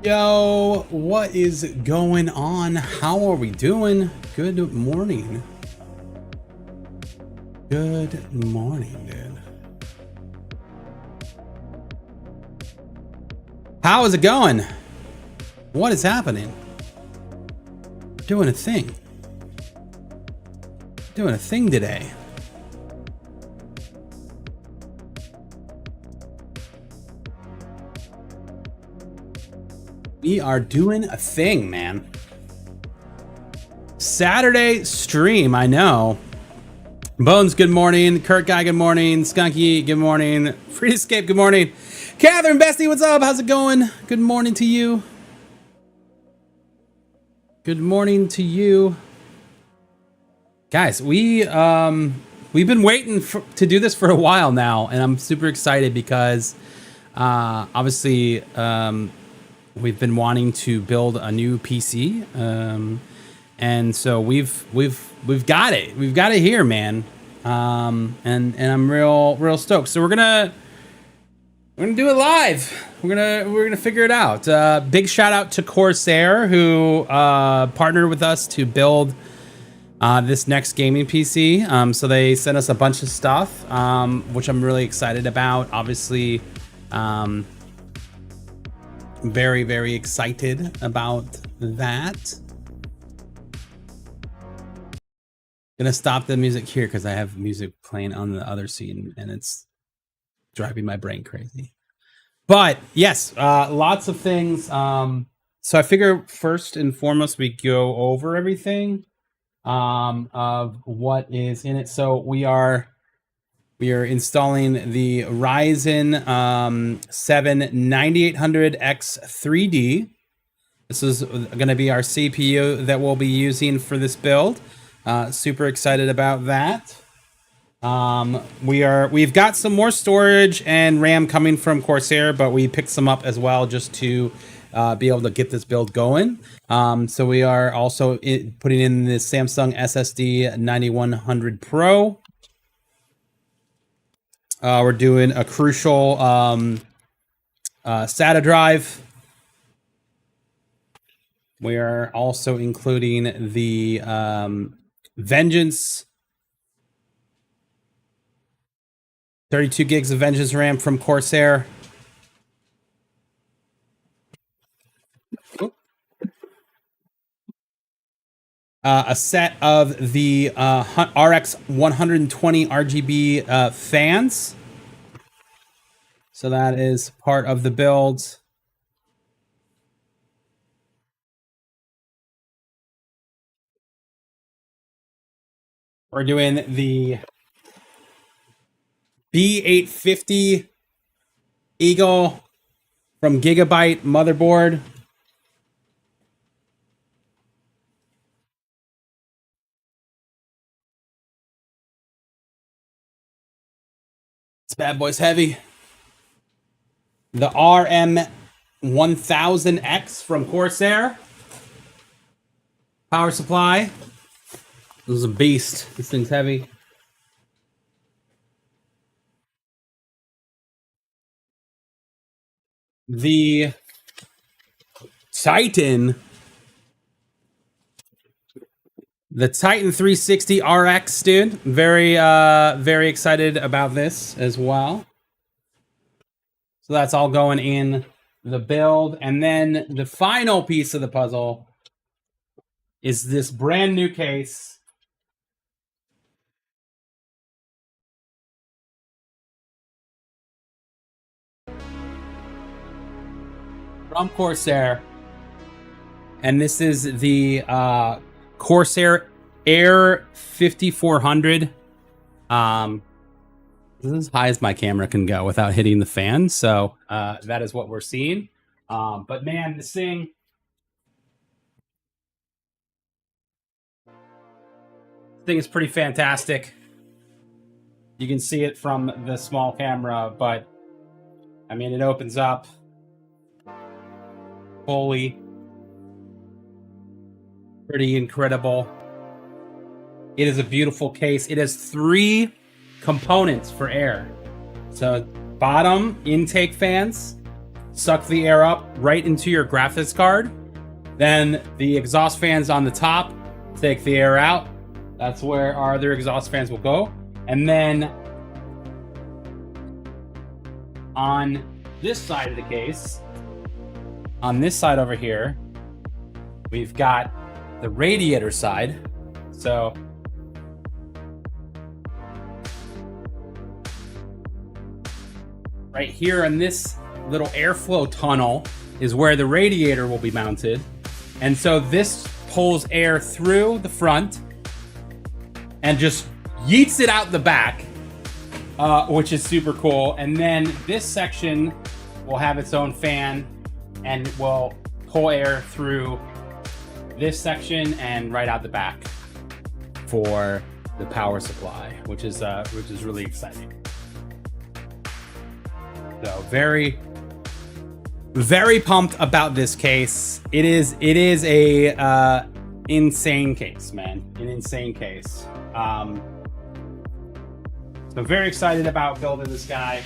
Yo, what is going on? How are we doing? Good morning. Good morning, dude. How is it going? What is happening? We're doing a thing. Doing a thing today. We are doing a thing, man. Saturday stream, I know. Bones, good morning. Kurt Guy, good morning. Skunky, good morning. Free Escape, good morning. Catherine Bestie, what's up? How's it going? Good morning to you. Good morning to you. Guys, we've been waiting to do this for a while now, and I'm super excited because obviously we've been wanting to build a new PC, and so we've got it. We've got it here, man. And I'm real stoked. So we're gonna do it live. We're gonna figure it out. Big shout out to Corsair, who partnered with us to build this next gaming PC. So they sent us a bunch of stuff, which I'm really excited about. Obviously, very excited about that. Gonna stop the music here because I have music playing on the other scene and it's driving my brain crazy. But yes, lots of things. So I figure first and foremost we go over everything of what is in it. So we are installing the Ryzen 7 9800X 3D. This is going to be our CPU that we'll be using for this build. Super excited about that. We've got some more storage and RAM coming from Corsair, but we picked some up as well just to be able to get this build going. So we are also putting in the Samsung SSD 9100 Pro. We're doing a crucial SATA drive. We are also including the Vengeance 32 gigs of Vengeance RAM from Corsair. A set of the RX 120 RGB fans. So that is part of the build. We're doing the B850 Eagle from Gigabyte motherboard. This bad boy's heavy. The RM1000X from Corsair. Power supply. This is a beast. This thing's heavy. The Titan 360 RX, dude. Very excited about this as well. So that's all going in the build. And then the final piece of the puzzle is this brand new case from Corsair. And this is the Corsair Air 5400. This is as high as my camera can go without hitting the fan. So that is what we're seeing. But man, this thing is pretty fantastic. You can see it from the small camera, but I mean, it opens up fully. Pretty incredible. It is a beautiful case. It has 3 components for air. So bottom intake fans suck the air up right into your graphics card. Then the exhaust fans on the top take the air out. That's where our other exhaust fans will go. And then on this side of the case, on this side over here, we've got the radiator side. So right here in this little airflow tunnel is where the radiator will be mounted. And so this pulls air through the front and just yeets it out the back, which is super cool. And then this section will have its own fan and will pull air through this section and right out the back for the power supply, which is really exciting. So very pumped about this case. It is a insane case, man. An insane case. So very excited about building this guy.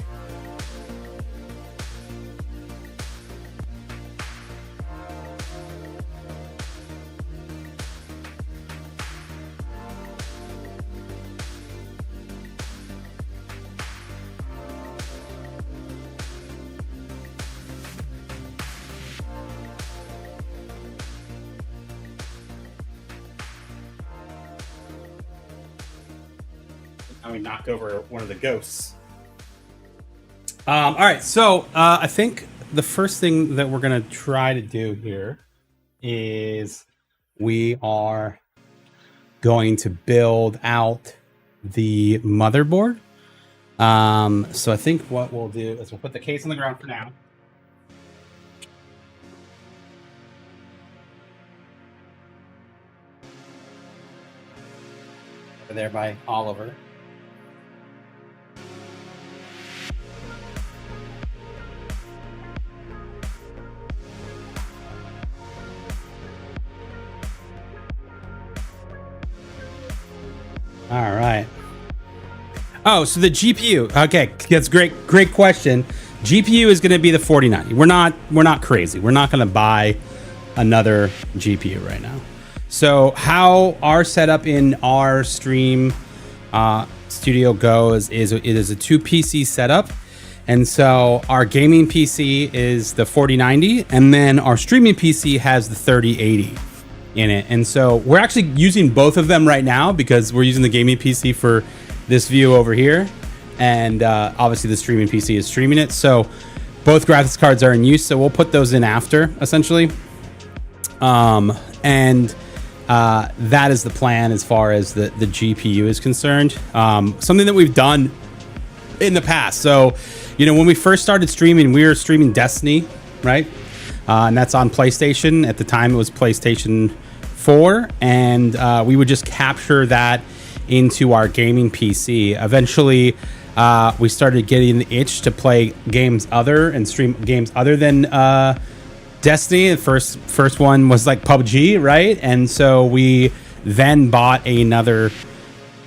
We knocked over one of the ghosts. All right, so I think the first thing that we're gonna try to do here is we are going to build out the motherboard. So I think what we'll do is we'll put the case on the ground for now. Over there by Oliver. All right. Oh, so the GPU. Okay, that's great question. GPU is going to be the 4090. We're not crazy. We're not going to buy another GPU right now. So how our setup in our stream studio goes is it is a 2 PC setup. And so our gaming PC is the 4090, and then our streaming PC has the 3080 in it. And so we're actually using both of them right now because we're using the gaming PC for this view over here, and obviously the streaming PC is streaming it. So both graphics cards are in use, so we'll put those in after, essentially. And that is the plan as far as the GPU is concerned. Something that we've done in the past. So, when we first started streaming, we were streaming Destiny, right? And that's on PlayStation. At the time, it was PlayStation 4, and we would just capture that into our gaming PC. Eventually, we started getting the itch to play games and stream games other than Destiny. The first one was like PUBG, right? And so we then bought another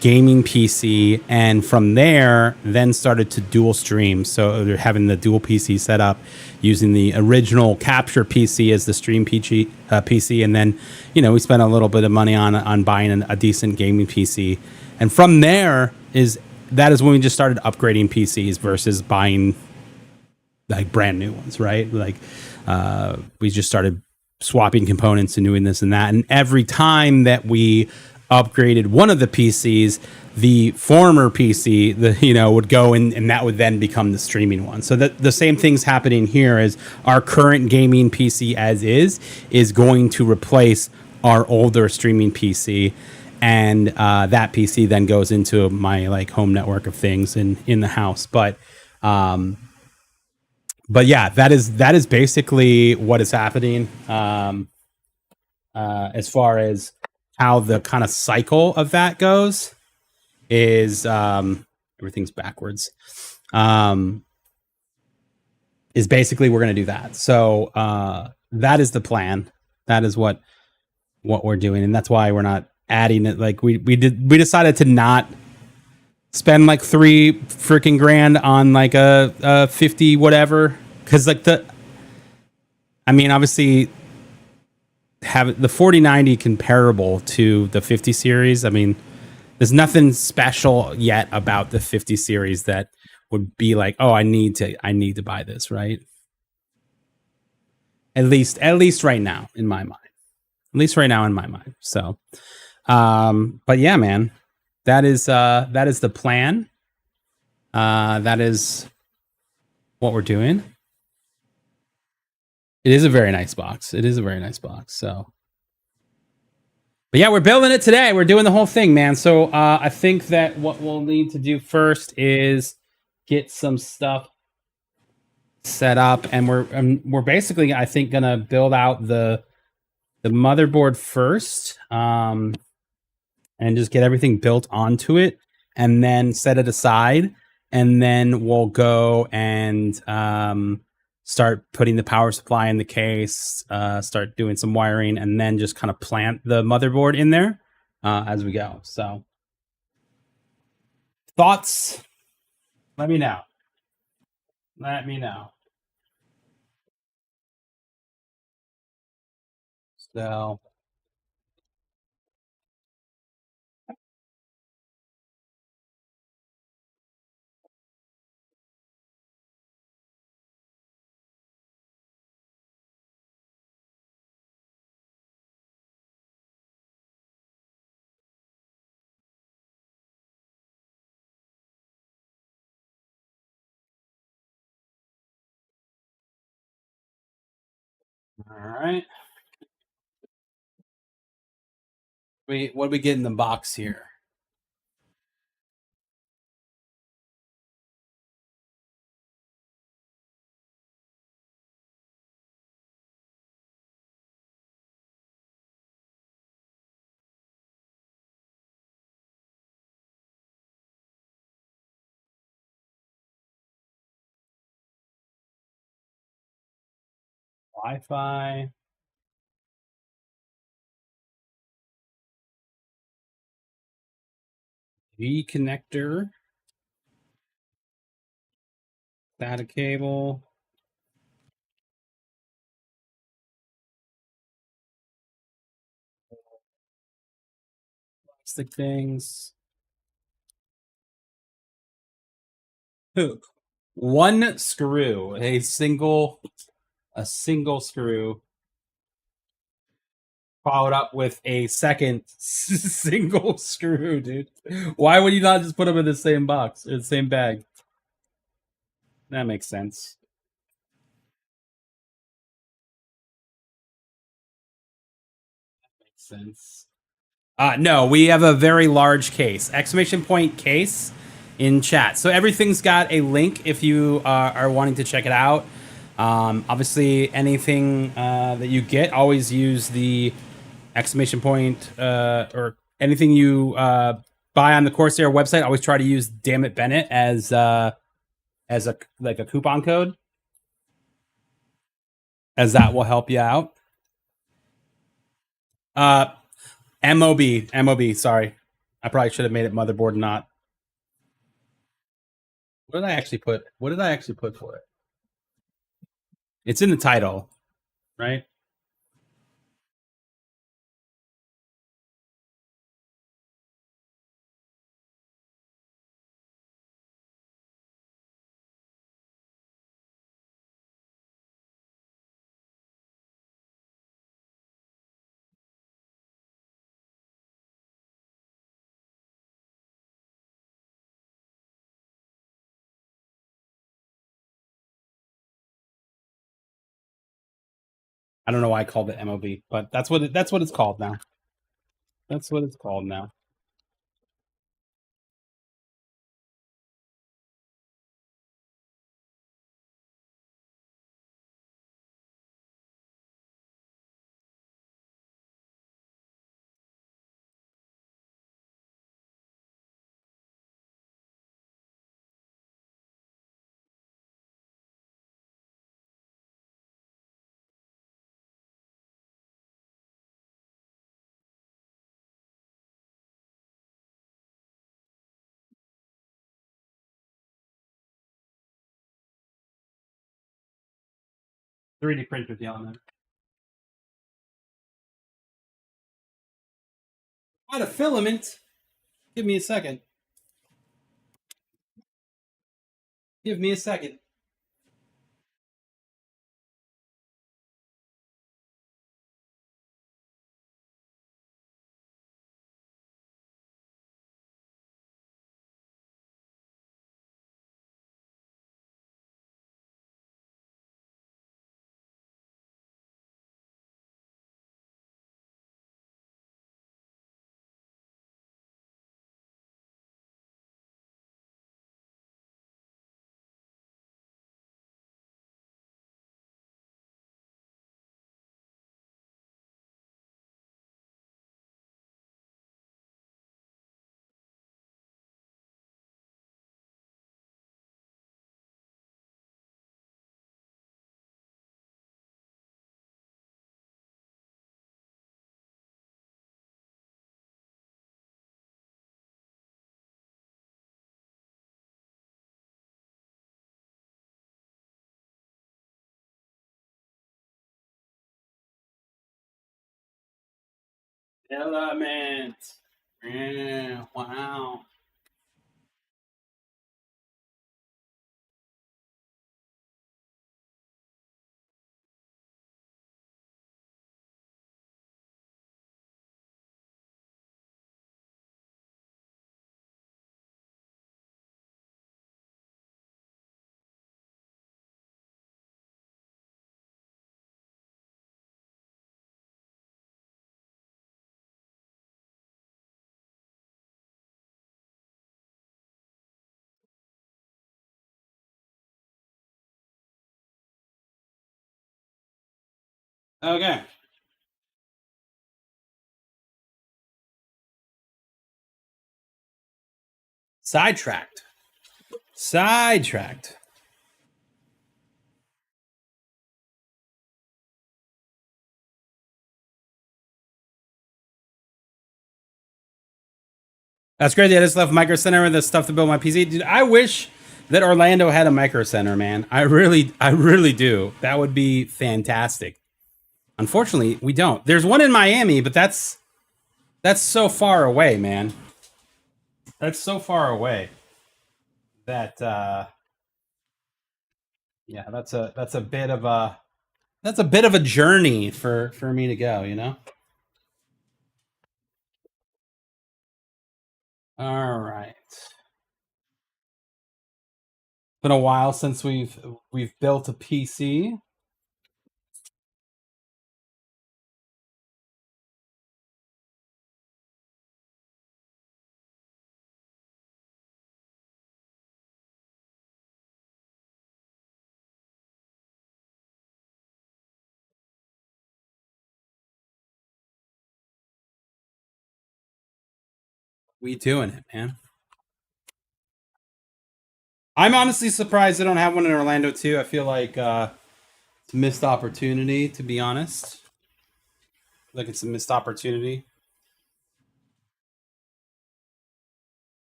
gaming PC, and from there then started to dual stream. So they're having the dual PC set up using the original capture PC as the stream PC, and then we spent a little bit of money on buying a decent gaming PC, and from there that is when we just started upgrading PCs versus buying like brand new ones, right? Like we just started swapping components and doing this and that, and every time that we upgraded one of the PCs, the former PC, would go in, and that would then become the streaming one. So the same thing's happening here. Is our current gaming PC as is going to replace our older streaming PC, and that PC then goes into my home network of things in the house. But yeah, that is basically what is happening as far as how the kind of cycle of that goes. Is everything's backwards. Is basically we're going to do that. So that is the plan. That is what we're doing, and that's why we're not adding it. Like we decided to not spend like $3 freaking grand on like a 50 whatever, because obviously have the 4090 comparable to the 50 series. I mean, there's nothing special yet about the 50 series that would be like, oh, I need to buy this, right? At least right now in my mind. So, but yeah, man, that is the plan. That is what we're doing. It is a very nice box. So, but yeah, we're building it today. We're doing the whole thing, man. So I think that what we'll need to do first is get some stuff set up, and we're basically, I think, gonna build out the the motherboard first, and just get everything built onto it, and then set it aside, and then we'll go and start putting the power supply in the case, start doing some wiring, and then just kind of plant the motherboard in there as we go. So, thoughts? Let me know. Let me know. So, all right. What do we get in the box here? Wi-Fi, V connector, SATA cable, plastic things. Hook. One screw, a single screw, followed up with a second single screw, dude. Why would you not just put them in the same box or the same bag? That makes sense. Makes sense. No, we have a very large case. Exclamation point case in chat. So everything's got a link if you are wanting to check it out. Obviously, anything that you get, always use the exclamation point or anything you buy on the Corsair website. Always try to use "Damn it, Bennett" as a like a coupon code, as that will help you out. Uh, MOB. Sorry, I probably should have made it motherboard, not. What did I actually put? What did I actually put for it? It's in the title, right? I don't know why I called it MOB, but that's what it's called now. That's what it's called now. Three D printer with the element. What a filament! Give me a second. Give me a second. Element. Yeah, wow. Okay. Sidetracked. Sidetracked. That's great. I just left Micro Center with the stuff to build my PC. Dude, I wish that Orlando had a Micro Center, man. I really do. That would be fantastic. Unfortunately, we don't. There's one in Miami, but that's so far away, man. That's so far away that yeah, that's a bit of a journey for me to go, you know? All right. Been a while since we've built a PC. We doing it, man. I'm honestly surprised they don't have one in Orlando too. I feel like it's a missed opportunity, to be honest. Like it's a missed opportunity.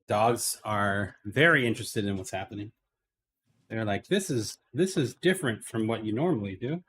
Dogs are very interested in what's happening. They're like, this is different from what you normally do.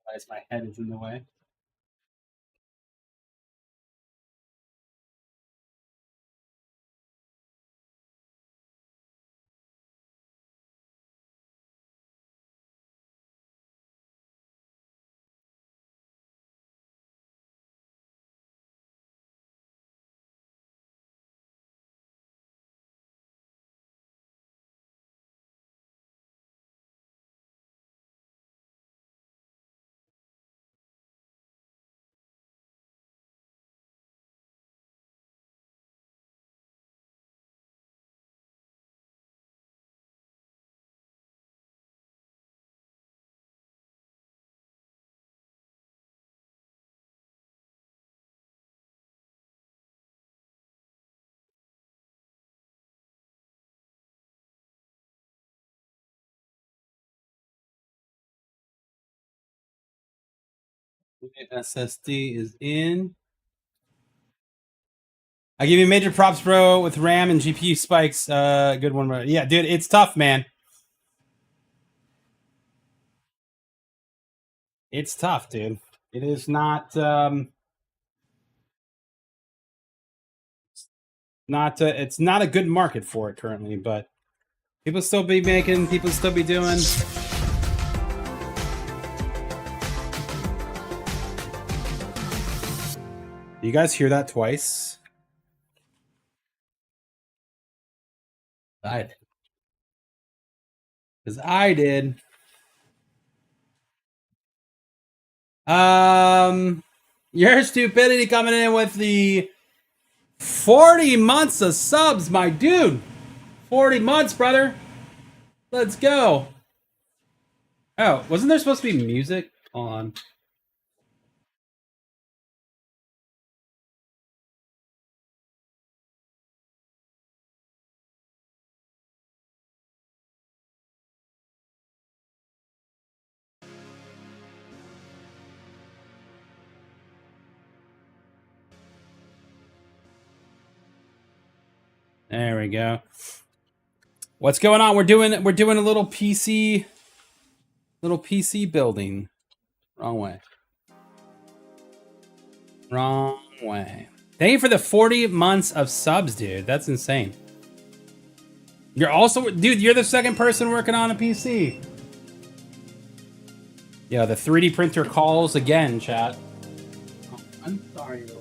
Realize my head is in the way. SSD is in. I give you major props, bro, with RAM and GPU spikes. Good one, bro. Yeah, dude, it's tough, man. It's tough, dude. It is not it's not a good market for it currently, but people still be making, people still be doing. You guys hear that twice? I, because I did. Your stupidity coming in with the 40 months of subs, my dude. 40 months, brother. Let's go. Oh, wasn't there supposed to be music? Hold on. There we go. What's going on? We're doing a little PC building. Wrong way. Wrong way. Thank you for the 40 months of subs, dude. That's insane. You're also, dude, you're the second person working on a PC. Yeah, the 3D printer calls again, chat. Oh, I'm sorry, Roby.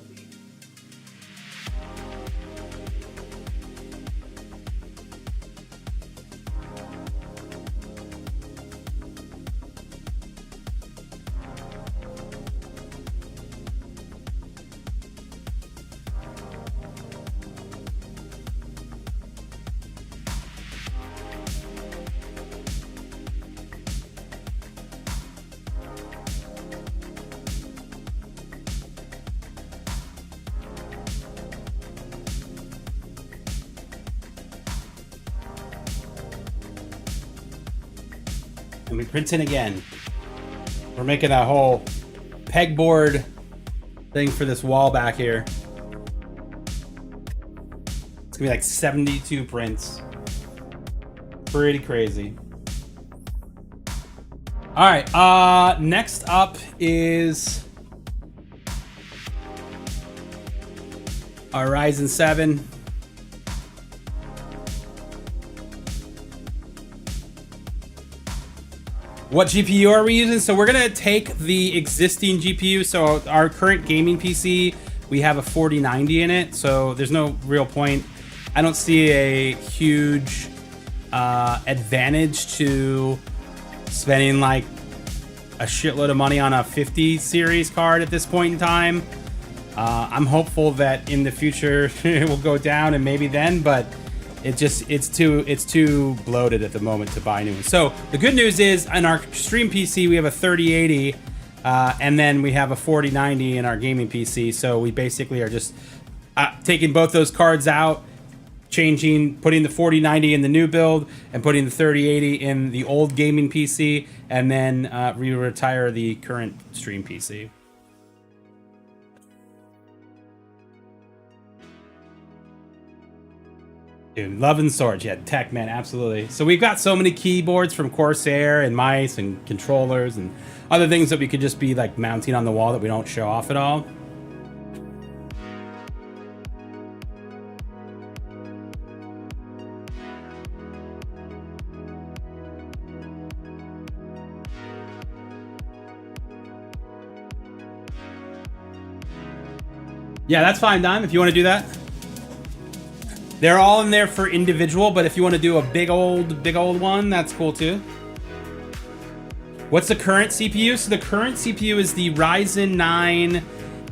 And we printing again. We're making that whole pegboard thing for this wall back here. It's gonna be like 72 prints. Pretty crazy. All right, next up is our Ryzen 7. What GPU are we using? So we're gonna take the existing GPU. So our current gaming PC, we have a 4090 in it. So there's no real point. I don't see a huge advantage to spending like a shitload of money on a 50 series card at this point in time. I'm hopeful that in the future it will go down and maybe then, but it's too bloated at the moment to buy new ones. So the good news is in our stream PC we have a 3080 and then we have a 4090 in our gaming PC. So we basically are just taking both those cards out, putting the 4090 in the new build and putting the 3080 in the old gaming PC, and then retire the current stream PC. Dude, love and swords. Yeah, tech, man, absolutely. So we've got so many keyboards from Corsair and mice and controllers and other things that we could just be like mounting on the wall that we don't show off at all. Yeah, that's fine, Dime, if you want to do that. They're all in there for individual, but if you want to do a big old one, that's cool too. What's the current CPU? So the current CPU is the Ryzen 9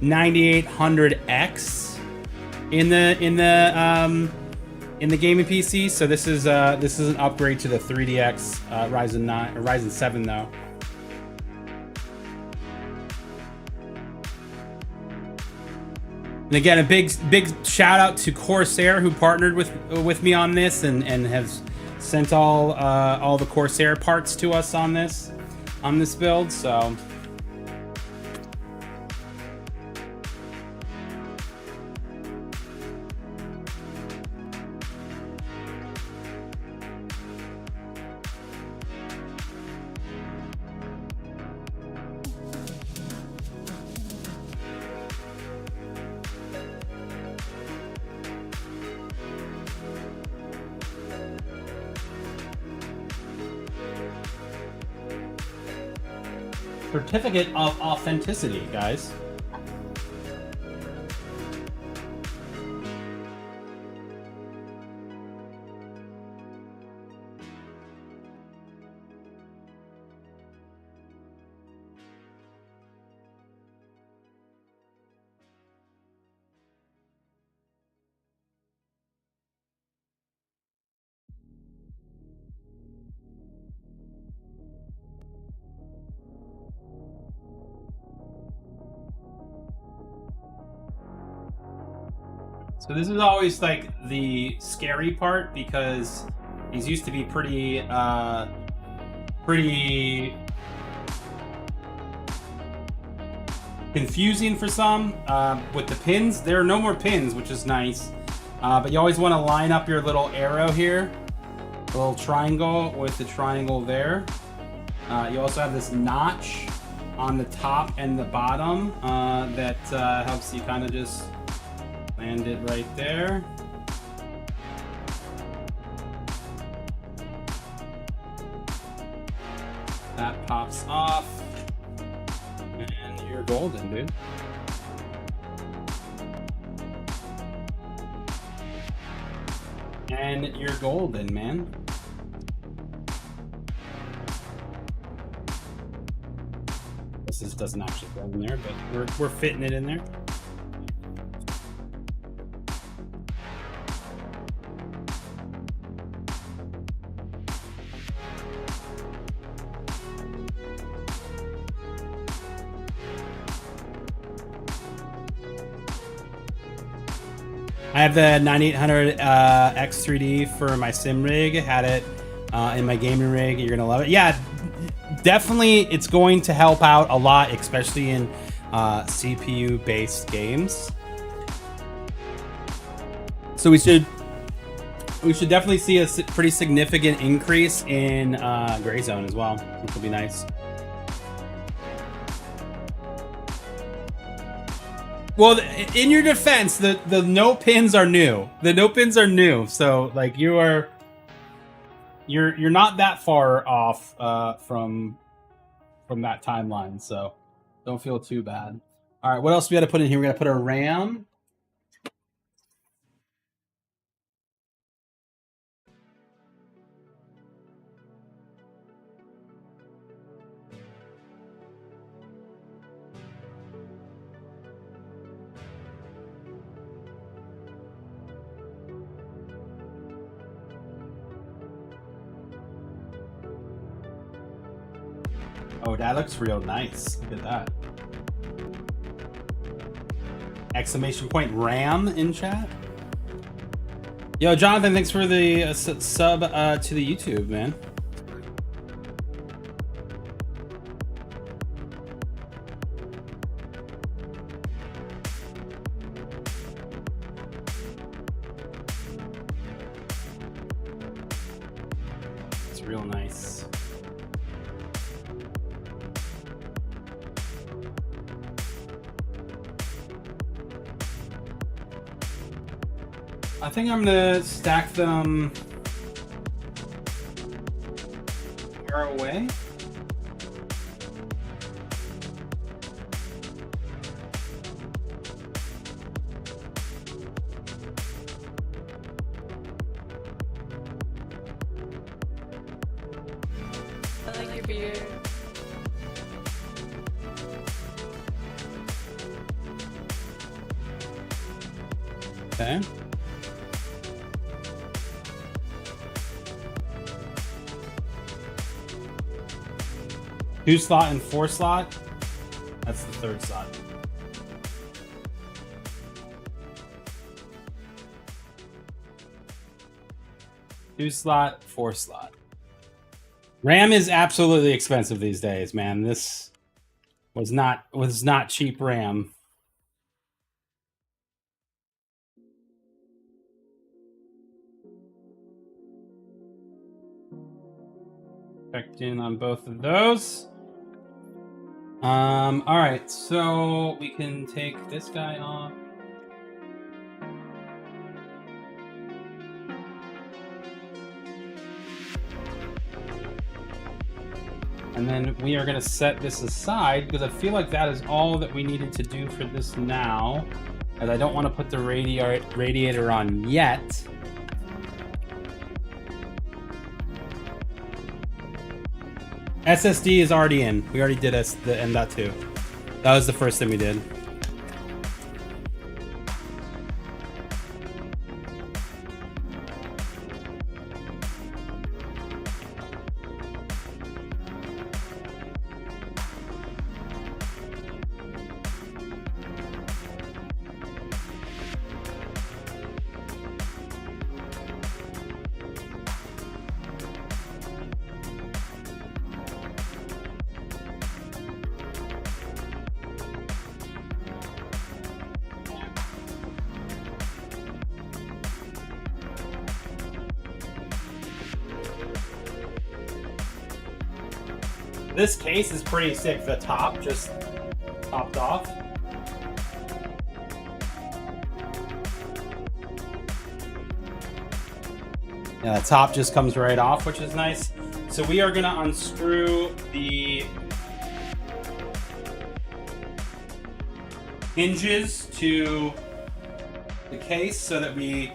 9800X in the gaming PC. So this is an upgrade to the 3DX Ryzen 9 or Ryzen 7 though. And again, a big shout out to Corsair, who partnered with me on this and has sent all the Corsair parts to us on this build. So certificate of authenticity, guys. So this is always like the scary part because these used to be pretty confusing for some. With the pins, there are no more pins, which is nice. But you always want to line up your little arrow here, a little triangle with the triangle there. You also have this notch on the top and the bottom that helps you kind of just land it right there. That pops off, and you're golden, dude. And you're golden, man. This doesn't actually go in there, but we're fitting it in there. I have the 9800 X3D for my sim rig. Had it in my gaming rig. You're gonna love it. Yeah, definitely. It's going to help out a lot, especially in CPU-based games. So we should definitely see a pretty significant increase in gray zone as well, which will be nice. Well, in your defense, the no pins are new. The no pins are new, so like you're not that far off from that timeline, so don't feel too bad. All right, what else we got to put in here? We got to put a RAM. Oh, that looks real nice. Look at that. Exclamation point RAM in chat. Yo, Jonathan, thanks for the sub to the YouTube, man. It's real nice. I think I'm gonna stack them far away. I like your beard. Okay. 2 slot and 4 slot. That's the 3rd slot. Two slot, 4 slot. RAM is absolutely expensive these days, man. This was not cheap RAM. Checked in on both of those. All right, so we can take this guy off. And then we are going to set this aside because I feel like that is all that we needed to do for this now. As I don't want to put the radiator on yet. SSD is already in. We already did the M.2. That was the first thing we did. This case is pretty sick. The top just popped off. Yeah, the top just comes right off, which is nice. So we are gonna unscrew the hinges to the case so that we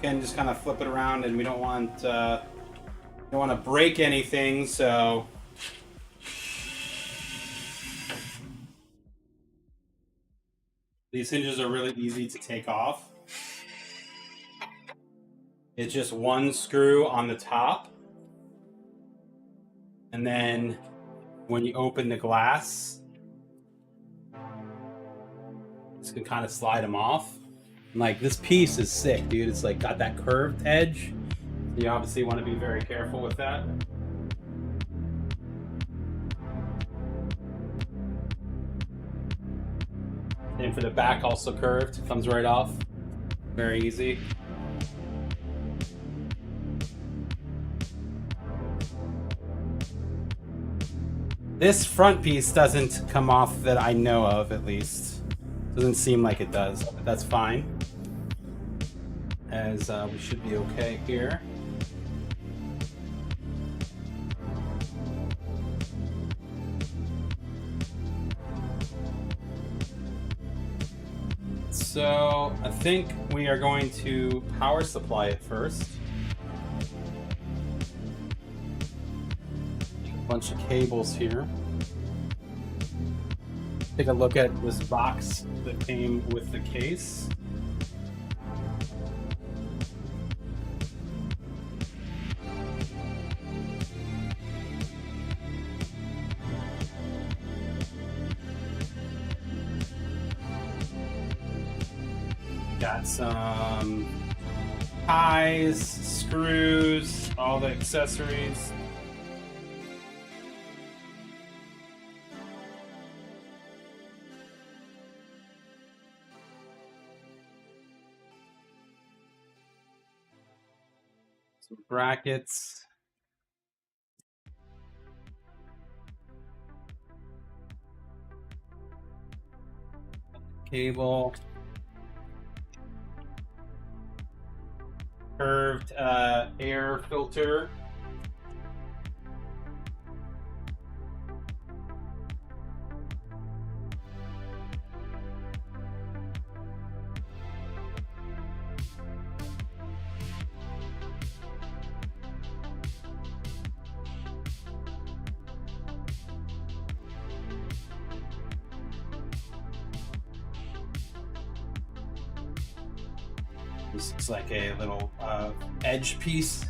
can just kind of flip it around, and we don't want to break anything. So these hinges are really easy to take off. It's just one screw on the top, and then when you open the glass, you can kind of slide them off. And like, this piece is sick, dude. It's like got that curved edge. You obviously want to be very careful with that. And for the back, also curved, comes right off. Very easy. This front piece doesn't come off that I know of, at least. Doesn't seem like it does, but that's fine. As we should be okay here. So I think we are going to power supply it first. Bunch of cables here. Take a look at this box that came with the case. Got some ties, screws, all the accessories. Some brackets. Cable. Curved air filter. This looks like a little edge piece.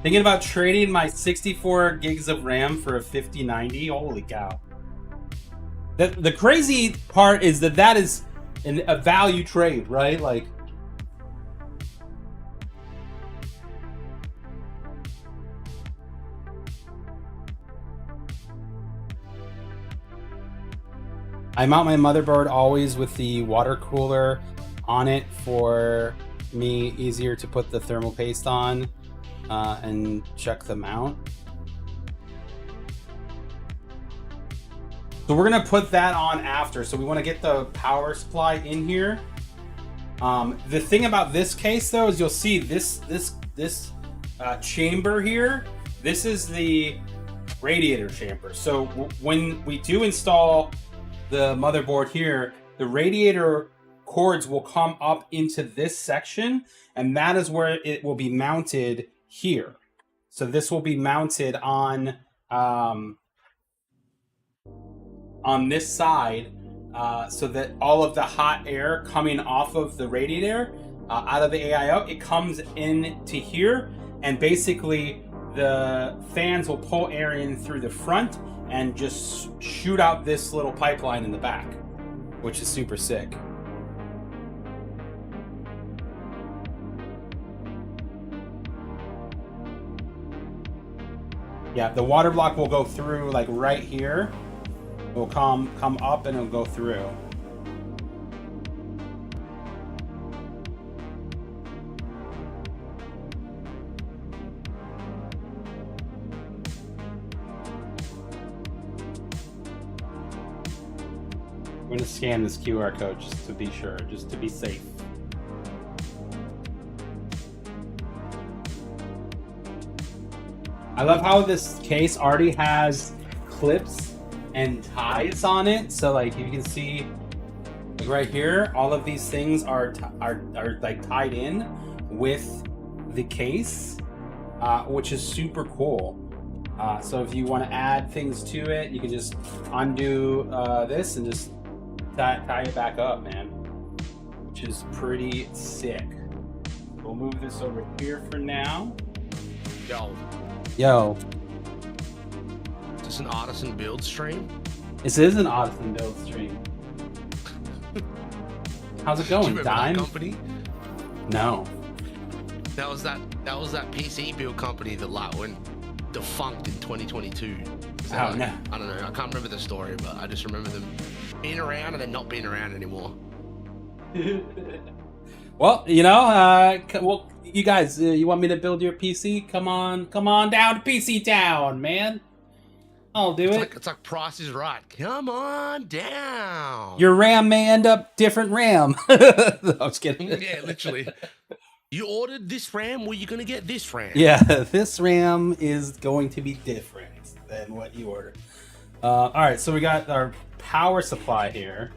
Thinking about trading my 64 gigs of RAM for a 5090. Holy cow. The crazy part is that is a value trade, right? Like, I mount my motherboard always with the water cooler on it for me, easier to put the thermal paste on and check the mount. So we're gonna put that on after. So we wanna get the power supply in here. The thing about this case though is you'll see this chamber here, this is the radiator chamber. So when we do install the motherboard here, the radiator cords will come up into this section, and that is where it will be mounted here. So this will be mounted on this side, so that all of the hot air coming off of the radiator out of the AIO, it comes into here, and basically the fans will pull air in through the front and just shoot out this little pipeline in the back, which is super sick. Yeah, the water block will go through like right here. It will come up and it'll go through. I'm gonna scan this QR code just to be sure, just to be safe. I love how this case already has clips and ties on it. So like you can see like right here, all of these things are like tied in with the case, which is super cool. So if you want to add things to it, you can just undo this and just tie it back up, man, which is pretty sick. We'll move this over here for now. Yo. Is this an artisan build stream? This is an artisan build stream. How's it going, Dime? That company? No. That was that PC build company that like went defunct in 2022. So Oh, no. I don't know. I can't remember the story, but I just remember them being around and then not being around anymore. Well, you know, well, you guys, you want me to build your PC? Come on down to PC Town, man. I'll do it. It's like Price is Right. Come on down. Your RAM may end up different RAM. I was kidding. Yeah, literally. You ordered this RAM, well, you're going to get this RAM. Yeah, this RAM is going to be different than what you ordered. All right, so we got our power supply here.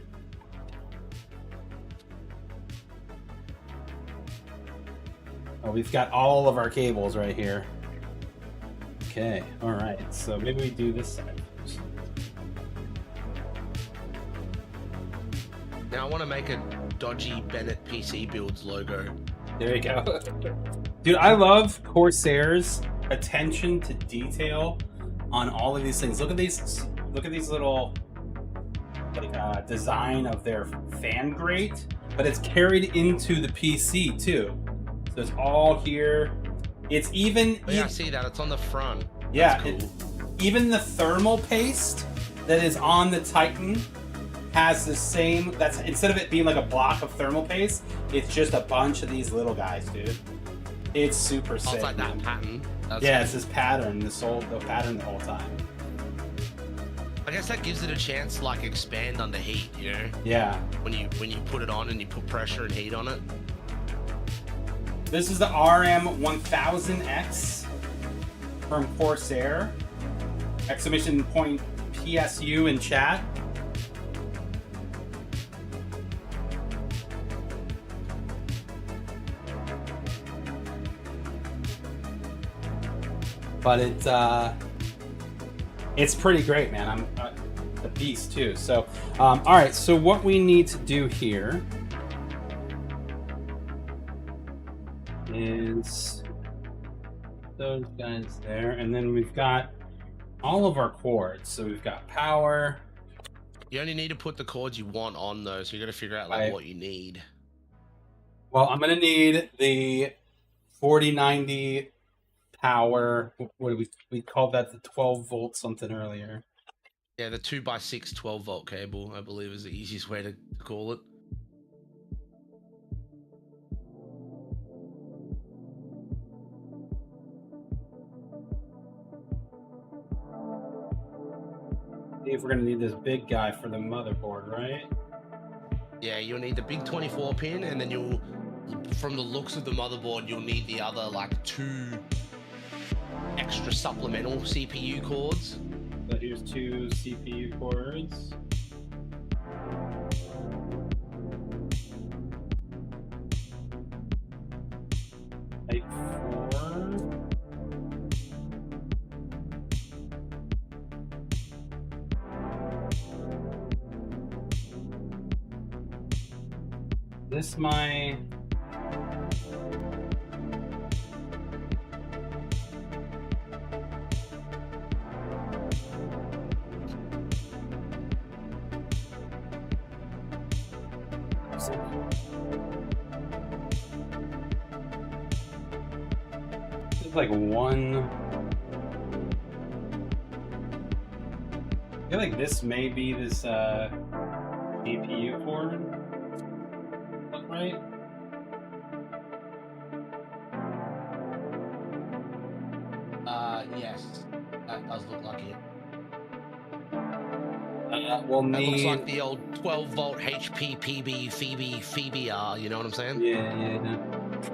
Oh, we've got all of our cables right here. Okay, all right, so maybe we do this side first. Now I want to make a dodgy Bennett PC Builds logo. There you go. Dude, I love Corsair's attention to detail on all of these things. Look at these little like design of their fan grate, but it's carried into the PC too. So it's all here. It's even Oh, yeah, I see that. It's on the front. yeah, That's cool. even the thermal paste that is on the Titan has the same. That's instead of it being like a block of thermal paste, it's just a bunch of these little guys, dude. It's super sick. It's like that man. pattern. That's Yeah, cool. it's this pattern, the pattern the whole time. I guess that gives it a chance to like expand under heat, you know? Yeah. When you put it on and you put pressure and heat on it. This is the RM1000X from Corsair. Exclamation point PSU in chat. But it's pretty great, man. I'm a beast too. So, all right. So what we need to do here is those guys there, and then we've got all of our cords. So we've got power. You only need to put the cords you want on though, so you got to figure out like Right. what you need. Well, I'm gonna need the 4090 power. What do we called that? The 12 volt something earlier. Yeah, the 2x6 12-volt cable, I believe, is the easiest way to call it. See if we're gonna need this big guy for the motherboard, right? Yeah, you'll need the big 24 pin, and then you'll, from the looks of the motherboard, you'll need the other like 2 extra supplemental CPU cords. So here's 2 CPU cords. Type 4. This my this is like one. I feel like this may be this CPU cord. Look right. Yes, that does look like it. We'll That looks like need. the old 12-volt HP Phoebe R. You know what I'm saying? Yeah.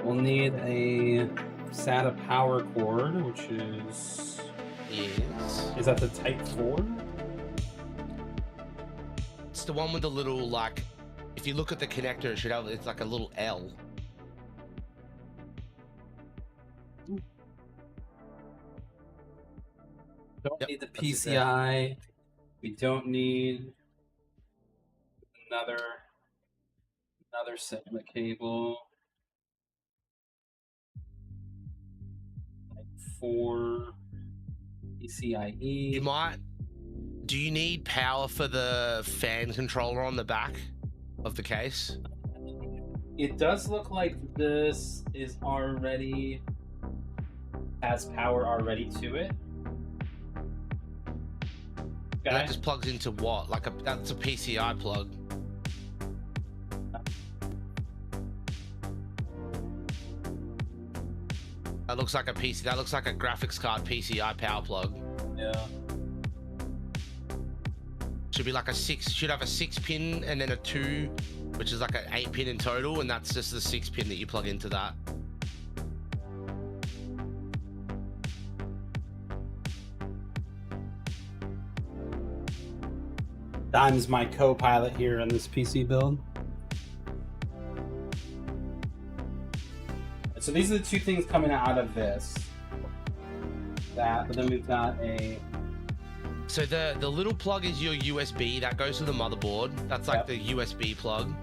We'll need a SATA power cord, which is. Yes. Is that the Type 4? It's the one with the little, like, if you look at the connector, it should have, it's like a little L. Don't need the that's it there. PCI. We don't need another Sigma cable. Type 4 PCIe. You might. Do you need power for the fan controller on the back of the case? It does look like this is already has power already to it. And that just plugs into what? Like that's a PCI plug. That looks like a PC. That looks like a graphics card PCI power plug. Yeah. Should be like a 6. Should have a 6-pin and then a 2, which is like an 8-pin in total, and that's just the 6-pin that you plug into that. Dime's my co-pilot here on this PC build. So these are the two things coming out of this. But then we've got a. So the little plug is your USB that goes to the motherboard. That's like the USB plug,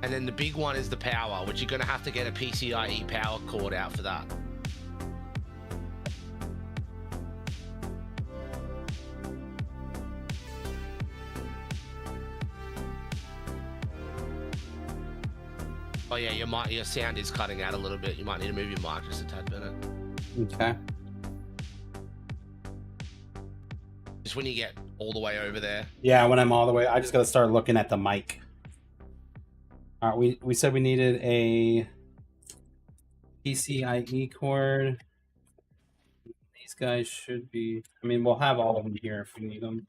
and then the big one is the power, which you're gonna have to get a PCIe power cord out for that. Oh yeah, your sound is cutting out a little bit. You might need to move your mic just a tad better. Okay. Just when you get all the way over there. Yeah, when I'm all the way, I just got to start looking at the mic. All right, we said we needed a PCIe cord. These guys should be. I mean, we'll have all of them here if we need them.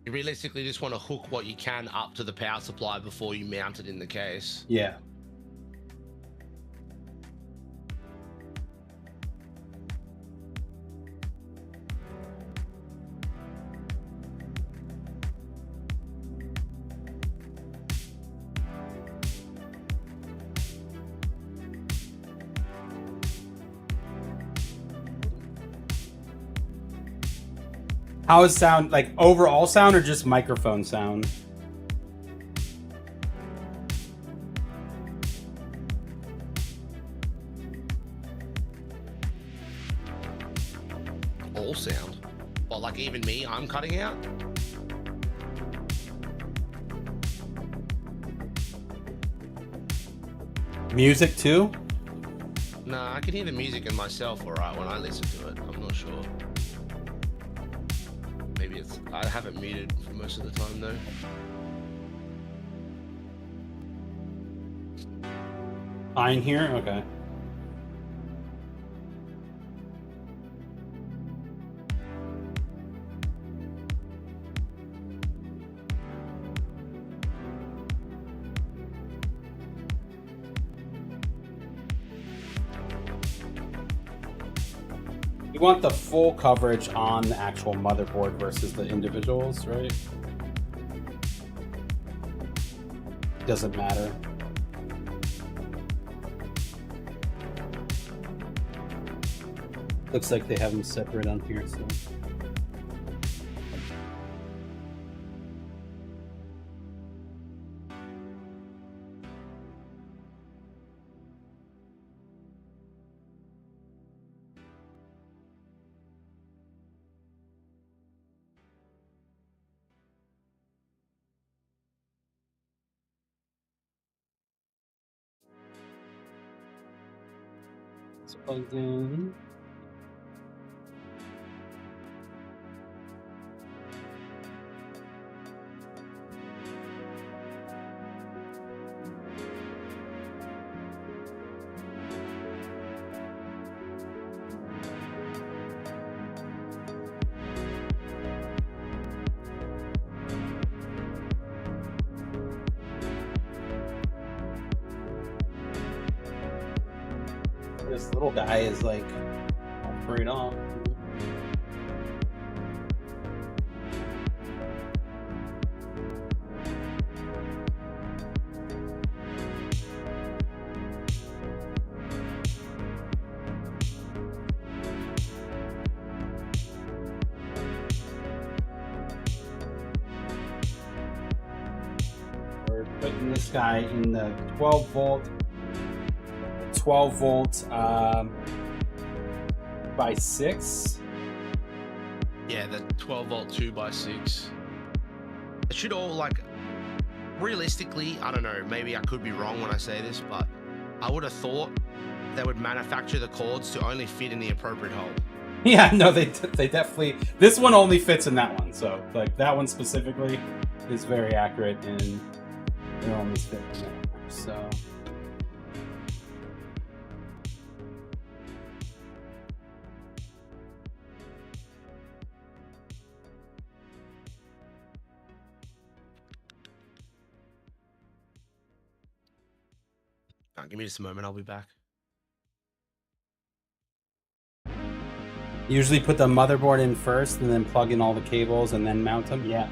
You realistically just want to hook what you can up to the power supply before you mount it in the case. Yeah. How is sound, like overall sound or just microphone sound? All sound. Well, like even me, I'm cutting out. Music too? Nah, I can hear the music in myself alright when I listen to it. I'm not sure. Maybe it's... I have it muted for most of the time though. Fine here? Okay. You want the full coverage on the actual motherboard versus the individuals, right? Doesn't matter. Looks like they have them separate on here, so. It's plugged in. This little guy is like right on. We're putting this guy in the 12 volt by 6. Yeah, the 12 volt 2x6. It should all, like, realistically, I don't know, maybe I could be wrong when I say this, but I would have thought they would manufacture the cords to only fit in the appropriate hole. Yeah, no, they definitely. This one only fits in that one, so like that one specifically is very accurate and it only fits in there. So. Give me just a moment, I'll be back. Usually put the motherboard in first and then plug in all the cables and then mount them. Yeah.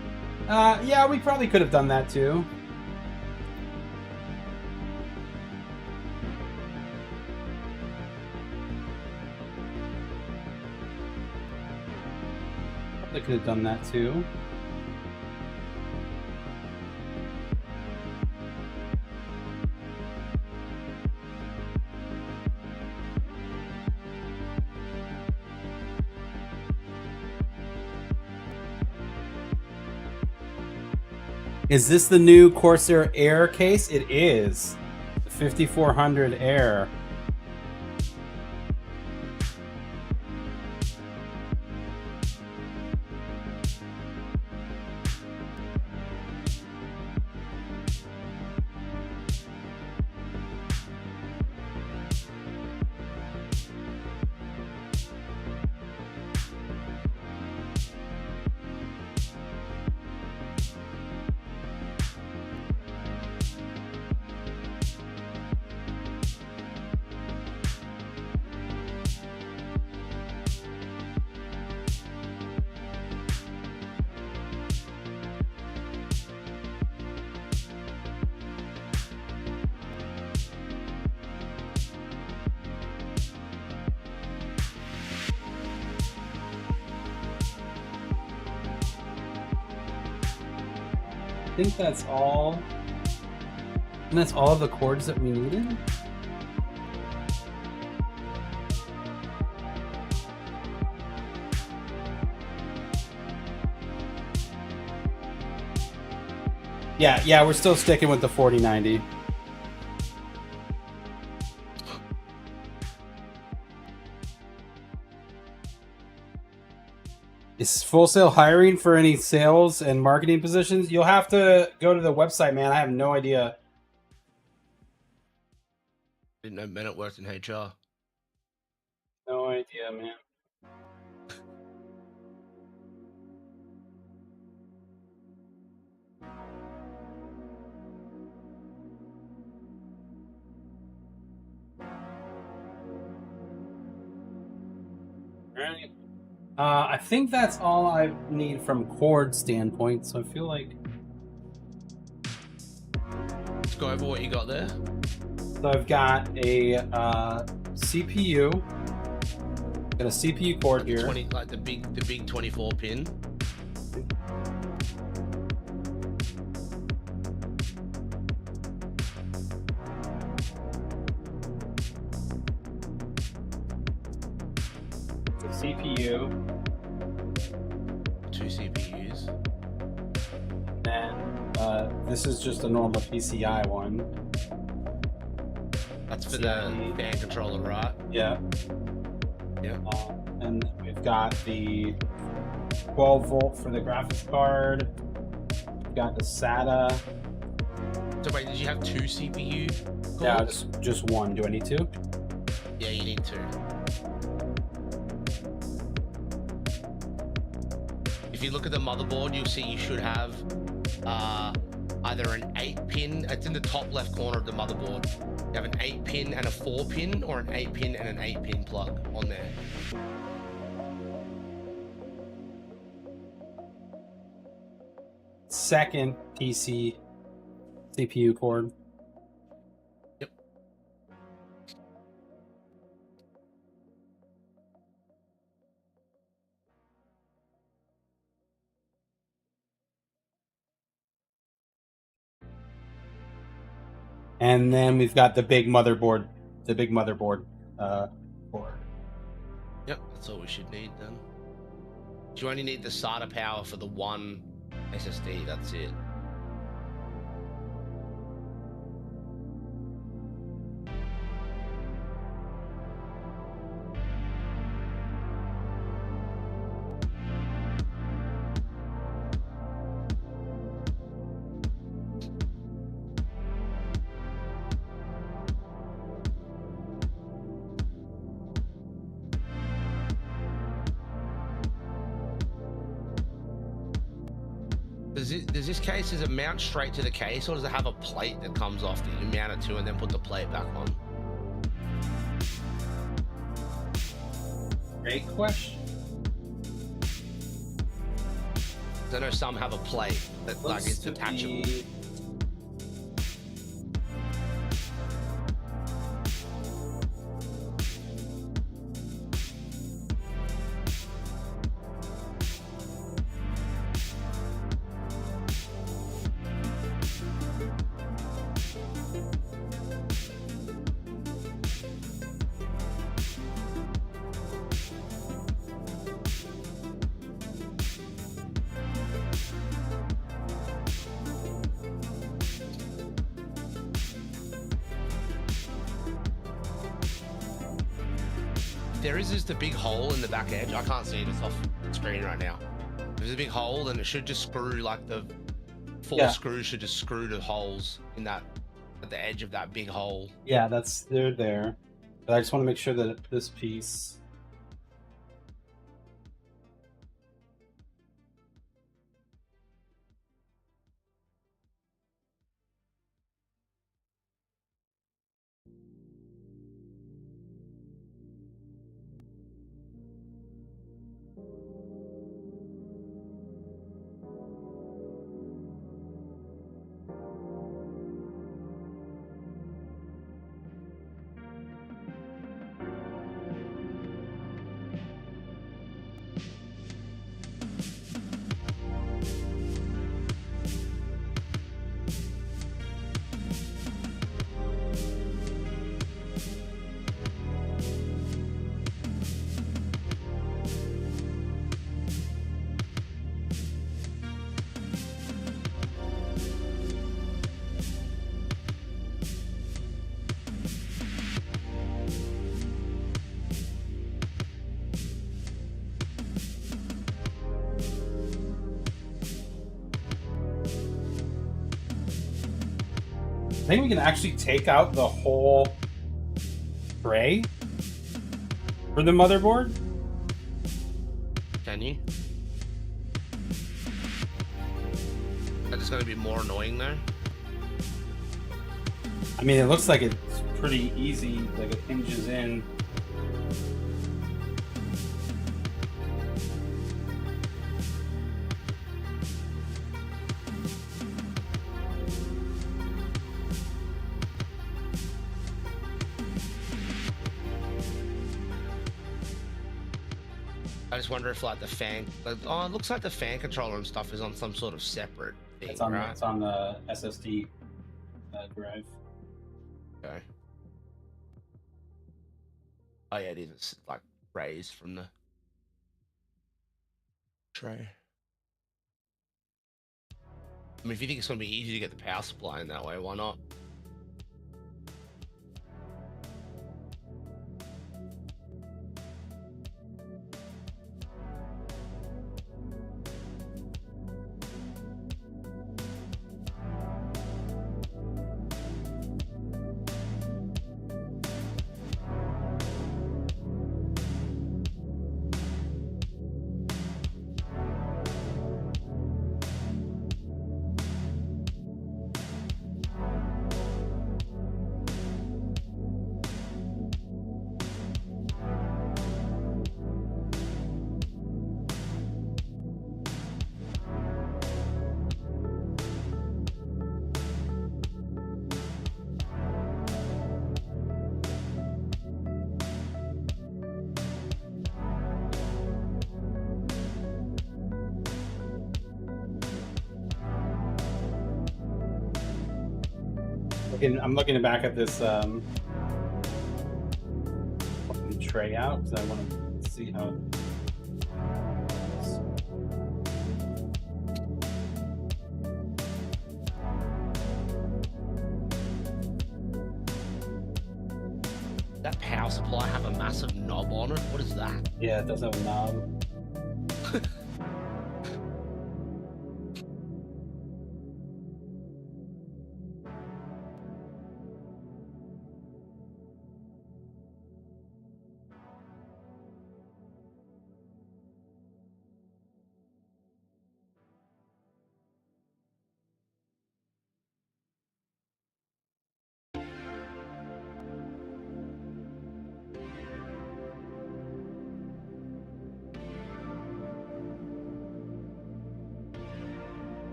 Yeah, we probably could have done that too. Probably could have done that too. Is this the new Corsair Air case? It is. The 5400 Air. I think that's all. And that's all of the cords that we needed? Yeah, we're still sticking with the 4090. Is Full Sail hiring for any sales and marketing positions? You'll have to go to the website, man. I have no idea. Didn't know Bennett worked in HR. No idea, man. Right. I think that's all I need from cord standpoint, so I feel like... Let's go over what you got there. So I've got a CPU. Got a CPU cord here. Like the big 24 pin. CPU. 2 CPUs. Then this is just a normal PCI one. That's for the fan controller, right? Yeah. Yeah. And we've got the 12 volt for the graphics card. We've got the SATA. So wait, did you have 2 CPU cords? Yeah, just one. Do I need two? Yeah, you need 2. If you look at the motherboard, you'll see you should have either an 8-pin. It's in the top left corner of the motherboard. You have an 8-pin and a 4-pin, or an 8-pin and an 8-pin plug on there. Second PC CPU cord. Yep. And then we've got the big motherboard. The big motherboard board. Yep, that's all we should need then. You only need the SATA power for the one SSD, that's it. Does this case, does it mount straight to the case, or does it have a plate that comes off that you mount it to and then put the plate back on? Great question. I know some have a plate that like it's detachable. There is just a big hole in the back edge. I can't see it, it's off screen right now. If there's a big hole, then it should just screw, like the four screws should just screw to holes in that, at the edge of that big hole. Yeah, they're there. But I just want to make sure that this piece. I think we can actually take out the whole tray for the motherboard. Can you? That is going to be more annoying there. I mean, it looks like it's pretty easy. Like it hinges in. I just wonder if like the fan, like, oh, it looks like the fan controller and stuff is on some sort of separate thing, It's on, right? it's on the SSD drive. Okay. Oh yeah, it is. It's like raised from the tray. I mean, if you think it's going to be easy to get the power supply in that way, why not? looking back at this tray out because I want to see how. That power supply have a massive knob on it. What is that? Yeah, it does have a knob.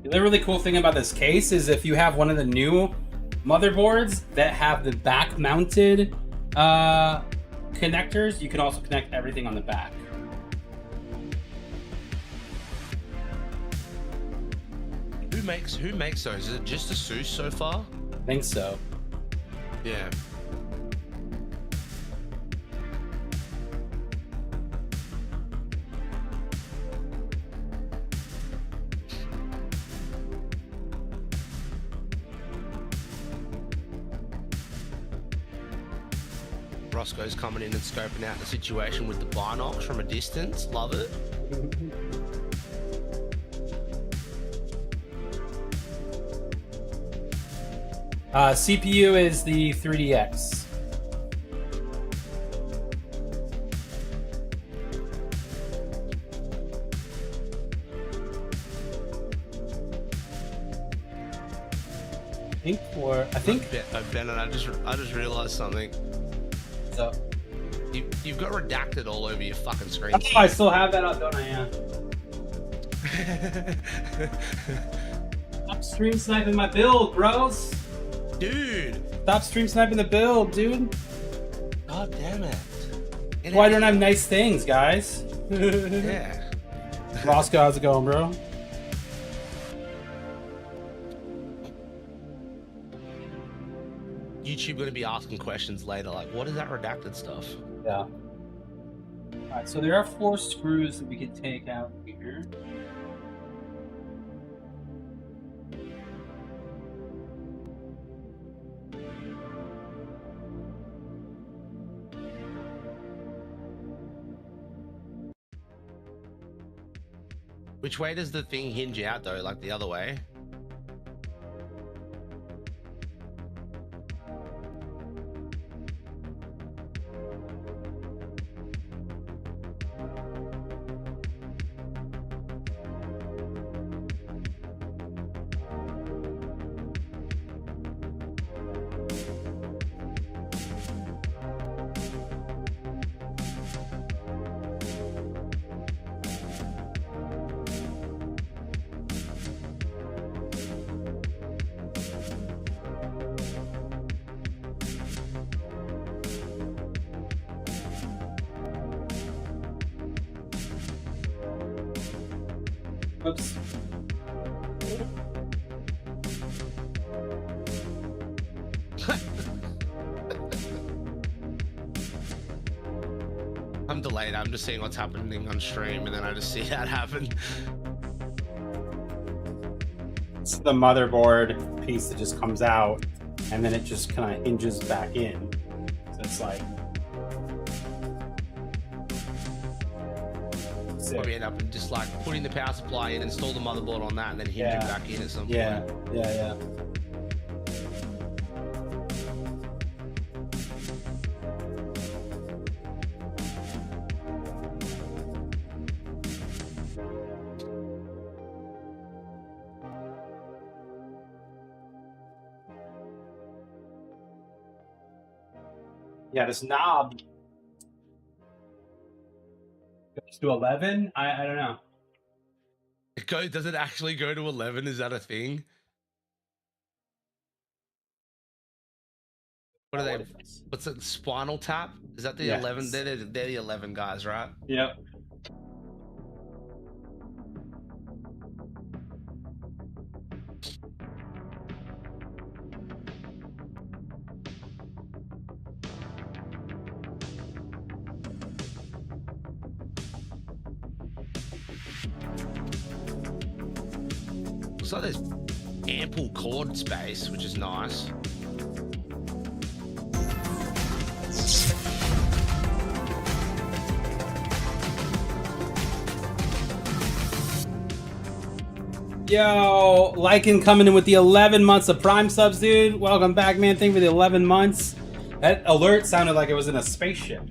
The really cool thing about this case is if you have one of the new motherboards that have the back mounted connectors, you can also connect everything on the back. Who makes those? Is it just Asus so far? I think so. Yeah. Roscoe's coming in and scoping out the situation with the binocs from a distance. Love it. CPU is the 3DX. I think. Ben, and I just realized something. What's up? You've got redacted all over your fucking screen. Oh, I still have that up, don't I? Yeah. Stop stream sniping my build, bros. Dude. Stop stream sniping the build, dude. God damn it. Why don't I have nice things, guys? Yeah. Roscoe, how's it going, bro? YouTube going to be asking questions later, like, what is that redacted stuff? Yeah. Alright, so there are 4 screws that we can take out here. Which way does the thing hinge out though? Like the other way? Oops. I'm delayed. I'm just seeing what's happening on stream, and then I just see that happen. It's the motherboard piece that just comes out, and then it just kind of hinges back in. So it's like... Probably end up just like putting the power supply in, install the motherboard on that, and then hinge it back in at some point. Yeah. Yeah, this knob goes to 11. I don't know. Does it actually go to 11? Is that a thing? What are they? What's it? Spinal Tap? Is that the 11? They're the 11 guys, right? Yep. Looks like there's ample cord space, which is nice. Yo, Lycan coming in with the 11 months of Prime subs, dude. Welcome back, man. Thank you for the 11 months. That alert sounded like it was in a spaceship.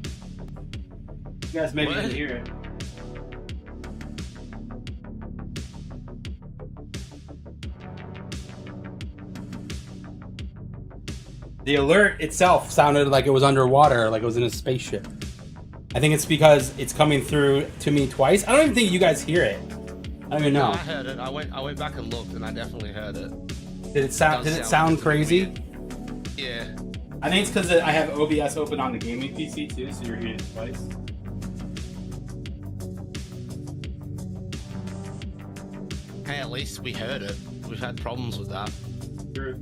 You guys maybe can hear it. The alert itself sounded like it was underwater, like it was in a spaceship. I think it's because it's coming through to me twice. I don't even think you guys hear it. I don't even know. No, I heard it. I went back and looked, and I definitely heard it. Did it sound crazy? Weird. Yeah. I think it's because I have OBS open on the gaming PC too, so you're hearing it twice. Hey, at least we heard it. We've had problems with that. True.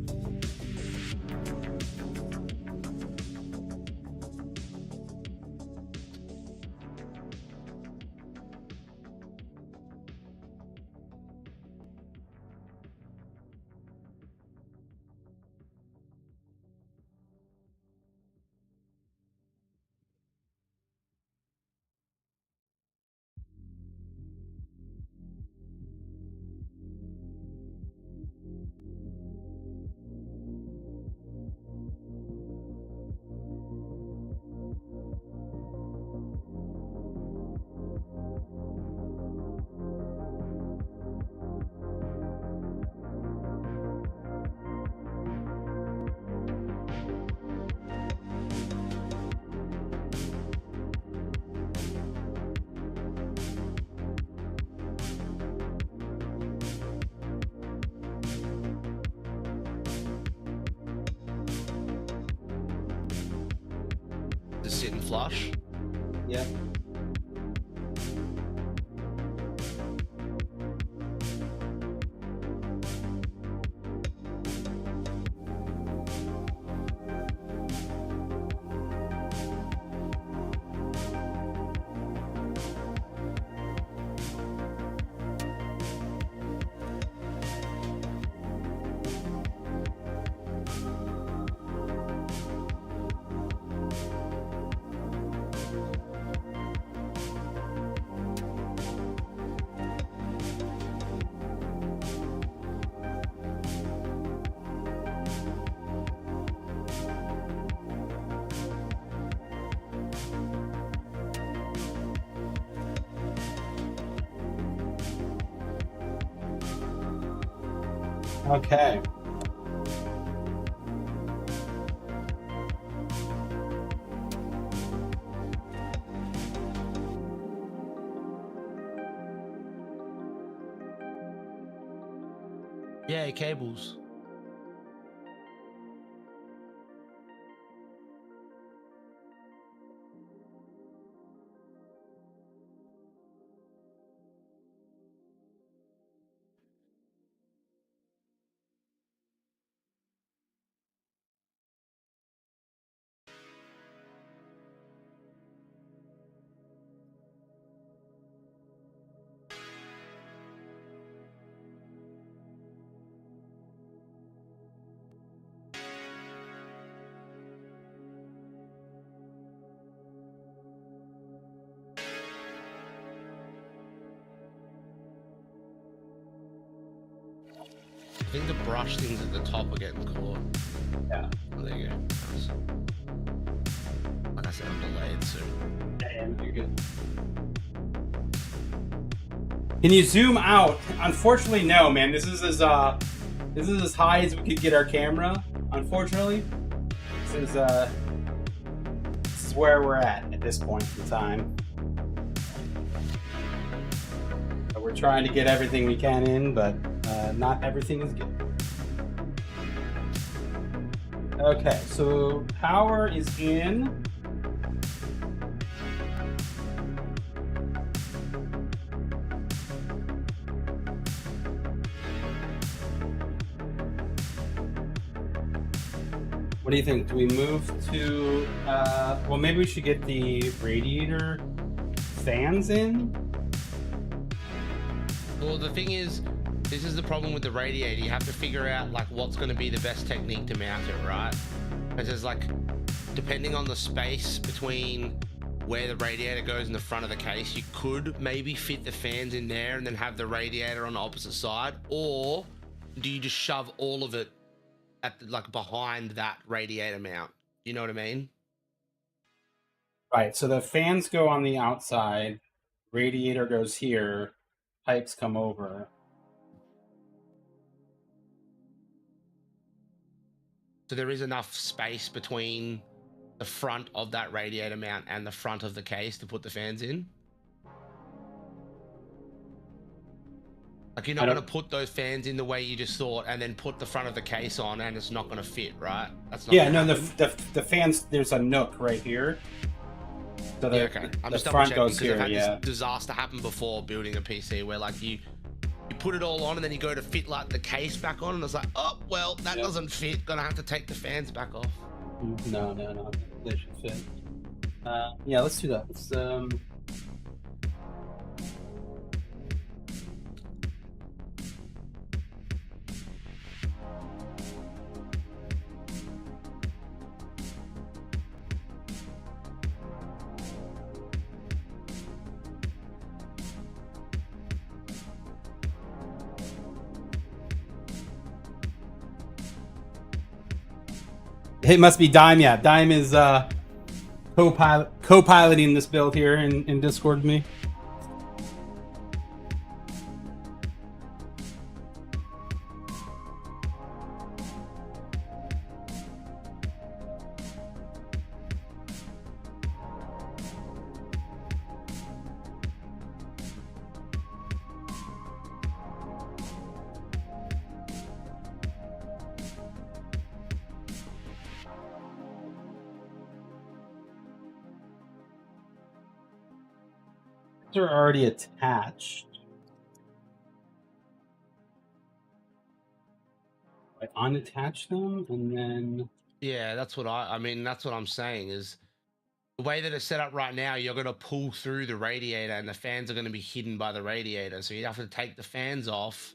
The sit and flush. Yeah. Okay. Yeah, cables. I think the brush things at the top are getting caught. Yeah. Oh, there you go. Nice. Like I said, I'm delayed, so. Yeah, you're good. Can you zoom out? Unfortunately, no, man. This is as high as we could get our camera. Unfortunately, this is where we're at this point in time. So we're trying to get everything we can in, but not everything is good. Okay, so power is in. What do you think? Do we move to, well, maybe we should get the radiator fans in? Well, the thing is, this is the problem with the radiator. You have to figure out like what's going to be the best technique to mount it, right? Because there's like, depending on the space between where the radiator goes in the front of the case, you could maybe fit the fans in there and then have the radiator on the opposite side, or do you just shove all of it at the, like behind that radiator mount? You know what I mean? Right. So the fans go on the outside, radiator goes here, pipes come over. So there is enough space between the front of that radiator mount and the front of the case to put the fans in. Like, you're not going to put those fans in the way you just thought and then put the front of the case on and it's not going to fit, right? That's not the fans, there's a nook right here. So the, okay. I'm the just front double goes checking because here, I've had this disaster happen before building a PC where like you put it all on and then you go to fit like the case back on and it's like, oh, well, that doesn't fit. Gonna have to take the fans back off. No. They should fit. Yeah, let's do that. Let's, it must be Dime. Yeah, Dime is co-piloting this build here in Discord with me. Are already attached. I unattach them and then. Yeah, that's what I mean, that's what I'm saying is the way that it's set up right now, you're going to pull through the radiator and the fans are going to be hidden by the radiator. So you have to take the fans off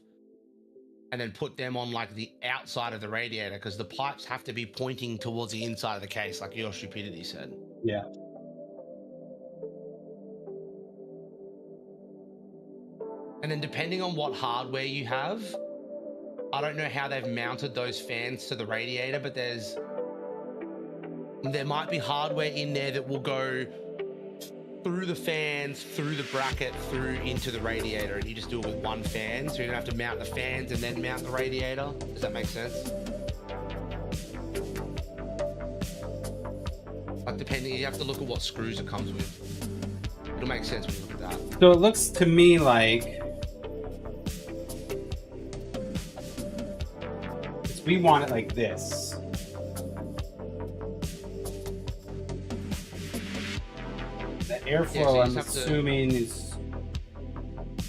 and then put them on like the outside of the radiator because the pipes have to be pointing towards the inside of the case, like your stupidity said. Yeah. And then depending on what hardware you have, I don't know how they've mounted those fans to the radiator, but there might be hardware in there that will go through the fans, through the bracket, through into the radiator, and you just do it with one fan. So you don't have to mount the fans and then mount the radiator. Does that make sense? Like depending, you have to look at what screws it comes with. It'll make sense when you look at that. So it looks to me like we want it like this. The airflow, I'm assuming, is.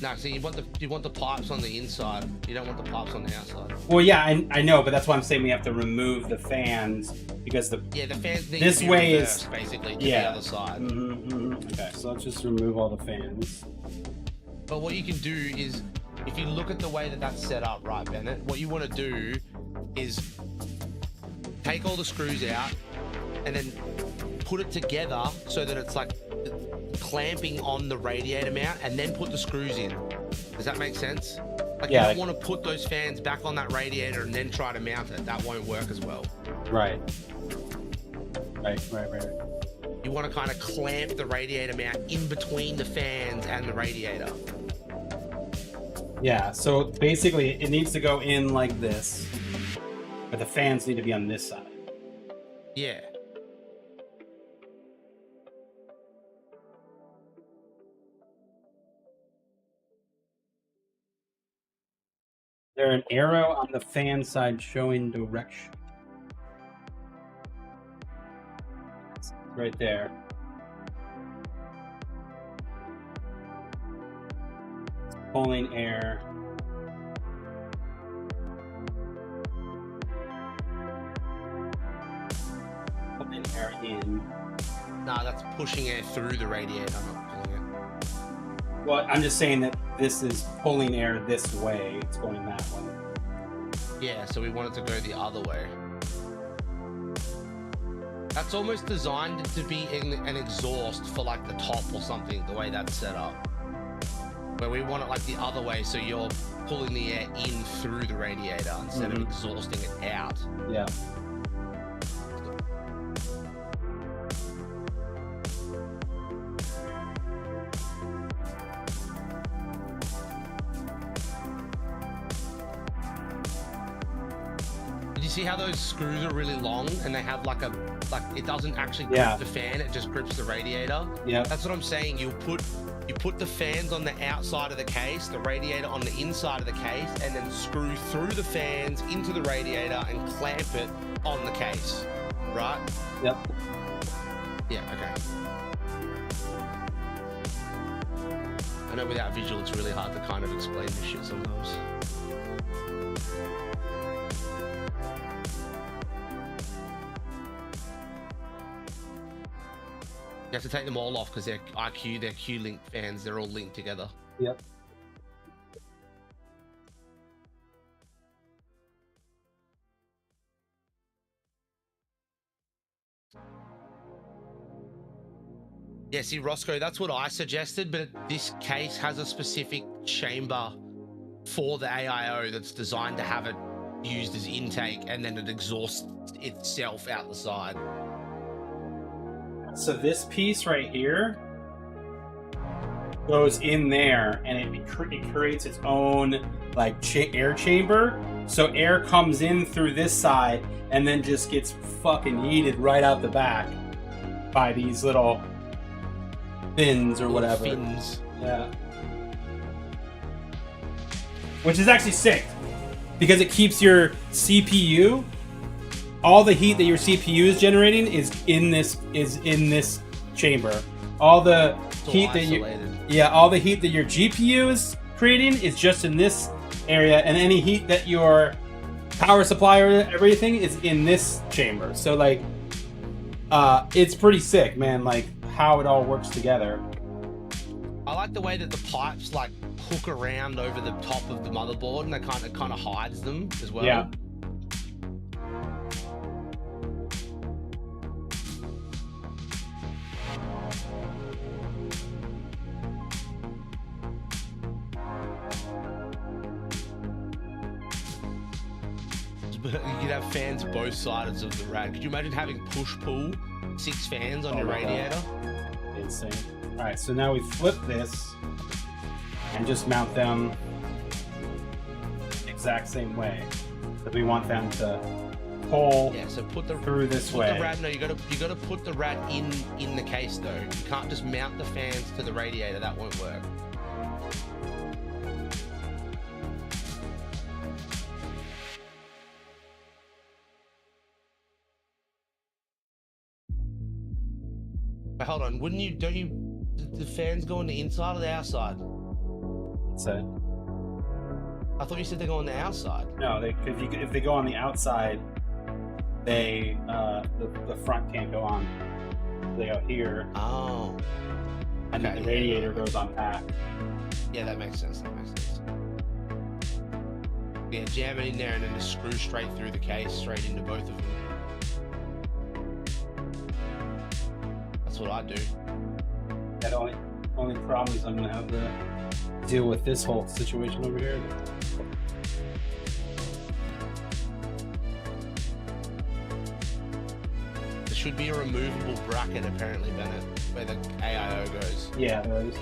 No, so you want the pipes on the inside. You don't want the pipes on the outside. Well, yeah, I know, but that's why I'm saying we have to remove the fans because the fans need this to be way reversed, is basically to the other side. Okay, so let's just remove all the fans. But what you can do is, if you look at the way that that's set up, right, Bennett, what you want to do is take all the screws out and then put it together so that it's like clamping on the radiator mount and then put the screws in. Does that make sense? Like you don't want to put those fans back on that radiator and then try to mount it. That won't work as well. Right. You want to kind of clamp the radiator mount in between the fans and the radiator. Yeah, so basically it needs to go in like this, but the fans need to be on this side. Yeah. There an arrow on the fan side showing direction. Right there. It's pulling air. Pulling air in. No, that's pushing air through the radiator, not pulling it. Well, I'm just saying that this is pulling air this way. It's going that way. Yeah, so we want it to go the other way. That's almost designed to be an exhaust for like the top or something, the way that's set up. Where we want it like the other way, so you're pulling the air in through the radiator instead of exhausting it out. Yeah. Did you see how those screws are really long and they have like it doesn't actually grip the fan, it just grips the radiator? Yeah. That's what I'm saying. You put the fans on the outside of the case, the radiator on the inside of the case, and then screw through the fans into the radiator and clamp it on the case, right? Yep. Yeah, okay. I know without visual it's really hard to kind of explain this shit sometimes. You have to take them all off because they're Q-link fans. They're all linked together. Yep. Yeah, see, Roscoe, that's what I suggested, but this case has a specific chamber for the AIO that's designed to have it used as intake, and then it exhausts itself out the side. So this piece right here goes in there, and it creates its own like air chamber. So air comes in through this side, and then just gets fucking yeeted right out the back by these little fins or whatever. Fins. Yeah. Which is actually sick, because it keeps your CPU. All the heat that your CPU is generating is in this chamber. All the heat all the heat that your GPU is creating is just in this area, and any heat that your power supply or everything is in this chamber. So like, it's pretty sick, man. Like how it all works together. I like the way that the pipes like hook around over the top of the motherboard, and they kind of hides them as well. Yeah. You could have fans both sides of the rad. Could you imagine having push-pull 6 fans on your radiator? Insane. All right, so now we flip this and just mount them the exact same way. But we want them to pull so put through this way. The rad, no, you gotta put the rad in the case though. You can't just mount the fans to the radiator. That won't work. But hold on, the fans go on the inside or the outside? So, I thought you said they go on the outside. no, if they go on the outside, they the front can't go on. They go here. Oh. And then the radiator goes on back. Yeah, that makes sense. Yeah, jam it in there and then just screw straight through the case, straight into both of them. That's what I do. That only problem is I'm gonna have to deal with this whole situation over here. There should be a removable bracket apparently, Bennett, where the AIO goes. Yeah, there is.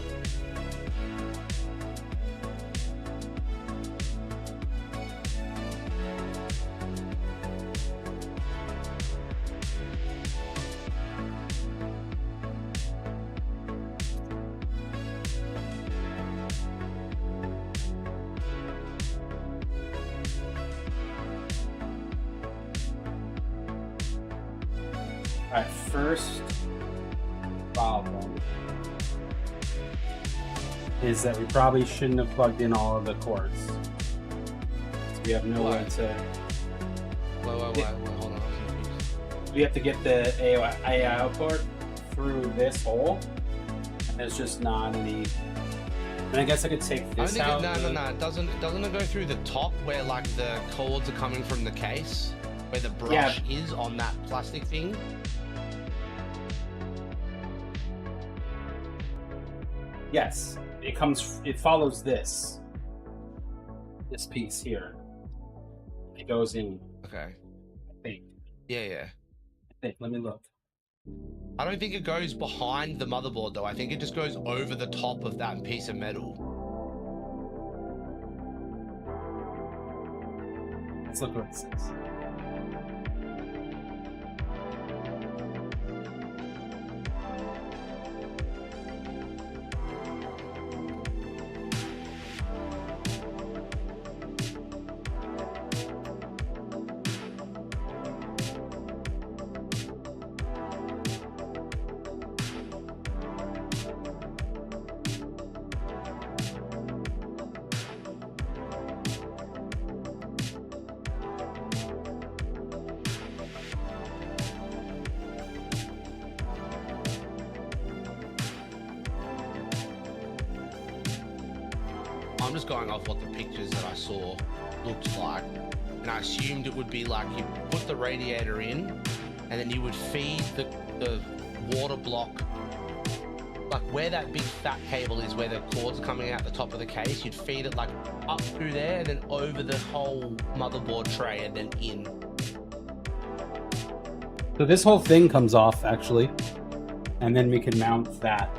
Alright, first problem is that we probably shouldn't have plugged in all of the cords. So we have no way to... Wait, hold on. We have to get the AIO port through this hole, and there's just not any And I guess I could take I don't this think out. no. It doesn't go through the top where like the cords are coming from the case, where the brush is on that plastic thing. Yes, it follows this piece here. It goes in, Okay. I think. Yeah. Let me look. I don't think it goes behind the motherboard though. I think it just goes over the top of that piece of metal. Let's look what it says. I'm just going off what the pictures that I saw looked like, and I assumed it would be like you put the radiator in, and then you would feed the water block, like where that big fat cable is, where the cords are coming out the top of the case. You'd feed it like up through there, and then over the whole motherboard tray, and then in. So this whole thing comes off actually, and then we can mount that.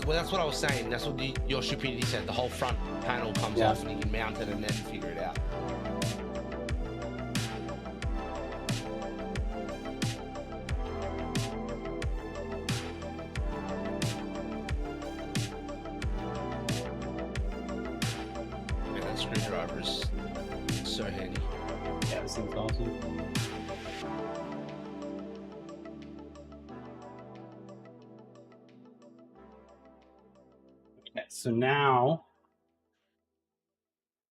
Well, that's what I was saying. That's what your stupidity said. The whole front panel comes off, and you can mount it and then figure it out. Yeah, that screwdriver is so handy. Yeah, this thing's awesome. Okay, so now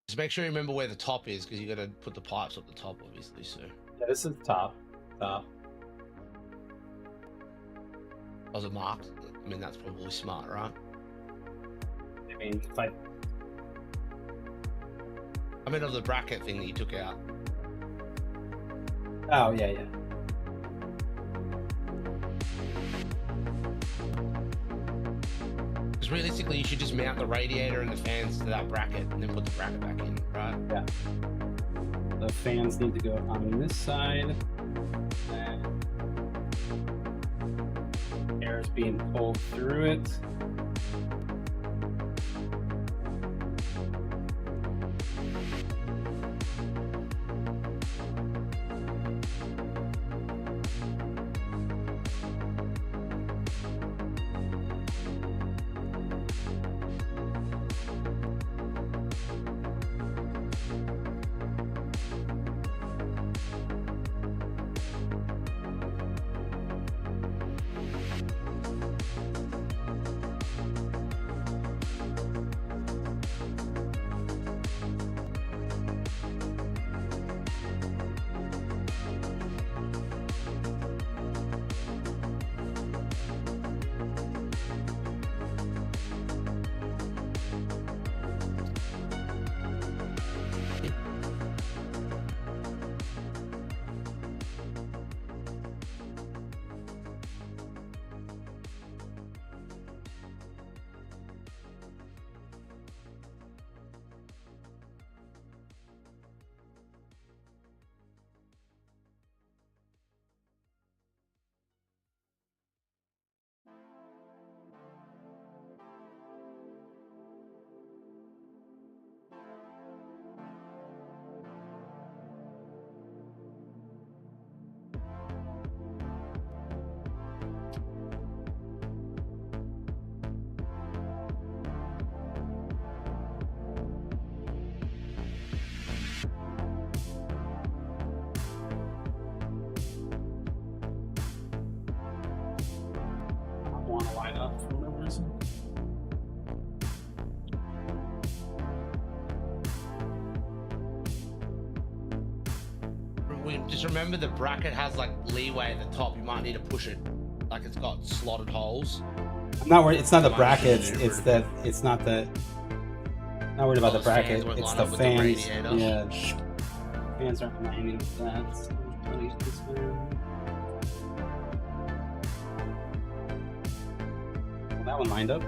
Just make sure you remember where the top is, because you got to put the pipes up the top, obviously. So this is top. was it marked? I mean, that's probably smart, right? I mean, if I mean, of the bracket thing that you took out. Oh yeah. Because realistically, you should just mount the radiator and the fans to that bracket and then put the bracket back in, right? Yeah. The fans need to go on this side. And air is being pulled through it. Want to line up for whatever reason. Just remember the bracket has like leeway at the top. You might need to push it Like it's got slotted holes. I'm not worried. It's not the Might brackets. be It's the. It's not the. Not worried about the Oh, the fans bracket. won't It's line the up with the fans. radiator. Yeah. Fans aren't lining with that. So I'll use this one. Well, that one lined up.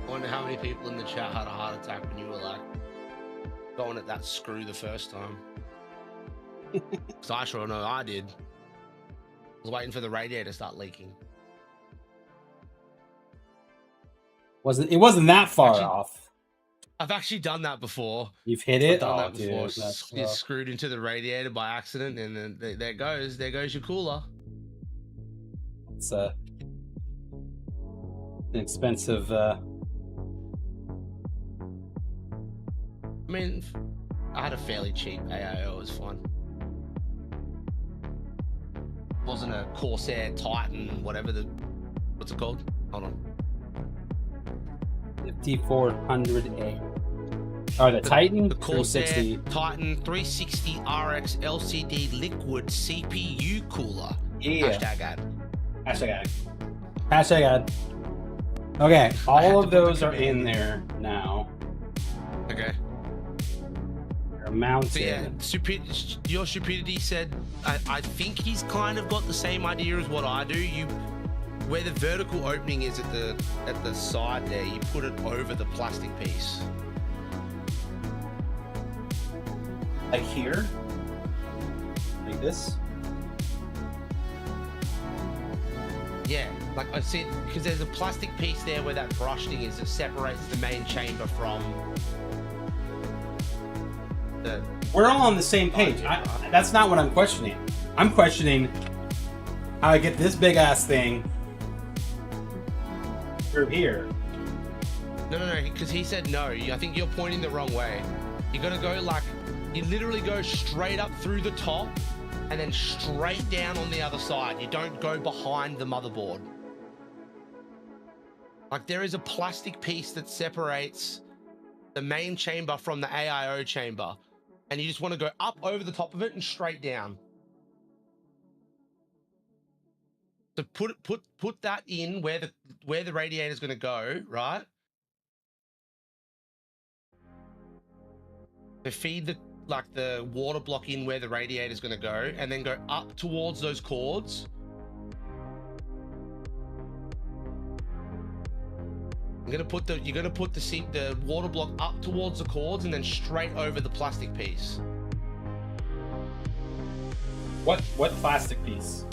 Wonder how many people in the chat had a heart attack when you were like going at that screw the first time. Because I sure know I did. I was waiting for the radiator to start leaking. It wasn't that far Actually, off. I've actually done that before. You've hit I've it. done Oh, that before. dude, that's Get rough. screwed into the radiator by accident, and then there it goes. There goes your cooler. It's an expensive. I mean, I had a fairly cheap AIO. It was fun. Wasn't a Corsair Titan, whatever what's it called? Hold on. 5400A. Oh, the Titan. The Corsair 360. Titan 360 RX LCD liquid CPU cooler. Yeah. Hashtag ad. Hashtag ad. Hashtag ad. Okay, I had all to of put the those are command in there now. Okay. They're mounted. So yeah, your stupidity said, I think he's kind of got the same idea as what I do. Where the vertical opening is at the side there, you put it over the plastic piece. Like here? Like this? Yeah, like I said, because there's a plastic piece there where that brush thing is that separates the main chamber from the... We're all on the same page. That's not what I'm questioning. I'm questioning how I get this big ass thing through here. No, because he said no. I think you're pointing the wrong way. You're gonna go like, you literally go straight up through the top and then straight down on the other side. You don't go behind the motherboard. Like there is a plastic piece that separates the main chamber from the AIO chamber, and you just want to go up over the top of it and straight down. So put that in where the radiator is going to go, right? To feed the water block in where the radiator is going to go, and then go up towards those cords. You're gonna put the water block up towards the cords and then straight over the plastic piece. What plastic piece?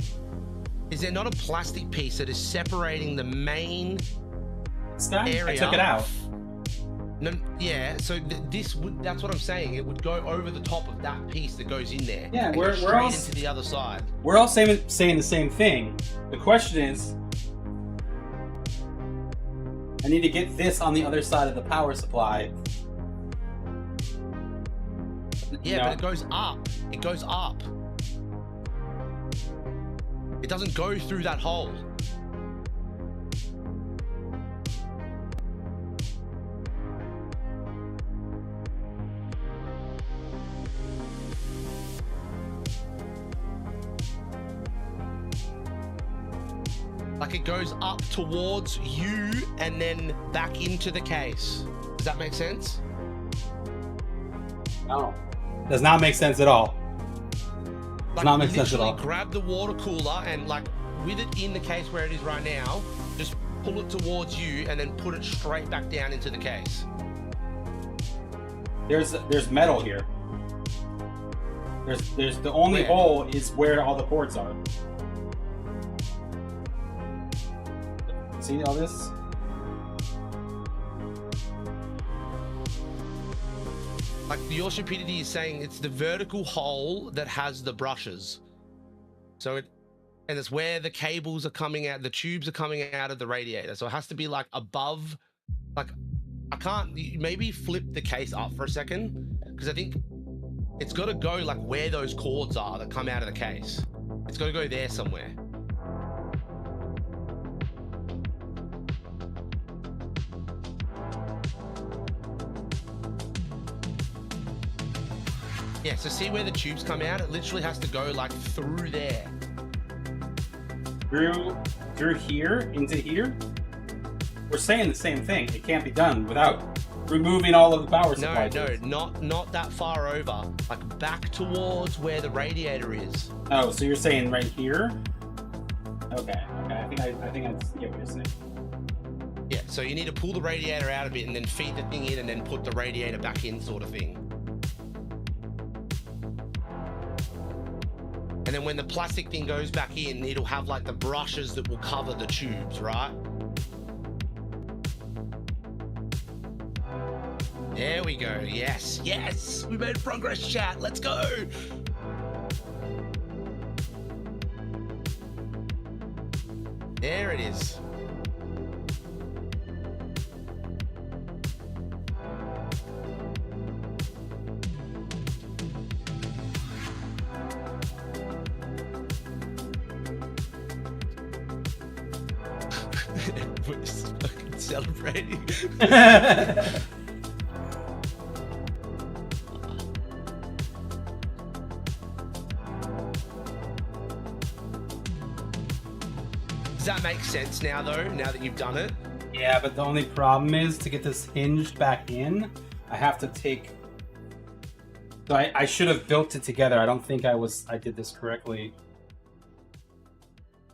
Is there not a plastic piece that is separating the main area? I took it out. No, yeah. So that's what I'm saying. It would go over the top of that piece that goes in there. Yeah, and we're go all straight into the other side. We're all saying the same thing. The question is, I need to get this on the other side of the power supply. Yeah, but it goes up. It goes up. It doesn't go through that hole. Like it goes up towards you and then back into the case. Does that make sense? No. Does not make sense at all. Does not make sense at all. Grab the water cooler and like with it in the case where it is right now, just pull it towards you and then put it straight back down into the case. There's metal here. There's the only hole is where all the ports are. See all this? Like your stupidity is saying it's the vertical hole that has the brushes. So and it's where the cables are coming out, the tubes are coming out of the radiator. So it has to be like above, like I can't, maybe flip the case up for a second, because I think it's got to go like where those cords are that come out of the case. It's got to go there somewhere. Yeah, so see where the tubes come out? It literally has to go like through there. Through here into here? We're saying the same thing. It can't be done without removing all of the power supply. No, not that far over. Like back towards where the radiator is. Oh, so you're saying right here? Okay. I think I get what you're saying. Yeah, so you need to pull the radiator out a bit and then feed the thing in and then put the radiator back in, sort of thing. And then when the plastic thing goes back in, it'll have like the brushes that will cover the tubes, right? There we go. Yes. We made progress, chat. Let's go. There it is. Everybody's fucking celebrating. Does that make sense now, though, now that you've done it? Yeah, but the only problem is to get this hinged back in, I have to take... So I should have built it together. I don't think I did this correctly.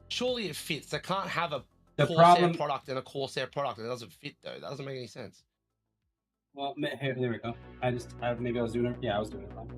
Surely it fits. They can't have a The Corsair product and a Corsair product. It doesn't fit, though. That doesn't make any sense. Well, here, there we go. Maybe I was doing it. Yeah, I was doing it wrong.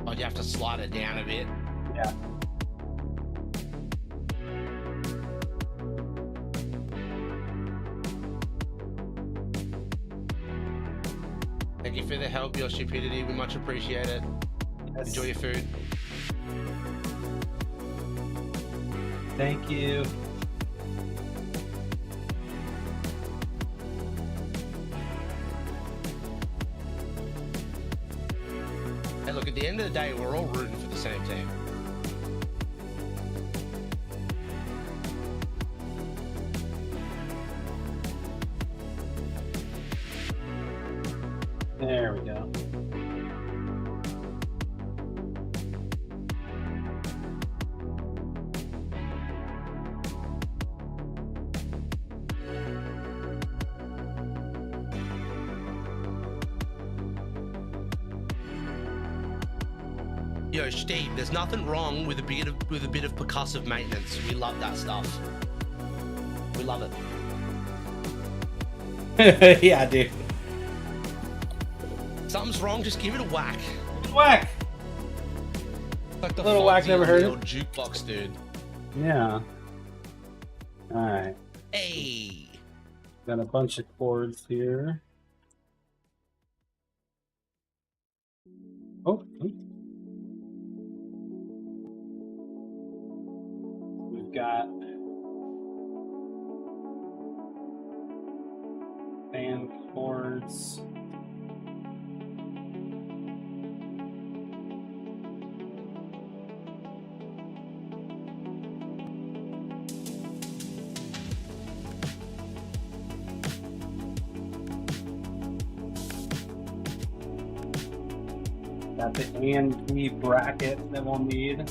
Oh, you have to slide it down a bit. Yeah. Thank you for the help, your stupidity. We much appreciate it. Yes. Enjoy your food. Thank you. Hey, look, at the end of the day, we're all rooting for the same team. There we go. Yo, Steve, there's nothing wrong with a bit of percussive maintenance. We love that stuff. We love it. Yeah, dude. Something's wrong, just give it a whack. Whack. Like the A little whack never hurt. old jukebox, dude. Yeah. All right. Hey. Got a bunch of cords here. Oh. We've got fan cords. Got the A&P bracket that we'll need.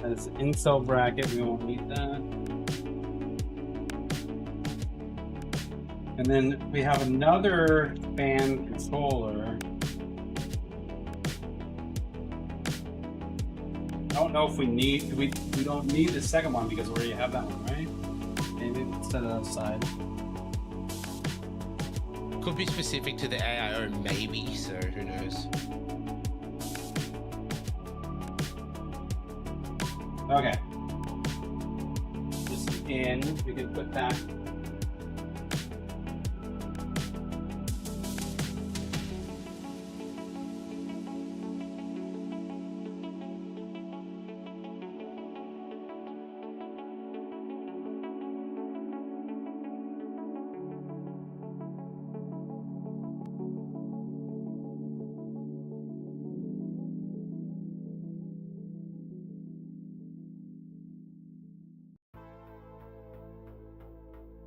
As incel bracket, we won't need that. And then we have another fan controller. I don't know if we need, we don't need the second one because we already have that one, right? Maybe let's set it outside. Could be specific to the AIO, maybe, so who knows. Okay. This is in, we can put that.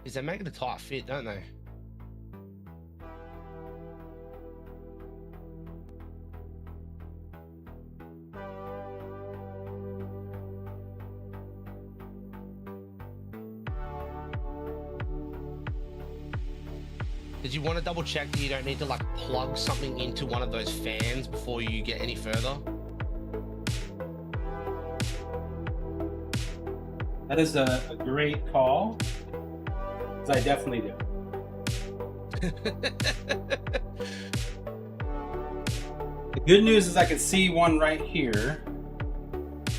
Is they make it a tight fit, don't they? Did you want to double check that you don't need to like plug something into one of those fans before you get any further? That is a great call. I definitely do. The good news is I can see one right here.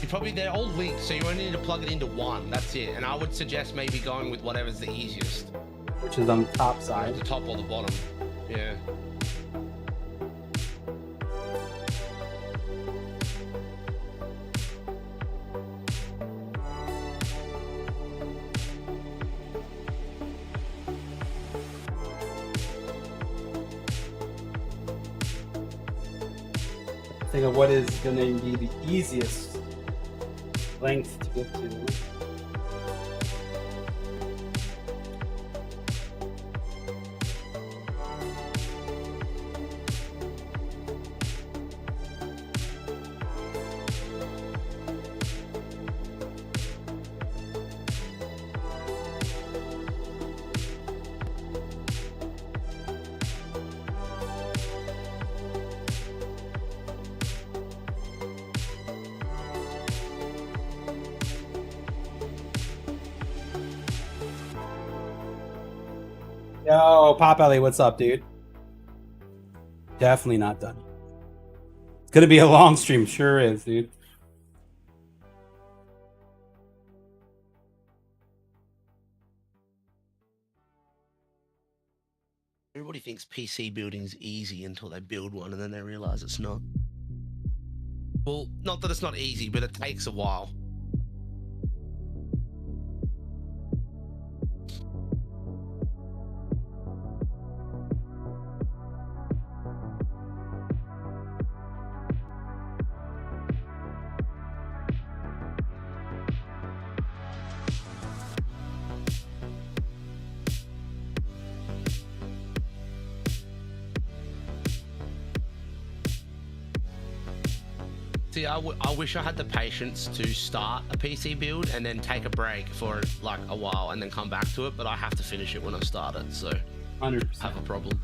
They're all linked, so you only need to plug it into one. That's it. And I would suggest maybe going with whatever's the easiest. Which is on the top side. The top or the bottom. Yeah. Think of what is going to be the easiest length to get to. Yo, Pop Ellie, what's up, dude? Definitely not done. It's gonna be a long stream, sure is, dude. Everybody thinks PC building's easy until they build one and then they realize it's not. Well, not that it's not easy, but it takes a while. See, I wish I had the patience to start a PC build and then take a break for like a while and then come back to it, but I have to finish it when I start it, so 100%. I have a problem.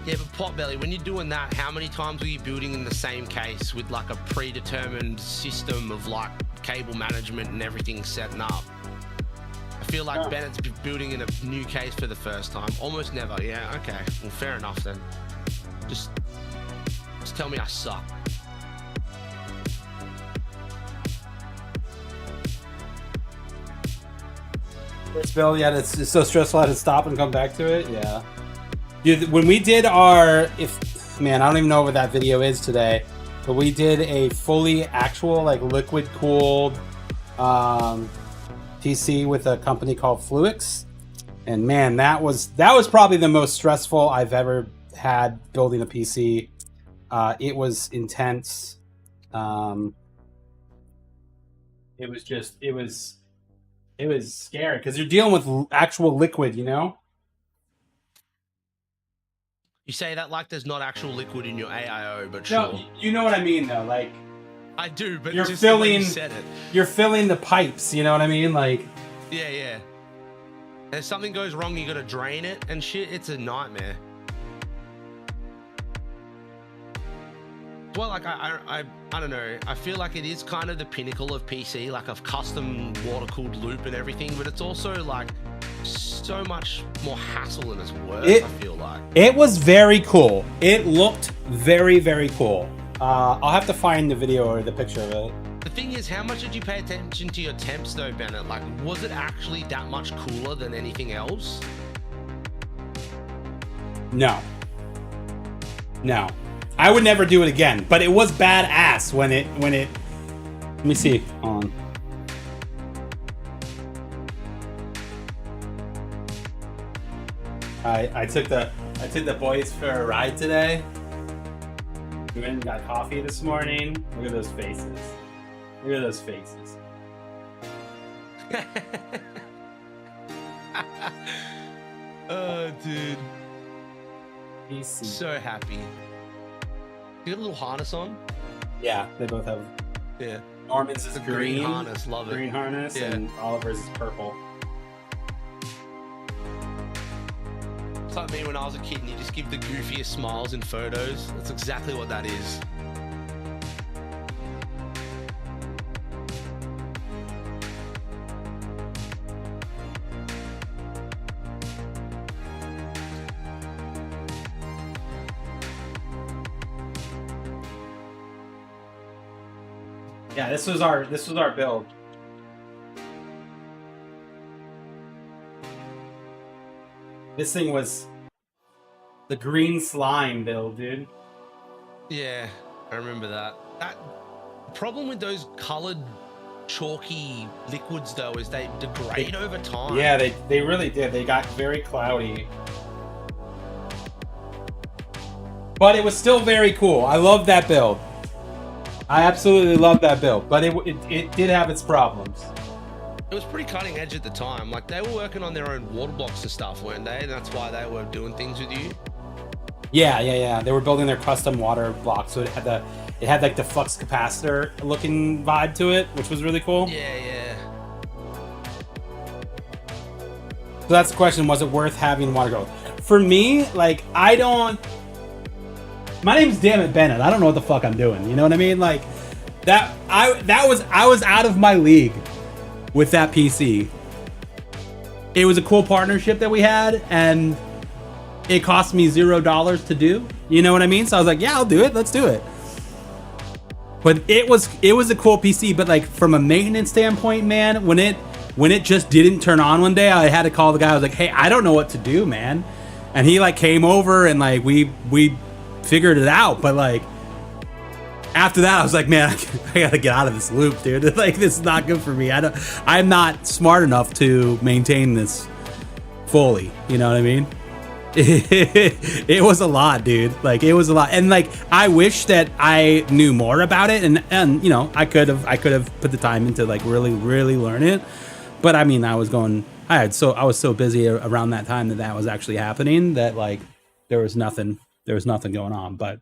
Yeah, but Potbelly, when you're doing that, how many times are you building in the same case with like a predetermined system of like cable management and everything setting up? I feel like Bennett's building in a new case for the first time. Almost never. Yeah, okay. Well, fair enough then. Just tell me I suck. First build, yeah, it's so stressful I had to stop and come back to it. Yeah. Dude, when we did our, man, I don't even know what that video is today, but we did a fully actual, like, liquid cooled PC with a company called Fluix, and man, that was probably the most stressful I've ever had building a PC. It was intense. It was scary because you're dealing with actual liquid, you know. You say that like there's not actual liquid in your AIO, but No, sure. you know what I mean though. Like I do, but you're just the way you filling, said it. you're filling the pipes. You know what I mean? Like Yeah, yeah. And if something goes wrong, you gotta drain it and shit. It's a nightmare. Well, like I don't know. I feel like it is kind of the pinnacle of PC, like a custom water-cooled loop and everything, but it's also like so much more hassle than it's worth. I feel like it was very cool. It looked very, very cool. I'll have to find the video or the picture of it. the thing is, how much did you pay attention to your temps though, Bennett? Like, was it actually that much cooler than anything else? No. I would never do it again, but it was badass when it let me see. Hold on. I took the boys for a ride today. We went and got coffee this morning. Look at those faces. Look at those faces. Oh, dude. PC. So happy. You got a little harness on? Yeah, they both have. Yeah. Norman's is The green harness, love it. green harness, Yeah. and Oliver's is purple. It's like me when I was a kid and you just give the goofiest smiles in photos. That's exactly what that is. Yeah, this was our build. This thing was the green slime build, dude. Yeah, I remember that. That problem with those colored chalky liquids though is they degrade over time. Yeah, they really did. They got very cloudy. But it was still very cool. I love that build. I absolutely love that build, but it did have its problems. It was pretty cutting edge at the time. Like, they were working on their own water blocks and stuff, weren't they? And that's why they were doing things with you. Yeah. They were building their custom water block, so it had like the flux capacitor looking vibe to it, which was really cool. Yeah. So that's the question: was it worth having water growth? For me, like my name's Dammit Bennett. I don't know what the fuck I'm doing. You know what I mean? Like I was out of my league with that PC. It was a cool partnership that we had, and it cost me $0 to do. You know what I mean? So I was like, yeah, I'll do it. Let's do it. But it was a cool PC. But like from a maintenance standpoint, man, when it just didn't turn on one day, I had to call the guy. I was like, hey, I don't know what to do, man. And he like came over and like we figured it out. But like after that, I was like, man, I gotta get out of this loop, dude. Like, this is not good for me. I'm not smart enough to maintain this fully. You know what I mean? It was a lot, dude. Like, it was a lot. And like, I wish that I knew more about it, and you know, I could have put the time into like really learn it. But I mean, I was so busy around that time that was actually happening that like there was nothing going on. But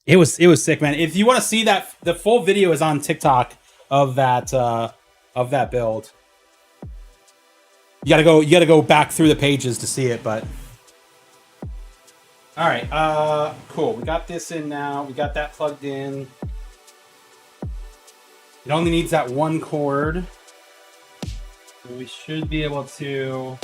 it was sick, man. If you want to see that, the full video is on TikTok of that build. You gotta go back through the pages to see it, but all right, cool. We got this in now. We got that plugged in. It only needs that one cord. So we should be able to.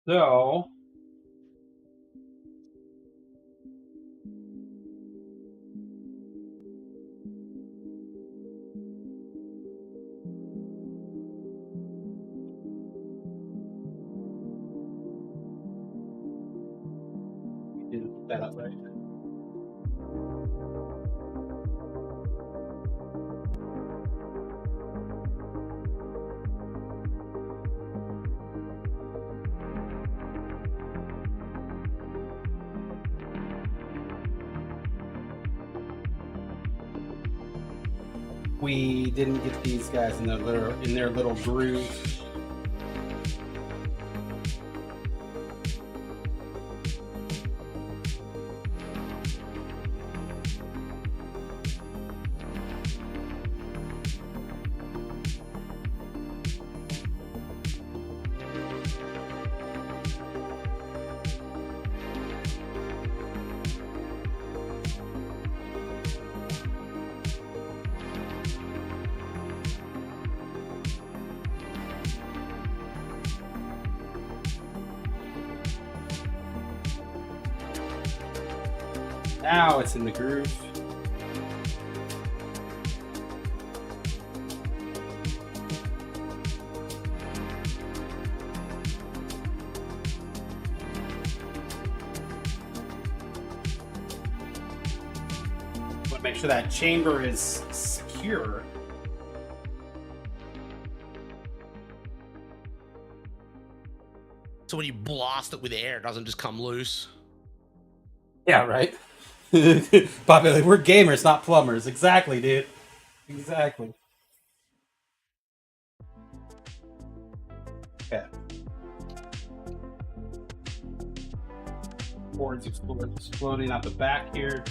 So we didn't put that up right. We didn't get these guys in their little groove. Now it's in the groove. Want to make sure that chamber is secure. So when you blast it with air, it doesn't just come loose. Yeah, right. Bobby, like, we're gamers, not plumbers. Exactly, dude. Exactly. Okay. Boards exploding out the back here.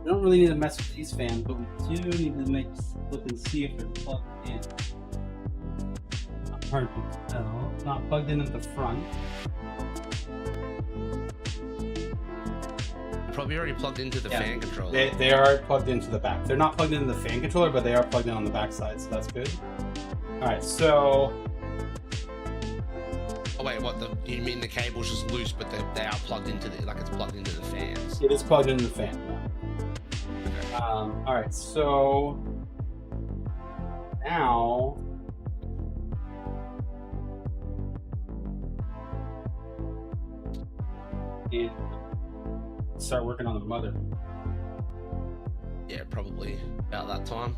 We don't really need to mess with these fans, but we do need to look and see if they're plugged in. Not hard to tell. It's not plugged in at the front. Probably already plugged into the fan controller. They are plugged into the back. They're not plugged into the fan controller, but they are plugged in on the back side, so that's good. All right, so. Oh wait, what? You mean the cable's just loose, but they are plugged into it's plugged into the fans? It is plugged into the fan. All right, so now and start working on the mother. Yeah, probably about that time.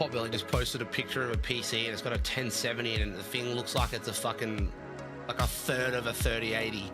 Potbelly just posted a picture of a PC and it's got a 1070 and the thing looks like it's a fucking like a third of a 3080.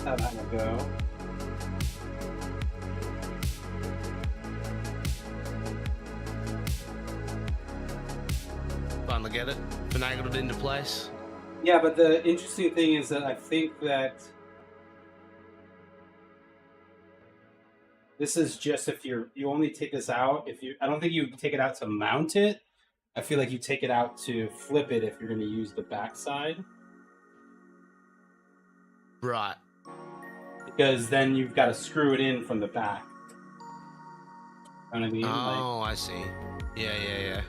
how that will go. Finally get it. Finagled it into place. Yeah, but the interesting thing is that I think that this is just if you only take this out if you. I don't think you take it out to mount it. I feel like you take it out to flip it if you're going to use the backside. Right. Because then you've got to screw it in from the back. You know what I mean? Oh, I see. Yeah.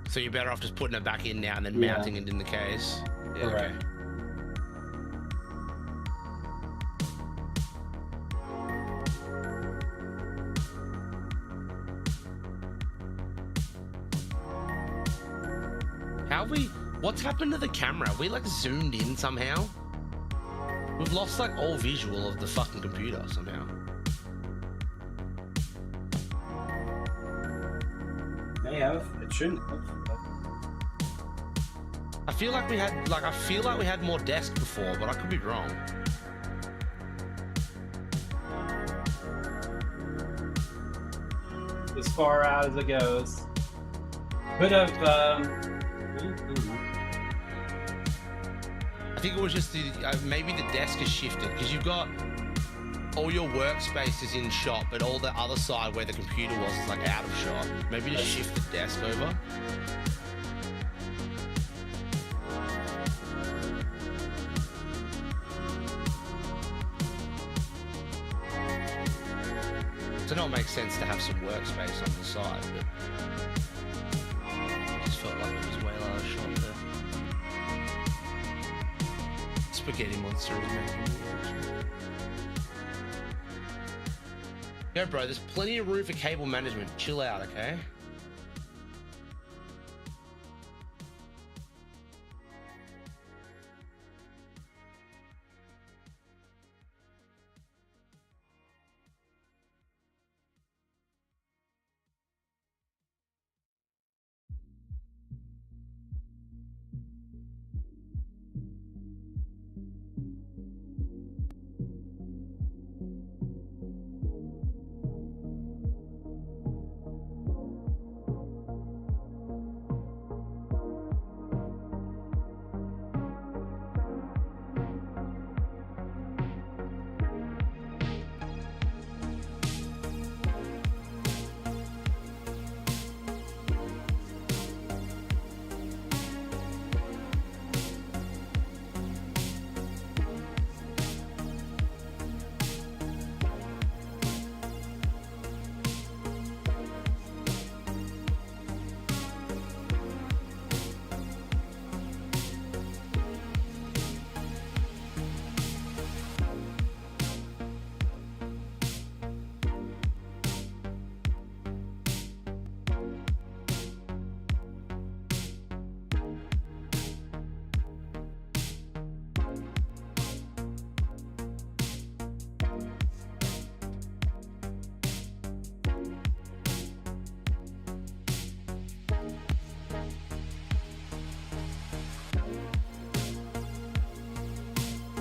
So you're better off just putting it back in now and then mounting it in the case. Yeah, correct. Okay. What's happened to the camera? We like zoomed in somehow. We've lost like all visual of the fucking computer somehow. May have. It shouldn't have. I feel like we had more desk before, but I could be wrong. As far out as it goes. Could have. I think it was just maybe the desk has shifted because you've got all your workspaces in shot, but all the other side where the computer was is like out of shot. Maybe just shift the desk over. So I know it makes sense to have some workspace on the side, but I just felt like it was way out of shot there. Spaghetti monster is making. Yo, bro, there's plenty of room for cable management. Chill out, okay?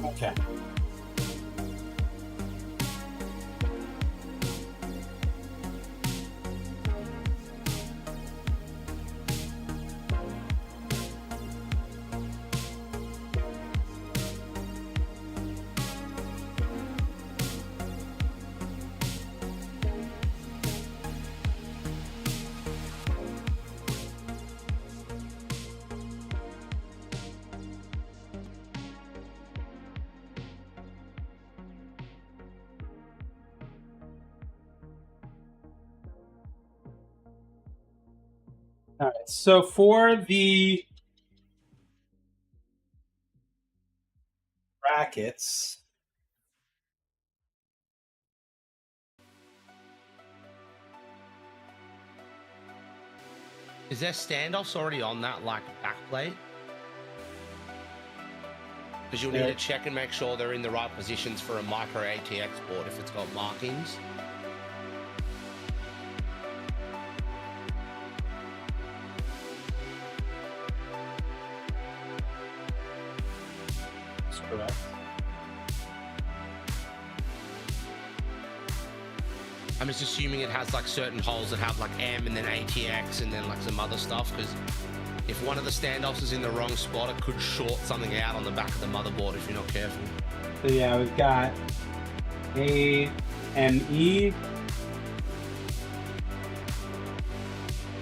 Okay. All right. So for the brackets, Is there standoffs already on that like back plate? Because you'll need to check and make sure they're in the right positions for a micro ATX board if it's got markings. that's correct. I'm just assuming it has like certain holes that have like M and then ATX and then like some other stuff, because if one of the standoffs is in the wrong spot, it could short something out on the back of the motherboard if you're not careful. So yeah, we've got AME.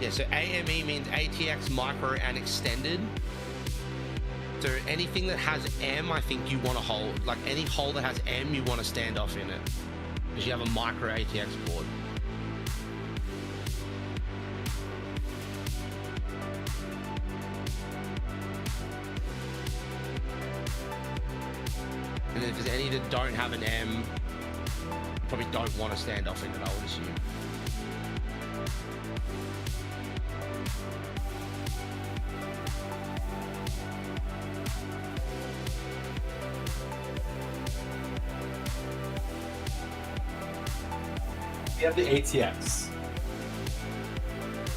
Yeah, so AME means ATX micro and extended. So anything that has M, I think you want to hold. Like any hole that has M, you want to stand off in it, because you have a micro ATX board. And if there's any that don't have an M, you probably don't want to stand off in it, I would assume. We have the ATX.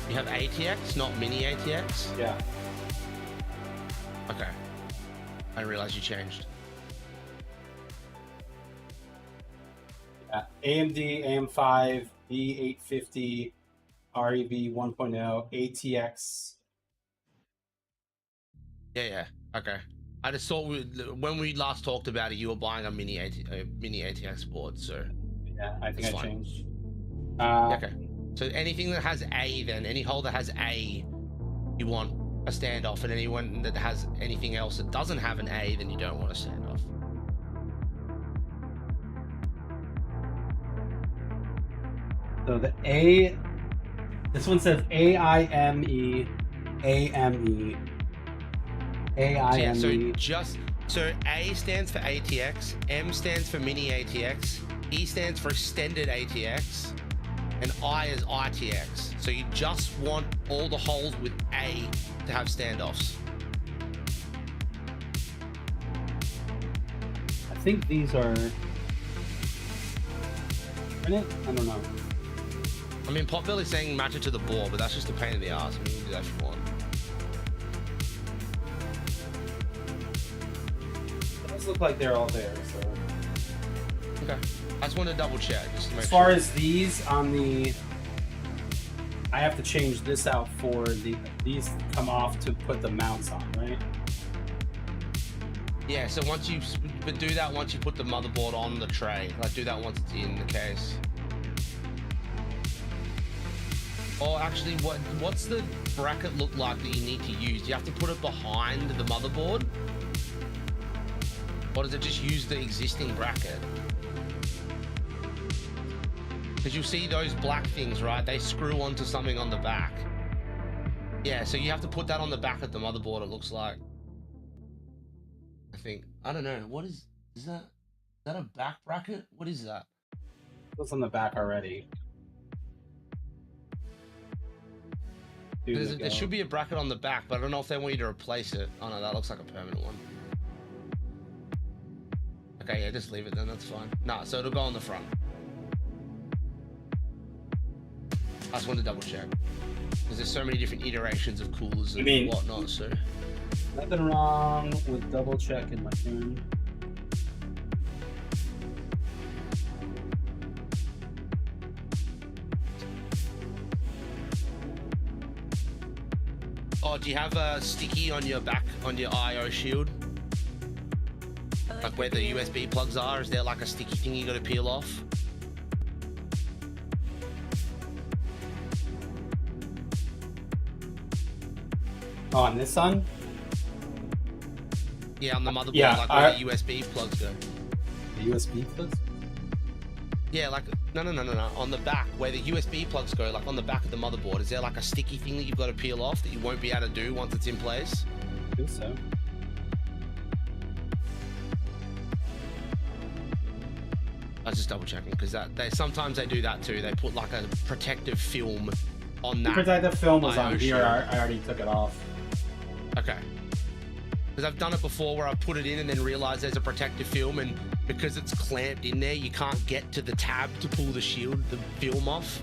You have ATX, not mini ATX? Yeah. Okay. I didn't realize you changed. AMD AM5 B850 REV 1.0 ATX. Yeah. Okay. I just thought when we last talked about it, you were buying a mini ATX board, so. Yeah, I think I changed. Okay. So anything that has A, then any hole that has A, you want a standoff, and anyone that has anything else that doesn't have an A, then you don't want a standoff. So the A, this one says AIME, AME, AIME. So A stands for ATX, M stands for mini ATX, E stands for extended ATX, and I is ITX. So you just want all the holes with A to have standoffs. I think these are printed? I don't know. I mean, Potbelly is saying match it to the board, but that's just a pain in the ass. I mean, you can do that if you want. Those look like they're all there, so. Okay. I just want to double check. Just to make As far sure. as these on the, I have to change this out for these come off to put the mounts on, right? Yeah, so but do that once you put the motherboard on the tray. Like, do that once it's in the case. Or actually, what's the bracket look like that you need to use? Do you have to put it behind the motherboard? Or does it just use the existing bracket? Because you'll see those black things, right? They screw onto something on the back. Yeah, so you have to put that on the back of the motherboard, it looks like. I think. I don't know. What is that? Is that a back bracket? What is that? It's on the back already. There should be a bracket on the back, but I don't know if they want you to replace it. Oh no, that looks like a permanent one. Okay, yeah, just leave it then, that's fine. Nah, so it'll go on the front. I just wanted to double check. Because there's so many different iterations of coolers and whatnot, so. Nothing wrong with double checking, my friend. Oh, do you have a sticky on your back, on your I/O shield? Like where the USB plugs are? Is there like a sticky thing you gotta peel off? Oh, on this one? Yeah, on the motherboard, Yeah, like where the USB plugs go. The USB plugs? Yeah, like, no. On the back, where the USB plugs go, like on the back of the motherboard, is there like a sticky thing that you've got to peel off that you won't be able to do once it's in place? I think so. I was just double checking because sometimes they do that too. They put like a protective film on that. The protective film was on here. shield. I already took it off. Okay. Because I've done it before where I put it in and then realized there's a protective film, and because it's clamped in there, you can't get to the tab to pull the film off.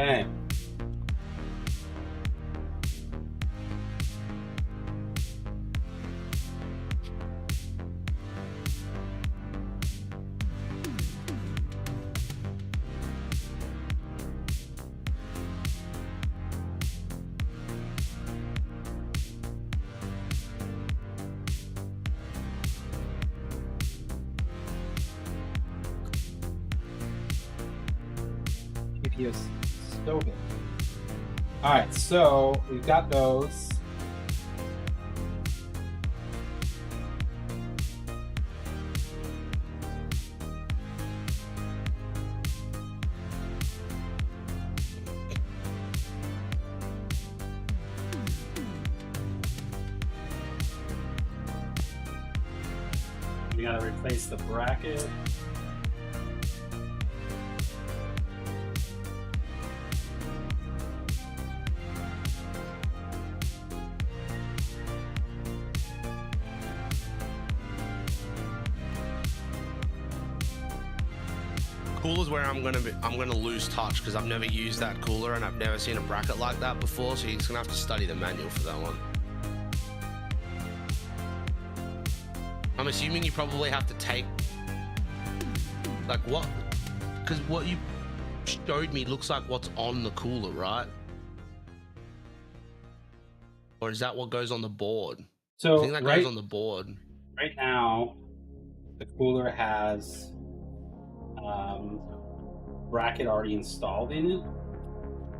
Okay. GPU so good. All right, so we've got those. We gotta replace the bracket. Cooler's where I'm gonna lose touch because I've never used that cooler and I've never seen a bracket like that before, so you're just gonna have to study the manual for that one. I'm assuming you probably have to take like what, because what you showed me looks like what's on the cooler, right? Or is that what goes on the board? So I think that goes on the board. Right now, the cooler has bracket already installed in it.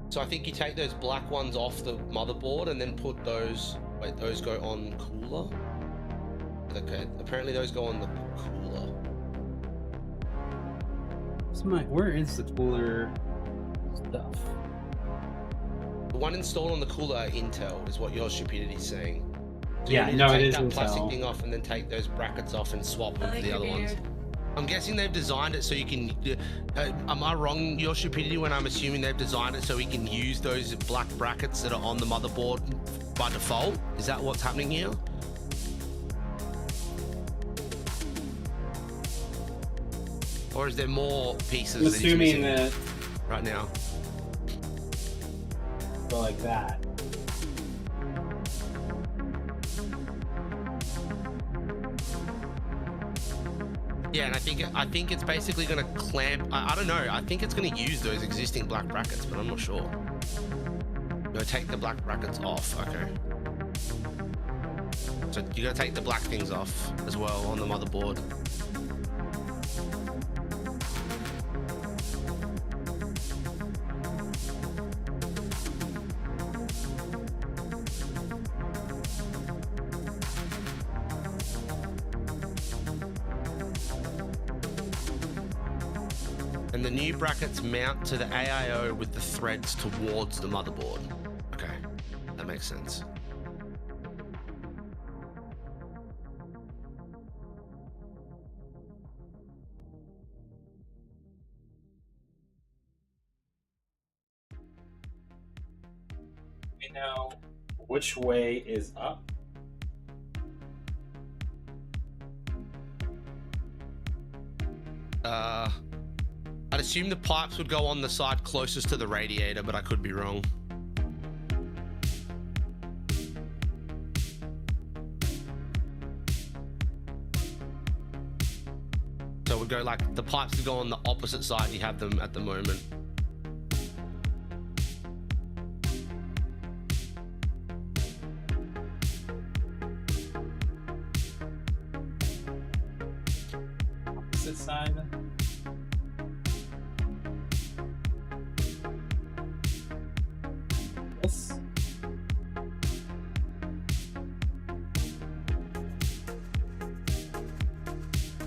So I think you take those black ones off the motherboard and then put those. Wait, those go on cooler. Okay, apparently those go on the cooler. Where is the cooler stuff? The one installed on the cooler Intel is what your stupidity is saying. So Yeah, you need no, to it take is that plastic Intel. thing off and then take those brackets off and swap them I for like the your other ones. beard. I'm guessing they've designed it so you can. Am I wrong, your stupidity, when I'm assuming they've designed it so we can use those black brackets that are on the motherboard by default? Is that what's happening here? Or is there more pieces? I'm that he's assuming missing that right now. go like that. Yeah, and I think it's basically going to clamp. I don't know. I think it's going to use those existing black brackets, but I'm not sure. No, take the black brackets off. Okay. So you got to take the black things off as well on the motherboard. And the new brackets mount to the AIO with the threads towards the motherboard. Okay, that makes sense. We know which way is up. I'd assume the pipes would go on the side closest to the radiator, but I could be wrong. So it would go like the pipes would go on the opposite side you have them at the moment. Opposite side. This.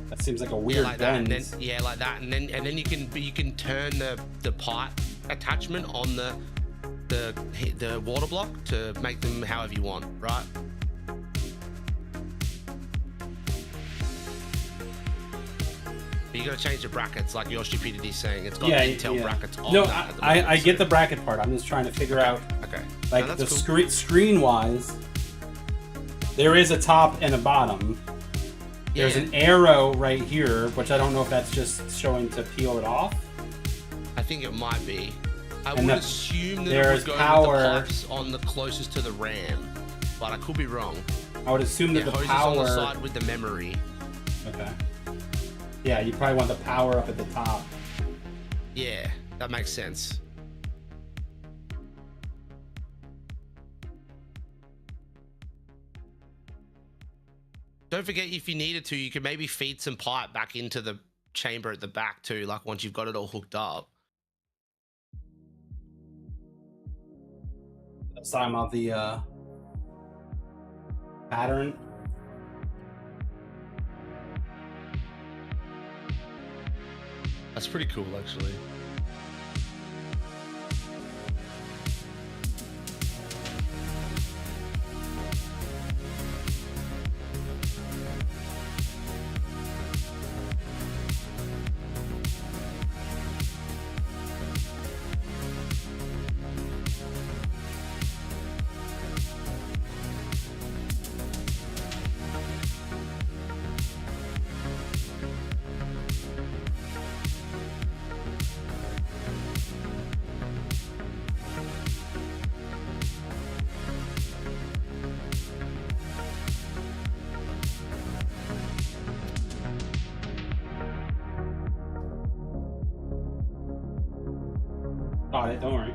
That seems like a weird like that, bend. and then like that, and then you can turn the pipe attachment on the water block to make them however you want, right? But you got to change the brackets, like your stupidity is saying. It's got Intel brackets on. No, that at the moment, I get the bracket part. I'm just trying to figure out, Okay. like, No, the that's cool. screen wise. There is a top and a bottom. There's Yeah. an arrow right here, which I don't know if that's just showing to peel it off. I think it might be. I And would the- assume that it there's would go power- with the pipes on the closest to the RAM, but I could be wrong. I would assume that Yeah, the hoses power. on the side with the memory. Okay. Yeah, you probably want the power up at the top. Yeah, that makes sense. Don't forget, if you needed to, you could maybe feed some pipe back into the chamber at the back too, like once you've got it all hooked up. Some of the pattern. That's pretty cool, actually. Got it, don't worry.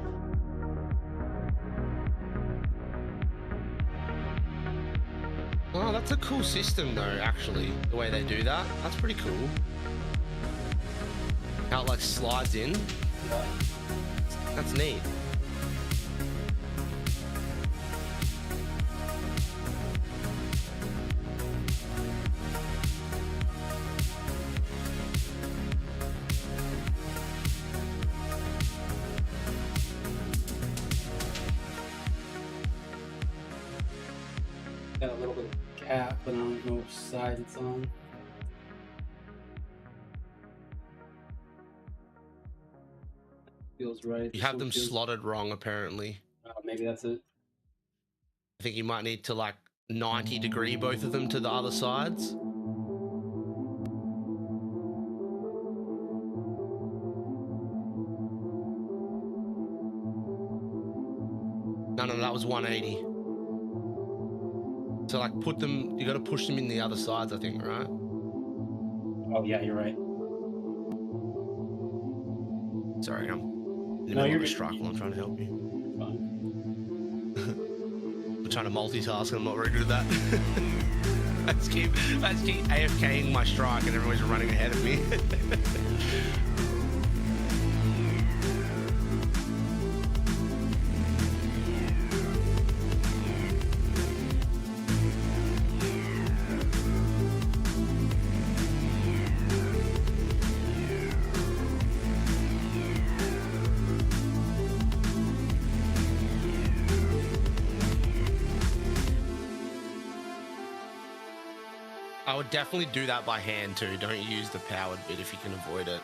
Oh, that's a cool system though, actually, the way they do that. That's pretty cool. How it like slides in. That's neat. Got a little bit of cap, but I don't know which side it's on. Feels right. You have This them one feels- slotted wrong, apparently. Maybe that's it. I think you might need to like 90-degree both of them to the other sides. No, that was 180. So like put them, you got to push them in the other sides, I think, right? Oh yeah, you're right. Sorry, I'm in the No, middle you're of a good. strike while I'm trying to help you. Fine. I'm trying to multitask and I'm not very good at that. I just keep AFKing my strike and everyone's running ahead of me. I would definitely do that by hand too. Don't use the powered bit if you can avoid it.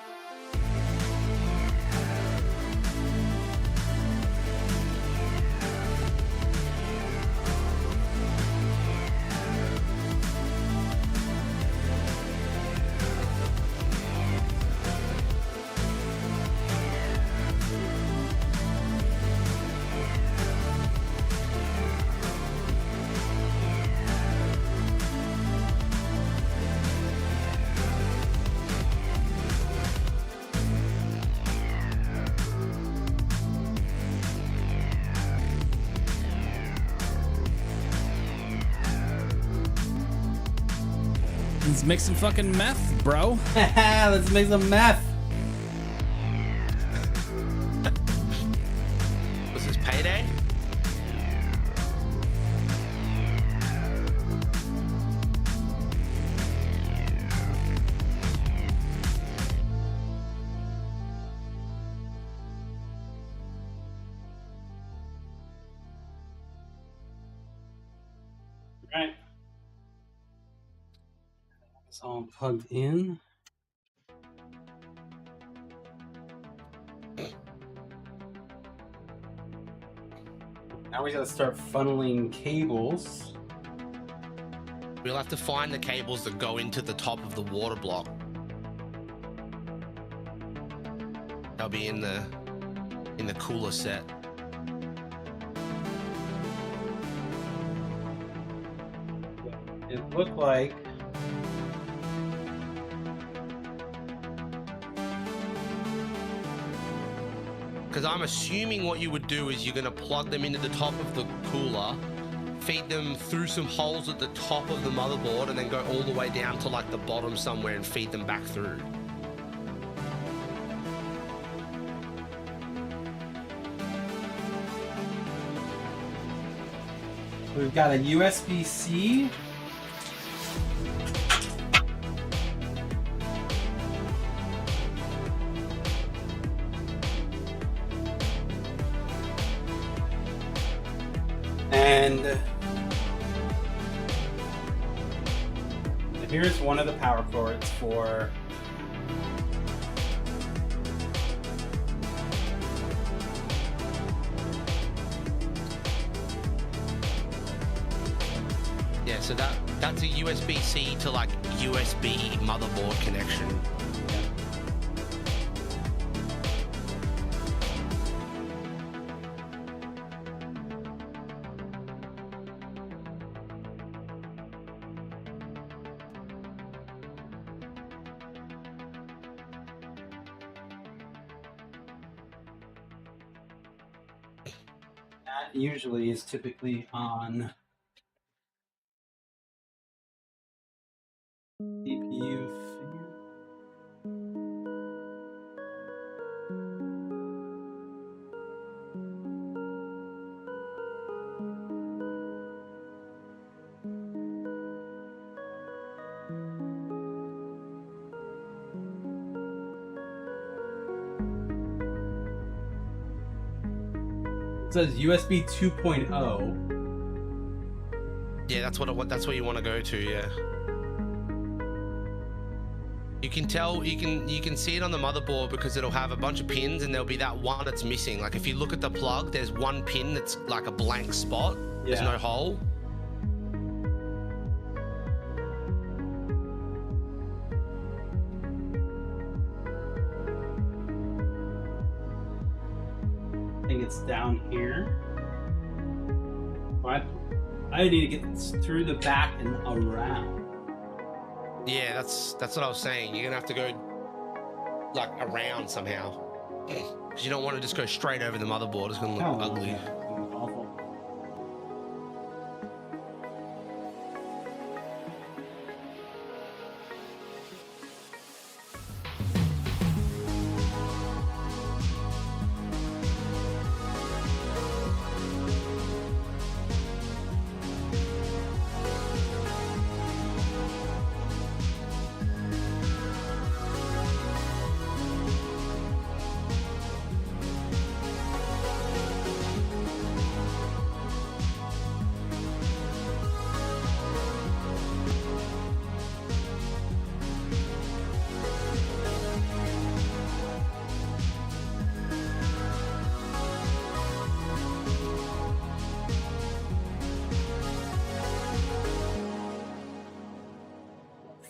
Let's make some fucking meth, bro. Let's make some meth. Was this payday? Right. It's all plugged in. Now we gotta start funneling cables. We'll have to find the cables that go into the top of the water block. They'll be in the in the cooler set. It looked like because I'm assuming what you would do is you're going to plug them into the top of the cooler, feed them through some holes at the top of the motherboard, and then go all the way down to like the bottom somewhere and feed them back through. we've got a USB-C. And here's one of the power cords for Yeah, so that's a USB-C to like USB motherboard connection. that usually is typically on CPU. It says USB 2.0. Yeah, that's what you want to go to. Yeah. You can tell, you can see it on the motherboard because it'll have a bunch of pins and there'll be that one that's missing. Like if you look at the plug, there's one pin that's like a blank spot. There's no hole. I think it's down here. But I need to get through the back and around. Yeah, that's what I was saying. You're gonna have to go like around somehow, because you don't want to just go straight over the motherboard. It's gonna look ugly. Yeah, awful.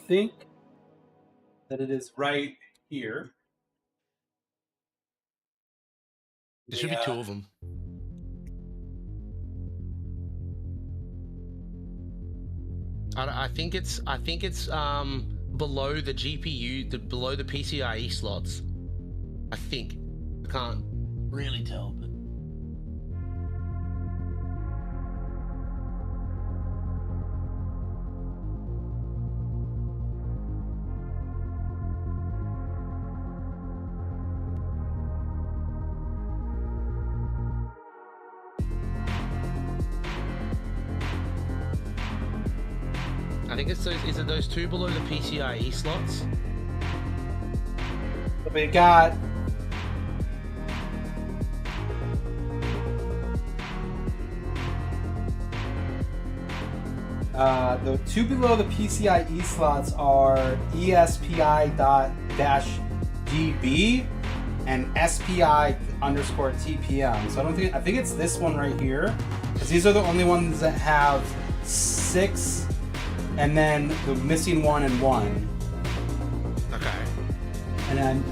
Think that it is right here. There should be two of them. I think it's below the GPU, below the PCIe slots. I think. I can't really tell, but. I think it's those. Is it those two below the PCIe slots? We got the two below the PCIe slots are ESPI.-DB and SPI_TPM. So I think it's this one right here, because these are the only ones that have 6. And then the missing 1 and 1. Okay. And then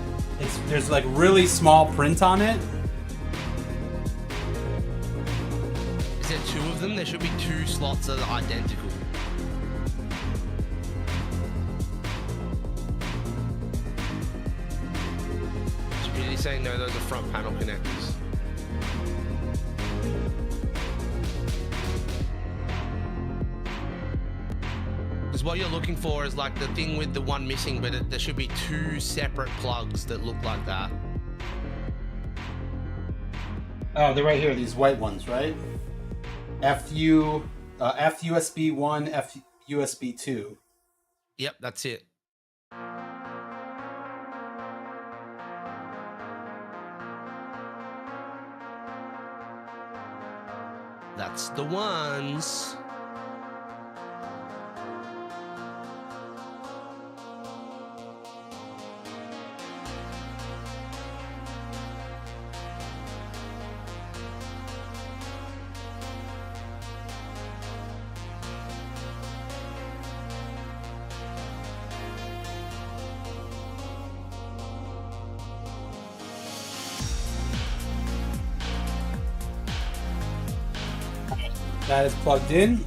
there's like really small print on it. of them, there should be 2 slots that are identical. Stupidity saying no, those are front panel connectors. Because what you're looking for is like the thing with the one missing, but there should be 2 separate plugs that look like that. Oh, they're right here. These white ones, right? FUSB 1, FUSB 2. Yep, that's it. That's the ones. That is plugged in.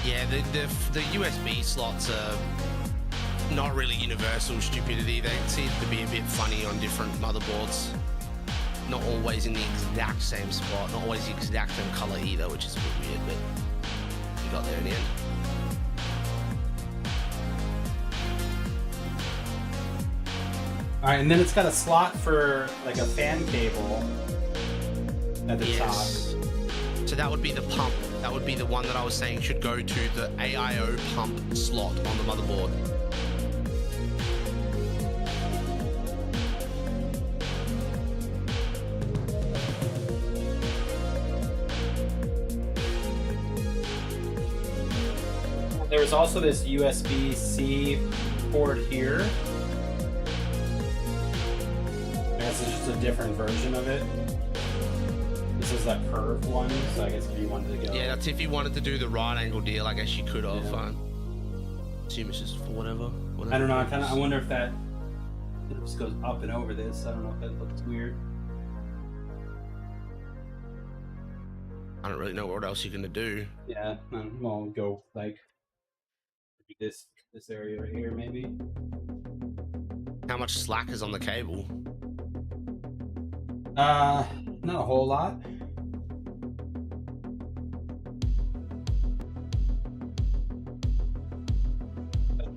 Yeah, the USB slots are not really universal stupidity. They seem to be a bit funny on different motherboards. Not always in the exact same spot, not always the exact same color either, which is a bit weird, but we got there in the end. All right, and then it's got a slot for like a fan cable at the top. So that would be the pump. That would be the one that I was saying should go to the AIO pump slot on the motherboard. There's also this USB-C port here. This is just a different version of it. This is that curved one, so I guess if you wanted to go... Yeah, that's if you wanted to do the right angle deal, I guess you could have. Yeah. Assume it's just for whatever. I don't know, I wonder if that just goes up and over this. I don't know if that looks weird. I don't really know what else you're going to do. Yeah, I'll go like this area right here, maybe. How much slack is on the cable? Not a whole lot.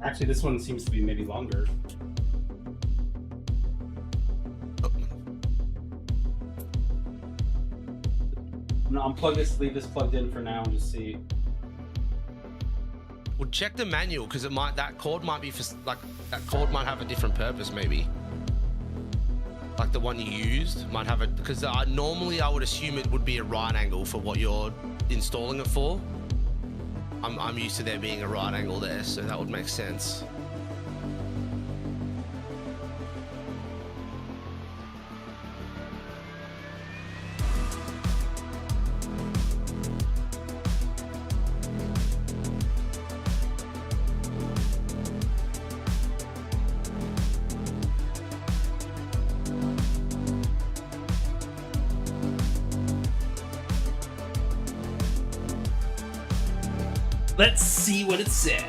Actually, this one seems to be maybe longer. I'm gonna unplug this, leave this plugged in for now, and just see. Well, check the manual because it might that cord might be for like that cord might have a different purpose maybe. Like the one you used might have it because normally I would assume it would be a right angle for what you're installing it for. I'm used to there being a right angle there, so that would make sense. Let's see what it says.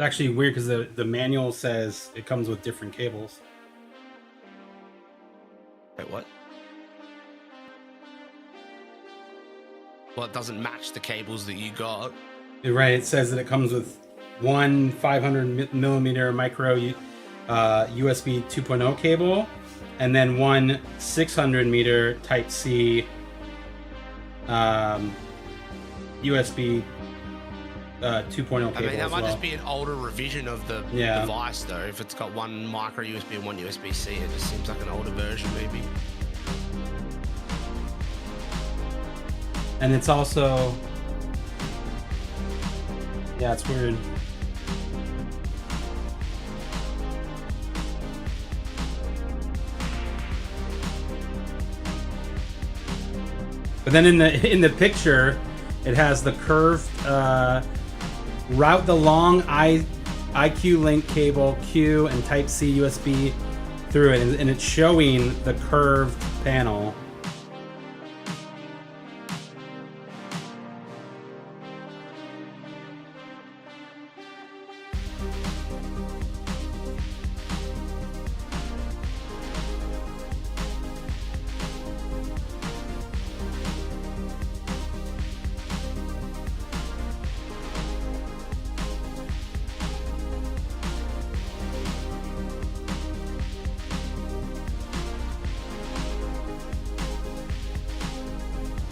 It's actually weird because the manual says it comes with different cables. Wait, what? Well, it doesn't match the cables that you got. Right, it says that it comes with one 500 millimeter micro USB 2.0 cable, and then one 600 meter Type C USB 2.0 cable. I mean, that as might well. just be an older revision of the device, though. If it's got one micro USB and one USB C, it just seems like an older version, maybe. And it's also, yeah, it's weird. But then in the picture, it has the curved route the long IQ link cable Q and Type C USB through it, and it's showing the curved panel.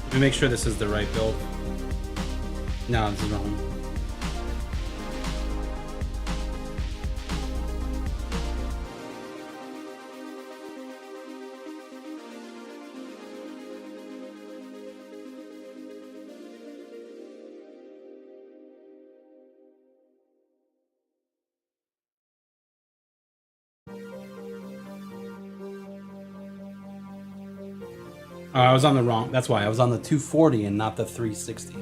Let me make sure this is the right build. No, this is wrong. I was on the wrong. That's why I was on the 240 and not the 360.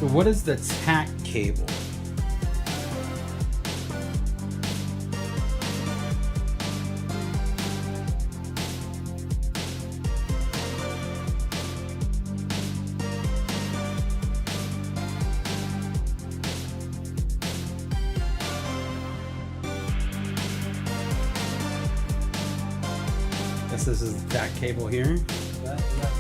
So what is the TAC cable? This is the TAC cable here. Is that TAC?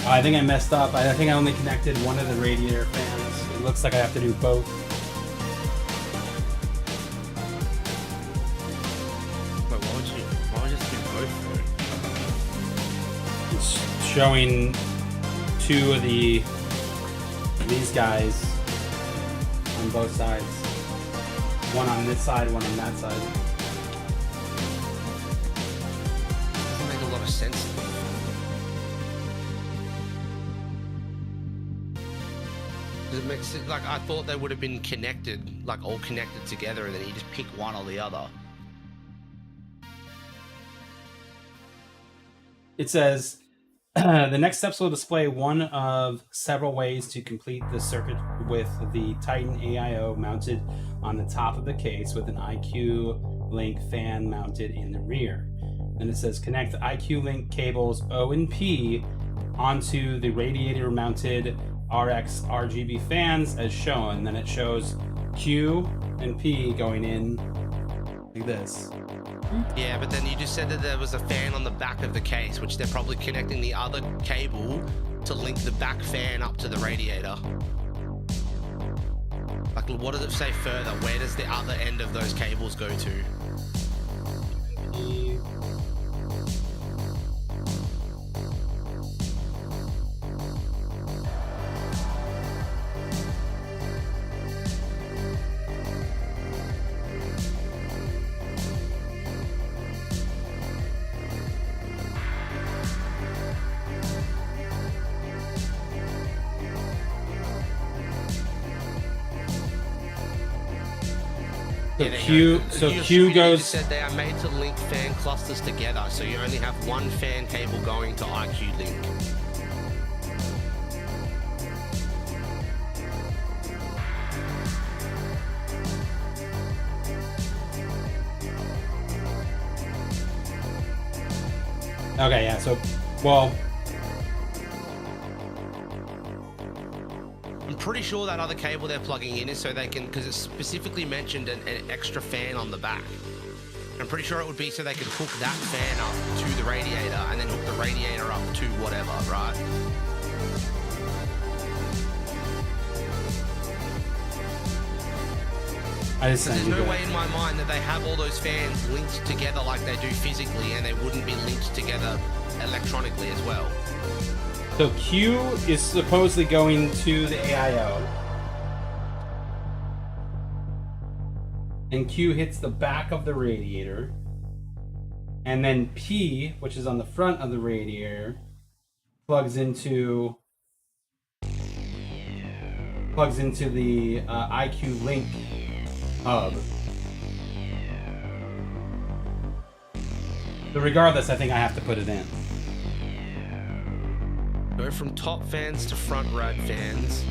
I think I messed up. I think I only connected one of the radiator fans. It looks like I have to do both. Wait, why would you do both for it? It's showing two of these guys on both sides. One on this side, one on that side. Doesn't make a lot of sense. It makes it like I thought they would have been connected, like all connected together, and then you just pick one or the other. It says, the next steps will display one of several ways to complete the circuit with the Titan AIO mounted on the top of the case with an IQ Link fan mounted in the rear. Then it says connect the IQ Link cables O and P onto the radiator mounted RX RGB fans as shown. Then it shows Q and P going in like this. Yeah, but then you just said that there was a fan on the back of the case, which they're probably connecting the other cable to link the back fan up to the radiator. Like, what does it say further? Where does the other end of those cables go to? So there you Q, go. so Your Q screen goes. just said they are made to link fan clusters together, so you only have one fan cable going to IQ link. Okay, yeah. So, well, I'm pretty sure that other cable they're plugging in is so they can, because it's specifically mentioned an extra fan on the back. I'm pretty sure it would be so they could hook that fan up to the radiator and then hook the radiator up to whatever, right? I just There's sent you no the- way in my mind that they have all those fans linked together like they do physically, and they wouldn't be linked together electronically as well. So Q is supposedly going to the AIO. And Q hits the back of the radiator. And then P, which is on the front of the radiator, plugs into the IQ Link hub. So regardless, I think I have to put it in. Go from top fans to front rad fans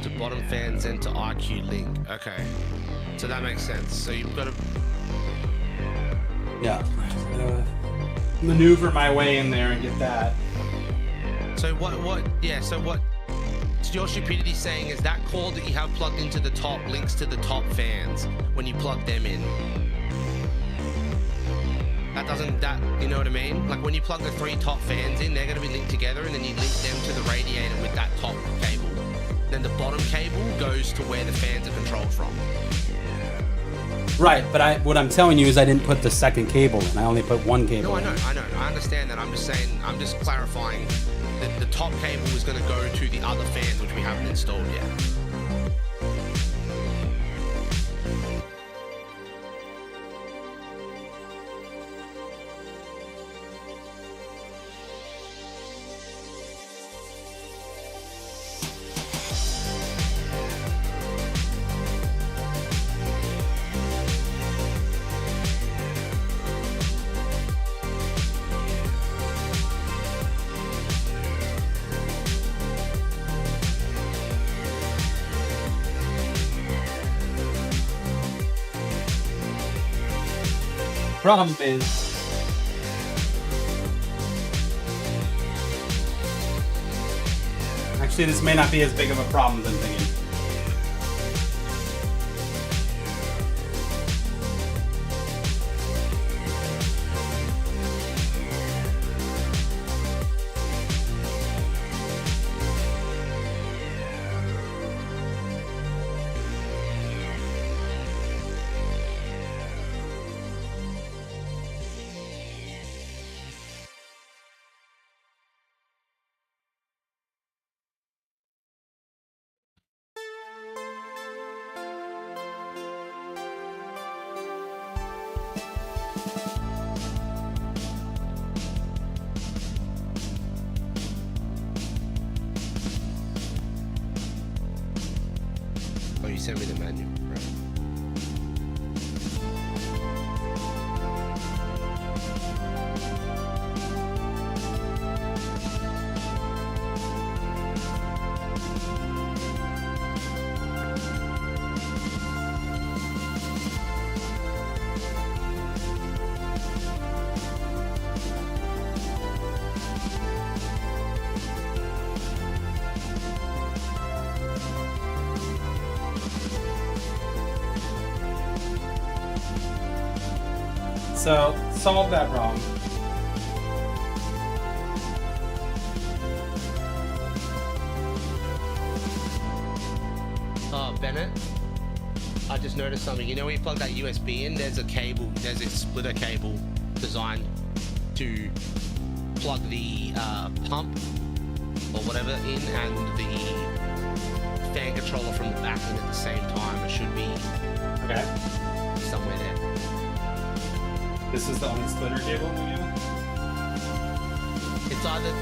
to bottom fans and to IQ link. Okay, so that makes sense. So you've got to Maneuver my way in there and get that. So what? Yeah. So what? Your stupidity saying is that cord that you have plugged into the top links to the top fans when you plug them in. That you know what I mean? Like when you plug the 3 top fans in, they're going to be linked together, and then you link them to the radiator with that top cable. Then the bottom cable goes to where the fans are controlled from. Right, but what I'm telling you is I didn't put the second cable in. I only put one cable No, in. I know. I understand that. I'm just saying. I'm just clarifying that the top cable is going to go to the other fans, which we haven't installed yet. Problem is, actually, this may not be as big of a problem as I'm thinking. Oh, you sent me the menu. Right. So, solve that problem. Bennett, I just noticed something. You know when you plug that USB in, there's a cable, there's a splitter cable designed to plug the pump or whatever in and the fan controller from the back in at the same time. It should be Okay. somewhere there. This is the only splitter cable we use? It's either,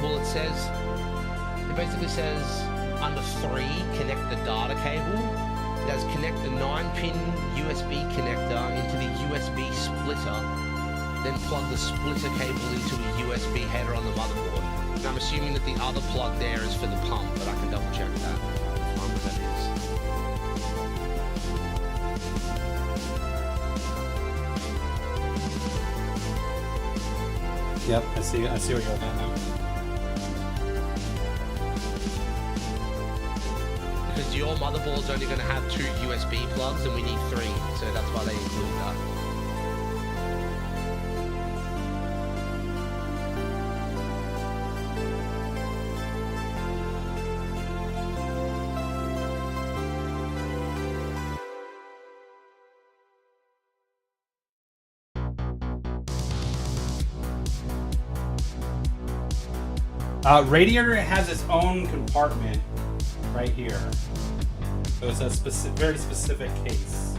well, it basically says under 3, connect the data cable, It has connect the 9-pin USB connector into the USB splitter, then plug the splitter cable into a USB header on the motherboard. And I'm assuming that the other plug there is for the pump, but I can double check that. What pump that is. Yep, I see what you're looking at now. Because your motherboard's only going to have 2 USB plugs and we need 3, so that's why they include that. Radiator has its own compartment right here. So it's a very specific case.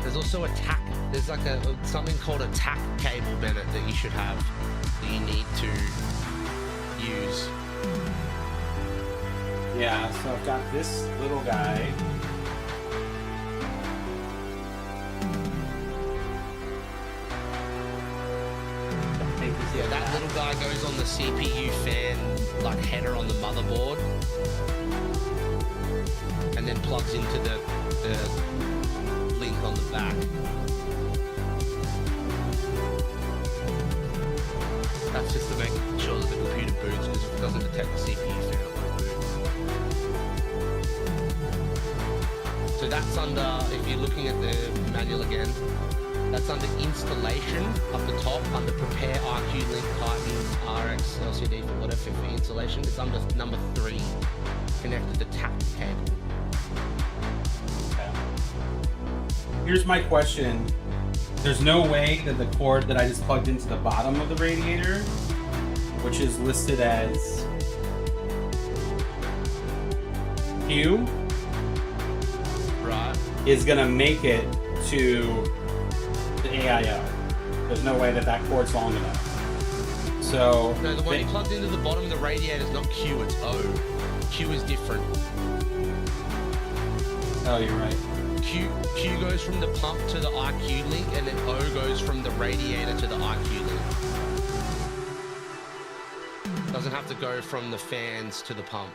There's also a tack. There's like something called a tack cable, Bennett, that you should have, that you need to use. Yeah, so I've got this little guy. Yeah, that little guy goes on the CPU fan, like header on the motherboard, and then plugs into the link on the back. That's just to make sure that the computer boots, because if it doesn't detect the CPU fan, it won't boot. So that's under, if you're looking at the manual again, that's under installation up the top, under prepare RQ link Titan RX LCD for whatever for installation. It's under number 3, connected to tap cable. Okay. Here's my question. There's no way that the cord that I just plugged into the bottom of the radiator, which is listed as Q, Right. is gonna make it to the AIO. There's no way that cord's long enough. So No, the one you plugged into the bottom of the radiator is not Q, it's O. Q is different. Oh, you're right. Q goes from the pump to the RQ link, and then O goes from the radiator to the RQ link. Doesn't have to go from the fans to the pump.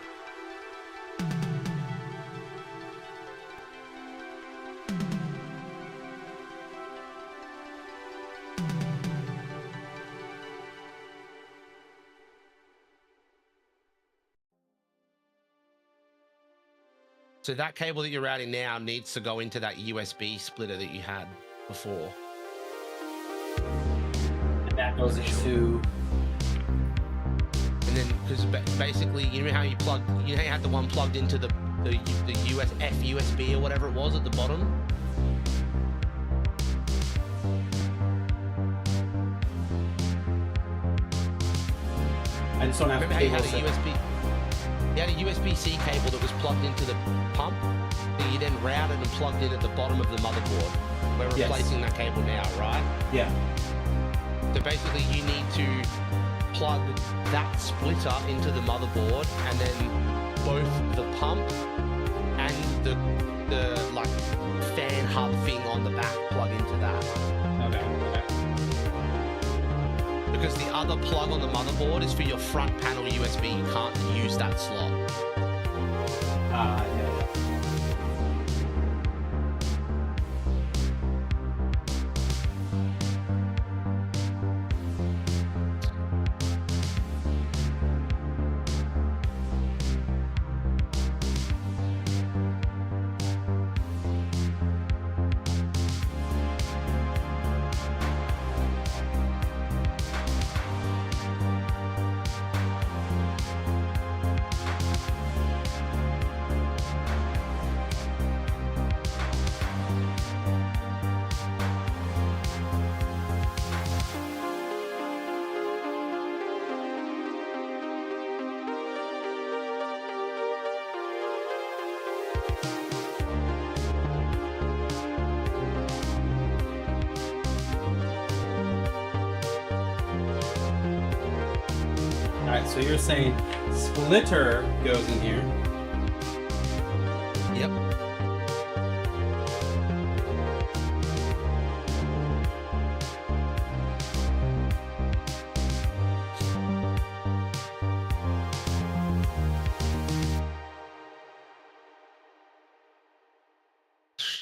So that cable that you're routing now needs to go into that USB splitter that you had before. And that goes into. And then, because basically, you know how you had the one plugged into the USB or whatever it was at the bottom? I just don't have Remember how you had a cables that- USB? You had a USB-C cable that was plugged into the pump, that you then routed and plugged in at the bottom of the motherboard. We're Yes. replacing that cable now, right? Yeah. So basically you need to plug that splitter into the motherboard, and then both the pump and the like fan hub thing on the back plug into that. Okay. Because the other plug on the motherboard is for your front panel USB. You can't use that slot. Yeah. So you're saying splitter goes in here. Yep.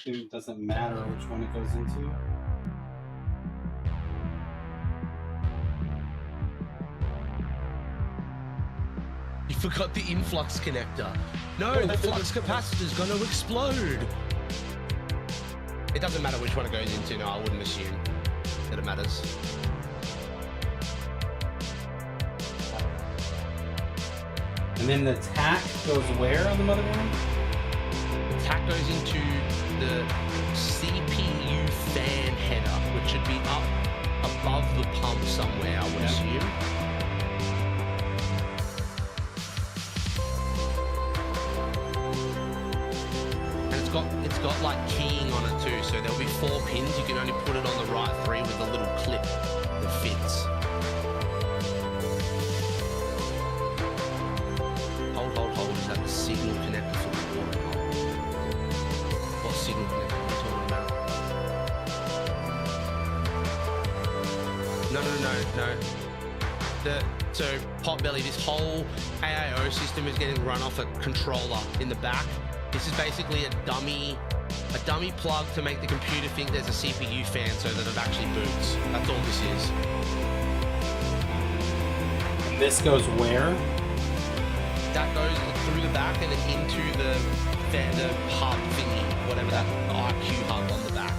It doesn't matter which one it goes into. You forgot the influx connector. No, the flux capacitor's gonna explode. It doesn't matter which one it goes into. No, I wouldn't assume that it matters. And then the tack goes where on the motherboard? The tack goes into the CPU fan header, which should be up above the pump somewhere, I would assume. And it's got like keying on it too, so there'll be 4 pins. You can only put it on the right 3 with a little clip that fits. Hold. Is that the signal connector for the water pump? What signal connector are you talking about? No. So Potbelly, this whole AIO system is getting run off a controller in the back. This is basically a dummy plug to make the computer think there's a CPU fan so that it actually boots. That's all this is. And this goes where? That goes through the back and then into the hub thingy, whatever that IQ hub on the back.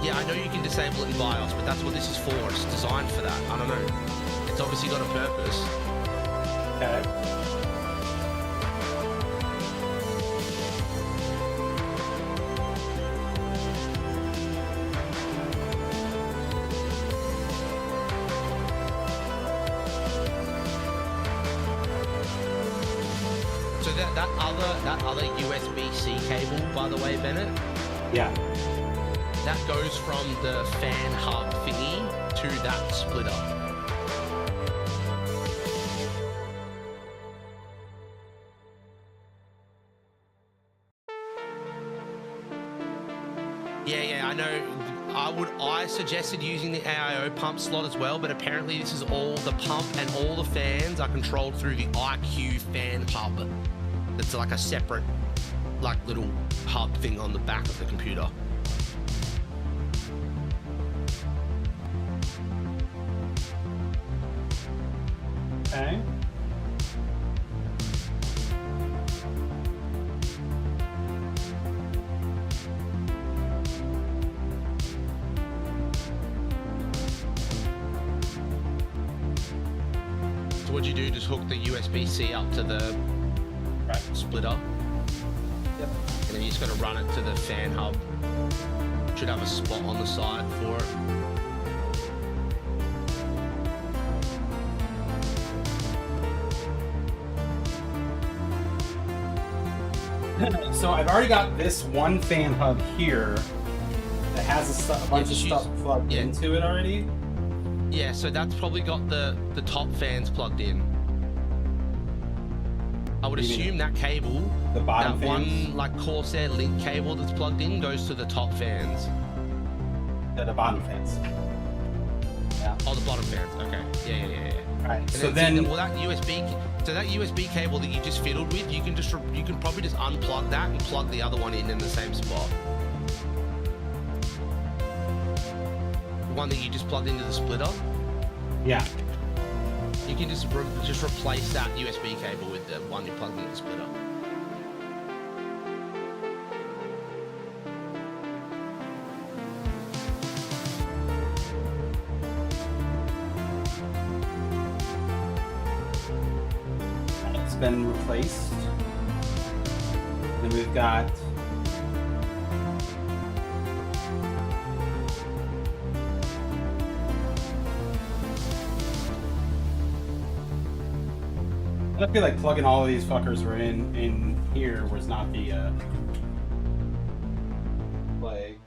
Yeah, I know you can disable it in BIOS, but that's what this is for. It's designed for that. I don't know. It's obviously got a purpose. Okay. So that other USB-C cable, by the way, Bennett, Yeah. that goes from the fan hub thingy to that splitter. Yeah, I know. I suggested using the AIO pump slot as well, but apparently this is all the pump and all the fans are controlled through the IQ fan hub. It's like a separate, like little hub thing on the back of the computer. Okay. So what'd you do? Just hook the USB-C up to the splitter? Yep. And then you just got to run it to the fan hub. Should have a spot on the side for it. So I've already got this one fan hub here that has a bunch of stuff plugged into it already. Yeah, so that's probably got the top fans plugged in. I would assume that cable, The bottom that fans? one like Corsair link cable that's plugged in goes to the top fans. Yeah, the bottom fans. Yeah. Oh, the bottom fans. Okay. Yeah. Right. And So then, then, well, that USB cable that you just fiddled with, you can probably just unplug that and plug the other one in the same spot. The one that you just plugged into the splitter. yeah. You can just replace that USB cable with the one you plugged into the splitter. It's been replaced. Then we've got I feel like plugging all of these fuckers were in here was not the play.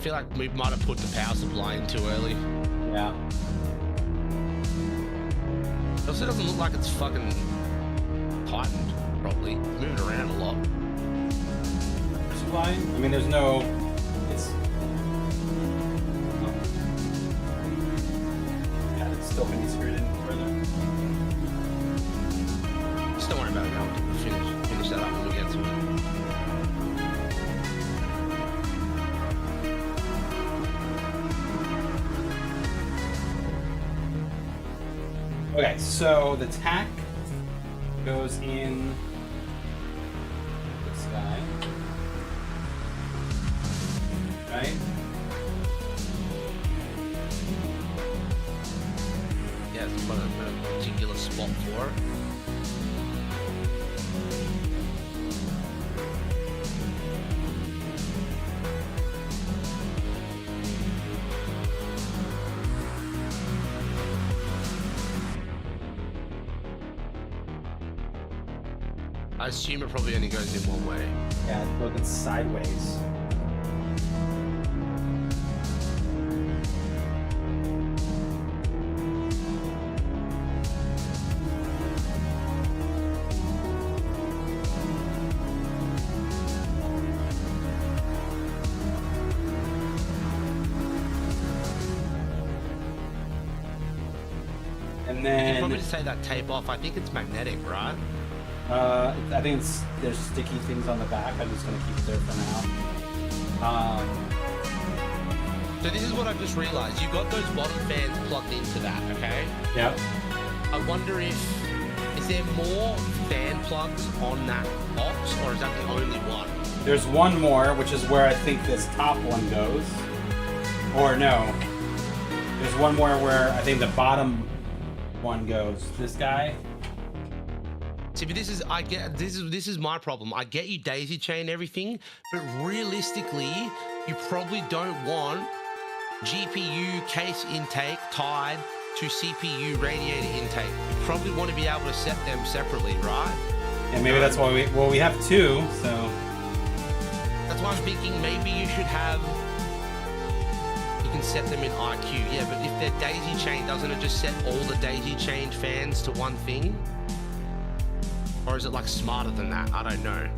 feel like we might have put the power supply in too early. Yeah. It also doesn't look like it's fucking tightened properly. It's moving around a lot. Supply? I mean, there's no. It's. Oh. Yeah, it's still going to be screwed in further. Just don't worry about it now. We'll finish that up when we get to it. Okay, so the tack goes in this guy, right? Yeah, it's put a particular spot for it. I assume it probably only goes in one way. Yeah, it's looking sideways. And You then can probably just take that tape off. I think it's magnetic, right? I think there's sticky things on the back. I'm just gonna keep it there for now. So this is what I've just realized. You've got those bottom fans plugged into that, okay? Yep. I wonder is there more fan plugs on that box, or is that the only one? There's one more, which is where I think this top one goes. Or no. There's one more where I think the bottom one goes. This guy. See, but this is my problem. I get you daisy chain everything, but realistically, you probably don't want GPU case intake tied to CPU radiator intake. You probably want to be able to set them separately, right? And maybe that's why we have two, so that's why I'm thinking maybe you should have. You can set them in IQ, yeah. But if they're daisy chained, doesn't it just set all the daisy chained fans to one thing? Or is it like smarter than that? I don't know.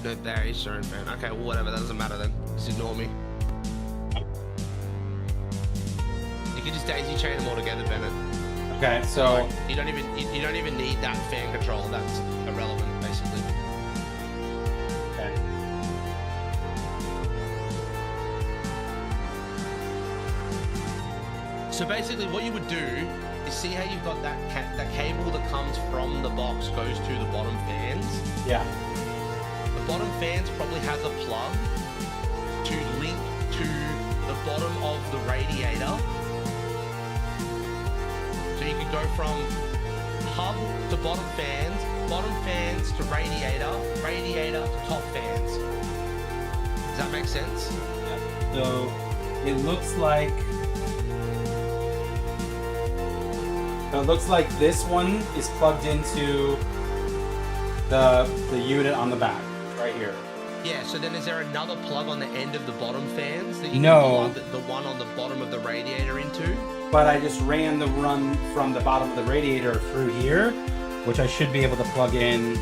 No, there is your own fan. Okay, well, whatever. That doesn't matter then. Just ignore me. You can just daisy chain them all together, Bennett. okay. So Like, you don't even need that fan control. That's irrelevant, basically. okay. So basically, what you would do is see how you've got that cable that comes from the box goes to the bottom fans. Yeah. The bottom fans probably has a plug to link to the bottom of the radiator. So you could go from hub to bottom fans to radiator, radiator to top fans. Does that make sense? Yep. So it looks like. So it looks like this one is plugged into the unit on the back, right here. Yeah, so then is there another plug on the end of the bottom fans that you No. can plug the one on the bottom of the radiator into? But I just ran the run from the bottom of the radiator through here, which I should be able to plug in.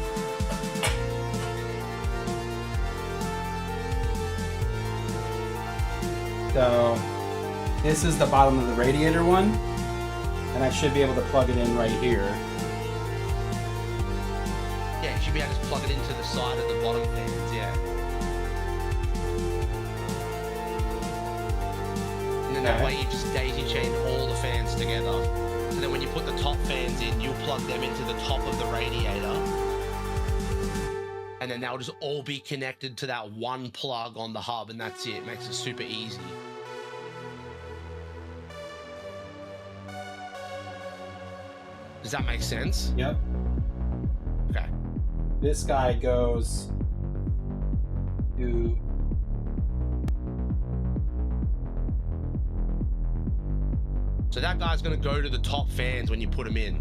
So this is the bottom of the radiator one, and I should be able to plug it in right here. Yeah, you should be able to just plug it into the side of the bottom fans, yeah. And then that Okay. way you just daisy chain all the fans together. So then when you put the top fans in, you'll plug them into the top of the radiator. And then they'll just all be connected to that one plug on the hub, and that's it. Makes it super easy. Does that make sense? Yep. Okay. This guy goes to. So that guy's gonna go to the top fans when you put them in.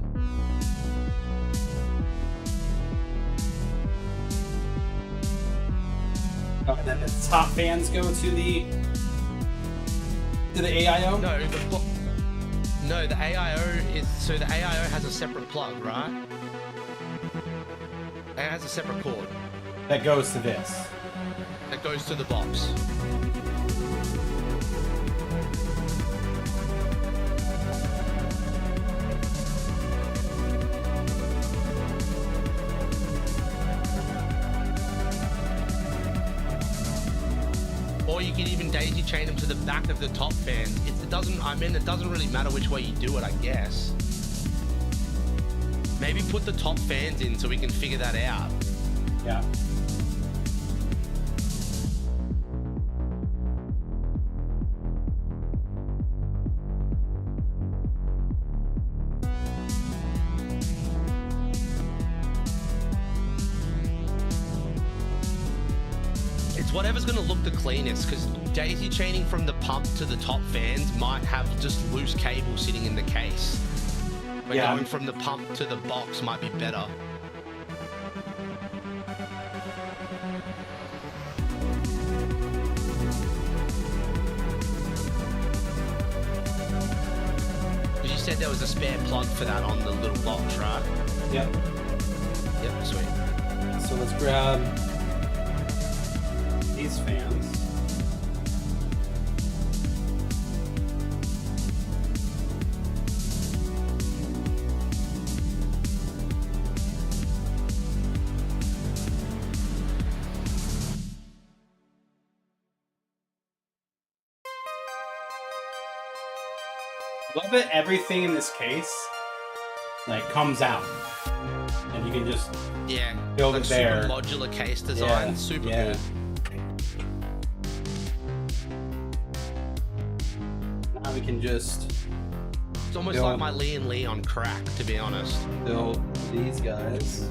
Oh, and then the top fans go to the AIO? No, the AIO is, so the AIO has a separate plug, right? It has a separate cord That goes to this. that goes to the box. Or you can even daisy chain them to the back of the top fan. It doesn't really matter which way you do it, I guess. Maybe put the top fans in so we can figure that out. Yeah. It's whatever's going to look the cleanest, because daisy chaining from the pump to the top fans might have just loose cable sitting in the case. But Yeah. going from the pump to the box might be better. You said there was a spare plug for that on the little box, right? Yep. Yep, sweet. So let's grab these fans. Love that everything in this case like comes out, and you can just Yeah, build like it there. super modular case design, Yeah, super yeah. good. Now we can just It's almost build- like my Lee and Lee on crack, to be honest. build these guys.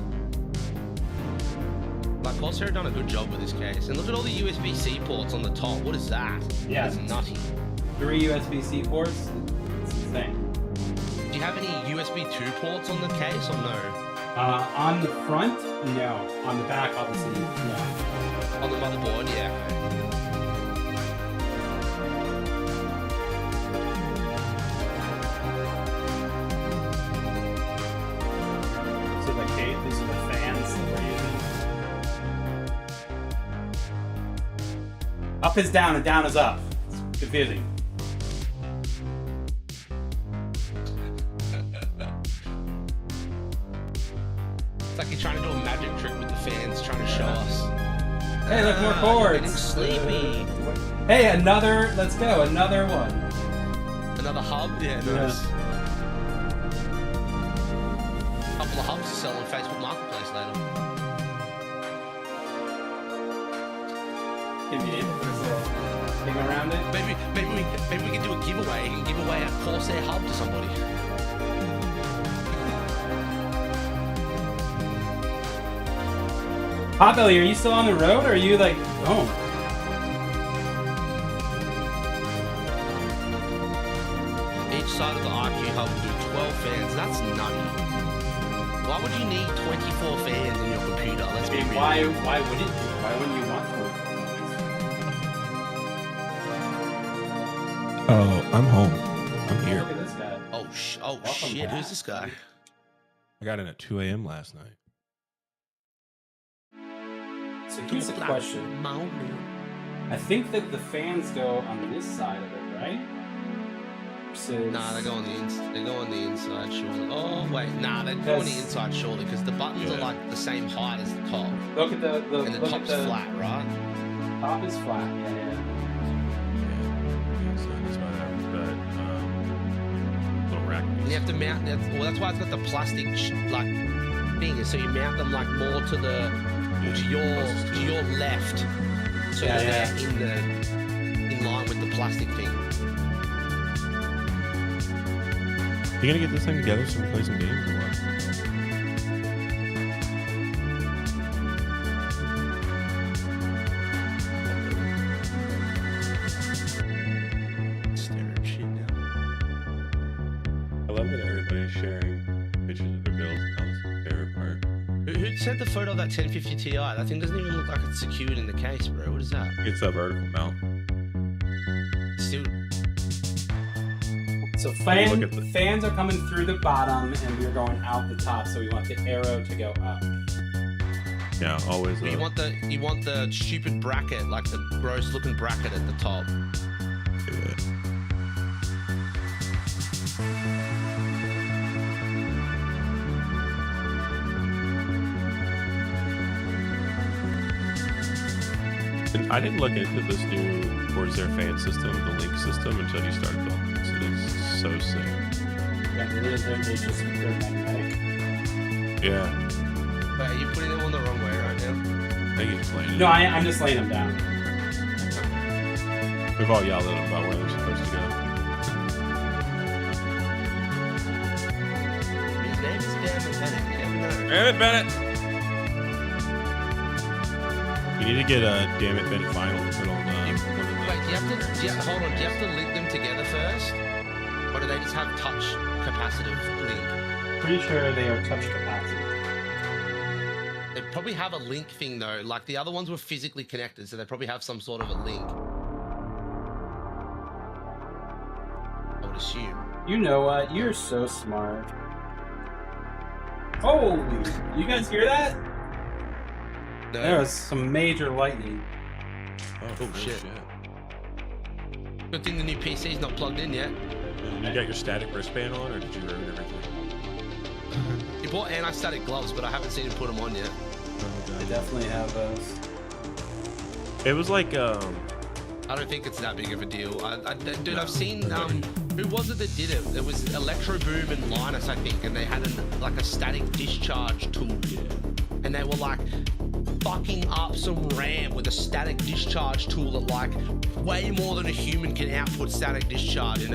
Like Corsair done a good job with this case. And look at all the USB-C ports on the top. What is that? Yeah. It's nutty. 3 USB-C ports. It's insane. Do you have any USB 2 ports on the case or no? On the front, no. On the back, obviously, no. On the motherboard, yeah. So the case, these are the fans that we're using. Up is down and down is up. It's confusing. It's like you're trying to do a magic trick with the fans, trying to show us. Hey, look, more You're cords. getting sleepy. Hey, another, let's go, another one. Another hub? Yeah, nice. Couple of hubs to sell on Facebook Marketplace later. Convenient. There's a thing around it. Maybe we can do a giveaway and give away a Corsair hub to somebody. Potbelly, are you still on the road, or are you like home? Each side of the IQ hub will do 12 fans. That's nutty. Why would you need 24 fans in your computer? Let's I be mean, real. why wouldn't you? Why wouldn't you want to? Oh, I'm home. I'm here. Look at this guy. Oh, Welcome shit. back. Who's this guy? I got in at 2 a.m. last night. So here's a question. Mountain. I think that the fans go on this side of it, right? Versus... Nah, they go on the inside surely. Oh wait, nah, they go on the Because- inside surely because the buttons are Yeah. like the same height as the top, Look at the and the look top's at the flat, right? Top is flat. Yeah. Yeah, so that's what happens. But little rack. And you have to mount. That's why it's got the plastic like thing, is so you mount them like more to the to your left, so Yeah, that they're in line with the plastic thing. You gonna get this thing together so we can play some games or what? Stare at shit now. I love that everybody's sharing pictures of their builds. That was the favorite part. Who sent the photo of that 1050 Ti? That thing doesn't even look like it's secured in the case, bro. What is that? It's a vertical mount. Still, So look at the- fans are coming through the bottom, and we're going out the top. So we want the arrow to go up. Yeah, always. you want the stupid bracket, like the gross looking bracket at the top. And I didn't look into this new Corsair fan system, the link system, until you started building this. It is so sick. Yeah, they're magnetic. Yeah. Wait, are you putting them on the wrong way right now? I think it's playing. No, I'm just laying them down. We've all yelled at them about where they're supposed to go. His name is Dan Bennett. You never know. Damn it, Bennett! You need to get a Damn It Bennett vinyl to put on one of the... Wait, hold on. Do you have to link them together first, or do they just have touch capacitive link? Pretty sure they are touch capacity. They probably have a link thing though. Like the other ones were physically connected, so they probably have some sort of a link. I would assume. You know what? You're so smart. Holy! You guys hear that? No. There was some major lightning. Oh, shit. Good thing the new PC's not plugged in yet. You got your static wristband on, or did you ruin everything? He bought anti-static gloves, but I haven't seen him put them on yet. They definitely have those. It was like, I don't think it's that big of a deal. Dude, I've seen, who was it that did it? It was Electro Boom and Linus, I think, and they had like a static discharge tool. And they were like fucking up some RAM with a static discharge tool that like way more than a human can output static discharge, and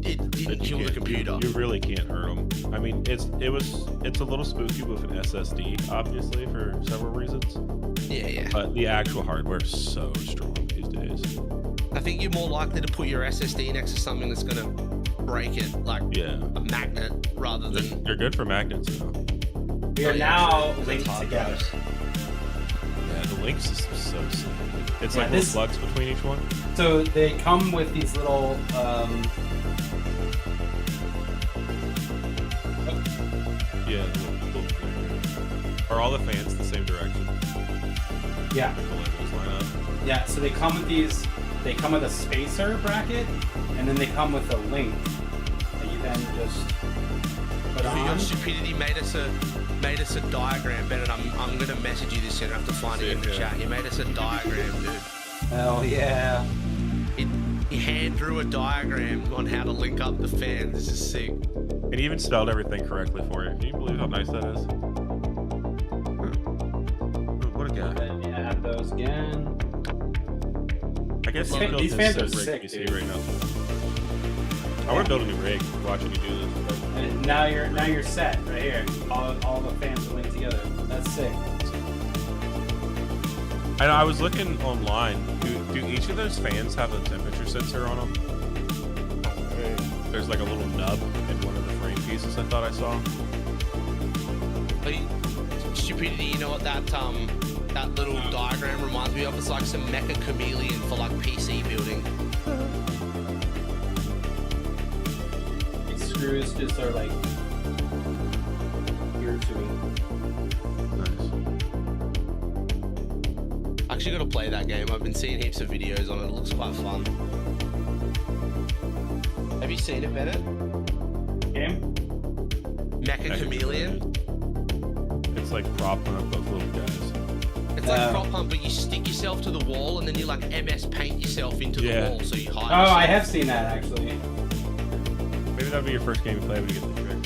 it didn't kill the computer. You really can't hurt them. I mean, it's a little spooky with an SSD, obviously, for several reasons. Yeah. But the actual hardware is so strong these days. I think you're more likely to put your SSD next to something that's gonna break it, like a magnet, rather than. They're good for magnets, though. We are now linked together. Yeah, the link system's so sick. It's Yeah, like little plugs between each one. So they come with these little. Yeah. Are all the fans the same direction? Yeah. Like the logos line up. Yeah. So they come with these. They come with a spacer bracket, and then they come with a link that you then just put on. Your stupidity made us a diagram, Bennett. I'm gonna message you this, so you don't have to find it in the chat. You made us a diagram, dude. Hell yeah. He hand drew a diagram on how to link up the fans. This is sick. And he even spelled everything correctly for you. Can you believe how nice that is? What a guy. And you add those again. I guess These fans are sick, PC dude. right now. I want to build a new rig watching you do this. And now you're set right here. All the fans are linked together. That's sick. I know, I was looking online. Do each of those fans have a temperature sensor on them? There's like a little nub in one of the frame pieces I thought I saw. Hey, stupidity, you know what that little diagram reminds me of? It's like some mecha chameleon for like PC building. These screws just are like here to me. Nice. I actually gotta play that game. I've been seeing heaps of videos on it. It looks quite fun. Have you seen it, Bennett? Game? Mecha chameleon? It's like prop hunt but little guys. It's like prop hunt, but you stick yourself to the wall and then you like MS paint yourself into the wall, so you hide. Oh, yourself. I have seen that actually. Maybe that'd be your first game you play when you get the trick.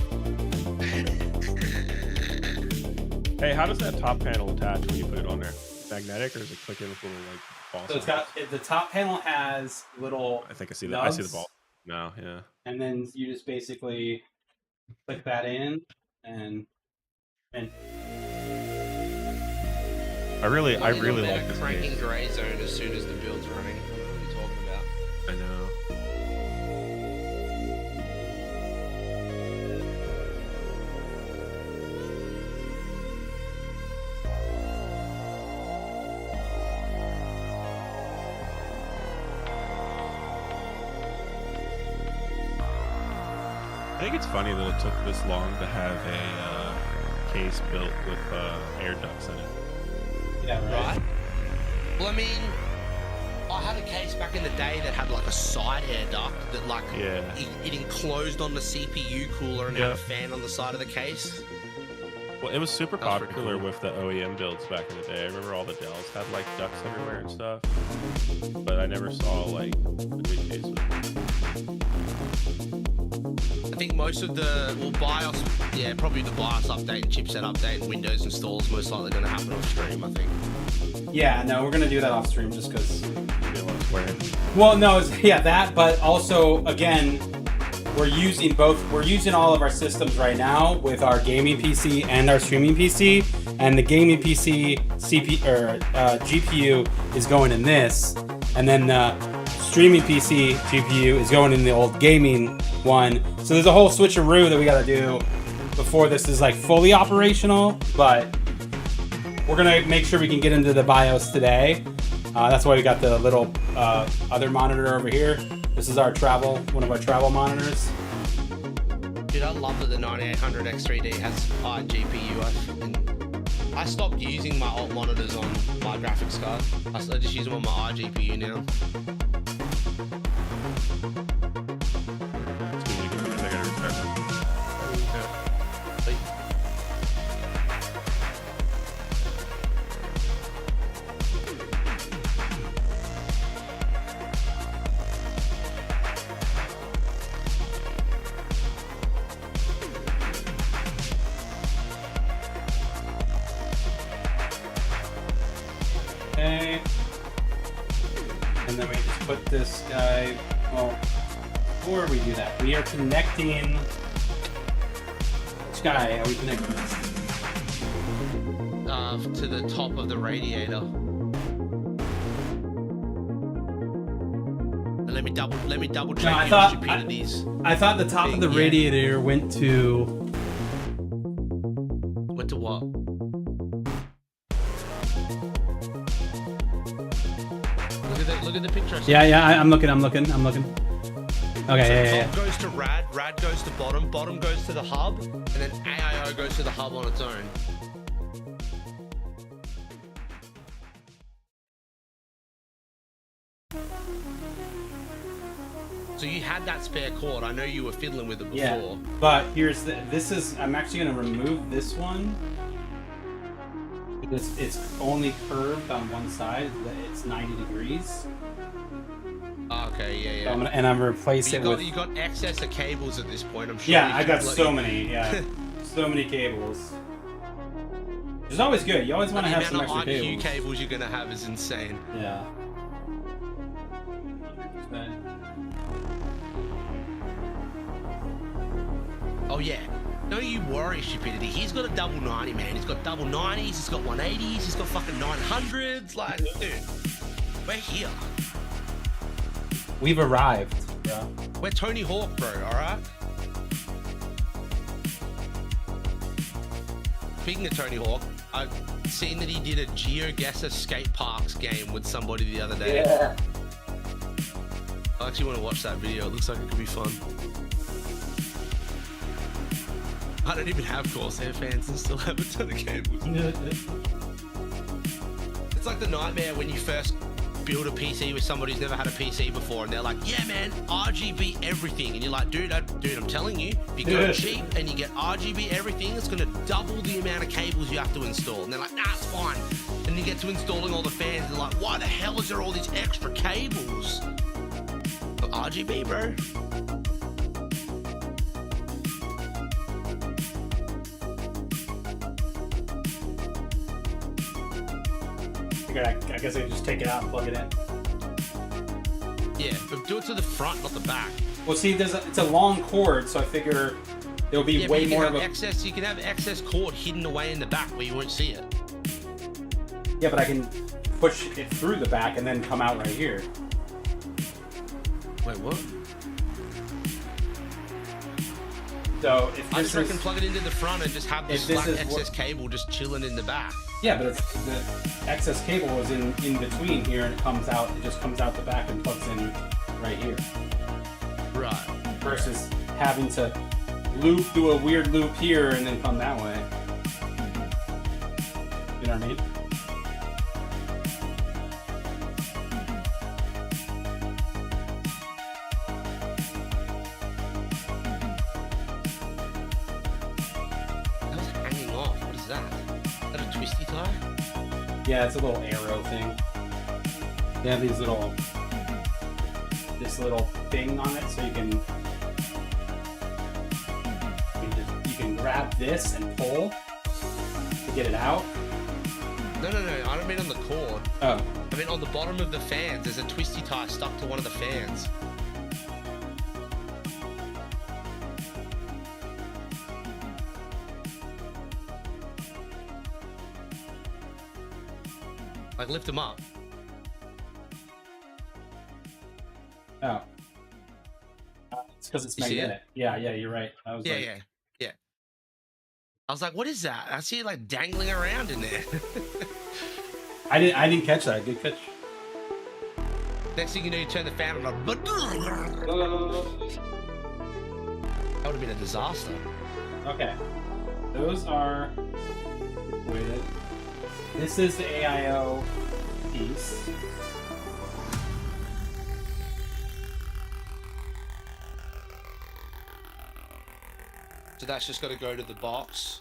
Hey, how does that top panel attach when you put it on there? Magnetic, or is it clicking with little like balls? So it's got the top panel has little. I think I see that. I see the nubs, ball. No, yeah. And then you just basically click that in, and I really Better like this cranking game. gray zone as soon as the build's running. What are you talking about? I know. think it's funny that it took this long to have a case built with air ducts in it. Yeah, Right? Well, I mean, I had a case back in the day that had like a side air duct that like it enclosed on the CPU cooler and had a fan on the side of the case. Well, it was super That was pretty popular cool. with the OEM builds back in the day. I remember all the Dells had like ducts everywhere and stuff, but I never saw like a good case with it. I think most of the BIOS, probably the BIOS update and chipset update and Windows installs most likely going to happen on stream. I think. Yeah, no, we're gonna do that off stream just because. You know what I'm swearing. Well, no, that, but also again, we're using all of our systems right now with our gaming PC and our streaming PC, and the gaming PC GPU is going in this, and then the streaming PC GPU is going in the old gaming one. So there's a whole switcheroo that we gotta do before this is like fully operational, but we're gonna make sure we can get into the BIOS today. That's why we got the little other monitor over here. This is one of our travel monitors. Dude, I love that the 9800 X3D has high GPU. I stopped using my alt monitors on my graphics card. I just use them on my iGPU now. Okay. And then we just put this guy, well, before we do that, we are connecting, which guy are we connecting this To the top of the radiator. Let me double check I your thought- stupidities. I thought the top of the Yeah. radiator went to... Went to what? Look at the picture. Yeah, I'm looking. Okay, So yeah. top goes to rad goes to bottom goes to the hub, and then AIO goes to the hub on its own. So you had that spare cord. I know you were fiddling with it before. Yeah, but I'm actually going to remove this one because it's only curved on one side. It's 90 degrees. Okay, yeah. So I'm going to replace it with... You got excess of cables at this point, I'm sure. Yeah, I got so many, so many cables. It's always good. You always want to have some extra The amount of IQ cables. cables you're going to have is insane. Yeah. Oh yeah. Don't you worry, stupidity. He's got a double 90, man. He's got double 90s, he's got 180s, he's got fucking 900s. Like, dude, we're here. We've arrived, bro. We're Tony Hawk, bro, alright? Speaking of Tony Hawk, I've seen that he did a GeoGuessr skate parks game with somebody the other day. Yeah. I actually want to watch that video. It looks like it could be fun. I don't even have Corsair fans and still have a ton of cables. It's like the nightmare when you first build a PC with somebody who's never had a PC before, and they're like, yeah man, RGB everything, and you're like, dude, I'm telling you, if you go cheap and you get RGB everything, it's gonna double the amount of cables you have to install. And they're like, nah, it's fine. And you get to installing all the fans, and they're like, why the hell is there all these extra cables? But RGB, bro. I guess I can just take it out and plug it in. Yeah, but do it to the front, not the back. Well, see, it's a long cord, so I figure there'll be way more of a... You can have excess cord hidden away in the back where you won't see it. Yeah, but I can push it through the back and then come out right here. Wait, what? So if I this just reckon plug it into the front and just have this like excess cable just chilling in the back. Yeah, but the excess cable is in between here, and it comes out. It just comes out the back and plugs in right here. Right. Versus having to loop, do a weird loop here, and then come that way. You know what I mean? That was hanging off. What is that? Is that a twisty tie? Yeah, it's a little arrow thing. They have these this little thing on it, so you can grab this and pull to get it out. No, I don't mean on the cord. Oh. I mean on the bottom of the fans. There's a twisty tie stuck to one of the fans. Like lift them up. Oh. It's because it's You see it? magnetic. Yeah, you're right. I was Yeah, like, yeah. I was like, what is that? I see it like dangling around in there. I didn't catch that. Good catch. Next thing you know, you turn the fan on. That would have been a disaster. Okay. Those are weighted. This is the AIO piece. So that's just got to go to the box.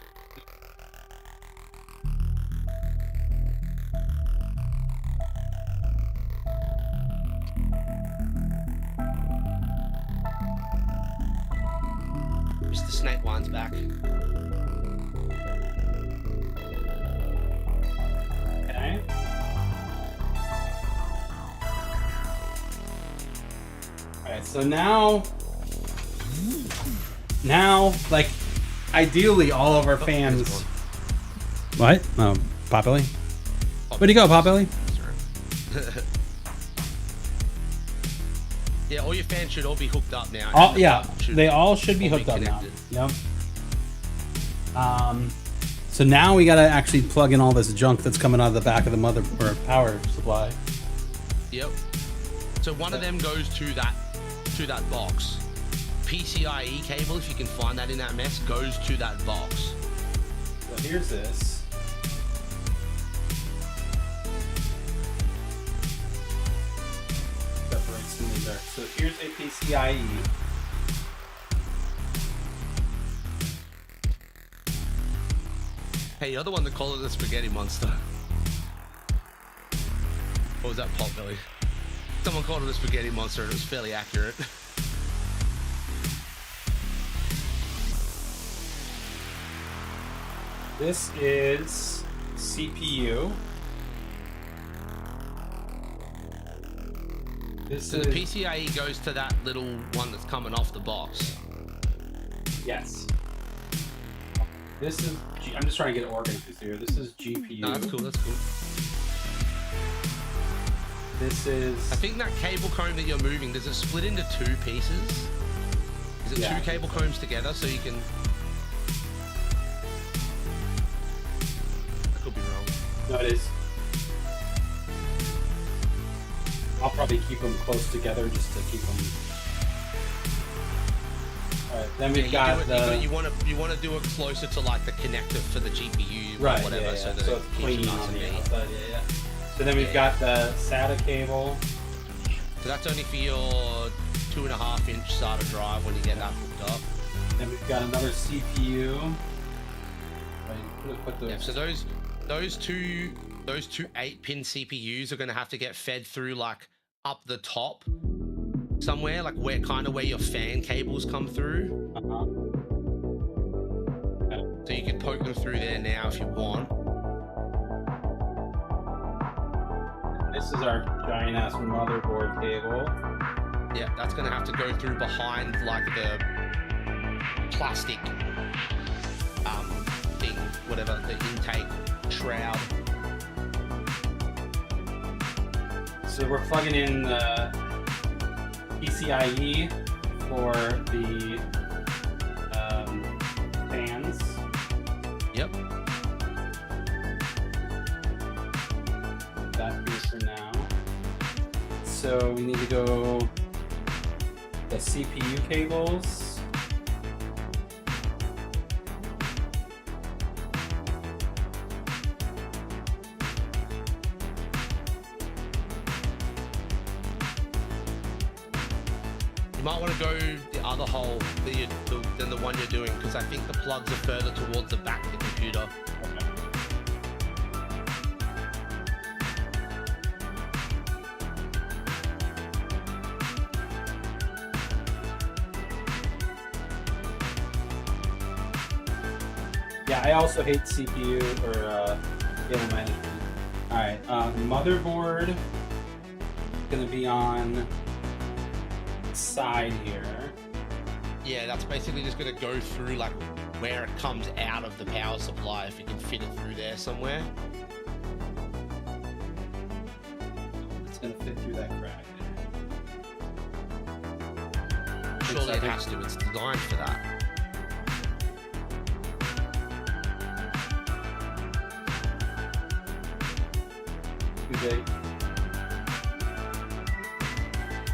Mr. Snake Wine's back. Okay. Alright, so now, like, ideally all of our fans... What? Oh, Potbelly? Where'd you go, Potbelly? Yeah, all your fans should all be hooked up now. All, yeah, they all should be all hooked up now. connected. Yep. So now we gotta actually plug in all this junk that's coming out of the back of the mother or power supply. Yep. So one of them goes to that box. PCIe cable, if you can find that in that mess, goes to that box. So here's this. Separates from these. So here's a PCIe. Hey, you're the one that called it the spaghetti monster. What was that, Potbelly? Someone called it a spaghetti monster and it was fairly accurate. This is CPU. So the PCIe goes to that little one that's coming off the box. Yes. This is. I'm just trying to get it organized here. This is GPU. No, that's cool. That's cool. This is. I think that cable comb that you're moving, does it split into two pieces? Is it Yeah. two cable combs together so you can? I could be wrong. No, it is. I'll probably keep them close together just to keep them. Alright, then we've got you want to do it closer to like the connector for the GPU or right, whatever, yeah. so that So it it's keeps clean it nice on and the neat. outside. Yeah. So then we've got the SATA cable. So that's only for your 2.5-inch SATA drive when you get that hooked up. Then we've got another CPU. Put the, Yeah, so those two 8-pin CPUs are going to have to get fed through like up the top somewhere, like where your fan cables come through. So you can poke them through there now if you want. This is our giant ass motherboard cable. Yeah, that's going to have to go through behind like the plastic thing, whatever, the intake shroud. So we're plugging in the PCIe for the fans. Yep. That here for now. So we need to go the CPU cables. to go the other hole than the one you're doing, because I think the plugs are further towards the back of the computer. Yeah, I also hate CPU or cable management. All right, motherboard gonna be on side here. Yeah, that's basically just gonna go through like where it comes out of the power supply, if you can fit it through there somewhere. It's gonna fit through that crack. Surely it has to. It's designed for that. Too big.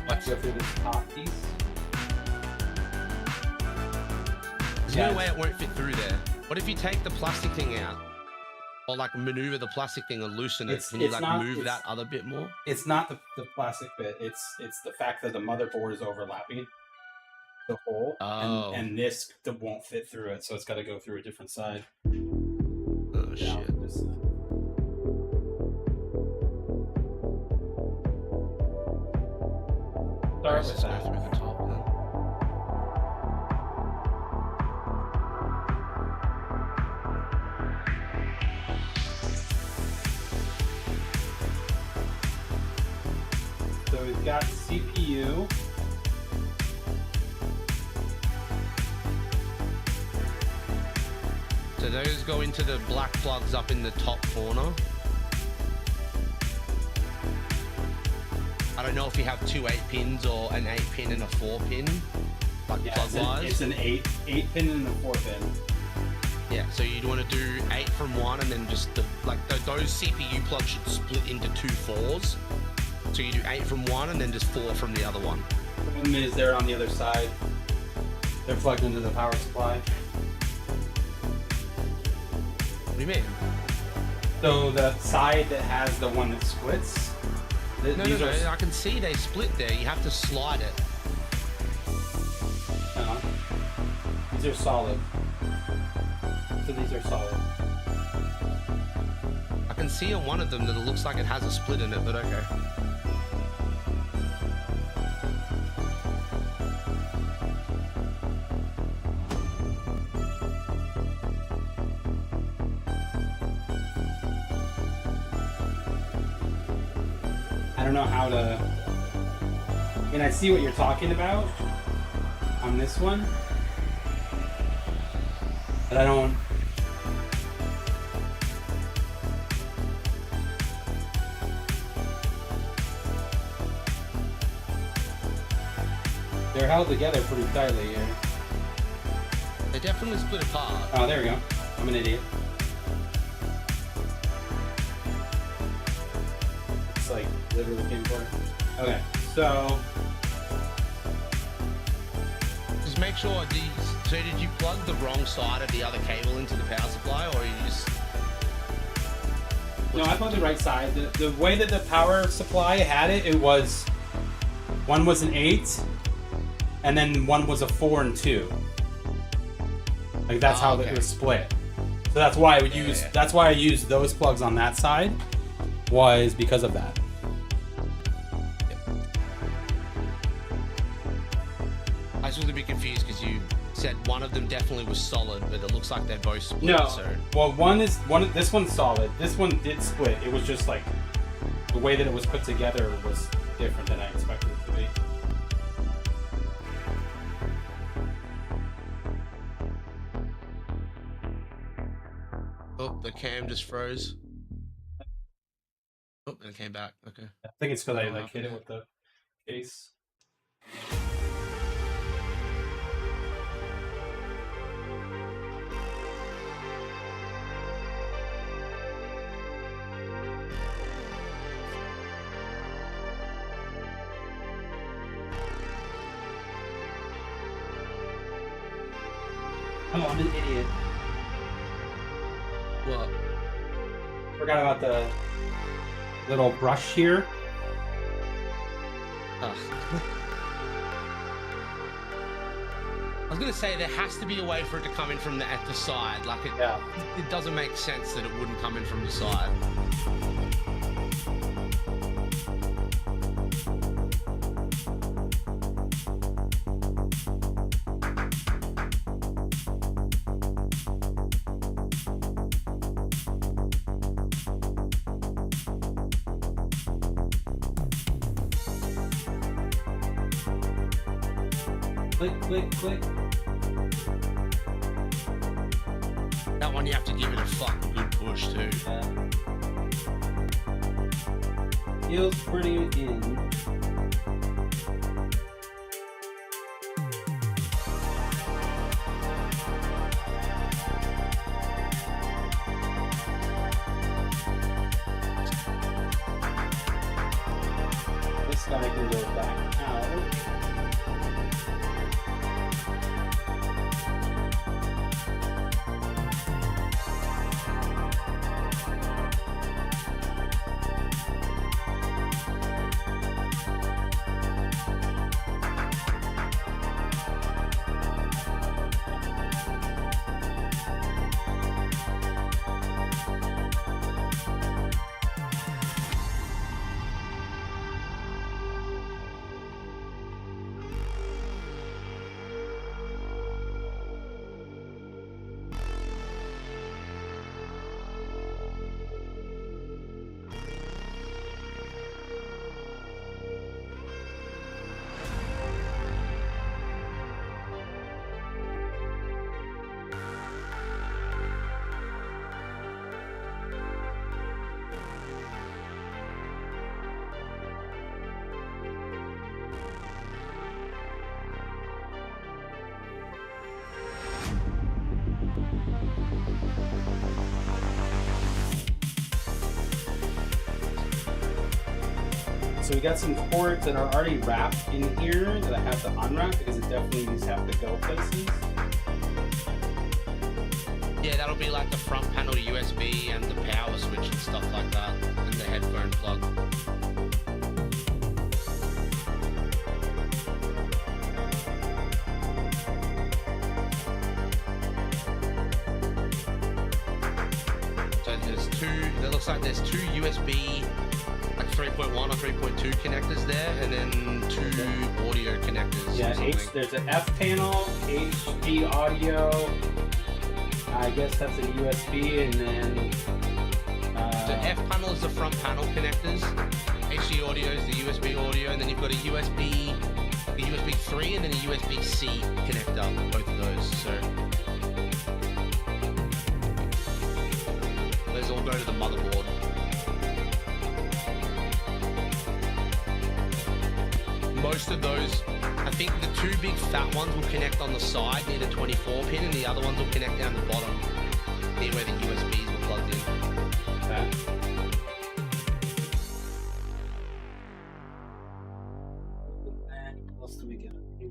Let's go through this top piece. There's no way it won't fit through there. What if you take the plastic thing out? Or like maneuver the plastic thing and loosen it? Can you like move that other bit more? It's not the plastic bit. It's the fact that the motherboard is overlapping the hole, and this won't fit through it, so it's got to go through a different side. Oh shit! Start with that. Through the top then. So we've got CPU. So those go into the black plugs up in the top corner. I don't know if you have two 8-pins or an 8-pin and a 4-pin, like plug wise. It's an 8 pin and a 4-pin. Yeah, so you'd want to do 8 from one, and then just those CPU plugs should split into 2 4s. So you do 8 from one, and then just 4 from the other one. The problem is they're on the other side. They're plugged into the power supply. What do you mean? So the side that has the one that splits. No, I can see they split there. You have to slide it. These are solid. So these are solid. I can see on one of them that it looks like it has a split in it, but okay. I don't know how to. I mean, I see what you're talking about on this one, but I don't. They're held together pretty tightly here. They definitely split apart. Oh, there we go. I'm an idiot. It's like literally came for it. Okay, so just make sure. So did you plug the wrong side of the other cable into the power supply, or you just? No, I plugged the right side. The way that the power supply had it, it was one was an 8, and then one was a 4 and 2. Like that's how it was split. So that's why I would use. That's why I used those plugs on that side. Was because of that. I was just a bit confused because you said one of them definitely was solid, but it looks like they're both split. No. So. Well, this one's solid. This one did split. It was just like the way that it was put together was different than I expected it to be. Oh, the cam just froze. Oh, and it came back. Okay. I think it's because I like hit it with the case. Oh, I'm an idiot. What? Forgot about the little brush here. Oh. I was gonna say there has to be a way for it to come in from at the side. Like it doesn't make sense that it wouldn't come in from the side. Click, click, click. That one you have to give it a fucking good push too. Feels pretty in. This guy can go back out. So we got some cords that are already wrapped in here that I have to unwrap because it definitely needs to have to go places. Yeah, that'll be like the front panel USB and the power switch and stuff like that, and the headphone plug. So there's two, it looks like there's two USB, like 3.1 or 3.2 connectors there, and then two audio connectors. Yeah, or something. there's an F panel, HD audio. I guess that's a USB, and then The F panel is the front panel connectors. HD audio is the USB audio, and then you've got a USB 3 and then a USB-C connector, both of those. So those all go to the motherboard. Most of those, I think the two big fat ones will connect on the side near the 24 pin, and the other ones will connect down the bottom near where the USBs were plugged in. okay. What else do we get up here?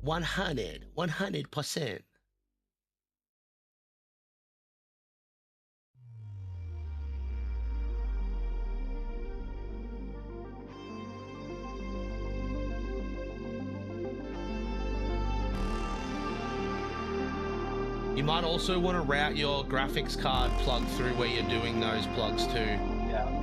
One hundred percent. You might also want to route your graphics card plug through where you're doing those plugs too. Yeah.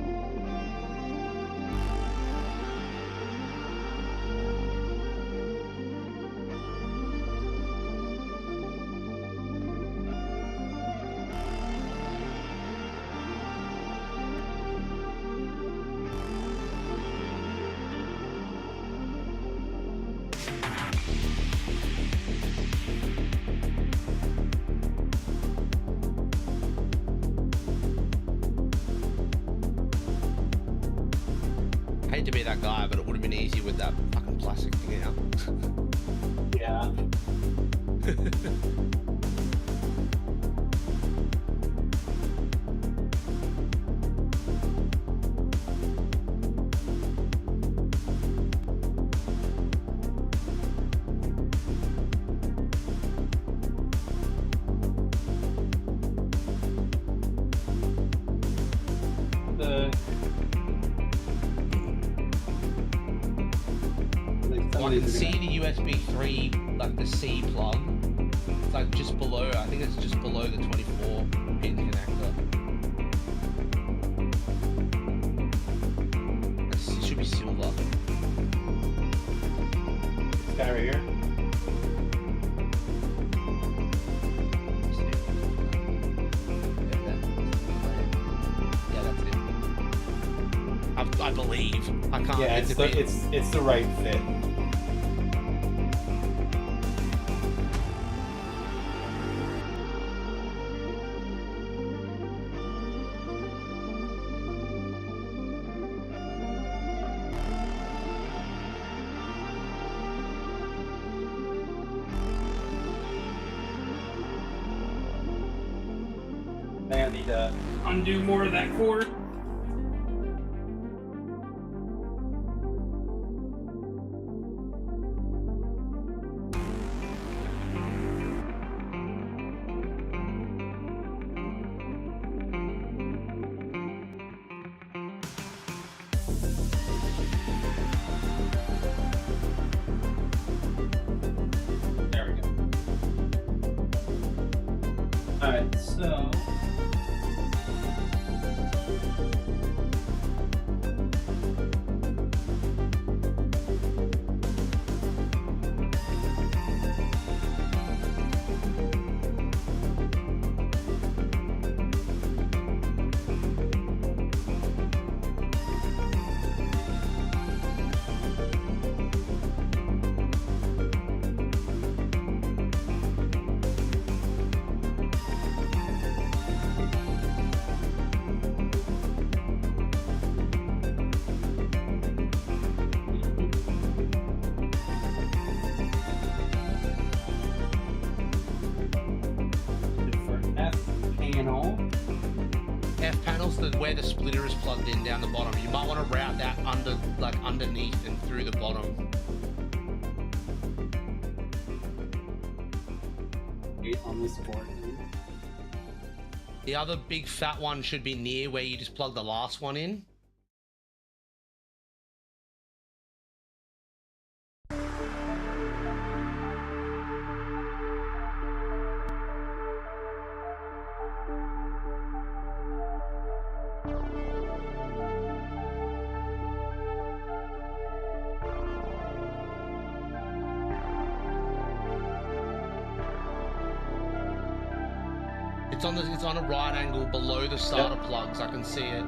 Hate to be that guy, but it would have been easy with that fucking plastic thing out. Yeah. I can see the USB 3, like the C plug. It's like just below, I think it's just below the 24 pin connector. It should be silver. This guy right here. Yeah, that's it. I believe. I can't. Yeah, it's the right fit. I need to undo more of that cord. There we go. Alright, so F panel's where the splitter is plugged in down the bottom. You might want to route that underneath and through the bottom. on this board. The other big fat one should be near where you just plug the last one in. It's on a right angle below the starter plugs. I can see it.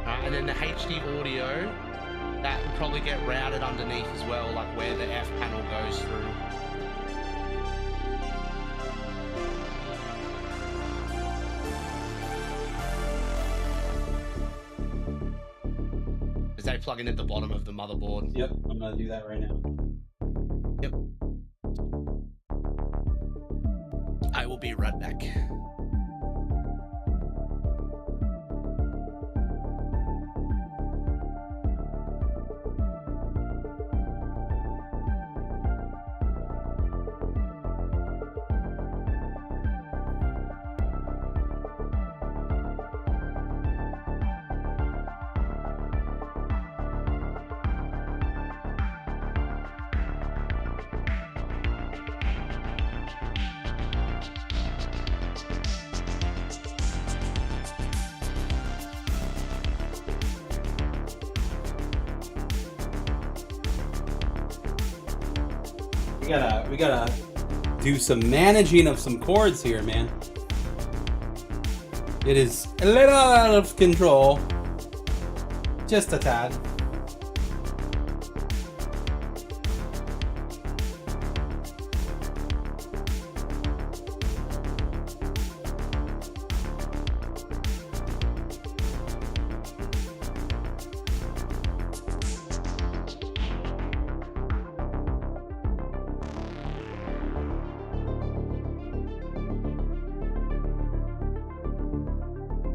And then the HD audio, that will probably get routed underneath as well, like where the F panel goes through. As they plug in at the bottom of the motherboard. Yep, I'm gonna do that right now. Yep. I will be right back. We gotta do some managing of some cords here, man. It is a little out of control. Just a tad.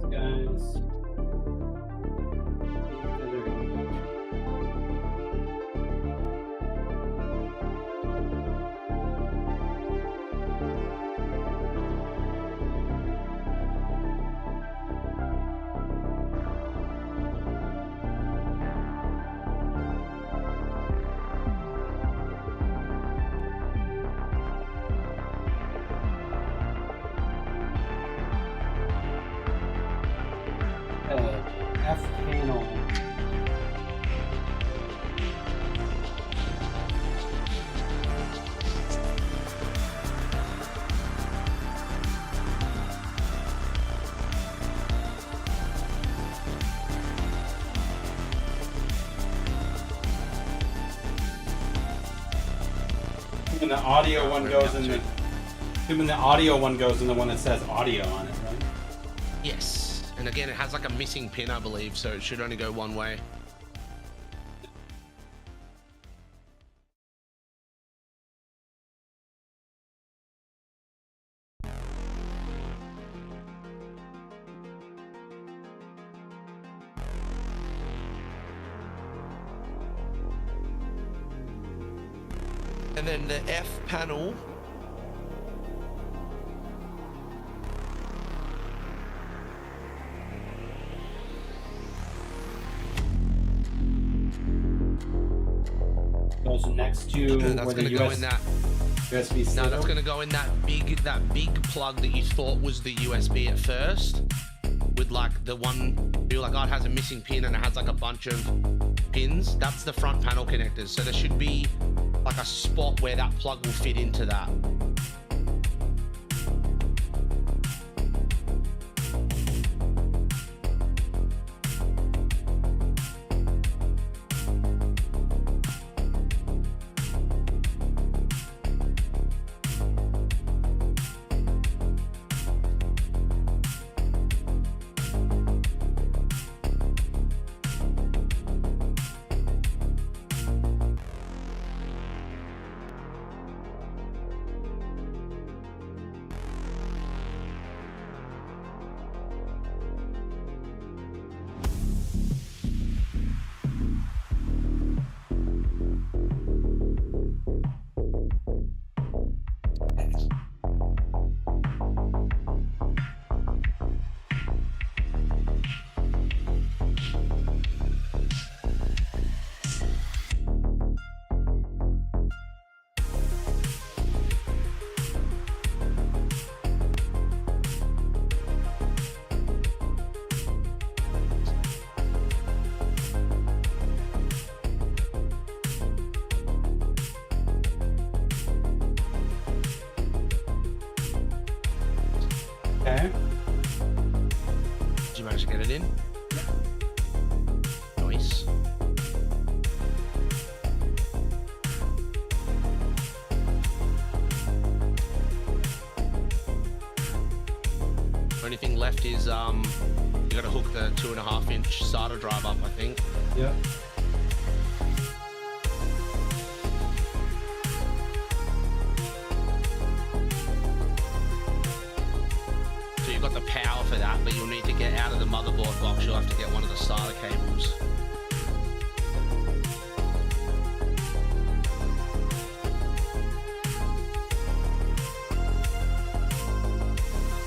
Guys. F panel. And the audio one goes in the. When the audio one goes in the one that says audio on it, right? Yes. And again, it has like a missing pin, I believe, so it should only go one way. And then the F panel. Goes next to That's where going the to go in that. USB-C. No, that's going to go in that big plug that you thought was the USB at first. With like the one, you're like, oh, it has a missing pin and it has like a bunch of pins. That's the front panel connectors. So there should be like a spot where that plug will fit into that. Okay. Did you manage to get it in? Nice. Only thing left is you got to hook the 2.5-inch SATA drive up, I think. Yep. So you've got the power for that, but you'll need to get out of the motherboard box. You'll have to get one of the SATA cables.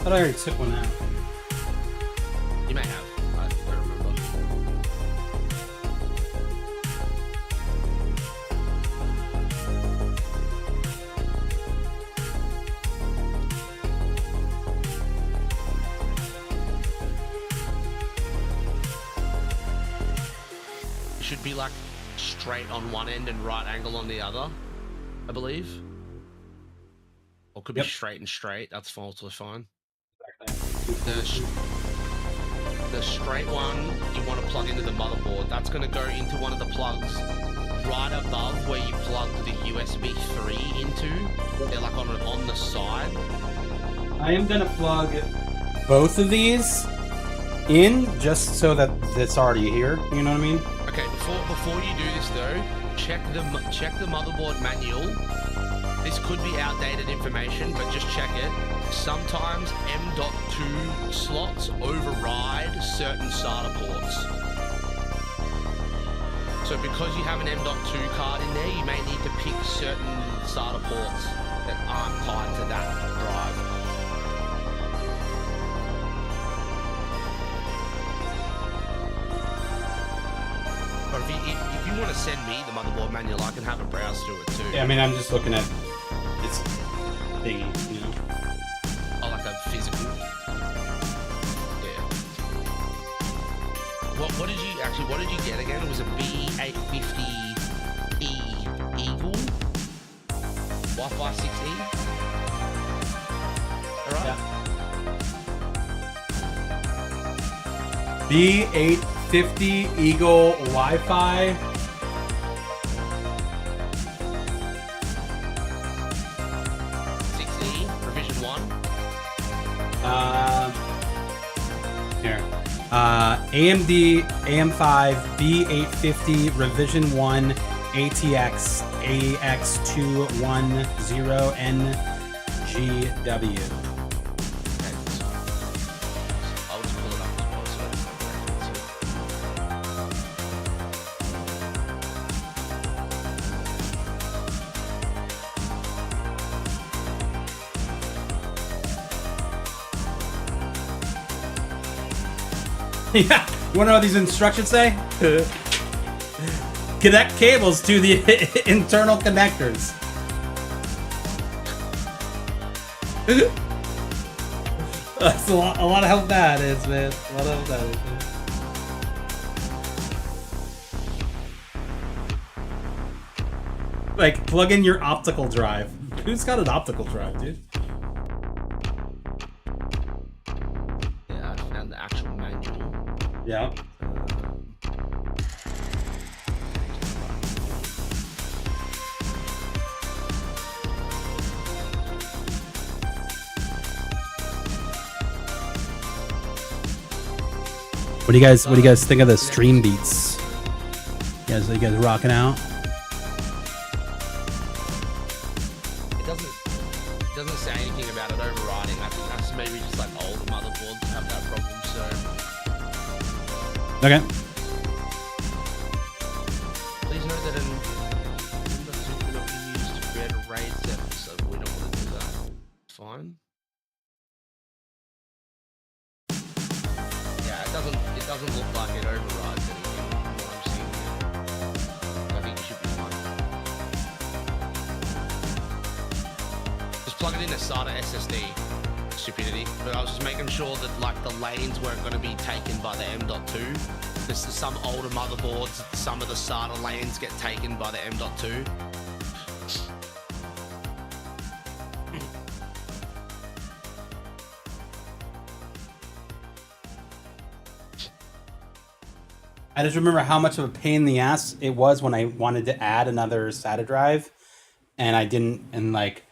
I thought I already took one out. You may have. I don't remember. It should be like straight on one end and right angle on the other, I believe. Or it could be Yep. straight and straight. That's totally fine. Exactly. The straight one you want to plug into the motherboard. That's going to go into one of the plugs right above where you plugged the USB 3 into. They're like on the side. I am gonna plug both of these in just so that it's already here. You know what I mean? Okay, before you do this though, check the motherboard manual. This could be outdated information, but just check it. Sometimes M.2 slots override certain SATA ports. So because you have an M.2 card in there, you may need to pick certain SATA ports that aren't tied to that drive. Or if you want to send me the motherboard manual, I can have a browse through it too. Yeah, I mean, I'm just looking at this thingy, you know. Oh, like a physical. Yeah. What did you actually? What did you get again? It was a B850E Eagle Wi-Fi 6E. All right. Yeah. B850 Eagle Wi-Fi. 6E revision 1. Here. AMD AM5 B850 Revision 1 ATX AX210NGW. I'll just pull it up as well, so I just have reference. Yeah. You want to know what these instructions say? Connect cables to the internal connectors. That's a lot of help that is, man. A lot of help that is, man. Like, plug in your optical drive. Who's got an optical drive, dude? Yeah, I found the actual manual. Yeah. What do you guys think of the stream beats? You guys rocking out? It doesn't say anything about it overriding. I think that's maybe just like older motherboards that have that problem. So Okay. please note that Windows 2 cannot be used to create a RAID set, so we don't want to do that. Fine. Yeah, it doesn't look like it overrides anything from what I'm seeing here. I think it should be fine. Just plug it in a SATA SSD. Stupidity. But I was just making sure that like the lanes weren't going to be taken by the M.2. There's some older motherboards, some of the SATA lanes get taken by the M.2. I just remember how much of a pain in the ass it was when I wanted to add another SATA drive, and I didn't. And like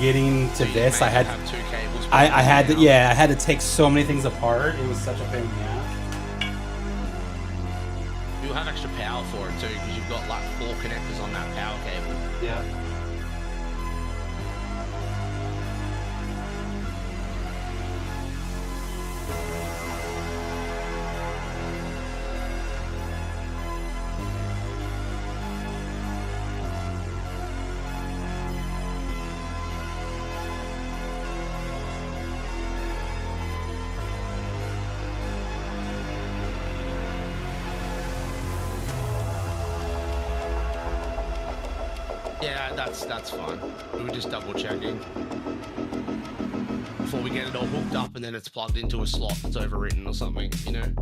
getting to this, I had have two cables. I had to I had to take so many things apart. It was such a pain in the ass. You'll have extra power for it too, because you've got like 4 connectors on that power cable. Yeah. Yeah, that's fine. We were just double checking before we get it all hooked up and then it's plugged into a slot that's overwritten or something, you know.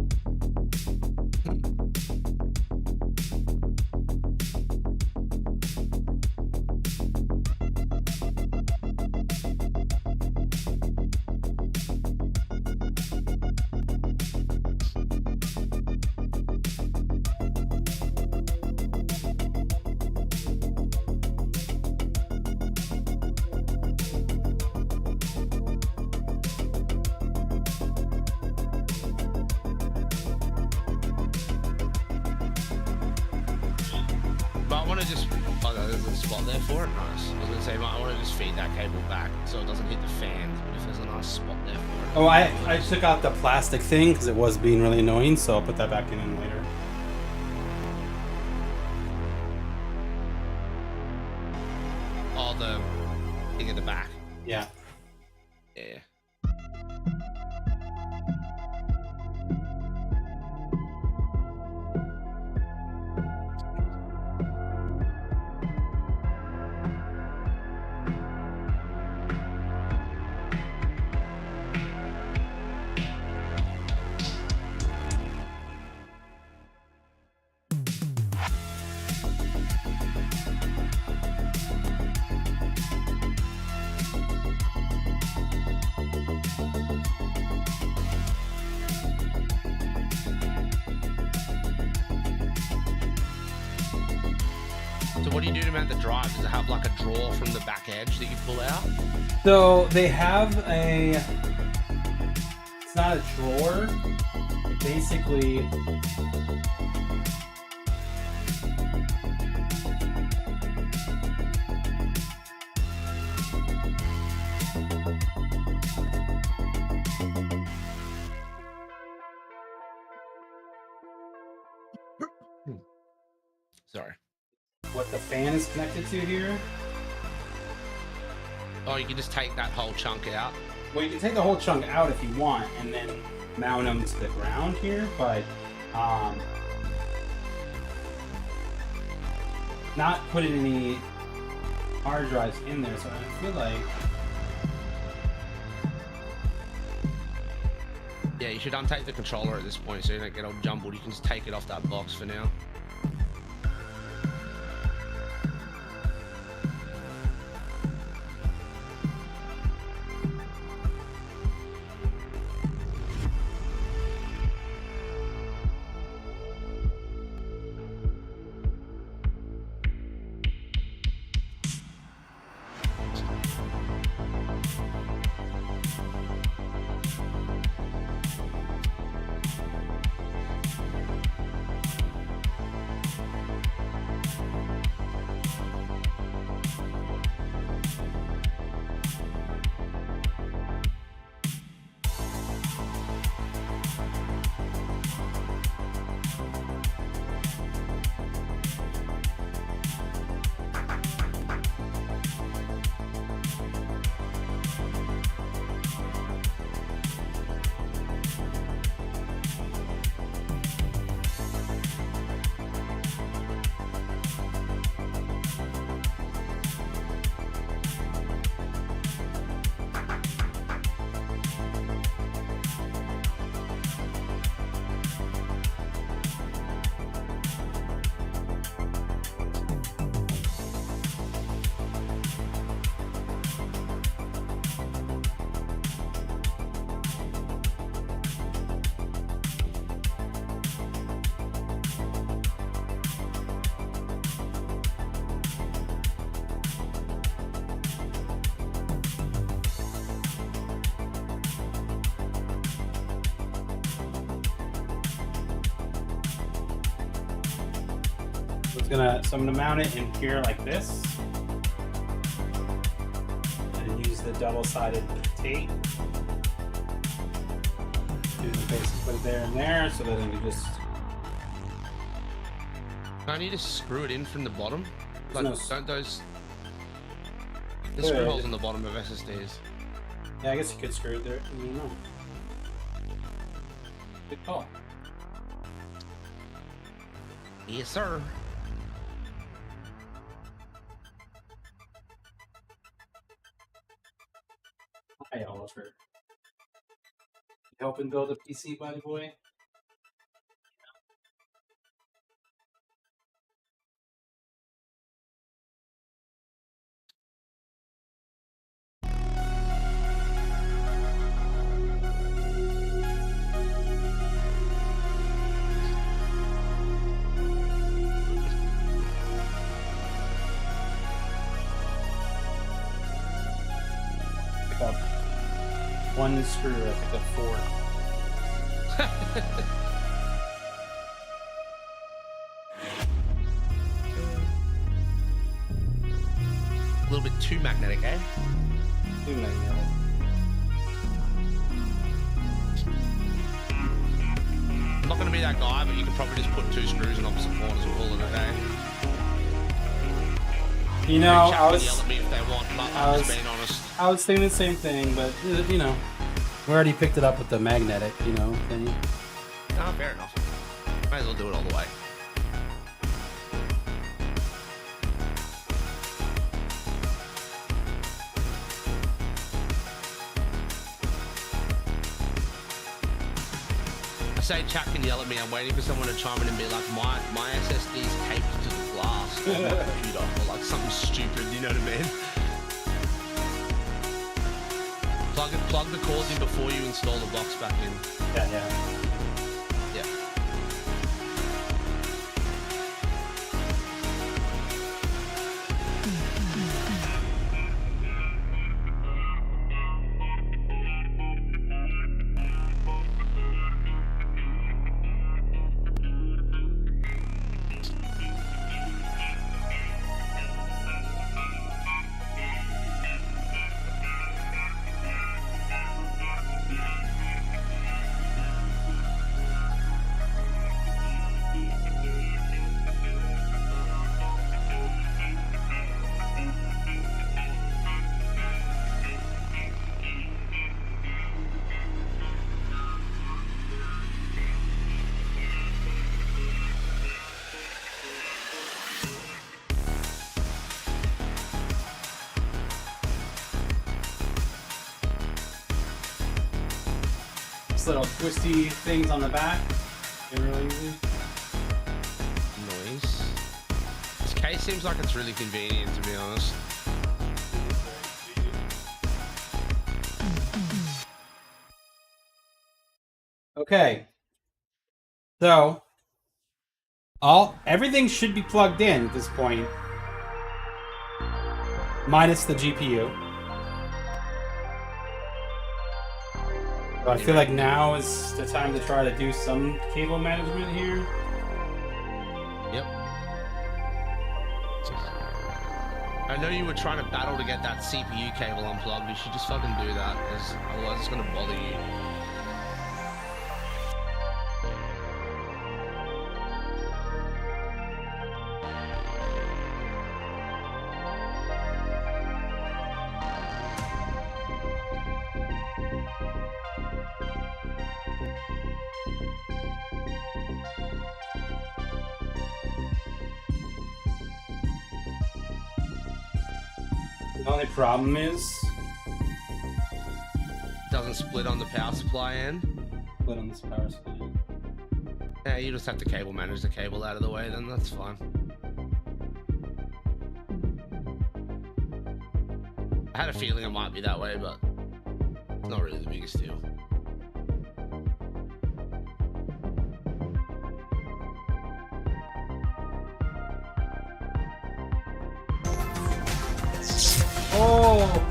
But I want to just, oh no, there's a spot there for it, nice. I was gonna say, I want to just feed that cable back so it doesn't hit the fans, but if there's a nice spot there for it. Oh, I took out the plastic thing because it was being really annoying, so I'll put that back in later. Oh, the thing at the back. Yeah. Yeah. So what do you do to mount the drive? Does it have like a drawer from the back edge that you pull out? So they have a. It's not a drawer. Basically. Sorry. What the fan is connected to here. Oh, you can just take that whole chunk out. Well, you can take the whole chunk out if you want, and then mount them to the ground here, but not putting any hard drives in there. So I feel like Yeah, you should untake the controller at this point so you don't get all jumbled. You can just take it off that box for now. so I'm gonna mount it in here like this, and use the double-sided tape. Do the base, put it there and there, so that it can just. Can't you just screw it in from the bottom? Like, No. don't those... The screw holes on the bottom of SSDs. Yeah, I guess you could screw it there. I don't know. Good call. Yes, sir. Hi, Oliver. You helping build a PC, buddy boy? Pick up one screw, I picked up 4. A little bit too magnetic, eh? Too magnetic. I'm not going to be that guy, but you could probably just put 2 screws in opposite corners and call it a day. You know, Chat I can was. yell at me if they want, but I I'm was- just being honest. I was thinking the same thing, but you know, we already picked it up with the magnetic, you know, thing. No, fair enough. Might as well do it all the way. I say chat can yell at me. I'm waiting for someone to chime in and be like, my SSD's taped to the glass of my computer, or like something stupid. You know what I mean? Plug the cords in before you install the box back in. Yeah. Yeah. little twisty things on the back. They're really easy. Nice. This case seems like it's really convenient, to be honest. Okay. So everything should be plugged in at this point, minus the GPU. So I feel like now is the time to try to do some cable management here. Yep. I know you were trying to battle to get that CPU cable unplugged. You should just fucking do that, because otherwise it's going to bother you. The only problem is Doesn't split on the power supply end. split on this power supply. Yeah, you just have to cable manage the cable out of the way, then that's fine. I had a feeling it might be that way, but it's not really the biggest deal. Oh!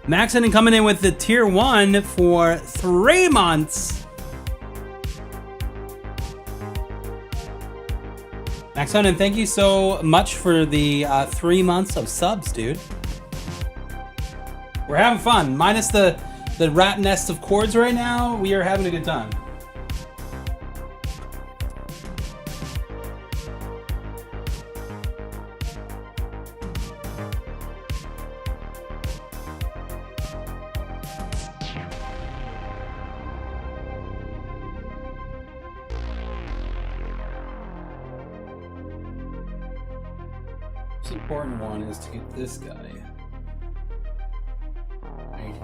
Maxon coming in with the tier 1 for 3 months. Maxon, thank you so much for the 3 months of subs, dude. We're having fun. Minus the rat nest of cords right now, we are having a good time. The most important one is to get this guy. Right.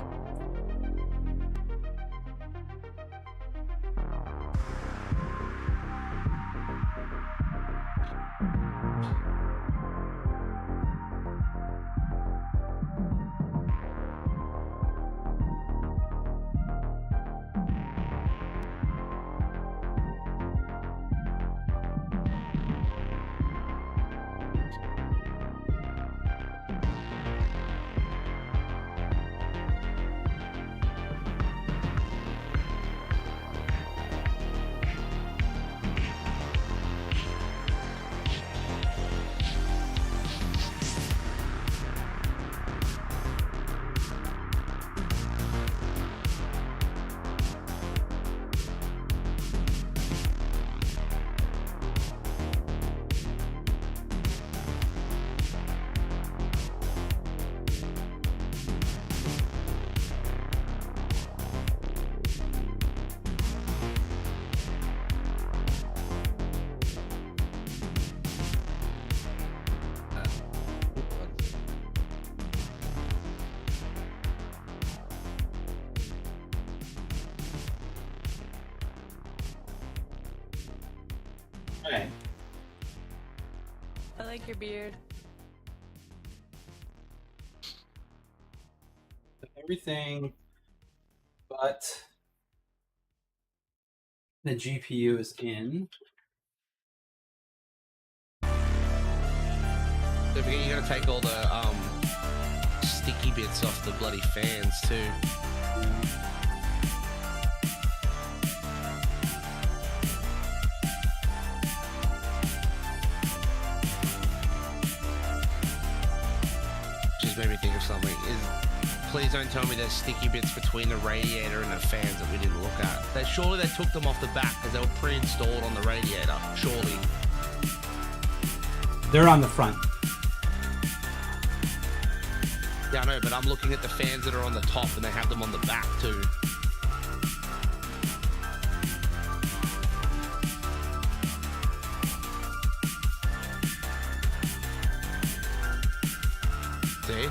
Right. I like your beard. Everything but the GPU is in. Don't forget, you're gonna take all the sticky bits off the bloody fans too. Just made me think of something. Please don't tell me there's sticky bits between the radiator and the fans that we didn't look at. Surely they took them off the back because they were pre-installed on the radiator. Surely. They're on the front. Yeah, I know, but I'm looking at the fans that are on the top and they have them on the back too. See?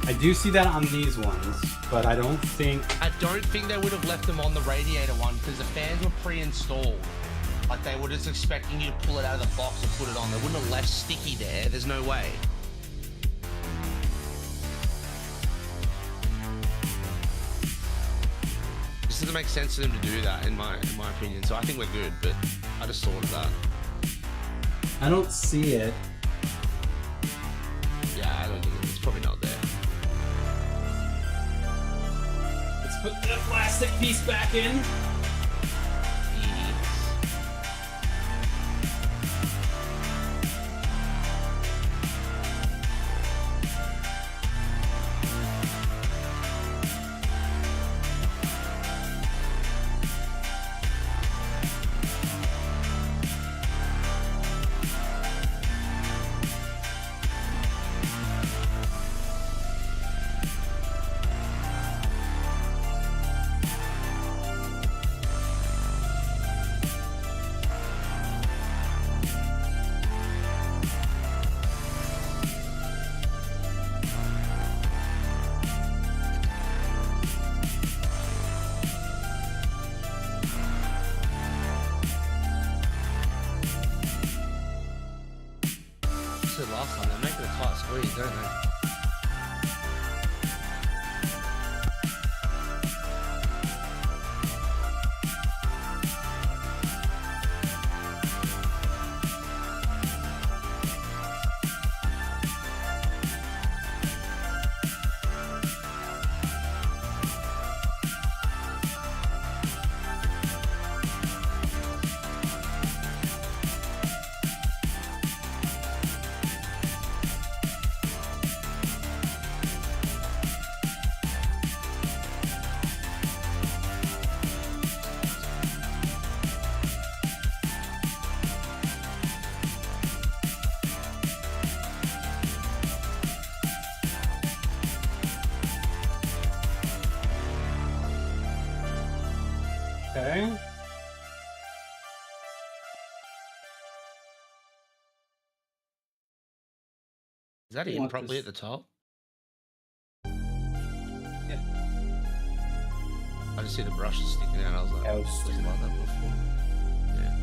I do see that on these ones, but I don't think... I don't think they would have left them on the radiator one because the fans were pre-installed. Like they were just expecting you to pull it out of the box and put it on. They wouldn't have left sticky there. There's no way. It just doesn't make sense for them to do that, in my opinion. So I think we're good, but I just thought of that. I don't see it. Yeah, I don't think it's probably not there. Let's put the plastic piece back in. Last time, they're making a tight squeeze, don't they? Okay. Is that You in want properly this- at the top? Yeah. I just see the brushes sticking out. I was like, Yeah, it was was it like that before? Yeah.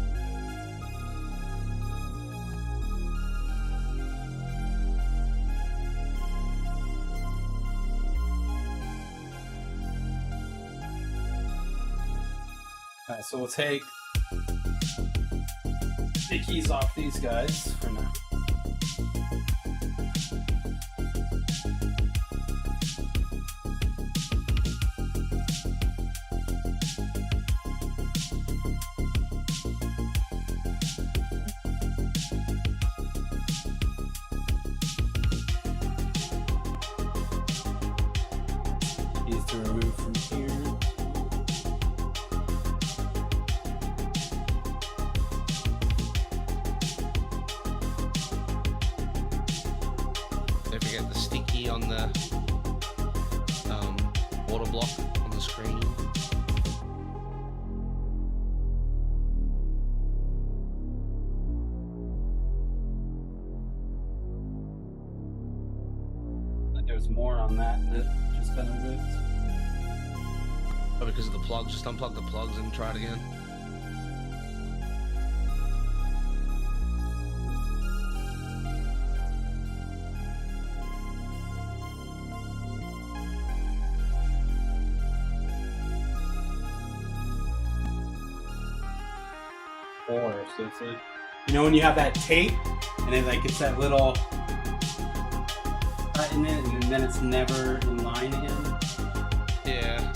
Alright, so we'll take the keys off these guys for now. Keys to remove from here. Don't forget the sticky on the water block on the screen. There's more on that just kind of ripped. Oh, because of the plugs. Just unplug the plugs and try it again. Or so it's like, you know when you have that tape and then like it's that little cut in it and then it's never in line again. Yeah.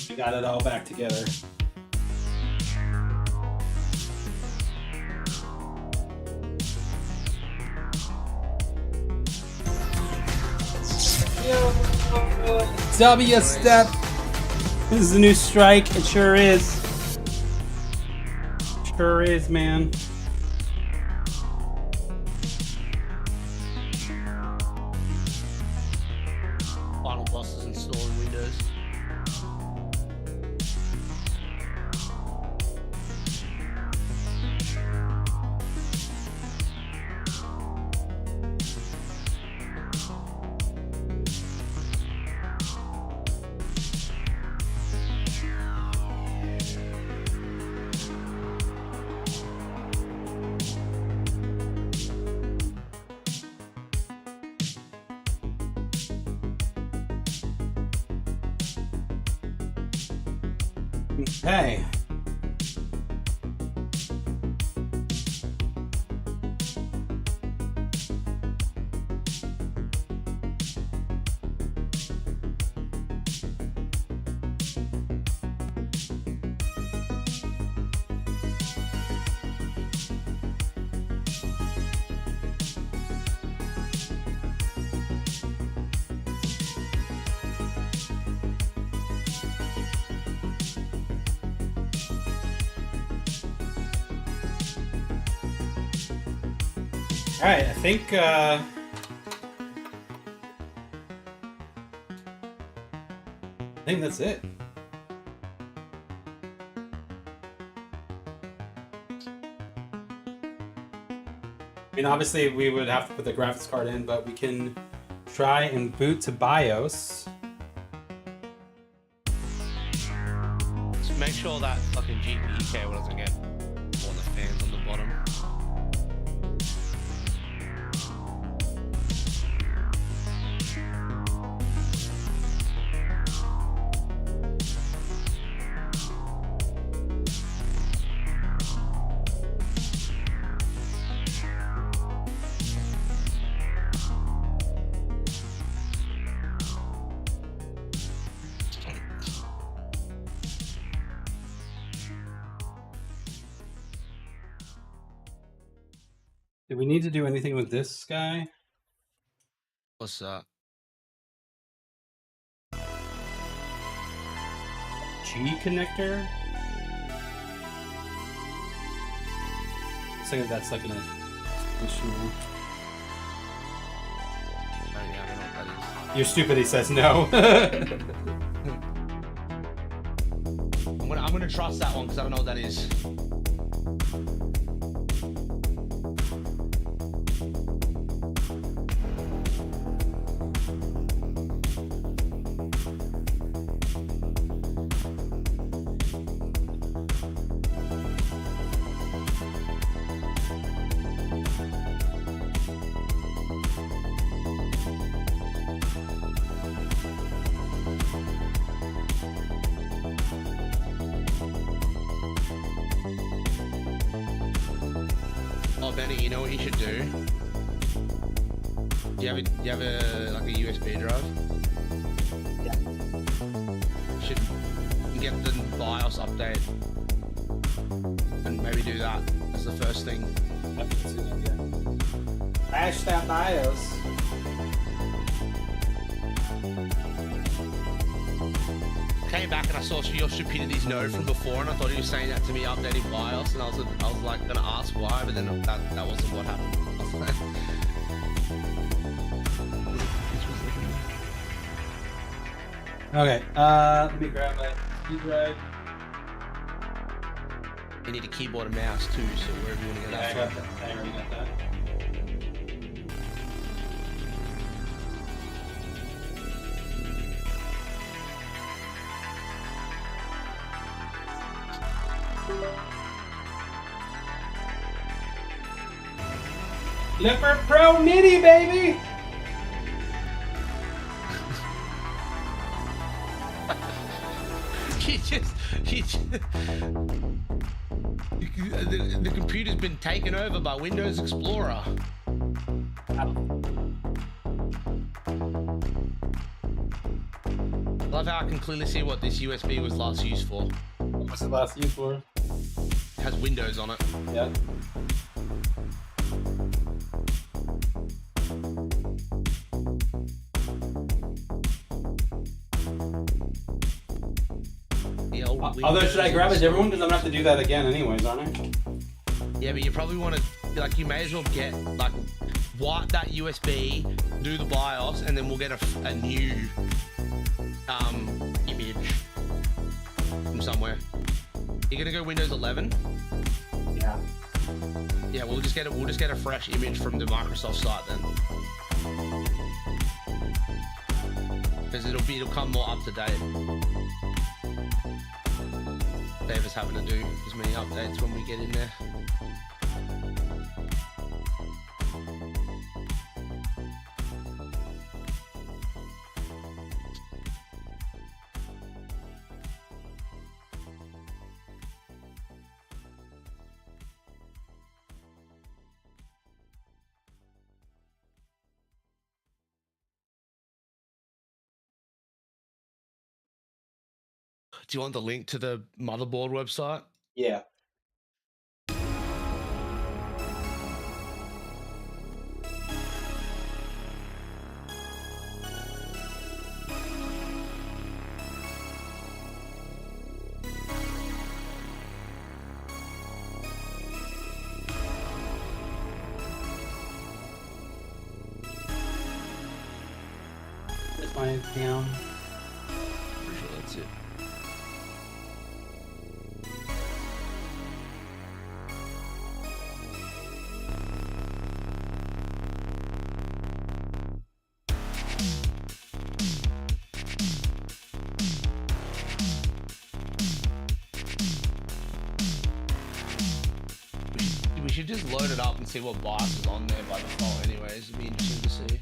We got it all back together. W step. This is the new strike. It sure is. Sure is, man. Final bosses installing Windows. Okay. All right, I think that's it. I mean, obviously we would have to put the graphics card in, but we can try and boot to BIOS. Just make sure that fucking GPU cable doesn't get all the fans on the bottom. Do we need to do anything with this guy? What's that? G connector? So that's like an additional. Oh, yeah, I don't know what that is. You're stupid, he says no. I'm gonna trust that one because I don't know what that is. Oh, Benny, you know what you should do? Do you have a like a USB drive? Yeah. You should get the BIOS update and maybe do that as the first thing. Crash that BIOS. Came back and I saw your stupidity's note from before, and I thought he was saying that to me updating BIOS, and I was like gonna ask why, but then that wasn't what happened. Okay, let me grab my key drive. You need a keyboard and mouse too, so wherever you want to get Yeah, I that got from. that. I already got that. Leopard Pro Mini, baby! The computer's been taken over by Windows Explorer. Love how I can clearly see what this USB was last used for. What's it last used for? It has Windows on it. Yeah. The old Although, should I grab a Windows. different one? Because I'm gonna have to do that again anyways, aren't I? Yeah, but you probably want to, like, you may as well get, like, wipe that USB, do the BIOS, and then we'll get a new image from somewhere. You're gonna go Windows 11? Yeah. Yeah, we'll just get a fresh image from the Microsoft site then, because it'll come more up to date. Save us having to do as many updates when we get in there. Do you want the link to the motherboard website? Yeah. That's my account. Pretty sure that's it. We should just load it up and see what BIOS is on there by default anyways. It'd be interesting to see.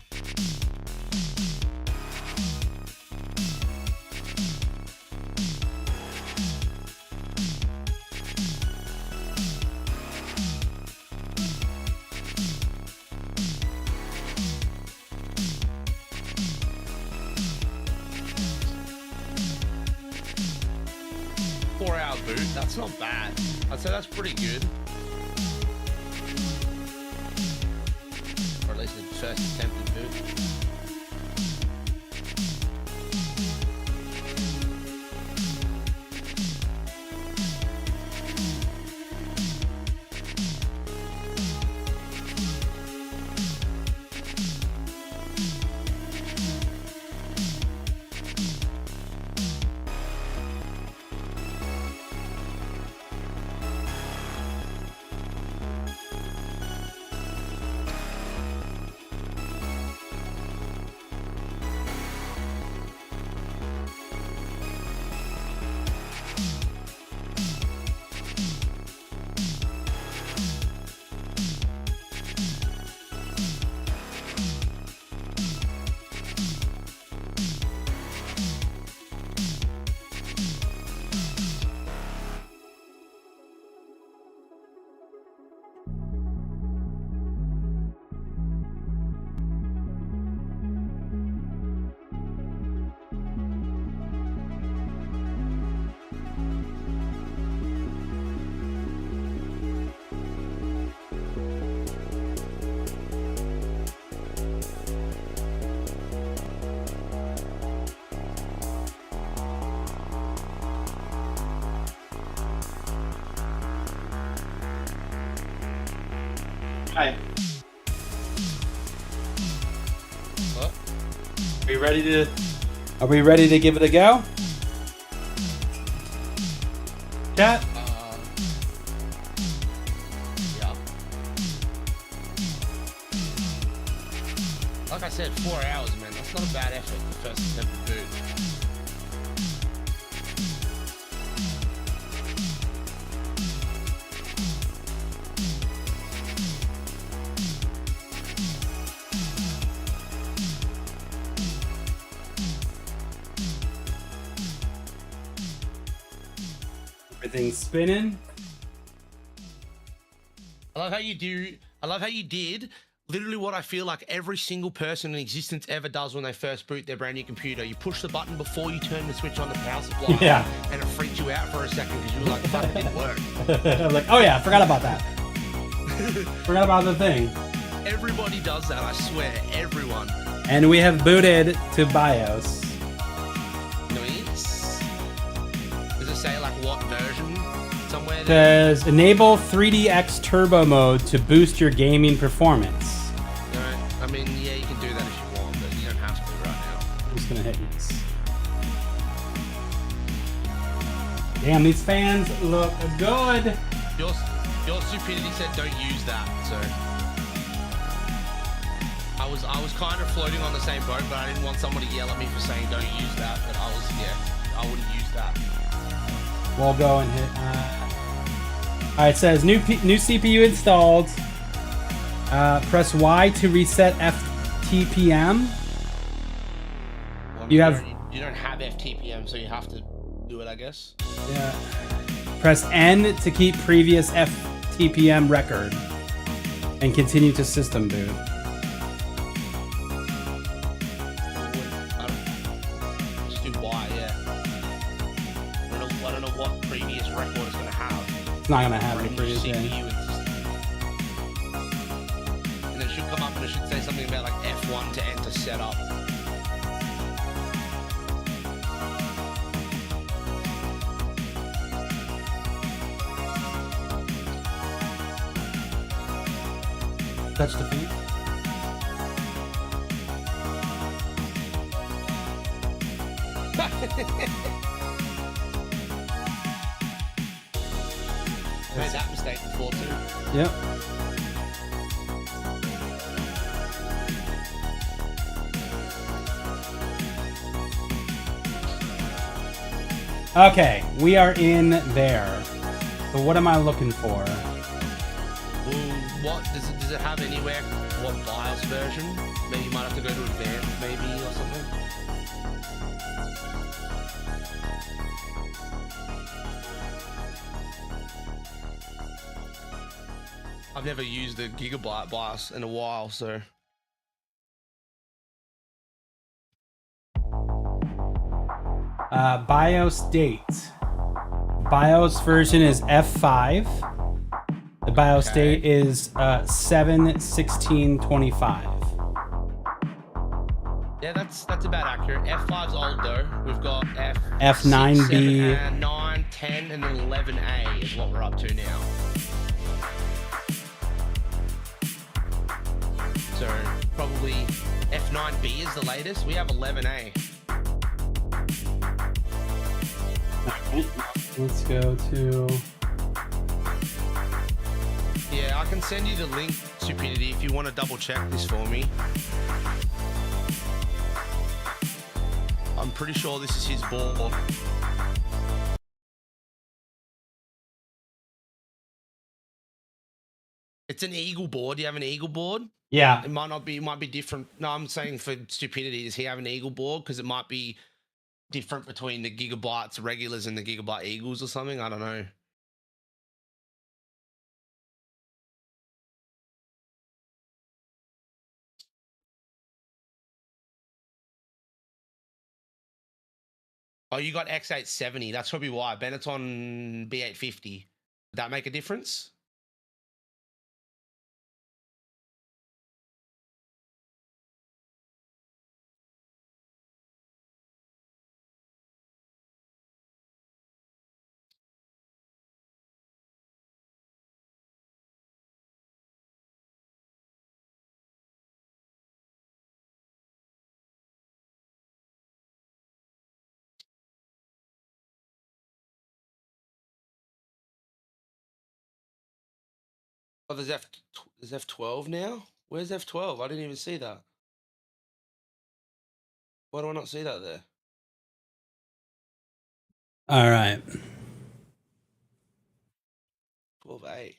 Four-hour boot, that's not bad. I'd say that's pretty good. Or at least the first attempted boot. Hi. What? Are we ready to give it a go? Chat? Yeah. Like I said, 4 hours, man. That's not a bad effort for first attempted boot. Everything's spinning. I love how you did literally what I feel like every single person in existence ever does when they first boot their brand new computer. You push the button before you turn the switch on the power supply. Yeah. And it freaked you out for a second because you were like, fuck, it didn't work. I was like, oh yeah, forgot about that. Forgot about the thing. Everybody does that, I swear, everyone. And we have booted to BIOS. Nice. Does it say like what version somewhere there? Says enable 3DX turbo mode to boost your gaming performance. No, I mean, yeah, you can do that if you want, but you don't have to right now. I'm just gonna hit yes. Damn, these fans look good. Your stupidity said don't use that, so I was kind of floating on the same boat, but I didn't want someone to yell at me for saying don't use that. But I wouldn't use that. We'll go and hit. All right, it says new CPU installed. Press Y to reset FTPM. Well, You don't have FTPM, so you have to do it, I guess. Yeah. Press N to keep previous FTPM record, and continue to system boot. Just do Y, yeah. I don't know what previous record it's going to have. It's not gonna have any Brand new previous CPU thing. and then it should come up and it should say something about like F1 to enter setup. Touch defeat. I made that mistake before too. Yep. Okay, we are in there. So what am I looking for? What does it have anywhere? What BIOS version? Maybe you might have to go to advanced, maybe, or something. I've never used the Gigabyte BIOS in a while, so. BIOS date. BIOS version is F5. The BIOS Okay. date is 7/16/25. Yeah, that's about accurate. F5's old though. We've got F9B. 9, 10, and then 11A is what we're up to now. So probably F9B is the latest. We have 11A. Let's go to. Yeah, I can send you the link, Stupidity, if you want to double check this for me. I'm pretty sure this is his board. It's an Eagle board. Do you have an Eagle board? Yeah. It might be different. No, I'm saying for Stupidity, does he have an Eagle board? Because it might be different between the Gigabytes regulars and the Gigabyte Eagles or something. I don't know. Oh, you got X870. That's probably why. Bennett's on B850. Did that make a difference? Oh, there's F12 now? Where's F12? I didn't even see that. Why do I not see that there? All right. 12A.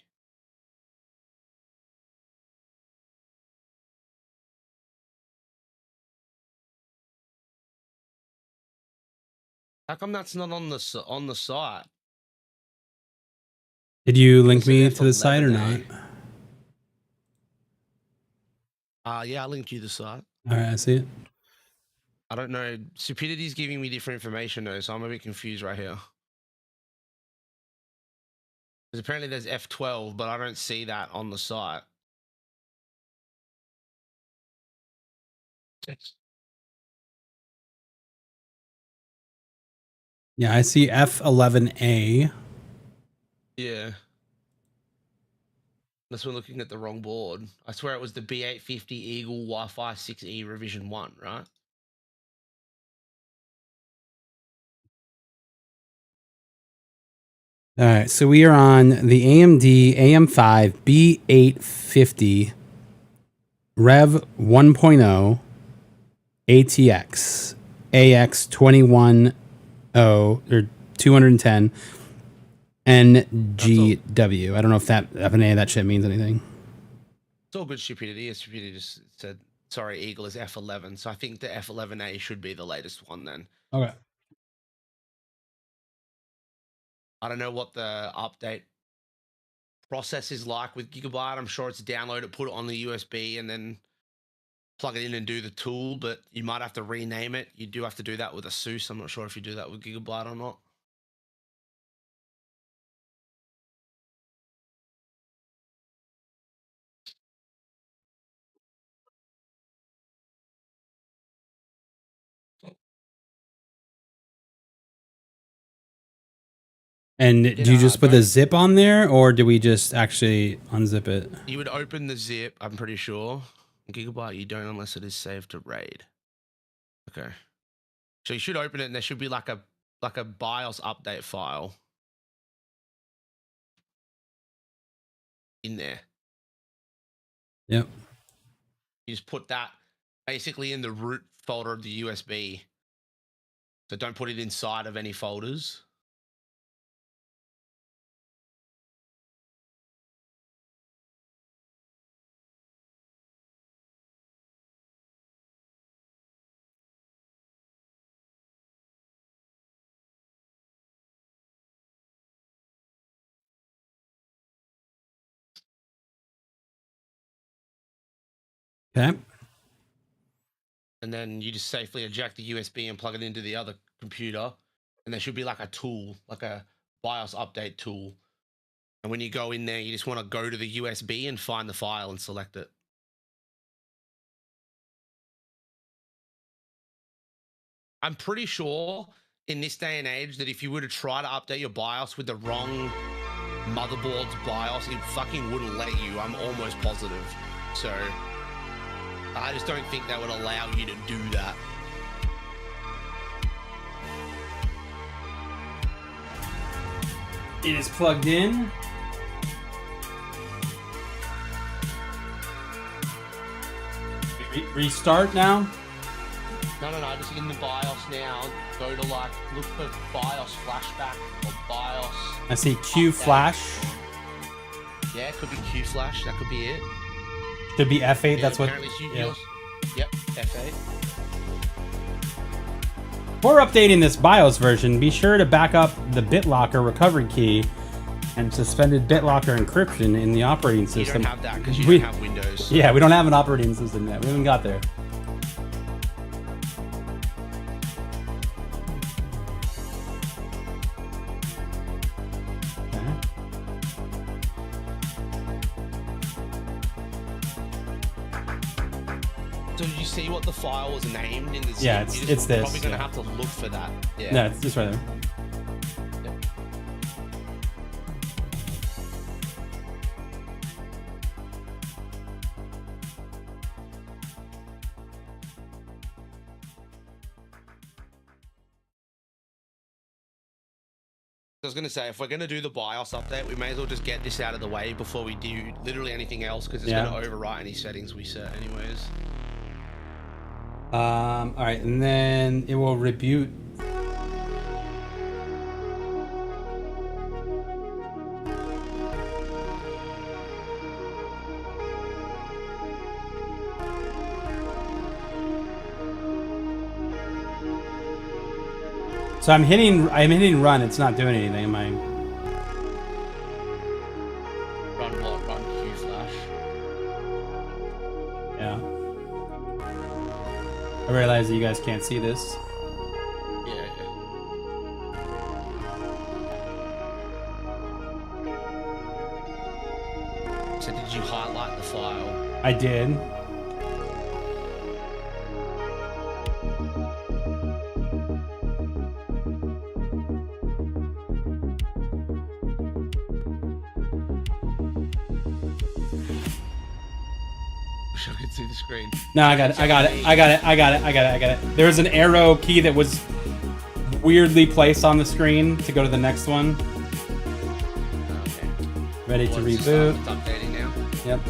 How come that's not on the site? Did you link It's me an to the site or not? F11A. Yeah, I linked you the site. All right, I see it. I don't know. Stupidity's giving me different information though, so I'm a bit confused right here. Because apparently there's F12, but I don't see that on the site. Yeah, I see F11A. Yeah. Unless we're looking at the wrong board. I swear it was the B850 Eagle Wi-Fi 6E revision 1, right? All right, so we are on the AMD AM5 B850 Rev 1.0 ATX AX210 or 210 NGW. I don't know if any of that shit means anything. It's all good stupidity. Stupidity just said, sorry, Eagle is F11. So I think the F11A should be the latest one then. Okay. I don't know what the update process is like with Gigabyte. I'm sure it's download it, put it on the USB, and then plug it in and do the tool, but you might have to rename it. You do have to do that with ASUS. I'm not sure if you do that with Gigabyte or not. And do you just put the zip on there, or do we just actually unzip it? You would open the zip, I'm pretty sure. Gigabyte, you don't unless it is saved to RAID. Okay. So you should open it, and there should be like a BIOS update file in there. Yep. You just put that basically in the root folder of the USB. So don't put it inside of any folders. Okay. And then you just safely eject the USB and plug it into the other computer. And there should be like a tool, like a BIOS update tool. And when you go in there, you just want to go to the USB and find the file and select it. I'm pretty sure in this day and age that if you were to try to update your BIOS with the wrong motherboard's BIOS, it fucking wouldn't let you. I'm almost positive. So I just don't think that would allow you to do that. It is plugged in. Restart now. No, just in the BIOS now. Go to like, look for BIOS flashback or BIOS. I see Q flash. Yeah, it could be Q flash. That could be it. Could be F8. Yeah, That's what. Yeah. Yep, F8. Before updating this BIOS version, be sure to back up the BitLocker recovery key and suspended BitLocker encryption in the operating system. You don't have that because you don't have Windows. So. Yeah, we don't have an operating system yet. We haven't got there. So did you see what the file was named in the zip? Yeah, it's this. Probably gonna have to look for that. Yeah. Yeah, it's just right there. Yep. I was gonna say, if we're gonna do the BIOS update, we may as well just get this out of the way before we do literally anything else, because it's gonna overwrite any settings we set anyways. All right, and then it will reboot. So I'm hitting run. It's not doing anything. Am I? Run what? Run Q flash. Yeah. I realize that you guys can't see this. Yeah. So did you highlight the file? I did. Wish I could see the screen. No, I got it. There was an arrow key that was weirdly placed on the screen to go to the next one. Okay. Ready to Well, it's just reboot. it's updating now. Yep.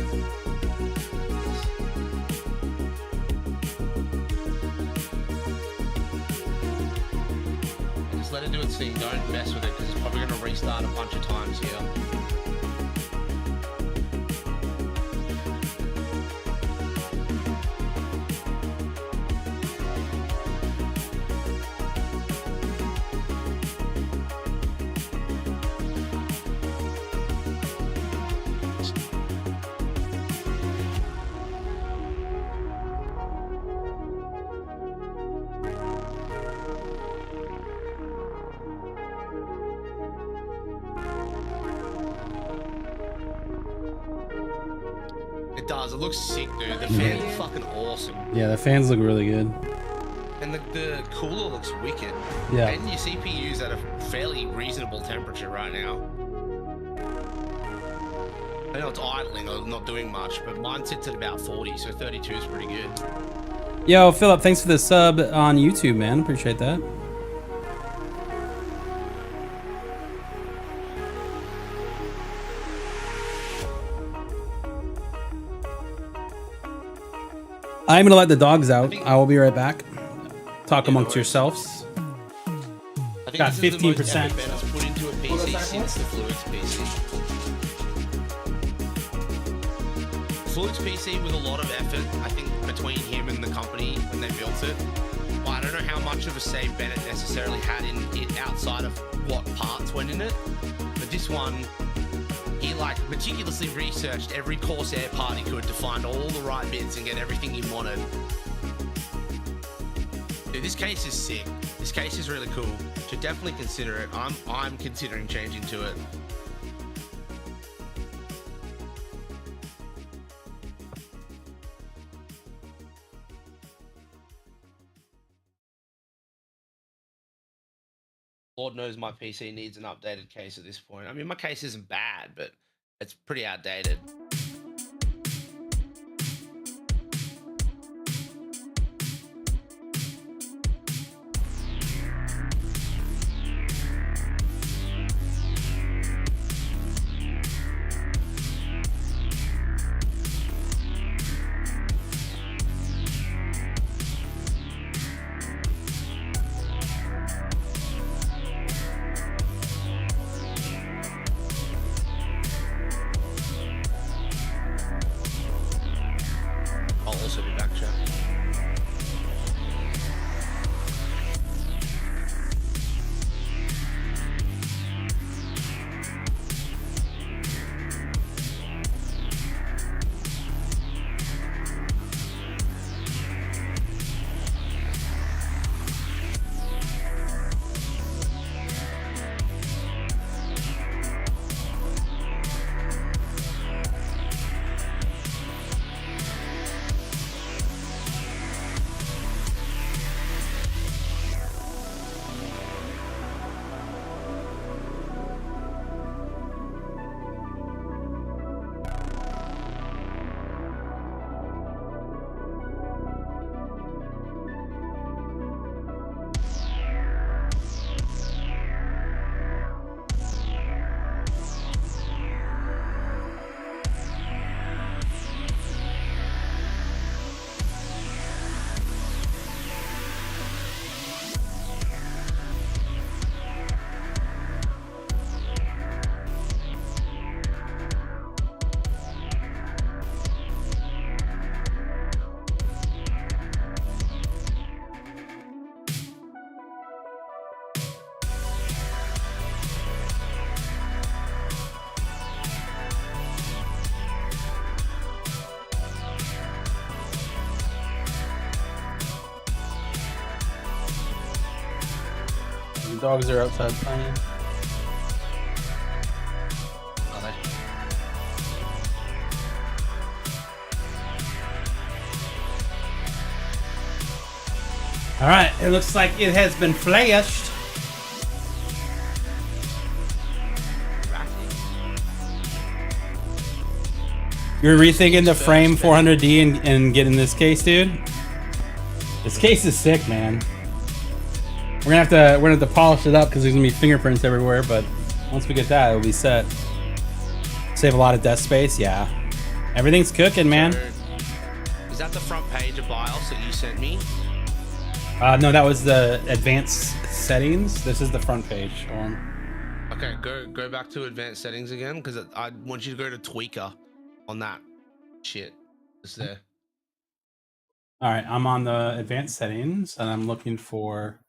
Just let it do its thing. Don't mess with it because it's probably going to restart a bunch of times here. It does. It looks sick, dude. The fans are fucking awesome. Yeah, the fans look really good. And the cooler looks wicked. Yeah. And your CPU's at a fairly reasonable temperature right now. I know it's idling or not doing much, but mine sits at about 40, so 32 is pretty good. Yo, Philip, thanks for the sub on YouTube, man. Appreciate that. I'm gonna let the dogs out. I will be right back. Talk amongst yourselves. I think Got this is the most 15%. effort Ben has put into a PC since the Fluix PC. Fluix PC with a lot of effort, I think, between him and the company when they built it. But I don't know how much of a say Bennett necessarily had in it outside of what parts went in it. But this one, he like meticulously researched every Corsair part he could to find all the right bits and get everything he wanted. Dude, this case is sick. This case is really cool. Should definitely consider it. I'm considering changing to it. Lord knows my PC needs an updated case at this point. I mean, my case isn't bad, but it's pretty outdated. The dogs are outside playing. Are they? All right, it looks like it has been flashed. You're rethinking the frame 400D and getting this case, dude. This case is sick, man. We're gonna have to polish it up because there's gonna be fingerprints everywhere. But once we get that, it'll be set. Save a lot of desk space. Yeah, everything's cooking, man. Is that the front page of BIOS that you sent me? No, that was the advanced settings. This is the front page one. Okay, go back to advanced settings again because I want you to go to tweaker on that shit. It's there. All right, I'm on the advanced settings and I'm looking for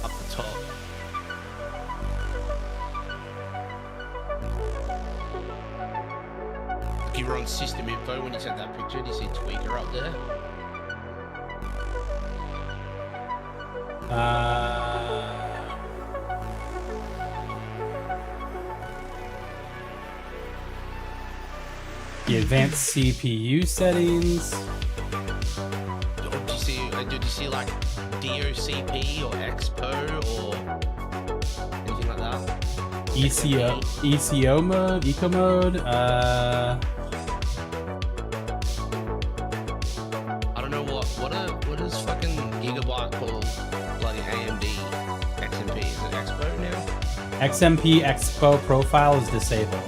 Up the top. Like you were on system info when you sent that picture. Do you see tweaker up there? The advanced CPU settings. Did you see like DOCP or Expo or anything like that? ECO mode, eco mode. I don't know what is fucking Gigabyte called? Bloody AMD XMP. Is it Expo now? XMP Expo profile is disabled.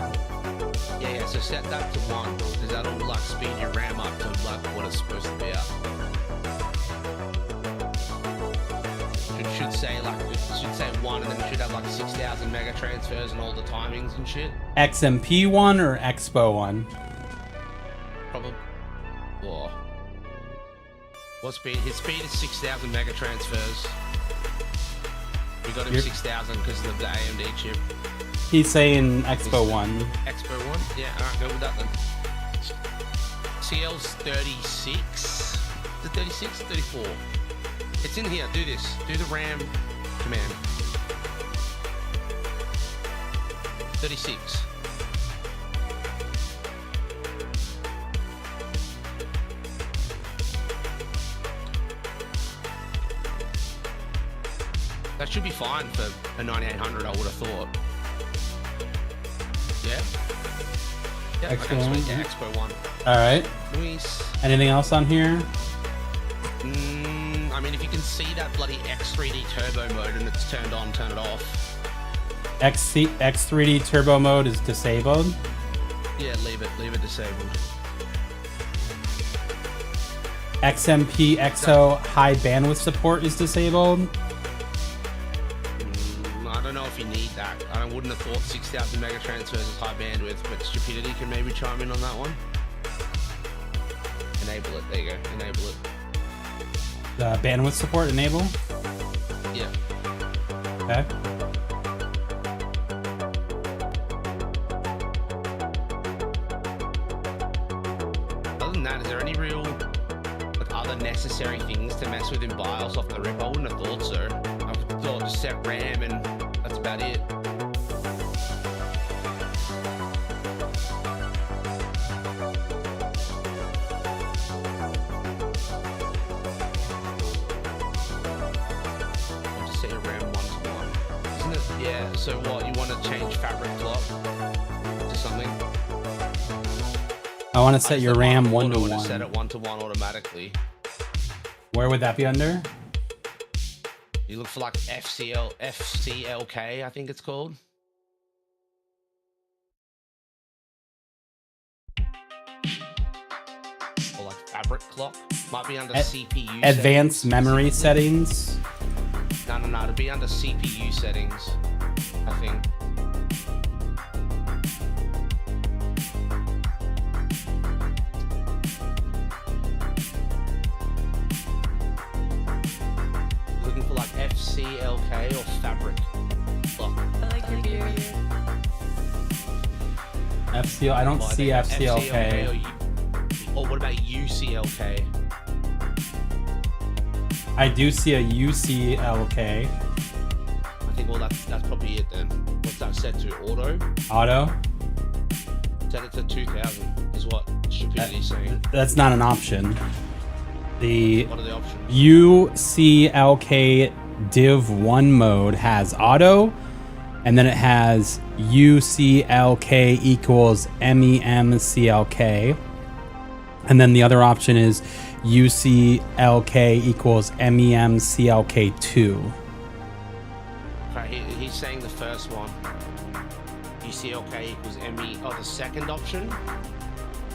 Yeah, so set that to 1, because that'll like speed your RAM up to like what it's supposed to be at. Should say 1, and then it should have like 6,000 mega transfers and all the timings and shit. XMP one or Expo one? Probably. Oh. What speed? His speed is 6,000 mega transfers. We got him 6,000 because of the AMD chip. He's saying Expo 1. Expo 1? Yeah, alright, go with that then. CL's 36. Is it 36? 34. It's in here. Do this. Do the RAM command. 36. That should be fine for a 9800, I would have thought. Yeah? Yeah, Expo okay, sweet. 1. Yeah, Expo 1. Alright. Nice. Anything else on here? I mean, if you can see that bloody X3D turbo mode and it's turned on, turn it off. X3D turbo mode is disabled. Yeah, leave it disabled. XMP XO high bandwidth support is disabled. I don't know if you need that. I wouldn't have thought 6,000 mega transfers is high bandwidth, but Stupidity can maybe chime in on that one. Enable it. There you go. Enable it. The bandwidth support enable. Yeah. Okay. Other than that, is there any real like other necessary things to mess with in BIOS off the rip? I wouldn't have thought so. I thought just set RAM and that's about it. I'll just set your RAM 1 to 1. Isn't it? Yeah. So what? You want to change fabric clock to something? I want to set your RAM 1 to I 1. set it 1 to 1 automatically. Where would that be under? You look for like FCLK, I think it's called. Or like fabric clock. Might be under CPU Advanced settings. memory settings. No, it'd be under CPU settings, I think. Looking for like FCLK or fabric clock. I like your beard. FCL. I don't see FCLK. Or what about UCLK? I do see a UCLK. anything, well, that's probably it then. What's that set to? Auto? Auto. Set it to 2000 is what Stupidity's saying. That's not an option. The What are the options? UCLK Div 1 mode has auto, and then it has UCLK equals MEMCLK. And then the other option is UCLK equals MEMCLK2. Okay, he's saying the first one. UCLK equals ME. Oh, the second option?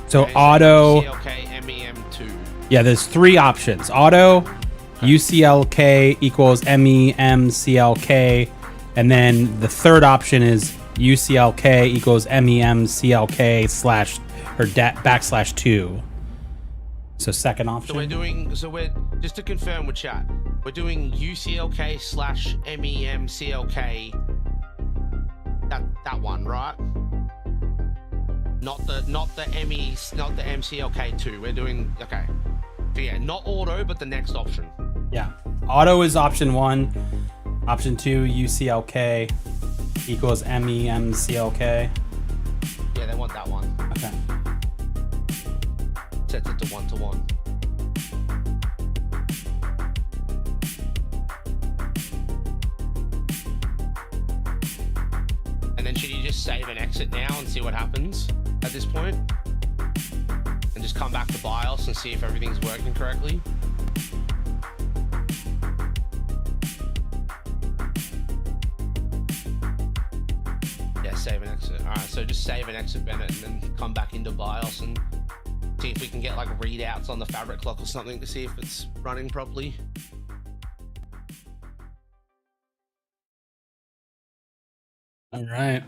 So Okay, auto, UCLK MEM2. yeah, there's three options. Auto, UCLK equals MEMCLK, and then the third option is UCLK equals MEMCLK slash or backslash 2. So second option. So we're just to confirm with chat, we're doing UCLK slash MEMCLK. That one, right? Not the MCLK2. We're doing okay. So yeah, not auto, but the next option. Yeah. Auto is option 1. Option 2, UCLK equals MEMCLK. Yeah, they want that one. Okay. Sets it to 1-to-1. And then should you just save and exit now and see what happens at this point? And just come back to BIOS and see if everything's working correctly? Yeah, save and exit. Alright, so just save and exit Bennett and then come back into BIOS and see if we can get like readouts on the fabric clock or something to see if it's running properly. All right.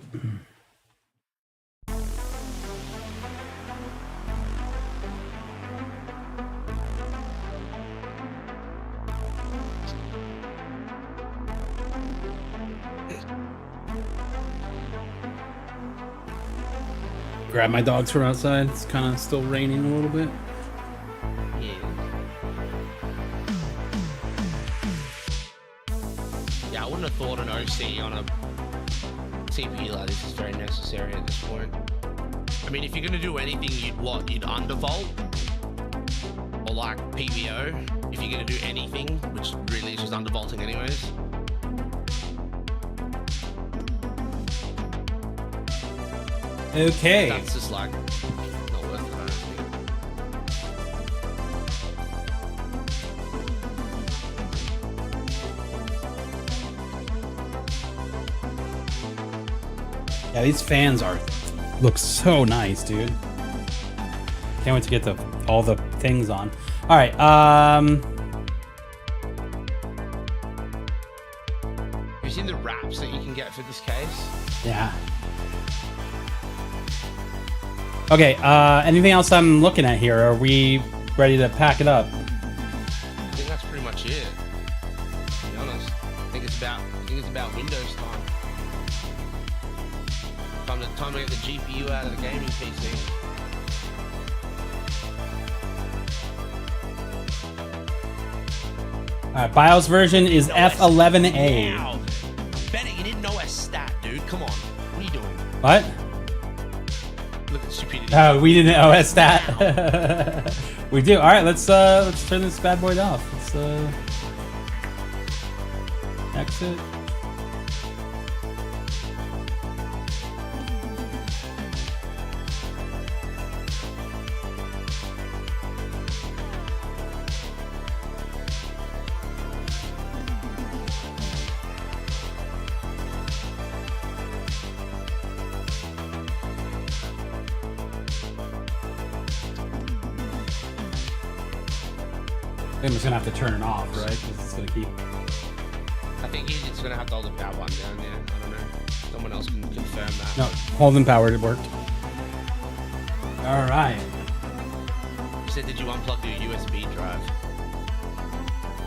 Grab my dogs from outside. It's kind of still raining a little bit. Yeah, I wouldn't have thought an OC on a CPU like this is very necessary at this point. I mean, if you're gonna do anything, you'd undervolt or like PVO. If you're gonna do anything, which really is just undervolting anyways. Okay. That's just like not worth it, I don't think. Yeah, these fans look so nice, dude. Can't wait to get all the things on. All right. Have you seen the wraps that you can get for this case? Yeah. Okay, anything else I'm looking at here? Are we ready to pack it up? I think that's pretty much it. To be honest, I think it's about Windows time. Time to get the GPU out of the gaming PC. Alright, BIOS version is F11A. Wow. Bennett, you didn't know a stat, dude. Come on. What are you doing? What? Look at stupidity. Oh, we didn't OS that. We do. Alright, let's turn this bad boy off. Let's exit. I'm just gonna have to turn it off, right? 'Cause it's gonna keep. I think you're just gonna have to hold the power button down there. I don't know. Someone else can confirm that. No, holding power, it worked. All right. You said, did you unplug your USB drive?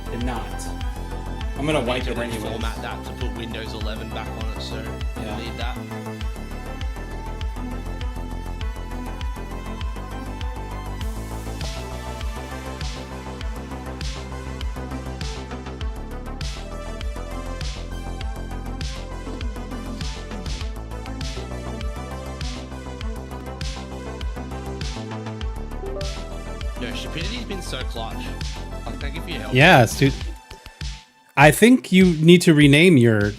Did not. I'm gonna wipe to it anyway. reformat that to put Windows 11 back on it, so Yeah. you need that. No, stupidity's been so clutch. Thank you for your help. Yeah, dude. I think you need to rename your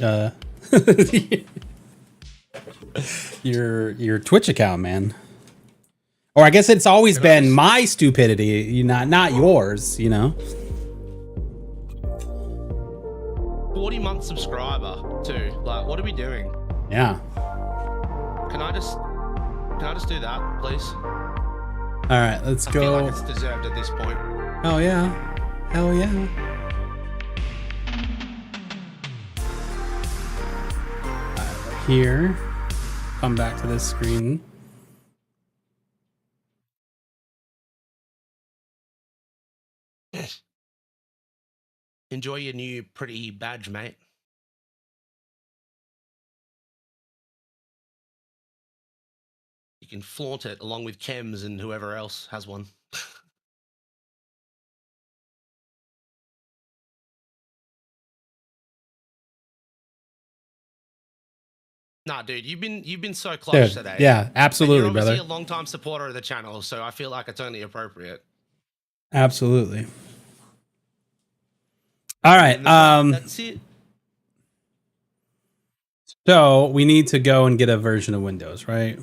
your Twitch account, man. Or I guess it's always been my stupidity, not yours, you know. 40-month subscriber too. Like, what are we doing? Yeah. Can I just do that, please? All right, let's I go. feel like it's deserved at this point. Hell yeah. Hell yeah. Here, come back to this screen. Enjoy your new pretty badge, mate. You can flaunt it along with Chems and whoever else has one. Nah, dude, you've been so clutch Dude, today. yeah, absolutely, and you're obviously brother. a long-time supporter of the channel, so I feel like it's only appropriate. Absolutely. All right. That's it. So we need to go and get a version of Windows, right?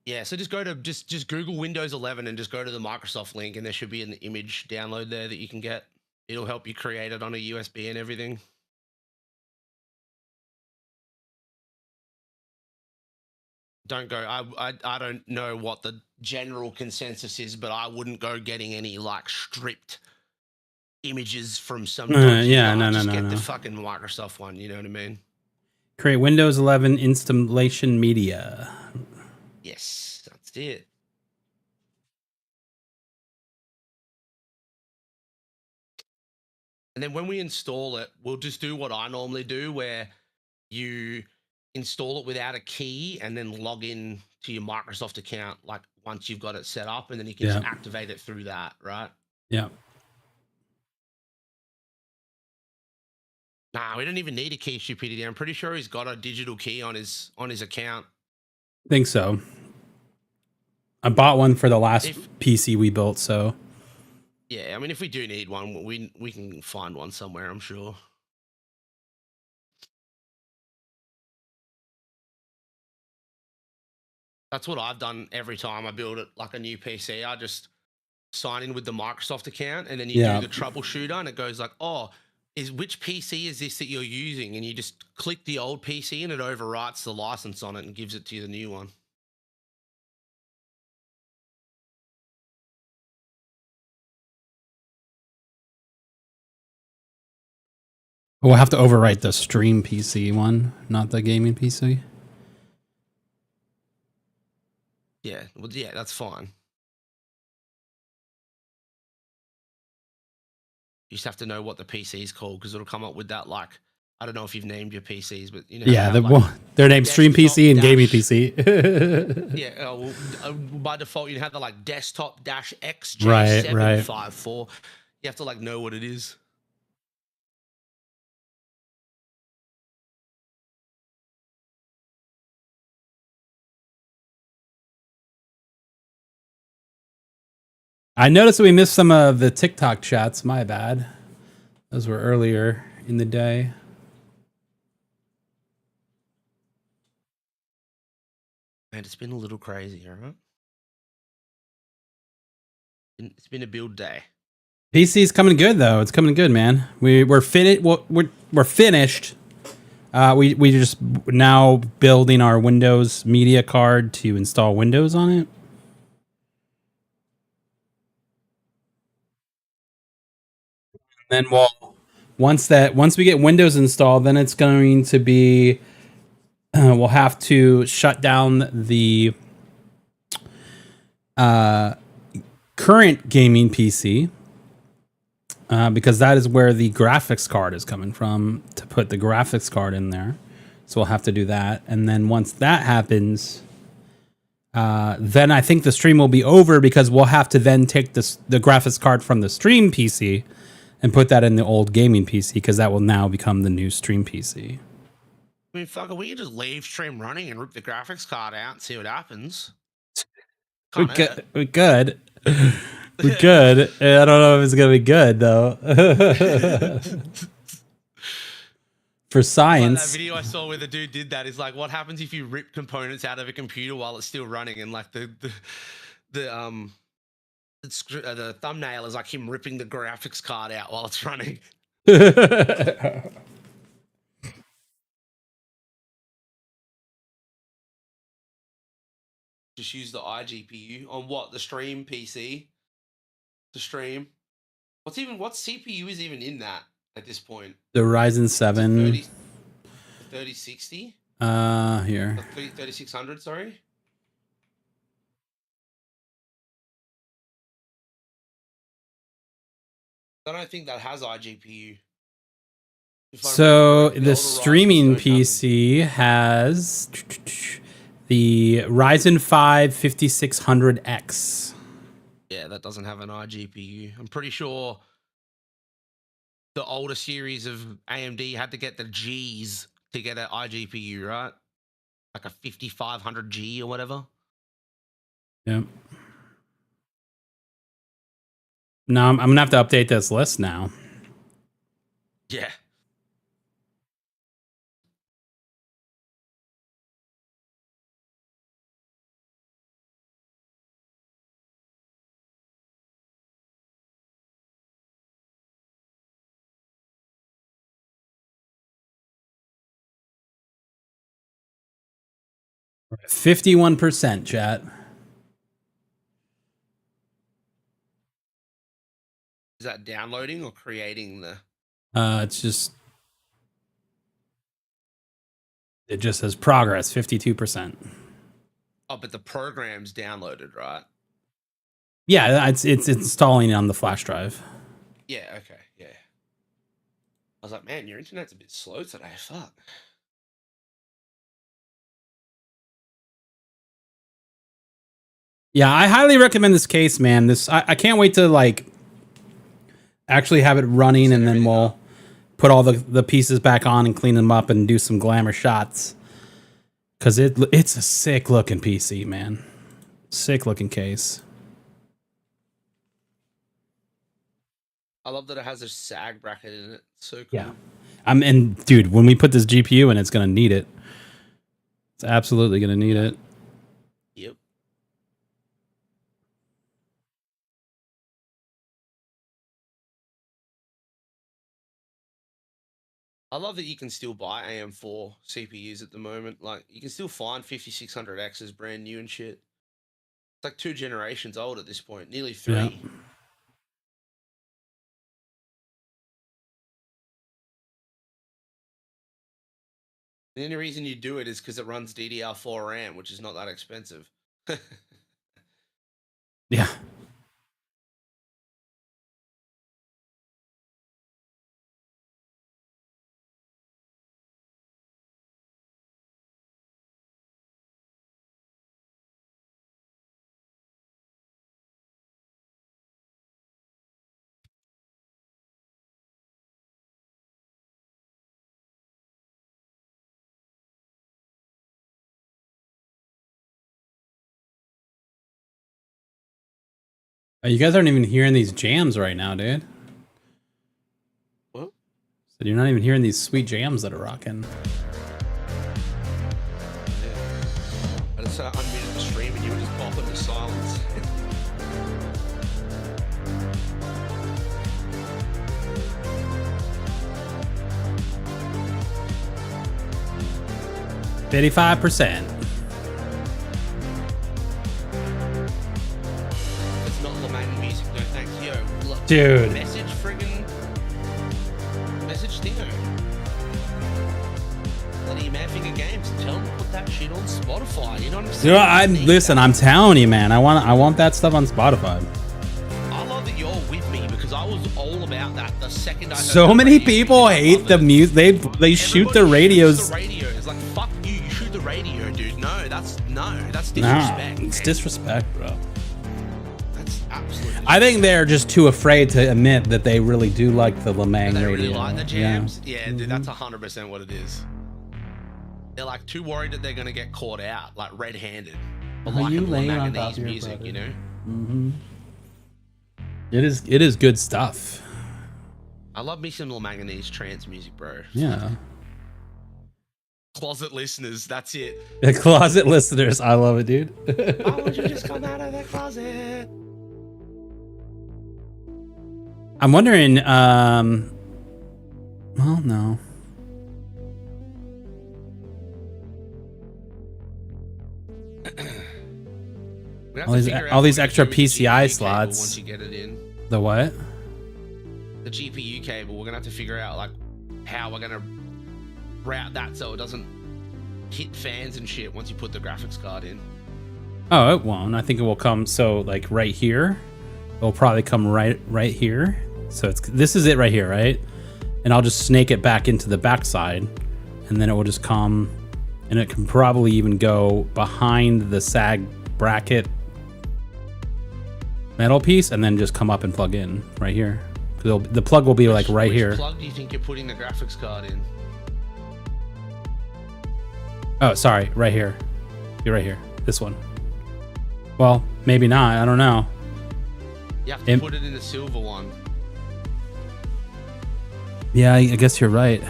Yeah, so just go to just Google Windows 11 and just go to the Microsoft link, and there should be an image download there that you can get. It'll help you create it on a USB and everything. Don't go. I don't know what the general consensus is, but I wouldn't go getting any like stripped images from some. Yeah, no. Just get the fucking Microsoft one. You know what I mean? Create Windows 11 installation media. Yes, that's it. And then when we install it, we'll just do what I normally do, where you install it without a key and then log in to your Microsoft account, like once you've got it set up, and then you can just activate it through that, right? Yeah. Nah, we don't even need a key, stupidity. I'm pretty sure he's got a digital key on his account. Think so. I bought one for the last PC we built, so. Yeah, I mean, if we do need one, we can find one somewhere, I'm sure. That's what I've done every time I build it, like a new PC. I just sign in with the Microsoft account, and then you do the troubleshooter, and it goes like, oh, which PC is this that you're using? And you just click the old PC, and it overwrites the license on it and gives it to you the new one. We'll have to overwrite the stream PC one, not the gaming PC. Yeah, well, yeah, that's fine. You just have to know what the PC is called, because it'll come up with that, like, I don't know if you've named your PCs, but you know. Yeah, they're named Stream PC and Gaming PC. Yeah, well, by default, you have the like desktop XJ754. You have to like know what it is. I noticed that we missed some of the TikTok chats. My bad. Those were earlier in the day. Man, it's been a little crazy, all right? It's been a build day. PC's coming good though. It's coming good, man. We're finished. We're finished. We just now building our Windows media card to install Windows on it. Then once we get Windows installed, then it's going to be we'll have to shut down the current gaming PC because that is where the graphics card is coming from, to put the graphics card in there. So we'll have to do that, and then once that happens, then I think the stream will be over, because we'll have to then take the graphics card from the stream PC and put that in the old gaming PC, because that will now become the new stream PC. I mean, fuck it, we can just leave stream running and rip the graphics card out and see what happens. We could. We could. I don't know if it's gonna be good though. For Like that science. video I saw where the dude did that is like, what happens if you rip components out of a computer while it's still running, and like the thumbnail is like him ripping the graphics card out while it's running. Just use the iGPU on what, the stream PC to stream. What CPU is even in that at this point? The Ryzen 7. 3060? Here. 3600, sorry. I don't think that has iGPU. So the streaming PC has the Ryzen 5 5600X. Yeah, that doesn't have an iGPU. I'm pretty sure the older series of AMD had to get the Gs to get an iGPU, right? Like a 5500G or whatever. Yep. No, I'm gonna have to update this list now. Yeah. We're at 51%, chat. Is that downloading or creating the... It just says progress, 52%. Oh, but the program's downloaded, right? Yeah, it's installing on the flash drive. Yeah, okay, yeah. I was like, man, your internet's a bit slow today. Fuck. Yeah, I highly recommend this case, man. I can't wait to like actually have it running, and then we'll put all the pieces back on and clean them up and do some glamour shots. Cause it's a sick looking PC, man. Sick looking case. I love that it has a sag bracket in it. So cool. Yeah. And dude, when we put this GPU in, it's gonna need it. It's absolutely gonna need it. Yep. I love that you can still buy AM4 CPUs at the moment. Like, you can still find 5600Xs brand new and shit. It's like 2 generations old at this point, nearly 3. Yeah. The only reason you do it is because it runs DDR4 RAM, which is not that expensive. Yeah. You guys aren't even hearing these jams right now, dude. What? So you're not even hearing these sweet jams that are rocking. Yeah. I just unmuted the stream and you were just bopping to silence. $55%. It's not Lamang music, no thanks. Yo, look, Dude. Message Stingo. Bloody Madfinger Games. Tell them to put that shit on Spotify. You know what I'm saying? Listen, I'm telling you, man. I want that stuff on Spotify. I love that you're with me because I was all about that the second I heard So the many radio people music. I hate love the it. music. They shoot the Everybody radios. shoots the radio. It's like, fuck you. You shoot the radio, dude. No, that's Nah, disrespect. it's man. disrespect, bro. That's absolutely. I think they're just too afraid to admit that they really do like the Do Lamang they radio. really like the jams? Yeah, dude, that's Mm-hmm. 100% what it is. They're like too worried that they're gonna get caught out, like red-handed. For Are you liking laying on Lamang top of your music, brother? you know? Mm-hmm. It is good stuff. I love me some little manganese trance music, bro. Yeah. Closet listeners, that's it. The closet listeners, I love it, dude. Why would you just come out of the closet? I'm wondering, well, no. All these extra PCI slots. Once you get it in. The what? The GPU cable. We're gonna have to figure out like how we're gonna route that so it doesn't hit fans and shit once you put the graphics card in. Oh, it won't. I think it will come. So like right here, it'll probably come right here. So this is it right here, right? And I'll just snake it back into the backside, and then it will just come, and it can probably even go behind the sag bracket metal piece, and then just come up and plug in right here. The plug will be like right here. Which plug do you think you're putting the graphics card in? Oh, sorry, right here. You're right here. This one. Well, maybe not. I don't know. You have to put it in the silver one. Yeah, I guess you're right.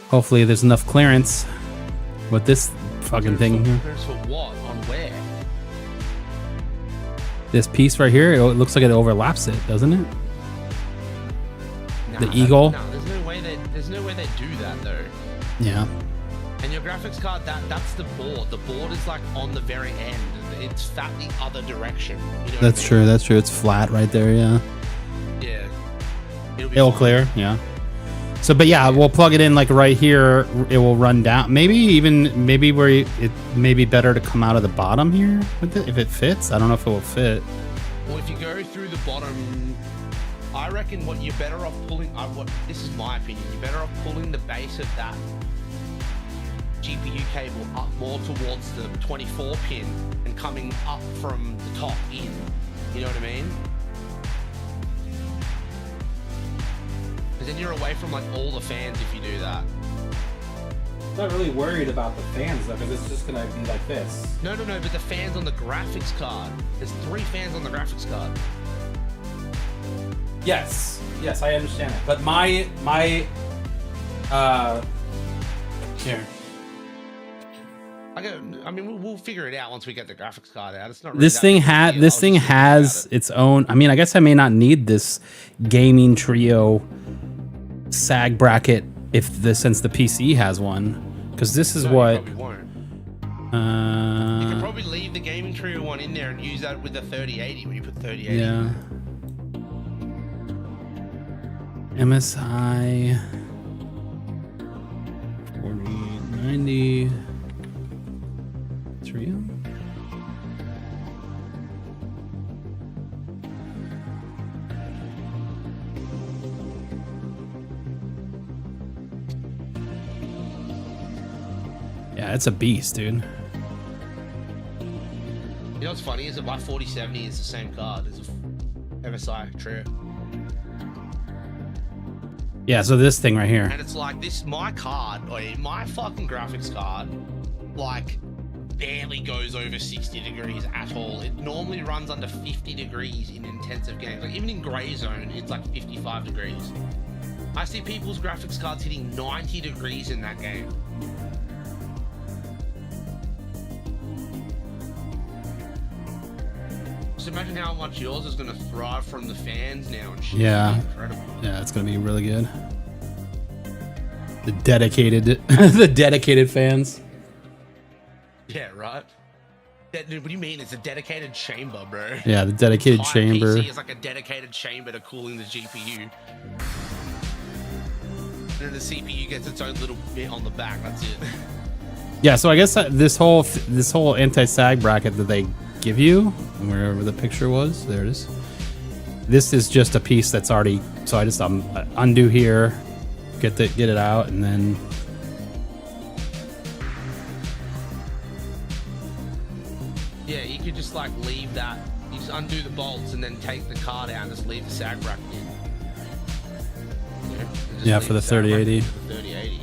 Hopefully there's enough clearance with this fucking thing here. Clearance for what? On where? This piece right here, it looks like it overlaps it, doesn't it? Nah, the eagle? No, there's no way they do that though. Yeah. And your graphics card, that's the board. The board is like on the very end. It's fat the other direction. You know That's true. That's true. It's flat right there. Yeah. Yeah. It'll clear. Yeah. So, but yeah, we'll plug it in like right here. It will run down. Maybe where it may be better to come out of the bottom here with it if it fits. I don't know if it will fit. Well, if you go through the bottom, I reckon what you're better off pulling. This is my opinion. You're better off pulling the base of that GPU cable up more towards the 24 pin and coming up from the top in. You know what I mean? Because then you're away from like all the fans if you do that. I'm not really worried about the fans though, because it's just gonna be like this. No, but the fans on the graphics card. There's 3 fans on the graphics card. Yes, I understand it. But my here. I mean, we'll figure it out once we get the graphics card out. It's not really This thing has its own. I mean, I guess I may not need this gaming trio sag bracket since the PC has one, because this is what. You probably won't. You can probably leave the gaming trio one in there and use that with the 3080 when you put 3080. Yeah. MSI 4090 trio. Yeah, it's a beast, dude. You know what's funny is that my 4070 is the same card as a MSI trio. Yeah, so this thing right here. And it's like this, my fucking graphics card, like, barely goes over 60 degrees at all. It normally runs under 50 degrees in intensive games. Like, even in Grey Zone, it's like 55 degrees. I see people's graphics cards hitting 90 degrees in that game. Just imagine how much yours is going to thrive from the fans now and shit. Yeah. Incredible. Yeah, it's gonna be really good. The dedicated fans. Yeah, right? What do you mean? It's a dedicated chamber, bro. Yeah, the dedicated chamber. PC is like a dedicated chamber to cooling the GPU. And then the CPU gets its own little bit on the back. That's it. Yeah, so I guess this whole anti-sag bracket that they give you, wherever the picture was, there it is. This is just a piece that's already. So I just undo here, get it out, and then. Yeah, you could just like leave that. You just undo the bolts and then take the card out and just leave the sag bracket in. Yeah, for the 3080. 3080.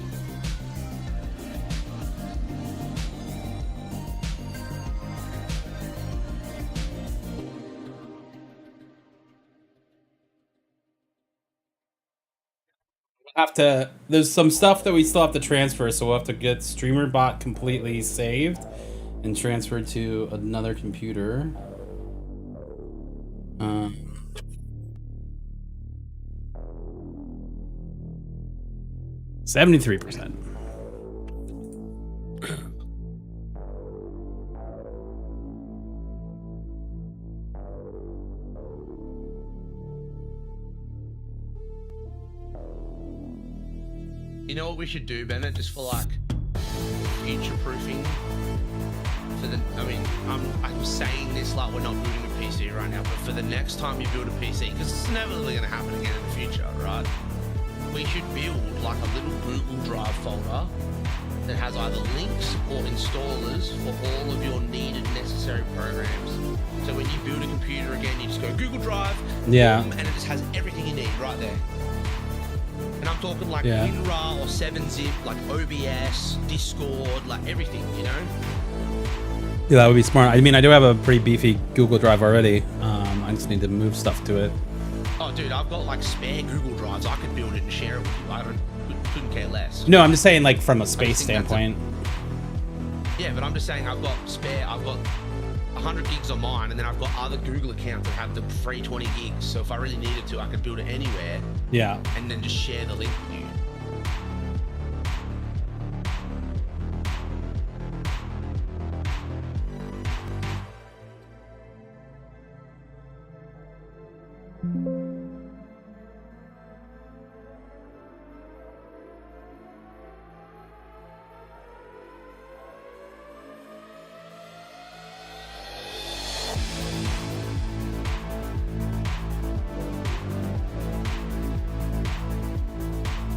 Have to. There's some stuff that we still have to transfer, so we'll have to get StreamerBot completely saved and transferred to another computer. 73%. You know what we should do, Bennett, just for like future proofing. For the, I mean, I'm saying this like we're not building a PC right now, but for the next time you build a PC, because it's inevitably going to happen again in the future, right? We should build like a little Google Drive folder that has either links or installers for all of your needed necessary programs. So when you build a computer again, you just go Google Drive, Yeah. boom, and it just has everything you need right there. And I'm talking like Yeah. WinRAR or 7-zip, like OBS, Discord, like everything, you know? Yeah, that would be smart. I mean, I do have a pretty beefy Google Drive already. I just need to move stuff to it. Oh, dude, I've got like spare Google Drives. I could build it and share it with you. I couldn't care less. No, I'm just saying, like, from a space think that's standpoint. Yeah, but I'm just saying I've got 100 gigs on mine, and then I've got other Google accounts that have the free 20 gigs. So if I really needed to, I could build it anywhere Yeah. and then just share the link with you.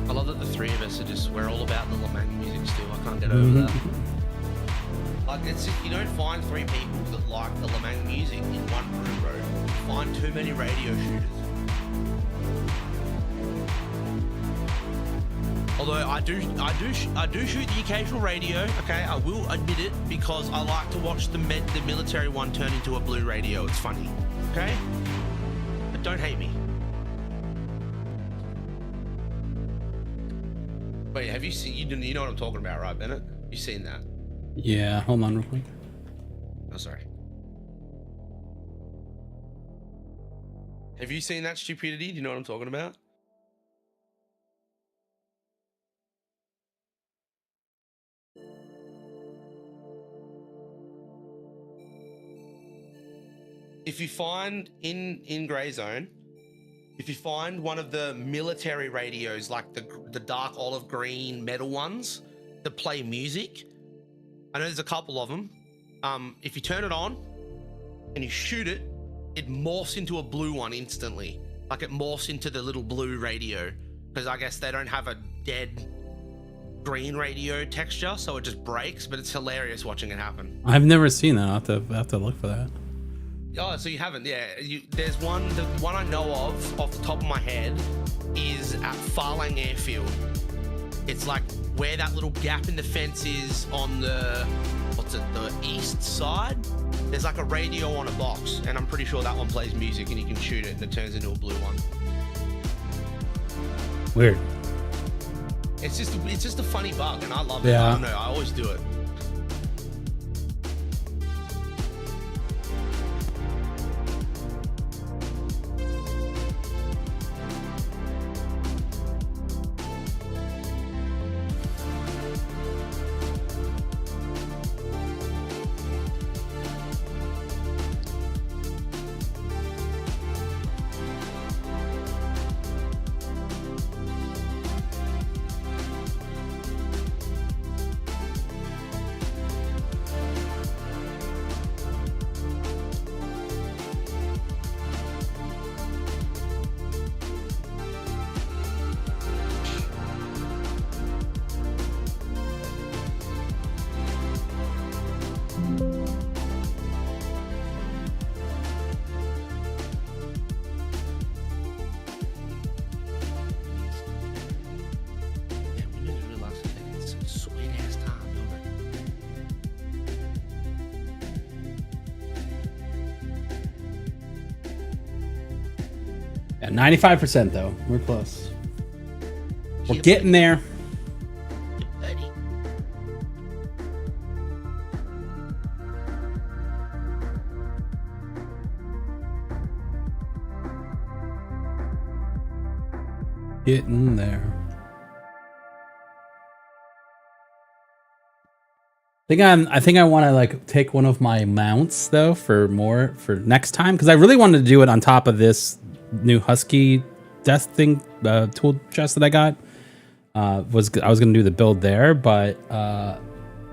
I love that the three of us are just, we're all about the Lamang music still. I can't get over that. Like, it's just, you don't find three people that like the Lamang music in one room, bro. You find too many radio shooters. Although I do shoot the occasional radio, okay? I will admit it, because I like to watch the military one turn into a blue radio. It's funny, okay? But don't hate me. Wait, have you seen? You know what I'm talking about, right, Bennett? You seen that? Yeah, hold on real quick. Oh, sorry. Have you seen that stupidity? Do you know what I'm talking about? If you find in Grey Zone, if you find one of the military radios, like the dark olive green metal ones that play music, I know there's a couple of them. If you turn it on and you shoot it, it morphs into a blue one instantly. Like it morphs into the little blue radio, because I guess they don't have a dead green radio texture, so it just breaks. But it's hilarious watching it happen. I've never seen that. I'll have to look for that. Oh, so you haven't? Yeah, there's one. The one I know of, off the top of my head, is at Farlang Airfield. It's like where that little gap in the fence is on the, the east side. There's like a radio on a box, and I'm pretty sure that one plays music, and you can shoot it, and it turns into a blue one. Weird. It's just a funny bug, and I love it. Yeah. I don't know. I always do it. Yeah, we need to relax. It's a sweet ass time, don't it? Yeah, 95% though. We're close. We're getting there. Buddy. Getting there. I think I want to like take one of my mounts though for next time, because I really wanted to do it on top of this new Husky desk thing, tool chest that I got. I was gonna do the build there, but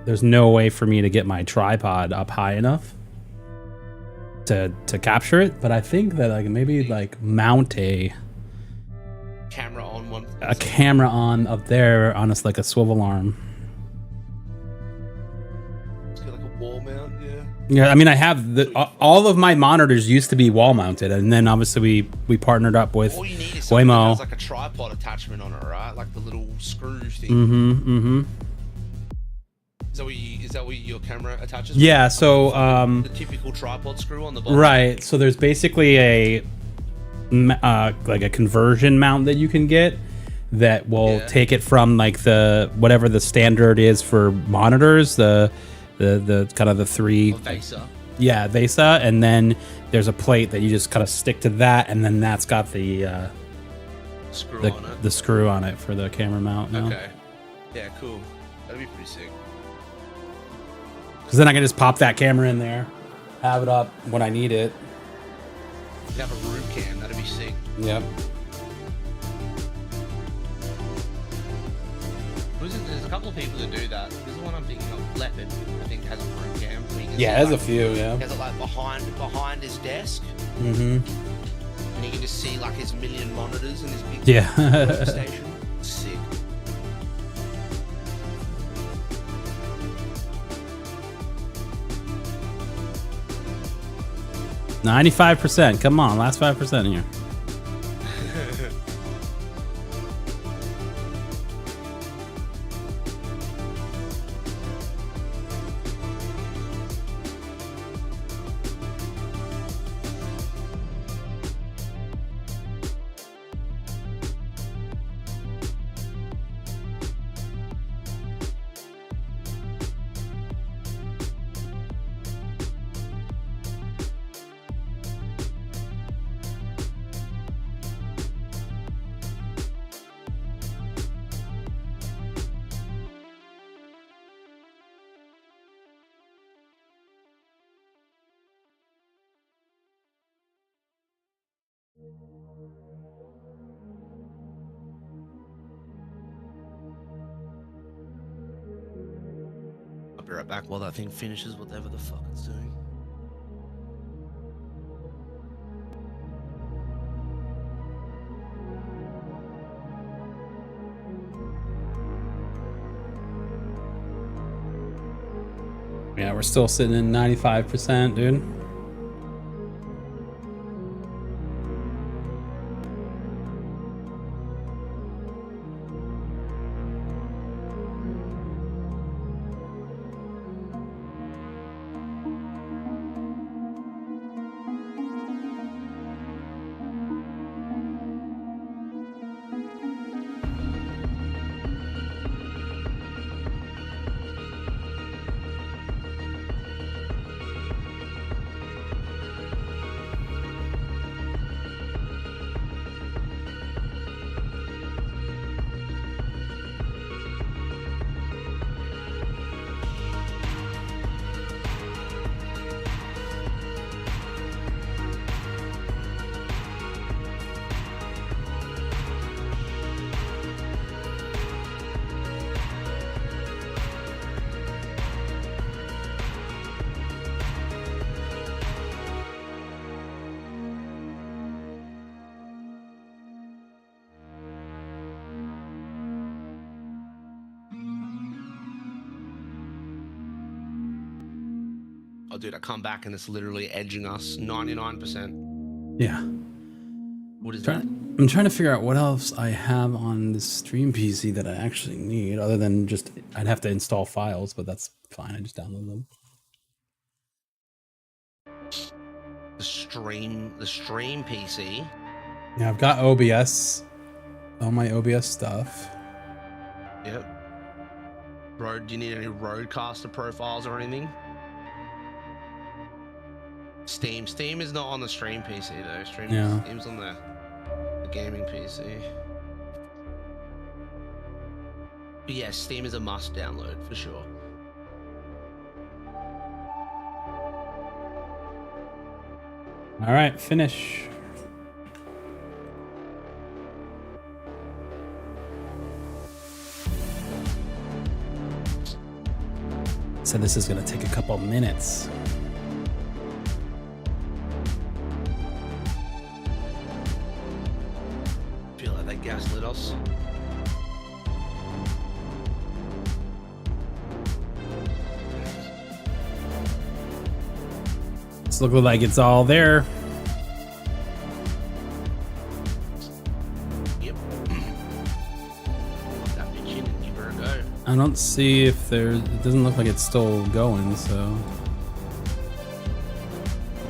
there's no way for me to get my tripod up high enough to capture it. But I think that I can maybe like mount a Camera on one. camera on up there on like a swivel arm. It's got like a wall mount, yeah. Yeah, I mean, I have all of my monitors used to be wall mounted, and then obviously we partnered up with All you need is something that Waymo. has like a tripod attachment on it, right? Like the little screw thing. Mm-hmm. Is that where your camera attaches? Yeah, so the typical tripod screw on the bottom. right. So there's basically a like a conversion mount that you can get that will take it from like the whatever the standard is for monitors, the kind of the three. VESA. Yeah, VESA, and then there's a plate that you just kind of stick to that, and then that's got the Screw on it. the screw on it for the camera mount. Now. Okay. Yeah, cool. That'd be pretty sick. Because then I can just pop that camera in there, have it up when I need it. You could have a room cam. That'd be sick. Yep. There's a couple of people that do that. There's the one I'm thinking of. Leopard, I think, has a room cam. where you can Yeah, see, there's a like, few. Yeah. He has it like behind his desk, Mm-hmm. and you can just see like his million monitors and his big Yeah. workstation. Sick. %. Come on, last 5% here. I'll be right back while that thing finishes whatever the fuck it's doing. Yeah, we're still sitting in 95%, dude. Oh, dude, I come back and it's literally edging us 99%. Yeah. What is that? I'm trying to figure out what else I have on this stream PC that I actually need, other than just I'd have to install files, but that's fine. I just download them. The stream PC. Yeah, I've got OBS, all my OBS stuff. Yep. Road, do you need any Roadcaster profiles or anything? Steam. Steam is not on the stream PC though. Steam's on the gaming PC. But yeah, Steam is a must download for sure. All right, finish. So this is gonna take a couple minutes. Feel like they gaslit us. It's looking like it's all there. Yep. That bitch in and give her a go. I don't see if there. It doesn't look like it's still going. So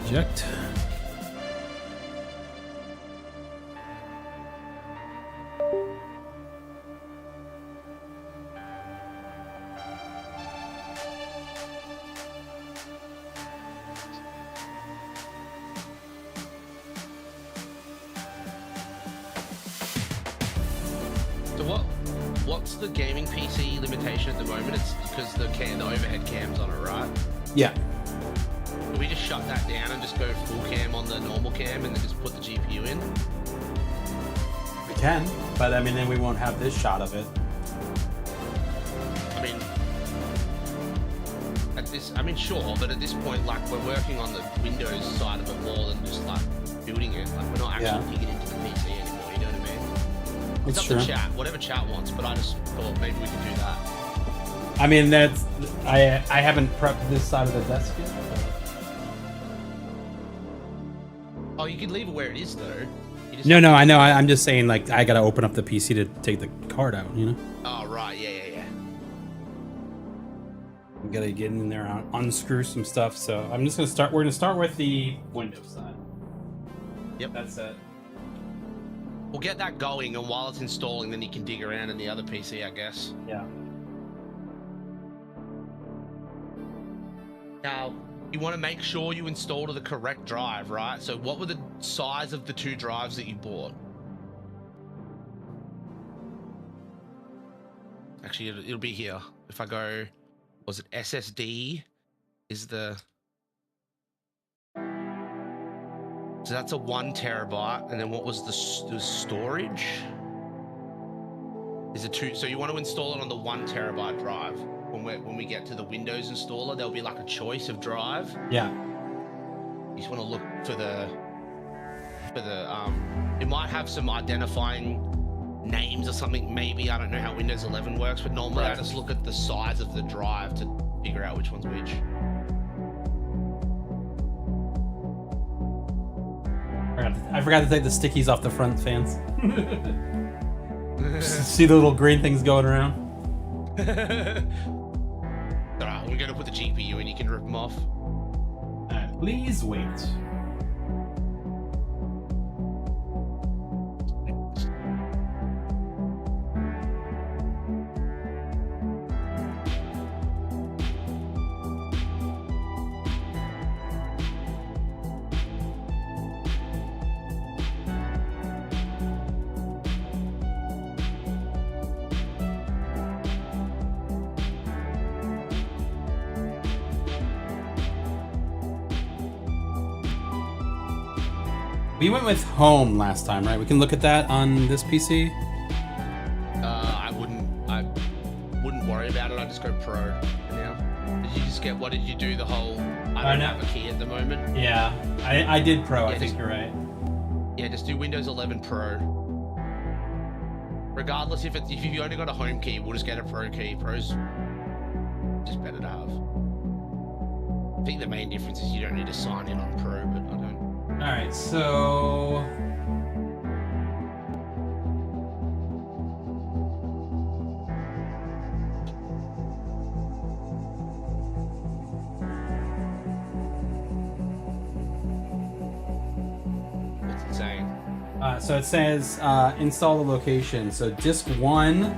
eject. So what's the gaming PC limitation at the moment? It's because the overhead cam's on it, right? Yeah. Can we just shut that down and just go full cam on the normal cam and then just put the GPU in? We can, but I mean, then we won't have this shot of it. Sure, but at this point, like, we're working on the Windows side of it more than just like building it. Like, we're not actually digging into the PC anymore. You know what I mean? It's up to chat, whatever chat wants. But I just thought maybe we could do that. I mean, I haven't prepped this side of the desk yet. Oh, you could leave it where it is though. No, I know. I'm just saying, like, I gotta open up the PC to take the card out. You know? Oh right, yeah. We gotta get in there and unscrew some stuff. So I'm just gonna start. We're gonna start with the Windows side. Yep, that's it. We'll get that going, and while it's installing, then you can dig around in the other PC, I guess. Yeah. Now, you want to make sure you install to the correct drive, right? So what were the size of the two drives that you bought? Actually, it'll be here. If I go, was it SSD? Is the... So that's a 1 terabyte. And then what was the storage? Is it 2? So you want to install it on the 1 terabyte drive. When we get to the Windows installer, there'll be like a choice of drive. Yeah. You just want to look for the it might have some identifying names or something, maybe. I don't know how Windows 11 works, but normally I just look at the size of the drive to figure out which one's which. I forgot to take the stickies off the front fans. See the little green things going around? Alright, we're gonna put the GPU in, you can rip them off. Alright, please wait. We went with home last time, right? We can look at that on this PC. I wouldn't worry about it. I just go pro for now. Did you just get? What did you do? The whole I don't have a key at the moment. Yeah, I did pro. I think you're right. Yeah, just do Windows 11 Pro. Regardless if you only got a home key, we'll just get a pro key. Pro's just better to have. I think the main difference is you don't need to sign in on pro, but I don't. All right, so what's it saying? So it says install the location. So disk 1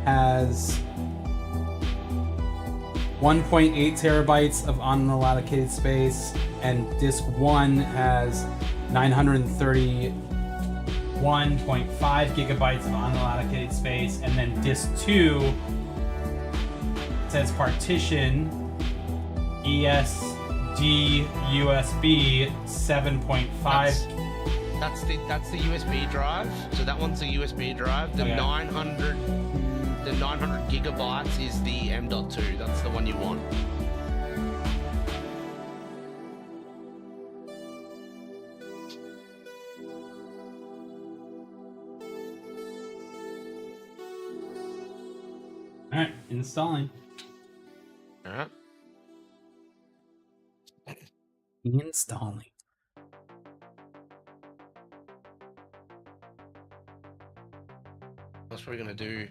has 1.8 terabytes of unallocated space, and disk 1 has 931.5 gigabytes of unallocated space, and then disk 2 says partition ESD USB 7.5. That's the USB drive. So that one's a USB drive. The Okay. 900 gigabytes is the M.2. That's the one you want. All right, installing. All right. Installing. That's probably gonna do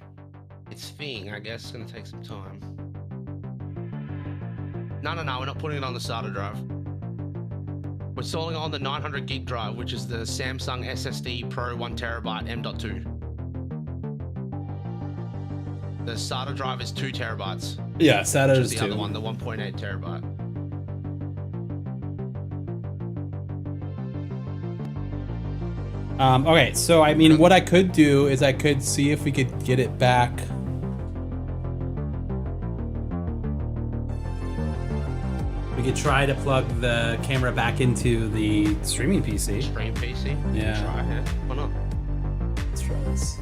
its thing. I guess it's gonna take some time. No, we're not putting it on the SATA drive. We're installing it on the 900 gig drive, which is the Samsung SSD Pro 1 terabyte M.2. The SATA drive is 2 terabytes. Yeah, SATA Which is is the 2. other one, the 1.8 terabyte. Okay, so I mean, what I could do is I could see if we could get it back. We could try to plug the camera back into the streaming PC. Stream PC. Yeah. Try it. Why not? Let's try this.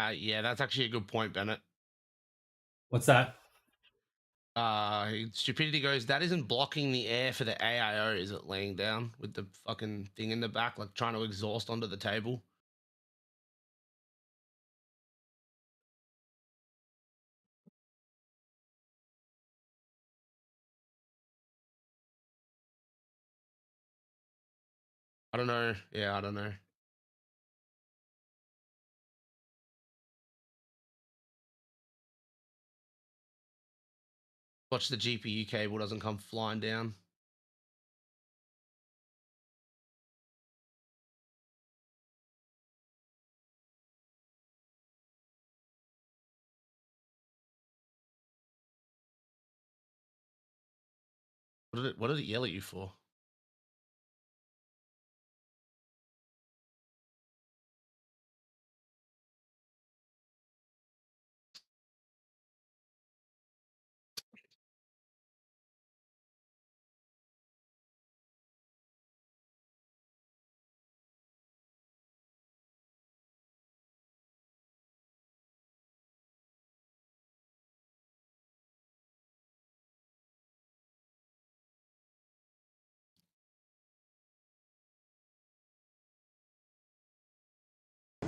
Yeah, that's actually a good point, Bennett. What's that? Stupidity goes, that isn't blocking the air for the AIO, is it, laying down with the fucking thing in the back, like trying to exhaust onto the table? I don't know. Yeah, I don't know. Watch the GPU cable doesn't come flying down. What did it yell at you for?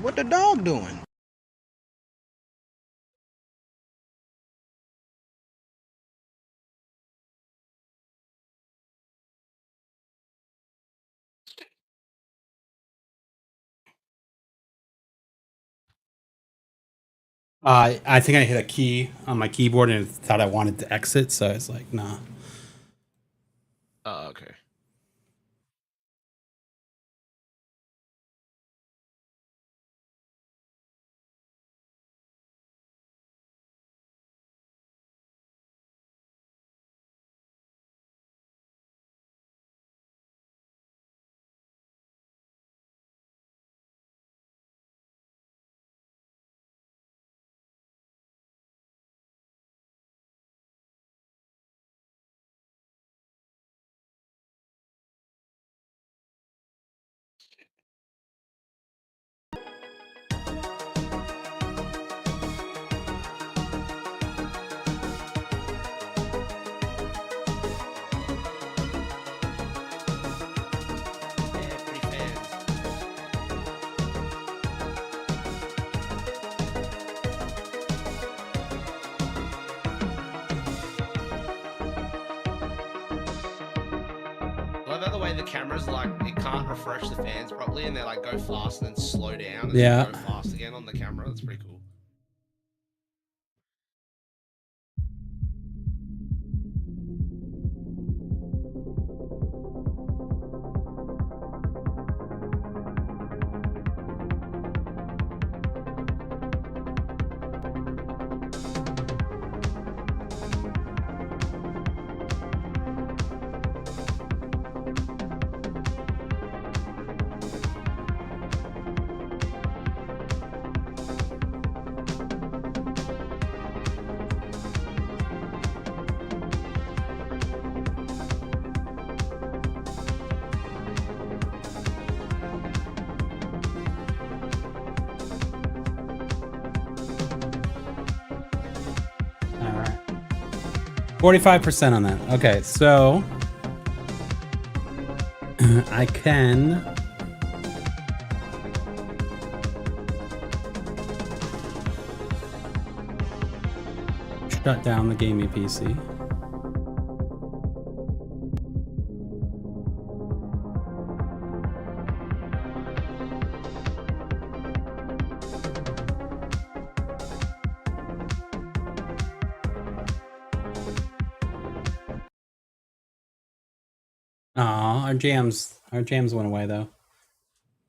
What the dog doing? I think I hit a key on my keyboard and thought I wanted to exit, so I was like, nah. Oh, okay. way the camera's like it can't refresh the fans properly, and they like go fast and then slow down and Yeah. then go fast again on the camera? That's pretty cool. All right. 45% on that. Okay, so I can shut down the gaming PC. Aw, our jams went away though.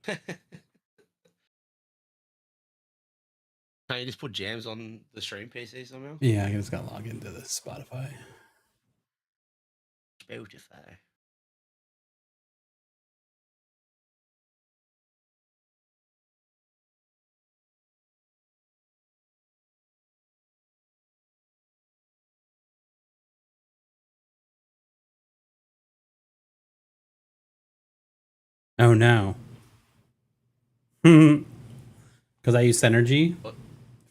Can't you just put jams on the stream PC somehow? Yeah, I just gotta log into the Spotify. Spotify. Oh no. Because I use Synergy What?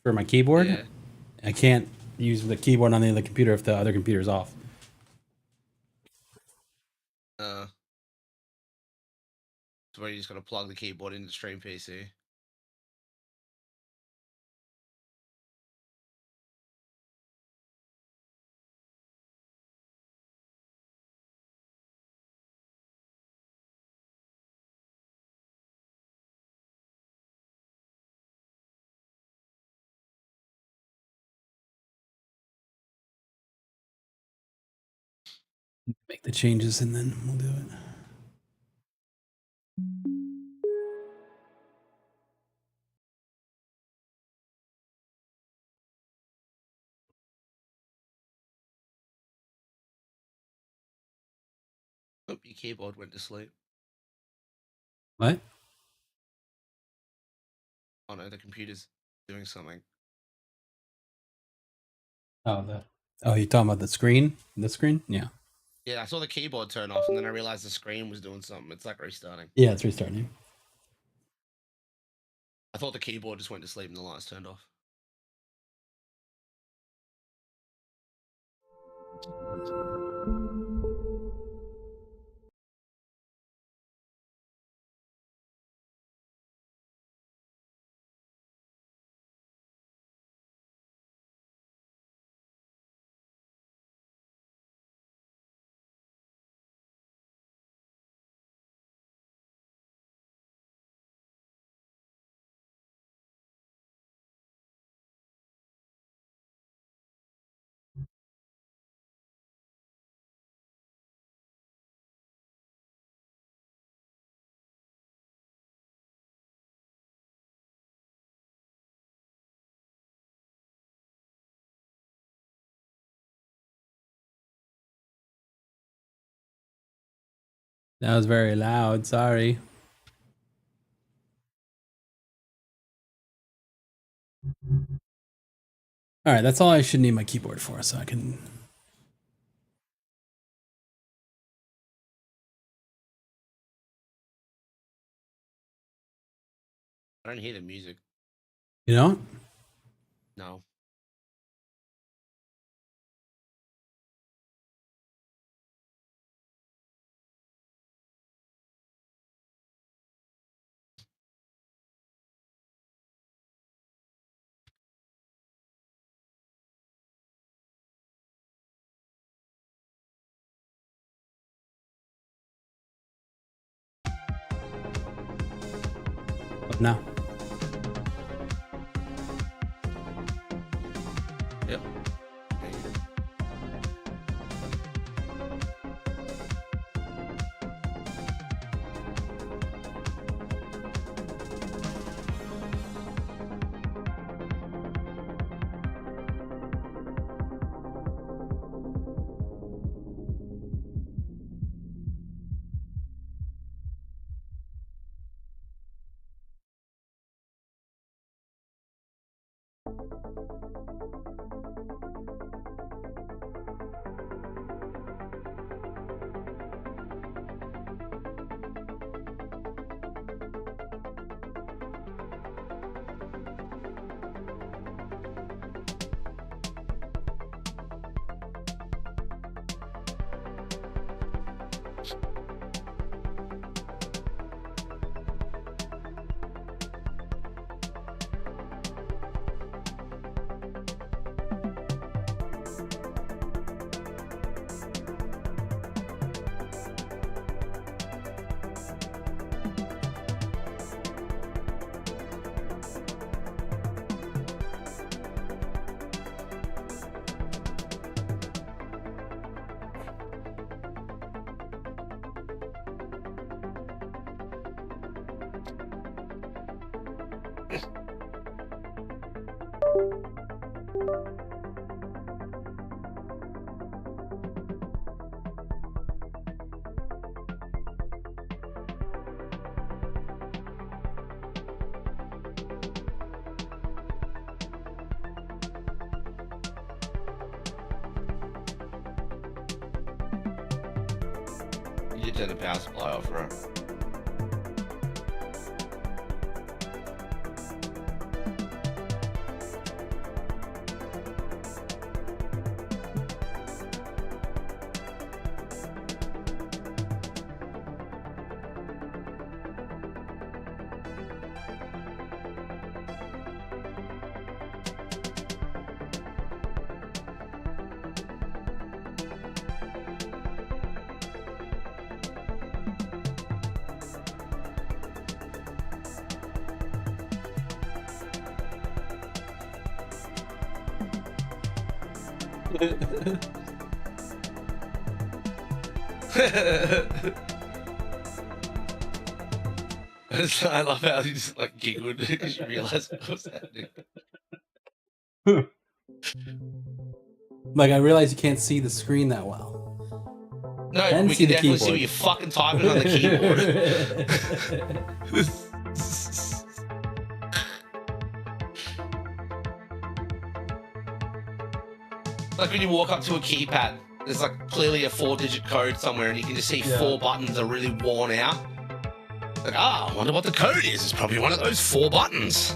for my keyboard. Yeah. I can't use the keyboard on the other computer if the other computer's off. So where you just gotta plug the keyboard into the stream PC. Make the changes and then we'll do it. Oh, your keyboard went to sleep. What? Oh no, the computer's doing something. Oh, you're talking about the screen? The screen? Yeah. Yeah, I saw the keyboard turn off, and then I realized the screen was doing something. It's like restarting. Yeah, it's restarting. I thought the keyboard just went to sleep and the lights turned off. That was very loud. Sorry. All right, that's all I should need my keyboard for, so I can. I don't hear the music. You know? No. No. Yep. You did turn the power supply off, right? I love how you just like giggled because you realized what was happening. Like, I realize you can't see the screen that well. No, And we see can the definitely see keyboard. what you're fucking typing on the keyboard. Like when you walk up to a keypad, there's like clearly a 4-digit code somewhere, and you can just see 4 buttons are really worn out. Like, I wonder what the code is. It's probably one of those 4 buttons.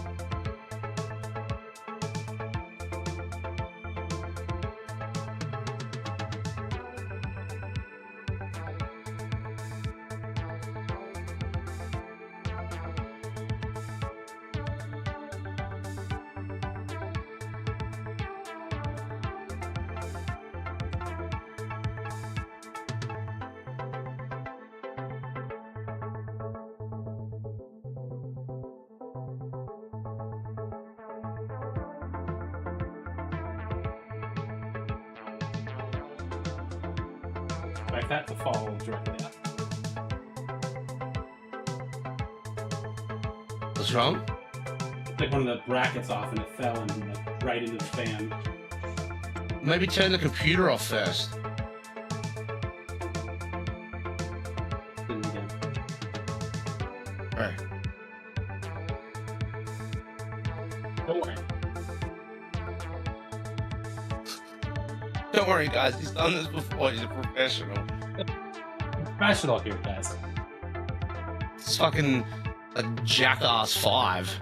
Expect that to fall directly up. What's wrong? Like one of the brackets off and it fell and like right into the fan. Maybe turn the computer off first. Did it again. Right. Don't worry. Don't worry, guys. He's done this before. He's a professional. Professional here, guys. It's fucking a Jackass 5.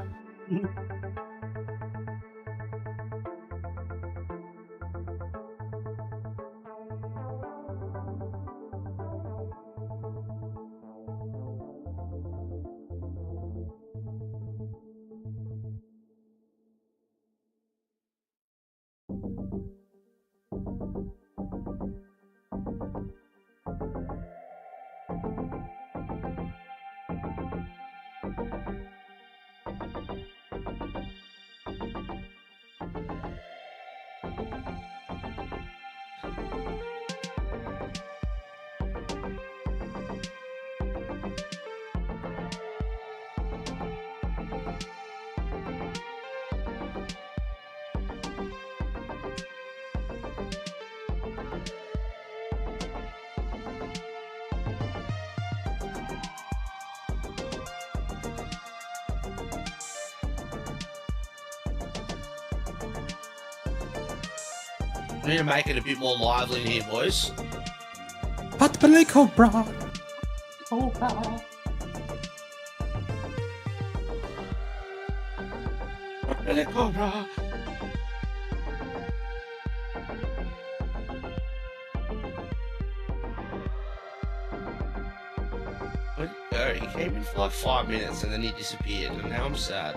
We need to make it a bit more lively in here, boys. Hot play Cobra. Cobra. He came in for like 5 minutes and then he disappeared, and now I'm sad.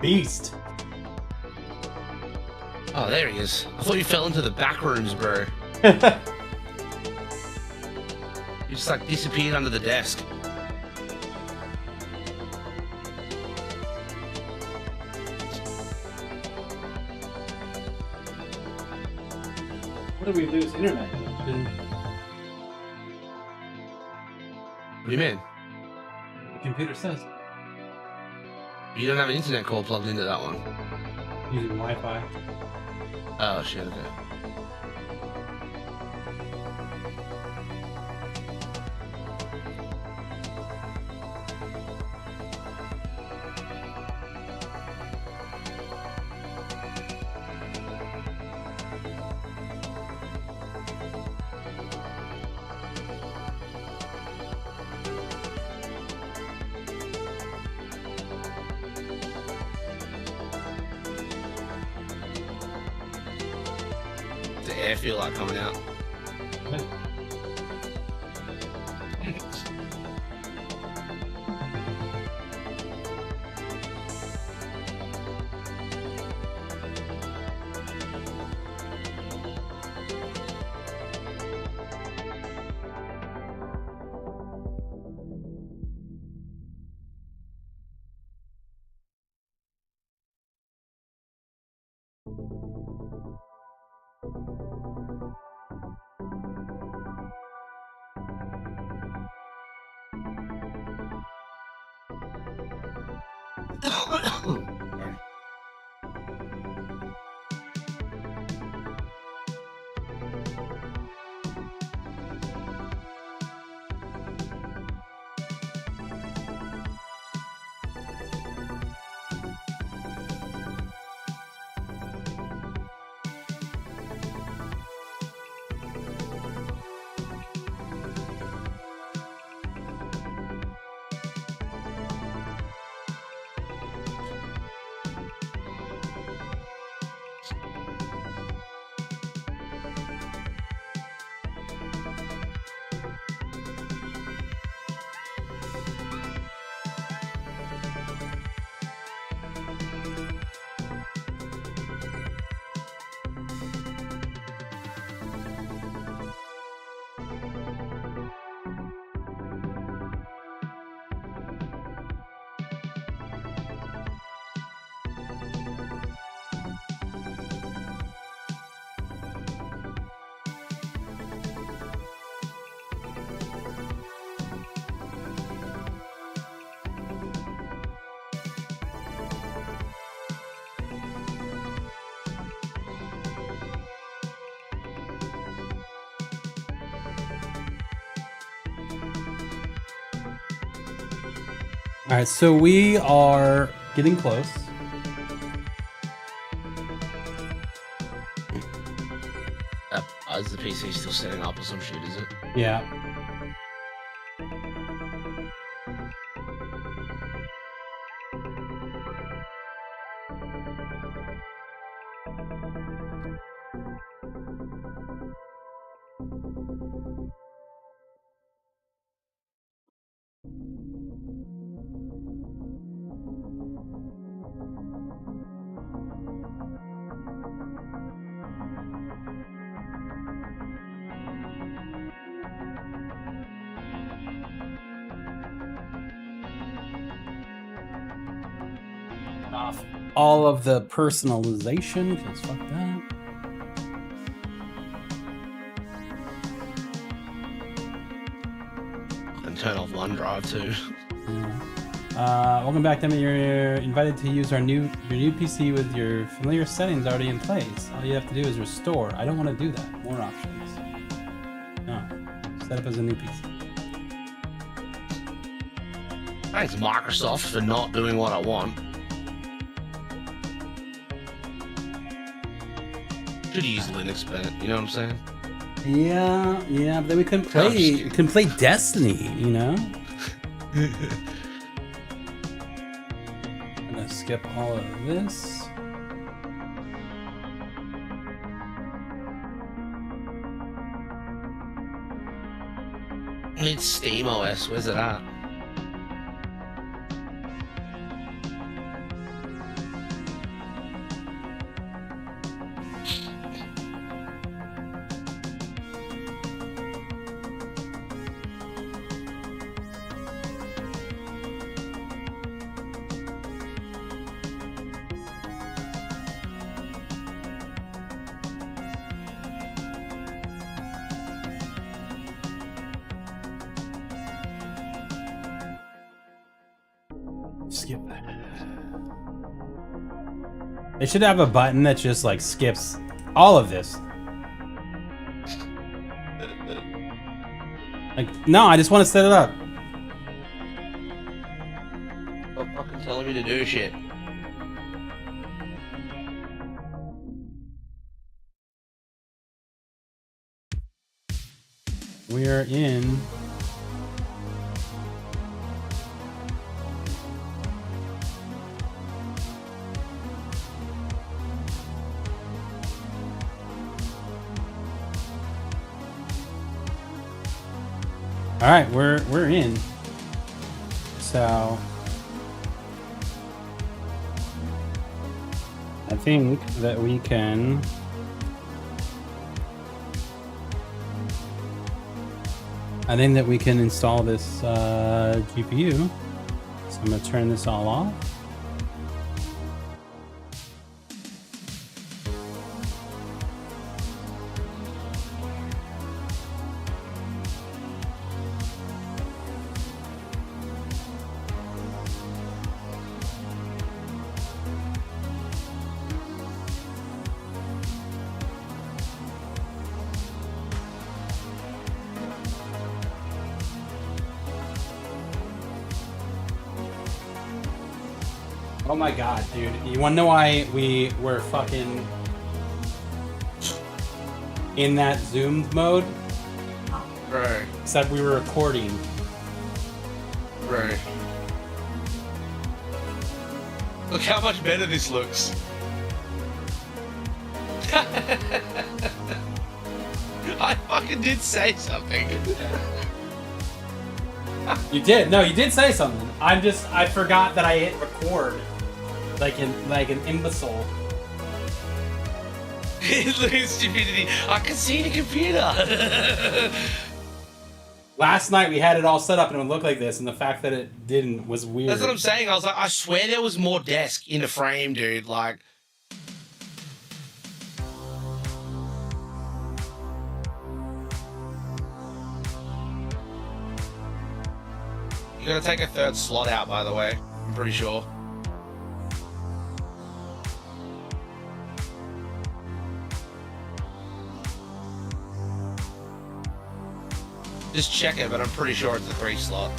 beast. Oh, there he is. I thought you fell into the back rooms, bro. You just like disappeared under the desk. What did we lose? Internet. What do you mean? The computer says. You don't have an internet cord plugged into that one. Using Wi-Fi. Oh shit, okay. The air feel like coming out. All right, so we are getting close. Is the PC still setting up or some shit, is it? Yeah. Off all of the personalization, because fuck that. And turn off OneDrive too. Yeah. Welcome back, Demi. You're invited to use your new PC with your familiar settings already in place. All you have to do is restore. I don't want to do that. More options. No. Set up as a new PC. Thanks, Microsoft, for not doing what I want. Should use Linux better, you know what I'm saying? Yeah, but then we couldn't play Destiny, you know? I'm gonna skip all of this. I need Steam OS, where's it at? Skip that. They should have a button that just like skips all of this. Like, no, I just want to set it up. Stop fucking telling me to do shit. We are in. All right, we're in. So I think that we can. I think that we can install this GPU. So I'm gonna turn this all off. Oh my god, dude. You wanna know why we were fucking in that zoomed mode? Right. Except we were recording. Right. Look how much better this looks. I fucking did say something. You did. No, you did say something. I forgot that I hit record. Like an imbecile. Look at stupidity. I can see the computer. Last night we had it all set up and it would look like this, and the fact that it didn't was weird. That's what I'm saying. I was like, I swear there was more desk in the frame, dude. Like, you gotta take a third slot out, by the way. I'm pretty sure. Just check it, but I'm pretty sure it's a 3 slot.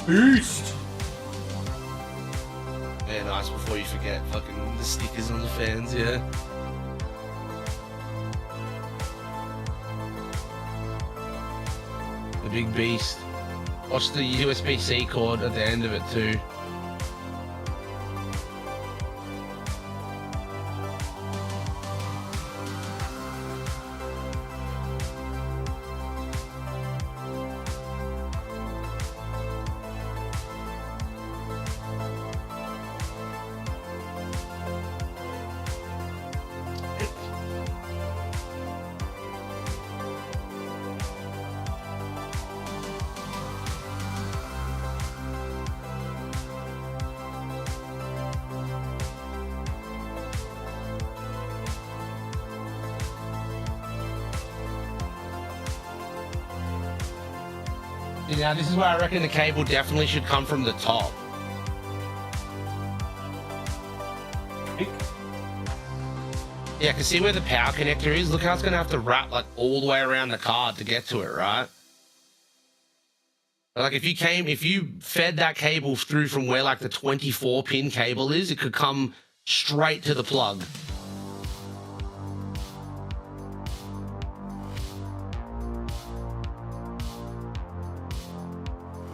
Beast. Yeah, nice. Before you forget, fucking the stickers on the fans, yeah. The big beast. Watch the USB-C cord at the end of it too. Now this is where I reckon the cable definitely should come from the top. Yeah, cause see where the power connector is? Look how it's gonna have to wrap like all the way around the card to get to it, right? Like if you fed that cable through from where like the 24 pin cable is, it could come straight to the plug.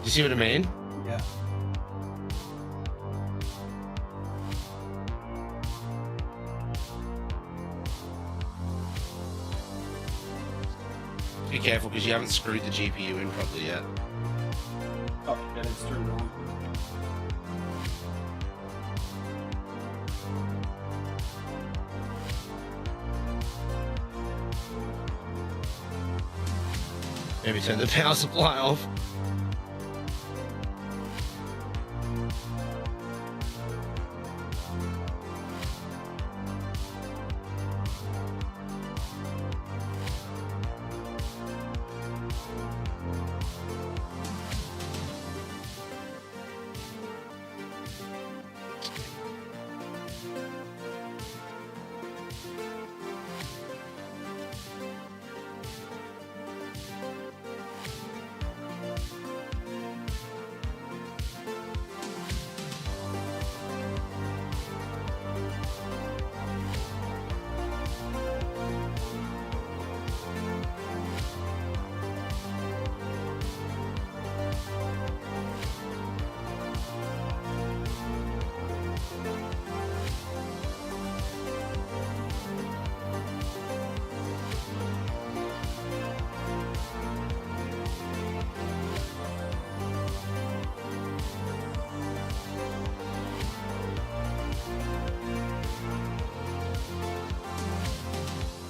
You see what I mean? Yeah. Be careful because you haven't screwed the GPU in properly yet. Oh, yeah, it's turned on. Maybe turn the power supply off.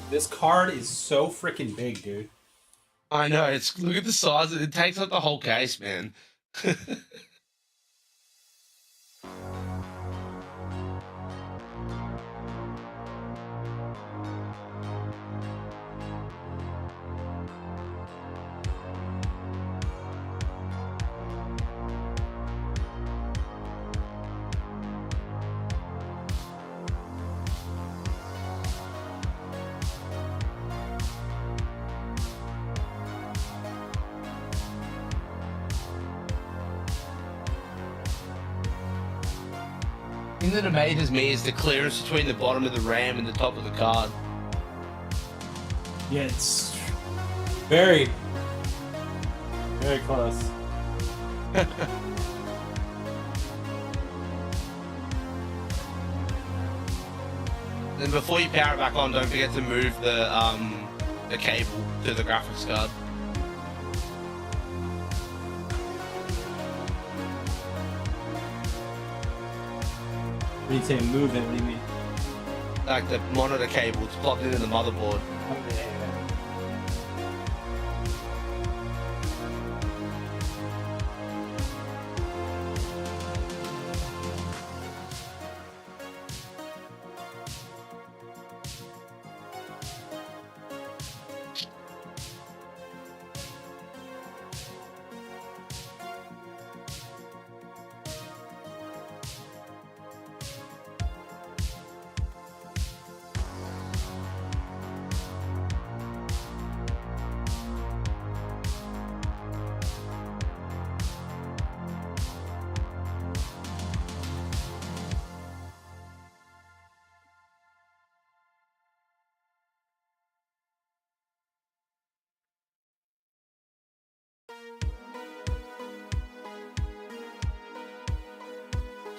This card is so freaking big, dude. I know. Look at the size. It takes up the whole case, man. The thing that amazes me is the clearance between the bottom of the RAM and the top of the card. Yeah, it's very, very close. Then before you power it back on, don't forget to move the cable to the graphics card. When you say move it, what do you mean? Like the monitor cable, it's plugged into the motherboard.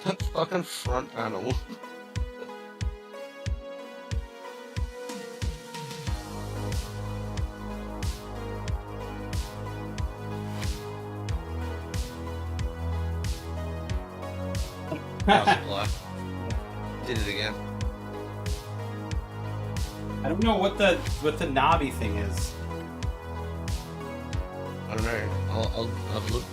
That fucking front panel. Power supply. Did it again. I don't know what the knobby thing is. I don't know. I'll have a look.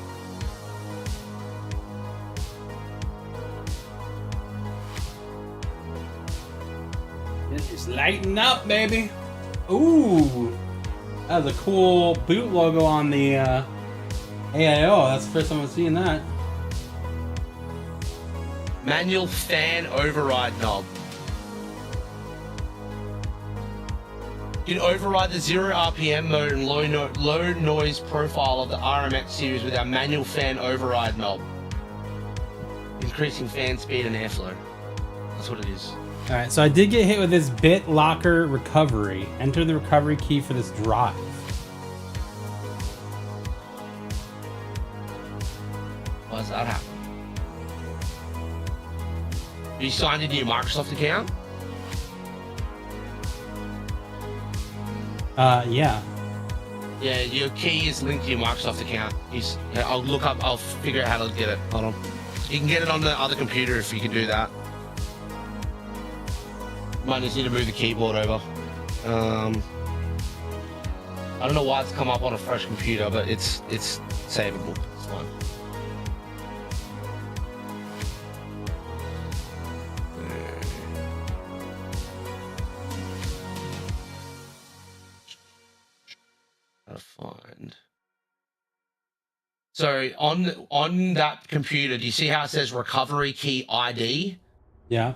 It's lighting up, baby. Ooh, that was a cool boot logo on the AIO. That's the first time I've seen that. Manual fan override knob. You can override the 0 RPM mode and low noise profile of the RMX series with our manual fan override knob. Increasing fan speed and airflow. That's what it is. All right, so I did get hit with this bit locker recovery. Enter the recovery key for this drive. Why does that happen? You signed into your Microsoft account? Yeah. Yeah, your key is linked to your Microsoft account. I'll figure out how to get it. Hold on. You can get it on the other computer if you can do that. Might just need to move the keyboard over. I don't know why it's come up on a fresh computer, but it's savable. It's fine. Gotta find. So on that computer, do you see how it says recovery key ID? Yeah.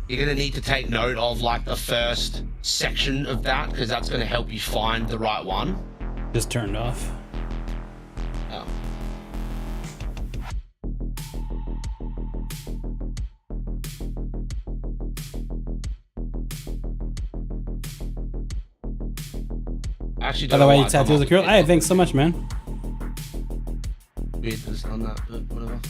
You're going to need to take note of like the first section of that because that's going to help you find the right one. Just turned off. Oh. Actually, By the way, tattoos are cool. Hey, thanks so much, man. Weird to sound that, but whatever.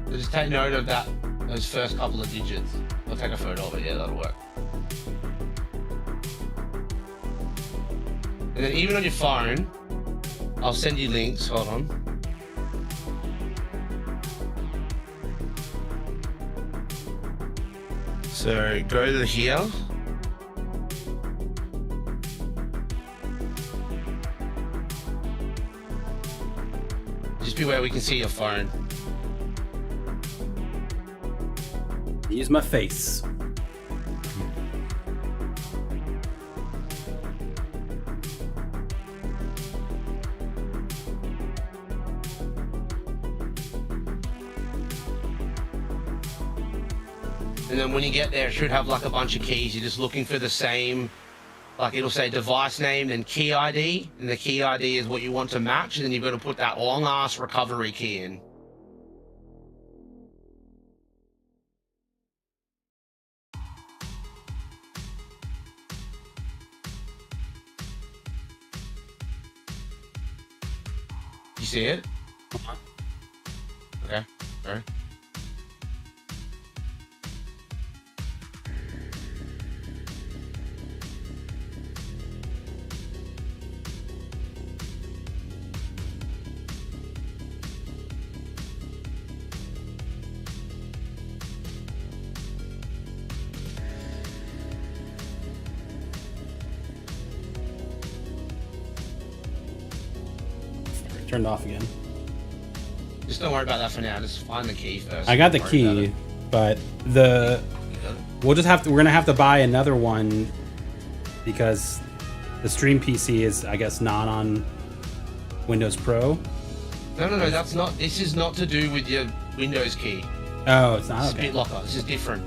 Just take note of that Those first couple of digits. I'll take a photo of it. Yeah, that'll work. And then even on your phone, I'll send you links. Hold on. So go to here. Just be where we can see your phone. Use my face. And then when you get there, it should have like a bunch of keys. You're just looking for the same, like it'll say device name and key ID. And the key ID is what you want to match. And then you've got to put that long ass recovery key in. You see it? Okay, sorry. Turned off again. Just don't worry about that for now. Just find the key first. I got the Don't worry about key, it. but the You got it. we'll just have to. We're gonna have to buy another one because the stream PC is, I guess, not on Windows Pro. No. That's not. This is not to do with your Windows key. Oh, it's not. This Okay. is BitLocker. This is different.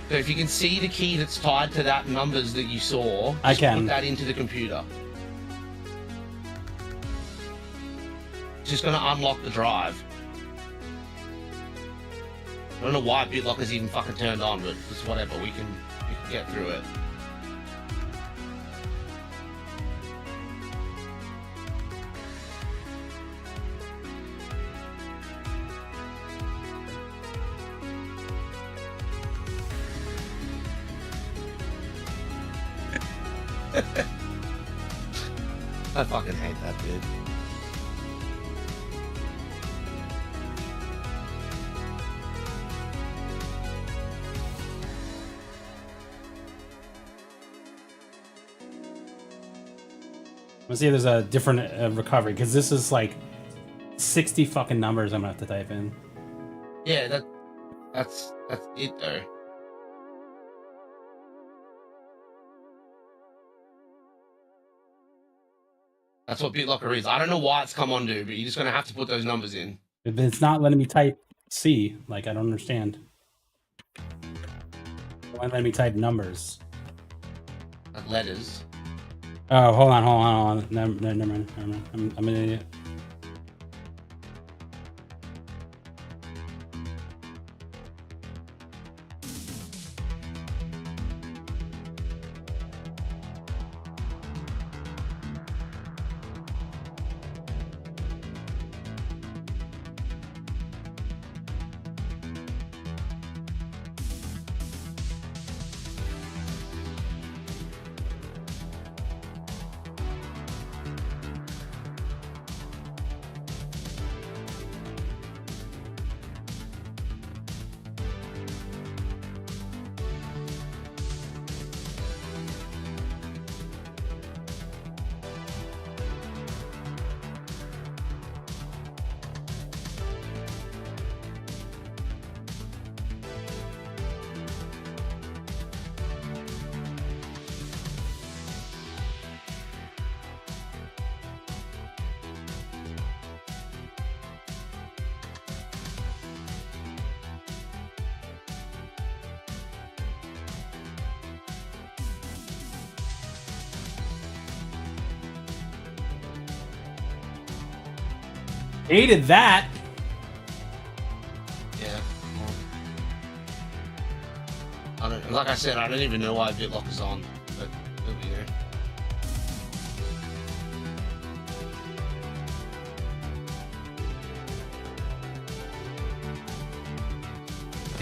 So if you can see the key that's tied to that numbers that you saw, I just can. put that into the computer. It's just going to unlock the drive. I don't know why BitLocker's even fucking turned on, but it's whatever. We can get through it. I fucking hate that dude. Let's see if there's a different recovery, because this is like 60 fucking numbers I'm gonna have to type in. Yeah, that's it though. That's what BitLocker is. I don't know why it's come on, dude, but you're just gonna have to put those numbers in. It's not letting me type C. Like, I don't understand. Why let me type numbers? Like letters. Oh, hold on. Never mind. I'm an idiot. Hated that. Yeah. I don't. Like I said, I don't even know why BitLocker's on, but it'll be there.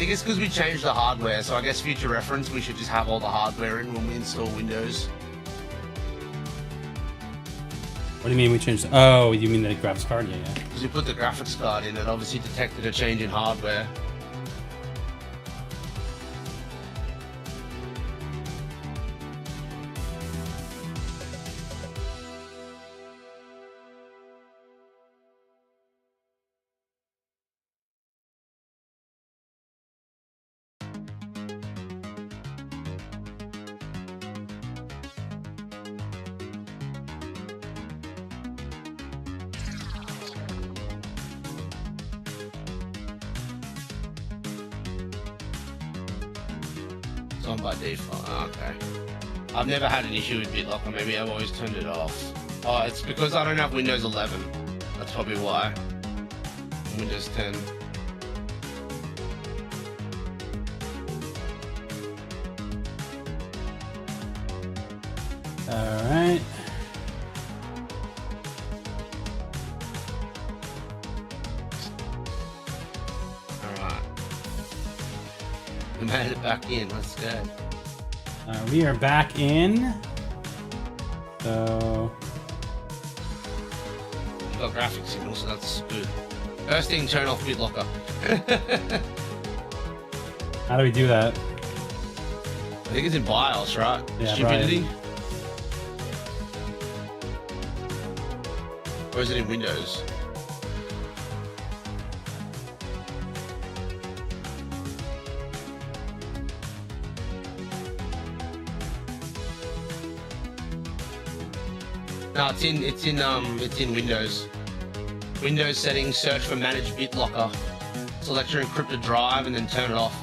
think it's because we changed the hardware, so I guess future reference, we should just have all the hardware in when we install Windows. What do you mean we changed? Oh, you mean the graphics card? Yeah, yeah. Because we put the graphics card in, it obviously detected a change in hardware. It's on by default. Oh, okay. I've never had an issue with BitLocker. Maybe I've always turned it off. Oh, it's because I don't have Windows 11. That's probably why. Windows 10. All right. Alright. We made it back in. Let's go. We are back in. So We've got graphic signal, so that's good. First thing, turn off BitLocker. how do we do that? I think it's in BIOS, right? Yeah, Stupidity. Or is it in Windows? No, it's in Windows. Windows settings, search for manage BitLocker. Select your encrypted drive and then turn it off.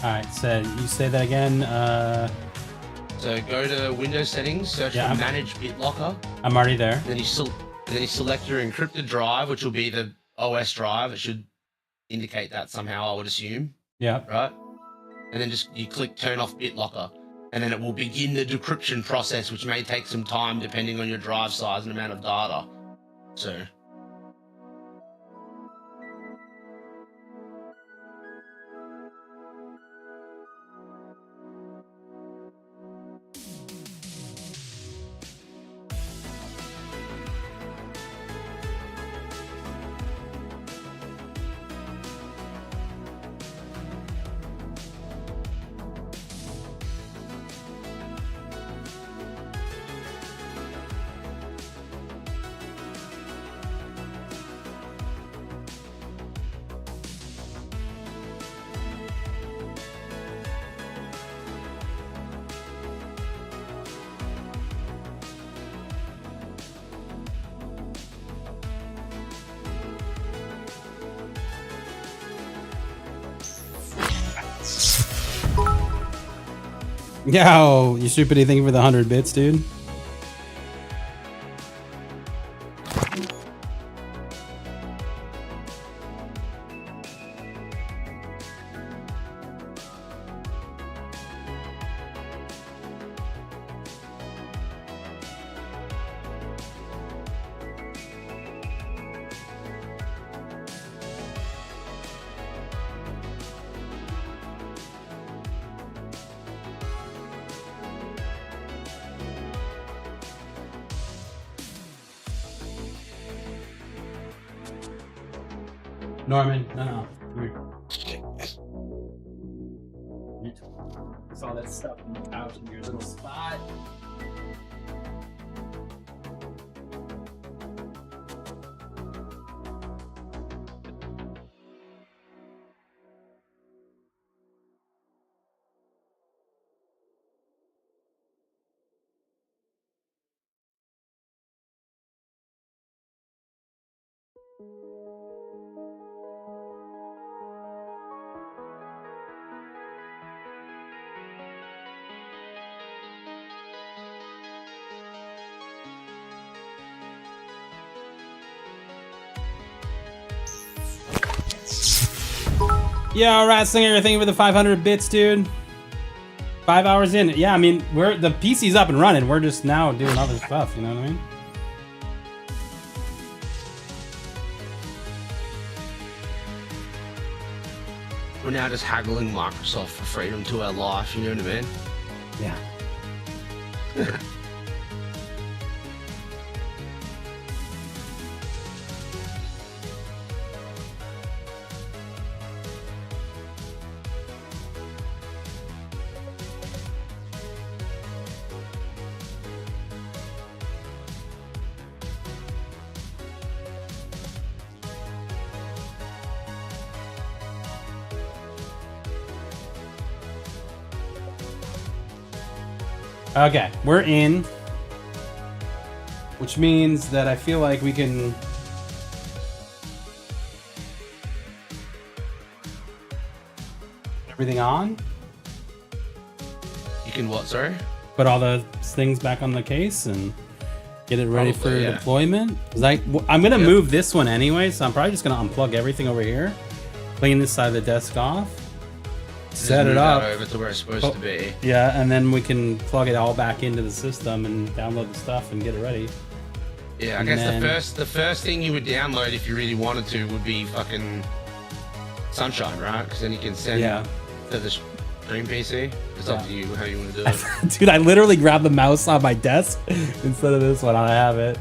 All right. So you say that again. So go to Windows settings, search Yeah, for manage BitLocker. I'm already there. Then you select your encrypted drive, which will be the OS drive. It should indicate that somehow, I would assume, Yeah. right? And then just you click turn off BitLocker, and then it will begin the decryption process, which may take some time depending on your drive size and amount of data. So. Yo, you stupid. Thank you for the 100 bits, dude. Norman, no. Saw that stuff on the couch in your little spot. Yo, Rat Singer, thank you for the 500 bits, dude. 5 hours in. Yeah, I mean, the PC's up and running. We're just now doing other stuff, you know what I mean? We're now just haggling Microsoft for freedom to our life, you know what I mean? Yeah. Okay, we're in, which means that I feel like we can everything on. You can what, sorry? Put all the things back on the case and get it ready for Probably, yeah. deployment. 'Cause I'm gonna move this one anyway, so I'm probably just gonna unplug everything over here, clean this side of the desk off, set Move it that up. over to where it's supposed to be. Yeah, and then we can plug it all back into the system and download the stuff and get it ready. Yeah, I And guess then- the first thing you would download if you really wanted to would be fucking Sunshine, right? Because then you can send Yeah. to the stream PC. It's up to you how you want to do it. Dude, I literally grabbed the mouse on my desk instead of this one. I have it.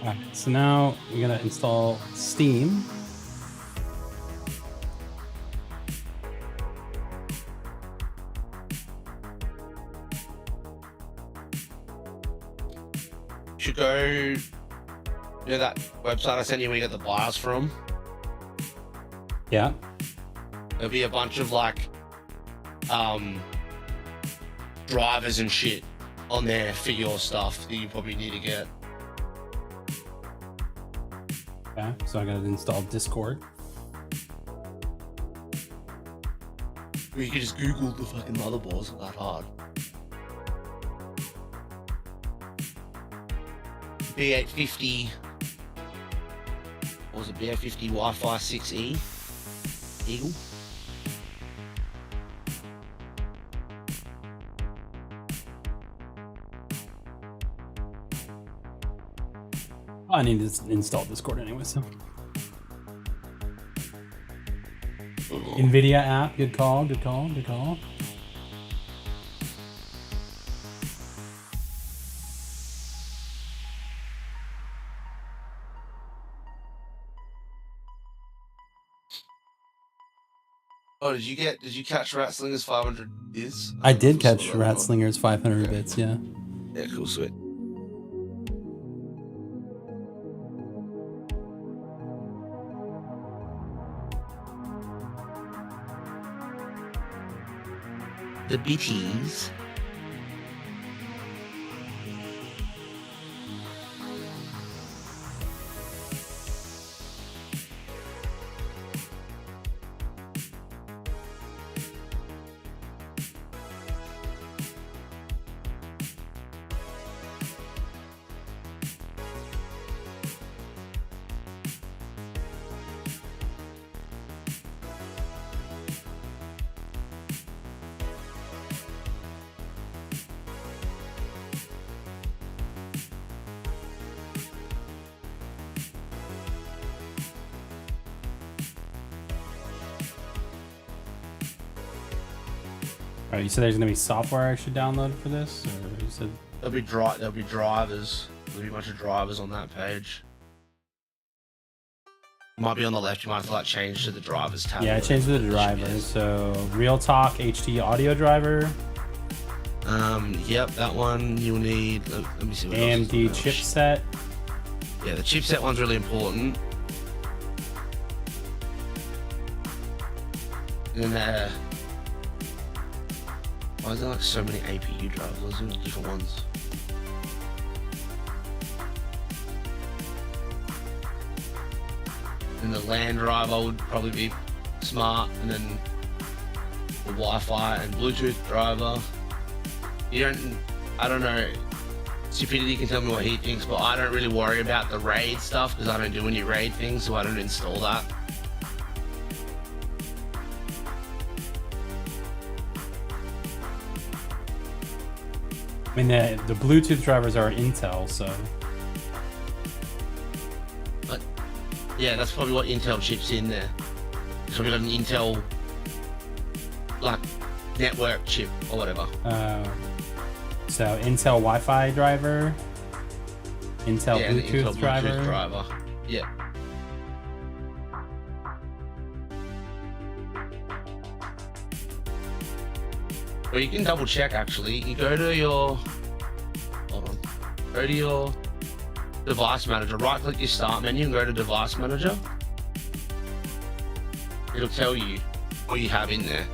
Alright, so now we're gonna install Steam. go, you know that website I sent you where you get the BIOS from? Yeah. There'll be a bunch of like drivers and shit on there for your stuff that you probably need to get. Okay, so I gotta install Discord. Or you could just Google the fucking motherboard, it's not that hard. B850, what was it, B850 Wi-Fi 6E, Eagle? I need to install Discord anyway, so. NVIDIA app, good call, good call, good call. Oh, did you catch Ratslinger's 500 is? I did saw catch that one. Ratslinger's 500 Okay. bits, yeah. Yeah, cool, sweet. The BTs. Alright, you said there's gonna be software I should download for this? Or you said There'll be drivers. There'll be a bunch of drivers on that page. Might be on the left. You might have to like change to the drivers tab. yeah, I changed the drivers. So Real Talk HD audio driver, Yep, that one you'll need. Let me see. What else is AMD on there. chipset. Yeah, the chipset one's really important. And then why is there like so many APU drivers? Those are different ones. And the LAN driver would probably be smart, and then the Wi-Fi and Bluetooth driver. I don't know, Stupidity can tell me what he thinks, but I don't really worry about the RAID stuff because I don't do any RAID things, so I don't install that. I mean, the Bluetooth drivers are Intel, so But yeah, that's probably what Intel chips in there. So we got an Intel like network chip or whatever. so Intel Wi-Fi driver, Intel Yeah, the Bluetooth Intel driver. Bluetooth driver. Yeah. Well, you can double check actually. You go to your, hold on, go to your device manager, right click your start menu and go to device manager. It'll tell you what you have in there.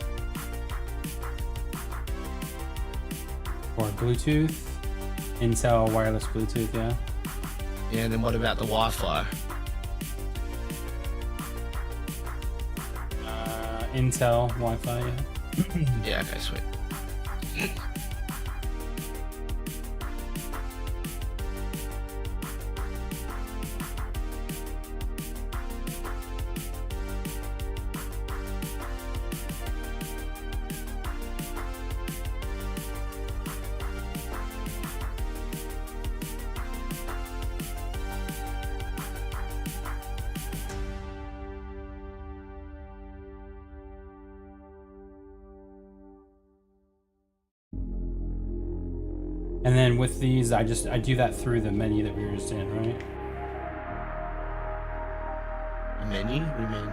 Or Bluetooth, Intel wireless Bluetooth, yeah. Yeah, and then what about the Wi-Fi? Intel Wi-Fi, yeah. Yeah, okay, sweet. And then with these, I do that through the menu that we were just in, right? Menu? What do you mean?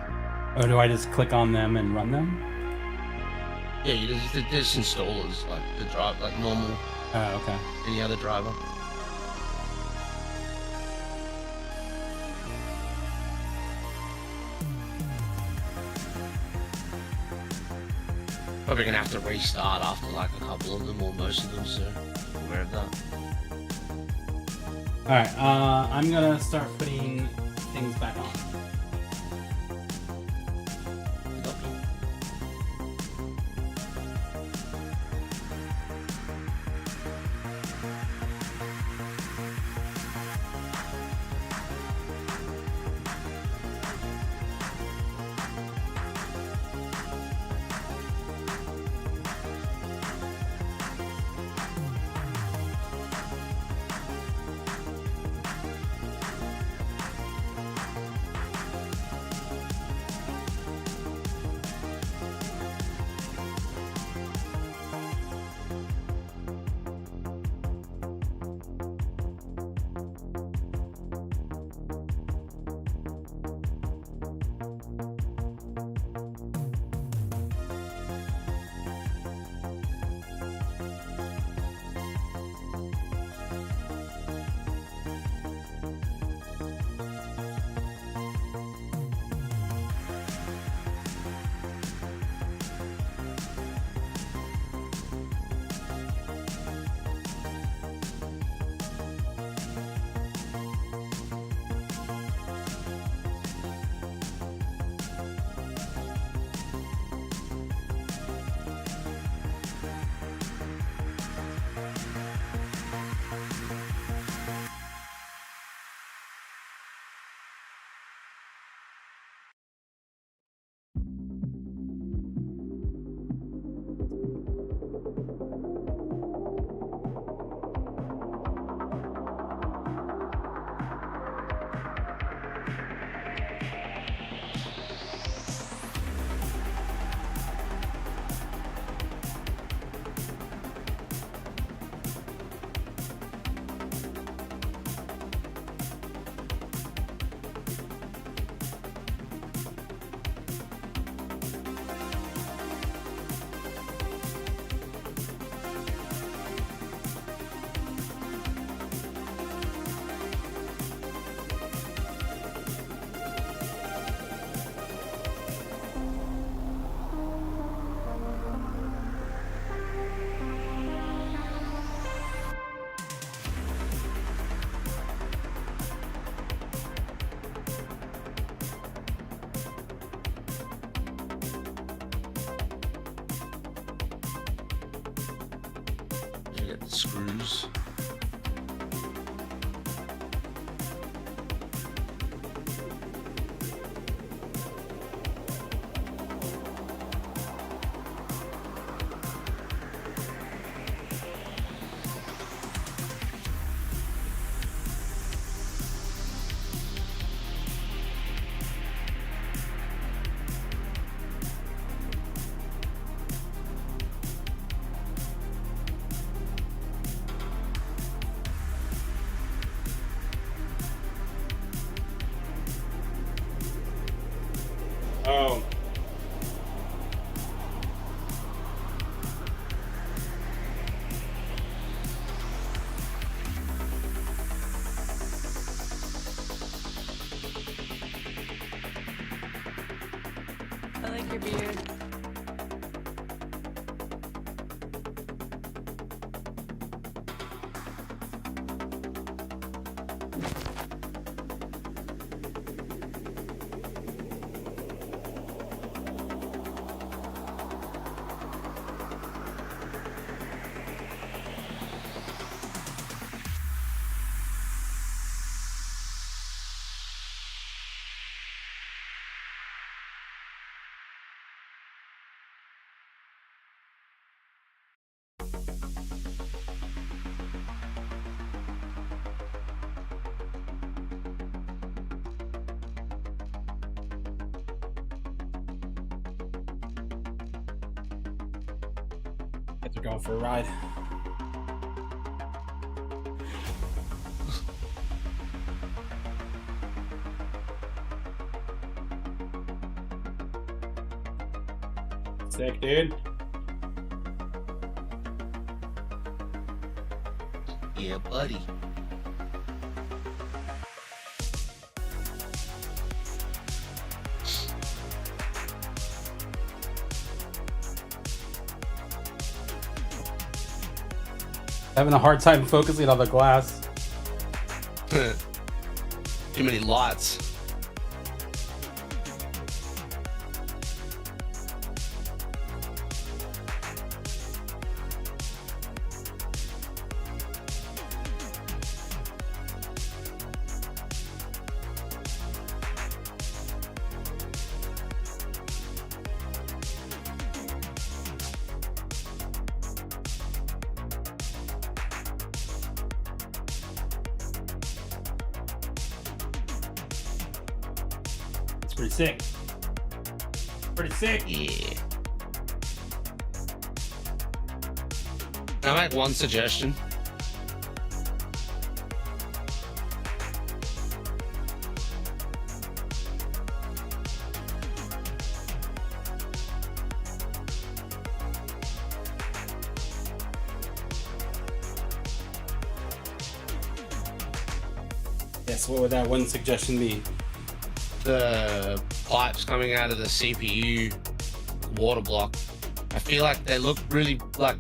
Or do I just click on them and run them? Yeah, you just installers, like the drive, like normal, Oh, okay. any other driver. Probably gonna have to restart after like a couple of them or most of them, so aware of that. All right, I'm gonna start putting things back on. Get the screws. Oh. I like your beard. Guys are going for a ride. Sick, dude. Yeah, buddy. Having a hard time focusing on the glass. Too many lights. It's pretty sick. Pretty sick. Yeah. Can I make one suggestion? Yes, what would that one suggestion be? The pipes coming out of the CPU water block. I feel like they look really like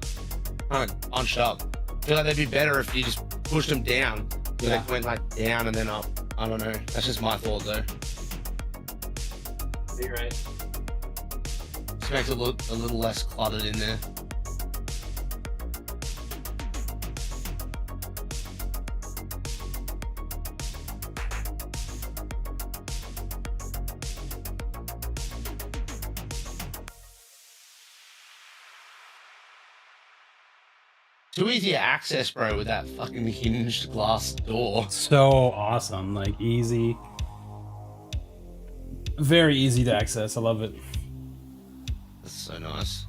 kind of bunched up. I feel like they'd be better if you just pushed them down. So Yeah. they went like down and then up. I don't know. That's just my thought though. You're right. Just makes it look a little less cluttered in there. Too easy to access, bro, with that fucking hinged glass door. So awesome, like easy. Very easy to access. I love it. That's so nice.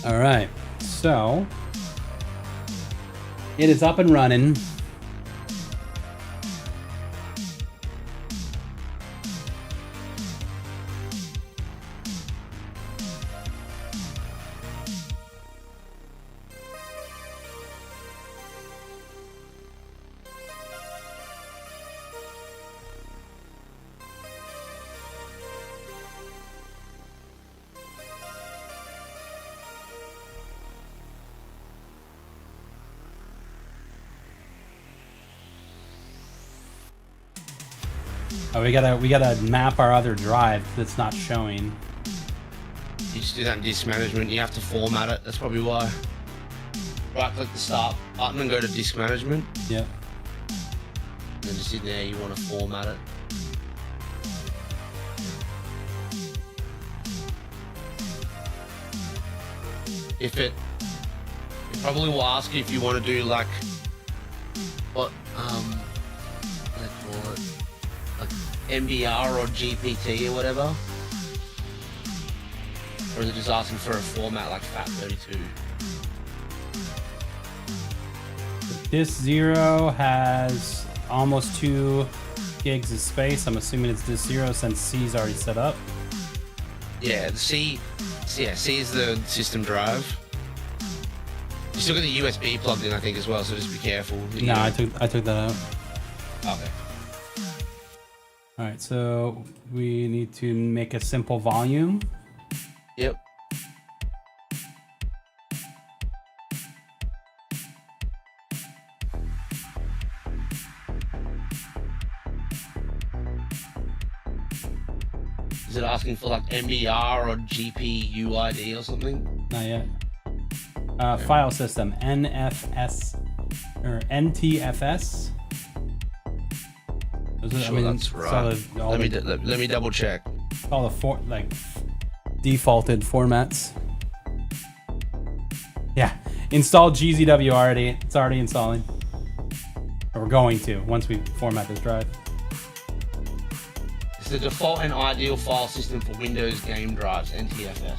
All right, so it is up and running. Oh, we gotta map our other drive that's not showing. You just do that in disk management. You have to format it. That's probably why. Right click the start button and go to disk management. Yep. And then just in there, you want to format it. It probably will ask you if you want to do like what they call it, like MBR or GPT or whatever, or is it just asking for a format like FAT32? This 0 has almost 2 gigs of space. I'm assuming it's this 0 since C's already set up. Yeah, the C is the system drive. You still got the USB plugged in, I think, as well. So just be careful. No, I took that out. Okay. All right, so we need to make a simple volume. Yep. Is it asking for like MBR or GPUID or something? Not yet. File system NFS or NTFS. Sure, that's right. Let me double check. All the defaulted formats. Yeah, install GZW already. It's already installing. Or we're going to once we format this drive. It's the default and ideal file system for Windows game drives, NTFS.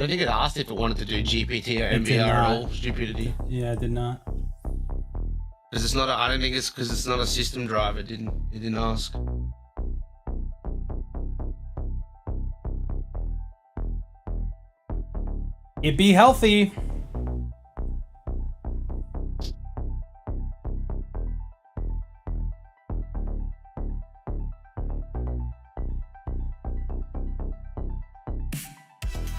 don't think it asked if it wanted to do GPT or It did MBR at not. all. Stupidity. Yeah, I did not. Because it's not. I don't think it's because it's not a system drive. It didn't ask. It be healthy.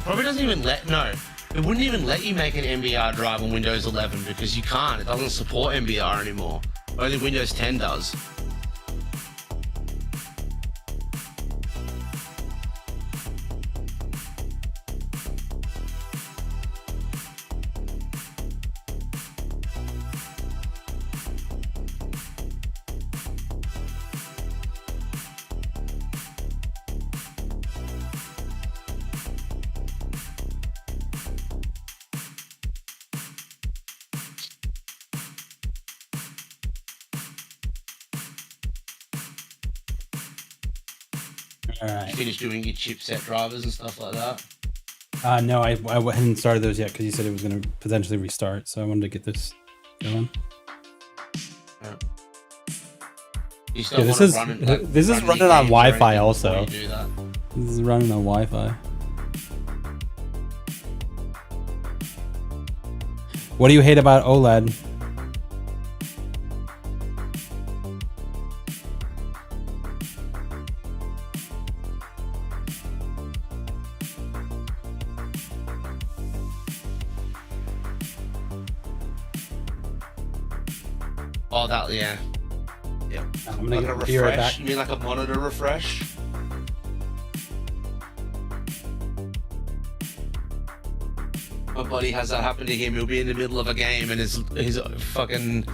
Probably doesn't even let. No, it wouldn't even let you make an MBR drive on Windows 11 because you can't. It doesn't support MBR anymore. Only Windows 10 does. All right. You finished doing your chipset drivers and stuff like that. No, I hadn't started those yet because you said it was going to potentially restart. So I wanted to get this going. Yeah. You still this wanna is run it, like, this is run running your on games or Wi-Fi anything also. before you do that? This is running on Wi-Fi. What do you hate about OLED? Oh, that yeah. Yeah. I'm gonna Like a be right refresh. back. You mean like a monitor refresh? My buddy has that happen to him. He'll be in the middle of a game and his fucking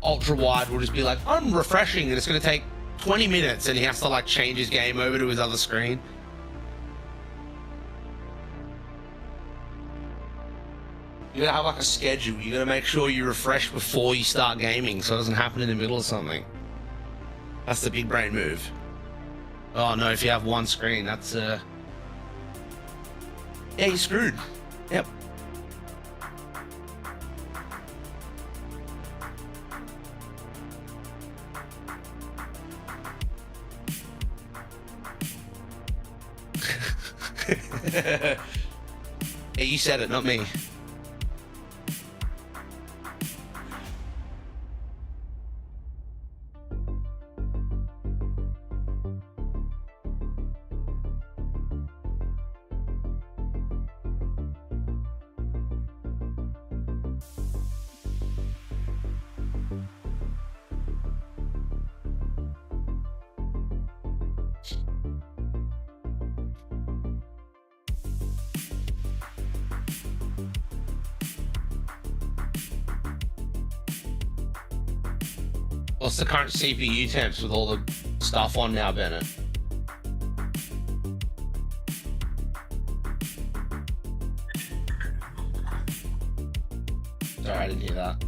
ultra wide will just be like, I'm refreshing, and it's gonna take 20 minutes, and he has to like change his game over to his other screen. You gotta have like a schedule. You gotta make sure you refresh before you start gaming, so it doesn't happen in the middle of something. That's the big brain move. Oh no, if you have one screen, that's yeah, you're screwed. Yep. Hey, you said it, not me. What's the current CPU temps with all the stuff on now, Bennett? Sorry, I didn't hear that.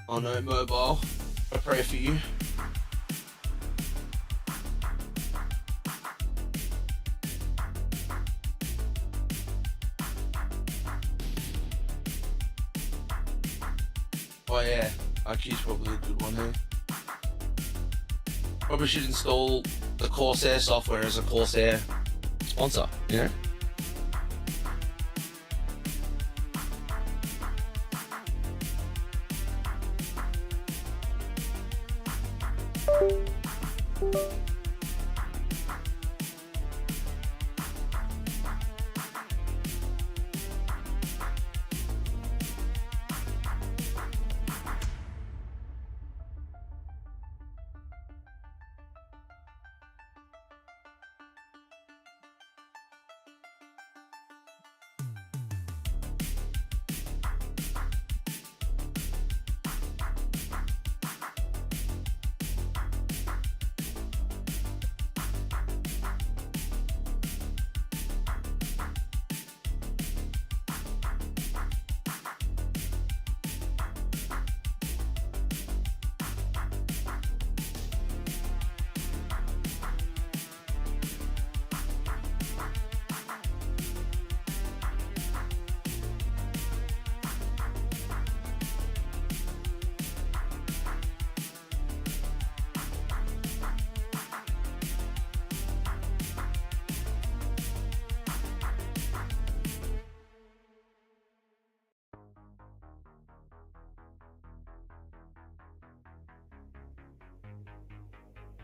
Oh no, mobile. I pray for you. Oh yeah, IQ's probably a good one here. Probably should install the Corsair software as a Corsair sponsor, you know?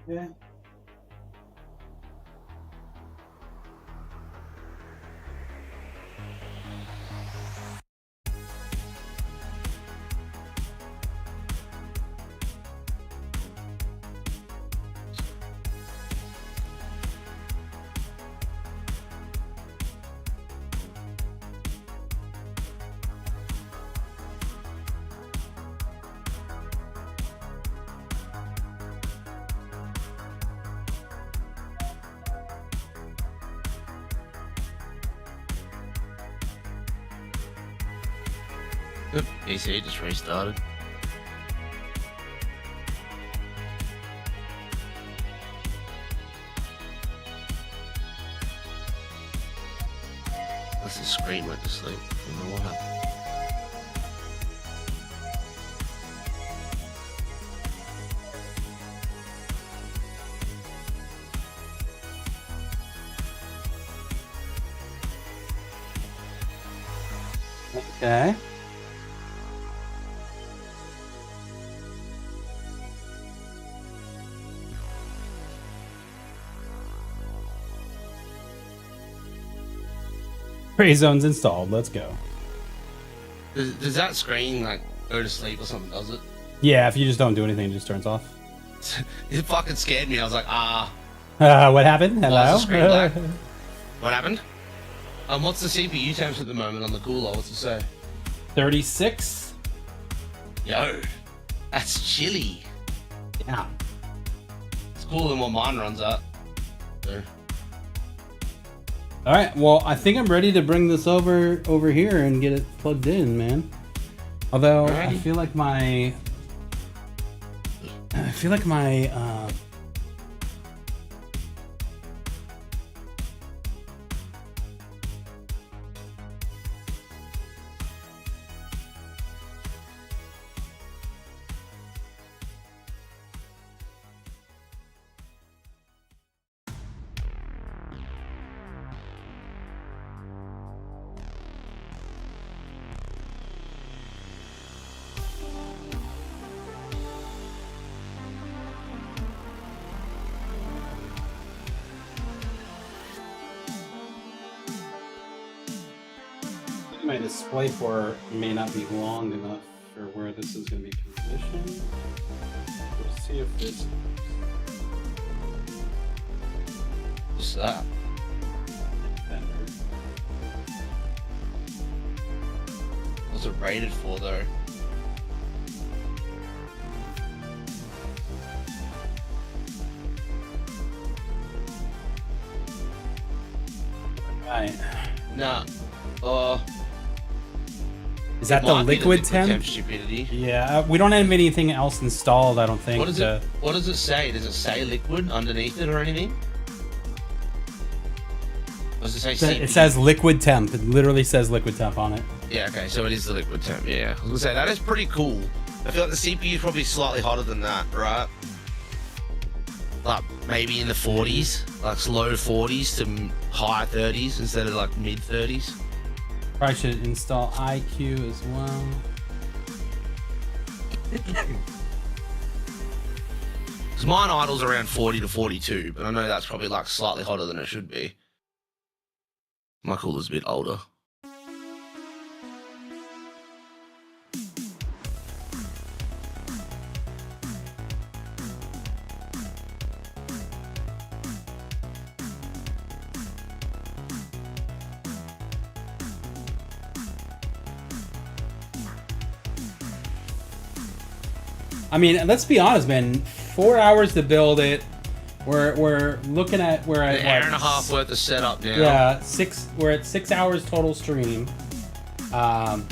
Okay. Oop, PC just restarted. Unless the screen went to sleep. I don't know what happened. Okay. Gray zone's installed. Let's go. Does that screen like go to sleep or something? Does it? Yeah, if you just don't do anything, it just turns off. It fucking scared me. I was like, What happened? why Hello? is the screen black? What happened? What's the CPU temps at the moment on the cooler? What's it say? 36? Yo, that's chilly. Yeah. It's cooler than what mine runs at. So, All right. Well, I think I'm ready to bring this over here and get it plugged in, man. Although I Alrighty. feel like my my display port may not be long enough for where this is going to be positioned. Let's see if this. what's that? What's it rated for though? Right. Nah. Is that it the might be liquid temp? stupidity. Yeah, we don't have anything else installed, I don't think. What does it? What does it say? Does it say liquid underneath it or anything? Does it say CPU? It says liquid temp. It literally says liquid temp on it. Yeah, okay, so it is the liquid temp. Yeah, I was gonna say that is pretty cool. I feel like the CPU is probably slightly hotter than that, right? Like maybe in the 40s, like low 40s to high 30s instead of like mid 30s. Probably should install IQ as well. Because mine idles around 40 to 42, but I know that's probably like slightly hotter than it should be. My cooler's a bit older. I mean, let's be honest, man. 4 hours to build it. We're looking at An hour and a half worth of setup now. Yeah, we're at 6 hours total stream. The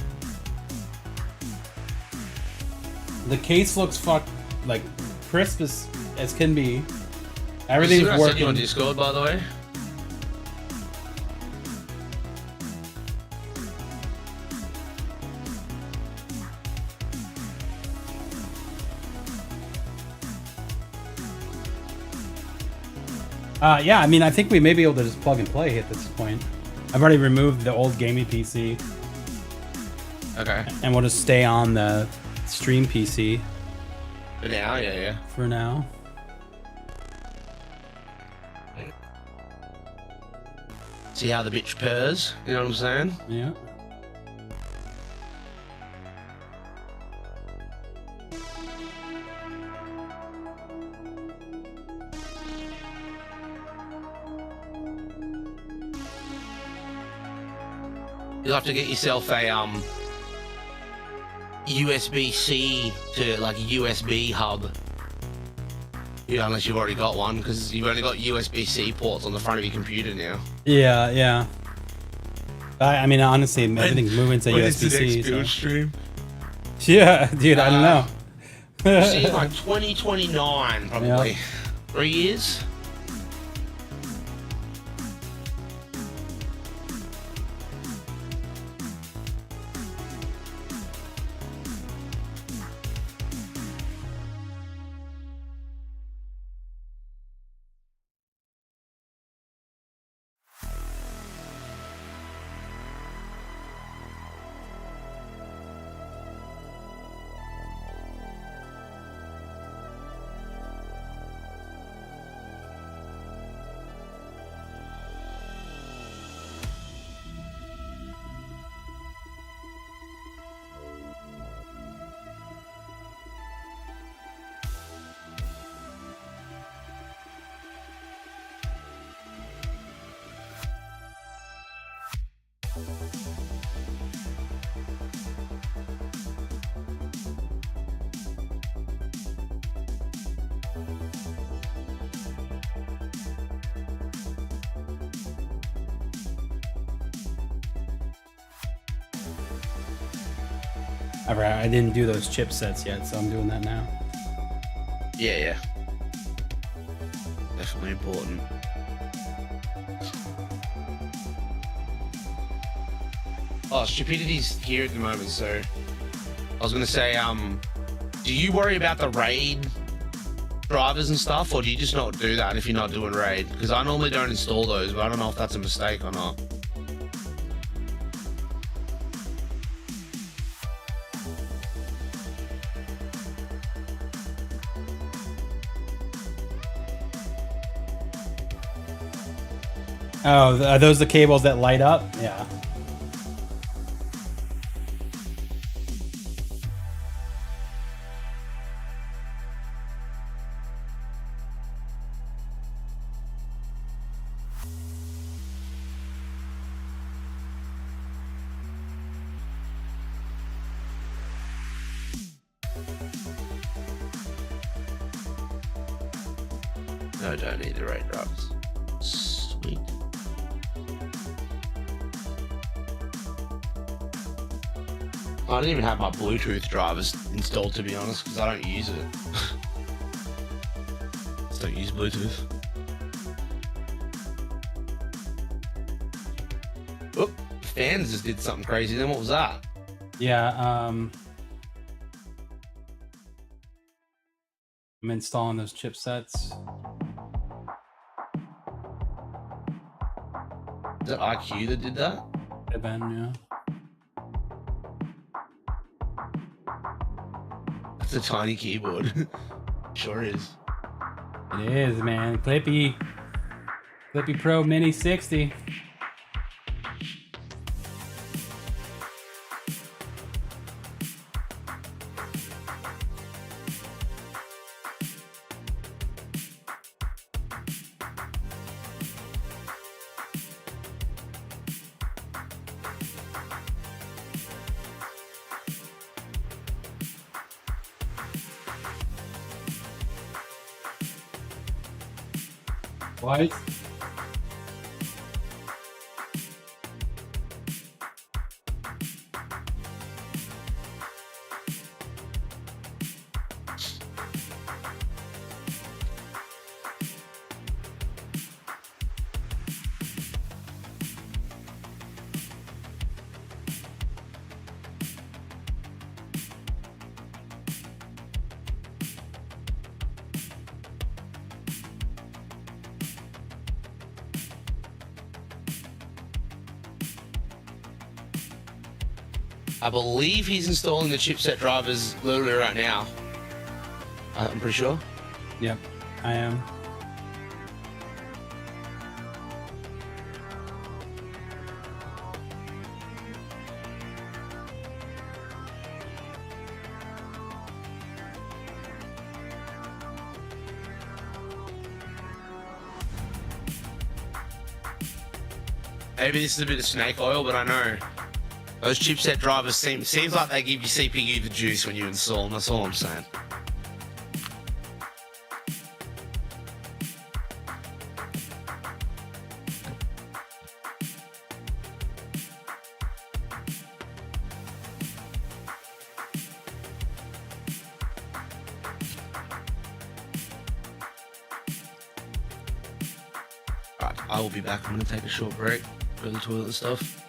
case looks like crisp as can be. Everything's You see what I sent you working. on Discord, by the way. Yeah, I mean, I think we may be able to just plug and play at this point. I've already removed the old gaming PC, Okay. and we'll just stay on the stream PC For now, yeah. for now. See how the bitch purrs? You know what I'm saying? Yeah. You'll have to get yourself a USB-C to like a USB hub. Yeah, unless you've already got one, because you've only got USB-C ports on the front of your computer now. Yeah, yeah. I mean, honestly, everything's moving to When is the USB-C. next build stream? Yeah, dude, I don't know. See, like 2029, probably. Yeah. 3 years. I didn't do those chipsets yet, so I'm doing that now. Yeah, yeah. Definitely important. Oh, Stupidity's here at the moment, so I was gonna say, do you worry about the raid drivers and stuff, or do you just not do that if you're not doing raid? Because I normally don't install those, but I don't know if that's a mistake or not. Oh, are those the cables that light up? Yeah. No, don't need the raid drivers. Sweet. I don't even have my Bluetooth drivers installed, to be honest, because I don't use it. Just don't use Bluetooth. Oh, fans just did something crazy. Then what was that? Yeah, I'm installing those chipsets. Is that IQ that did that? Could have been, yeah. That's a tiny keyboard. Sure is. It is, man. Clippy Pro Mini 60. What? I believe he's installing the chipset drivers literally right now. I'm pretty sure. Yep, I am. Maybe this is a bit of snake oil, but I know those chipset drivers seems like they give your CPU the juice when you install them. That's all I'm saying. Alright, I will be back. I'm gonna take a short break, go to the toilet and stuff.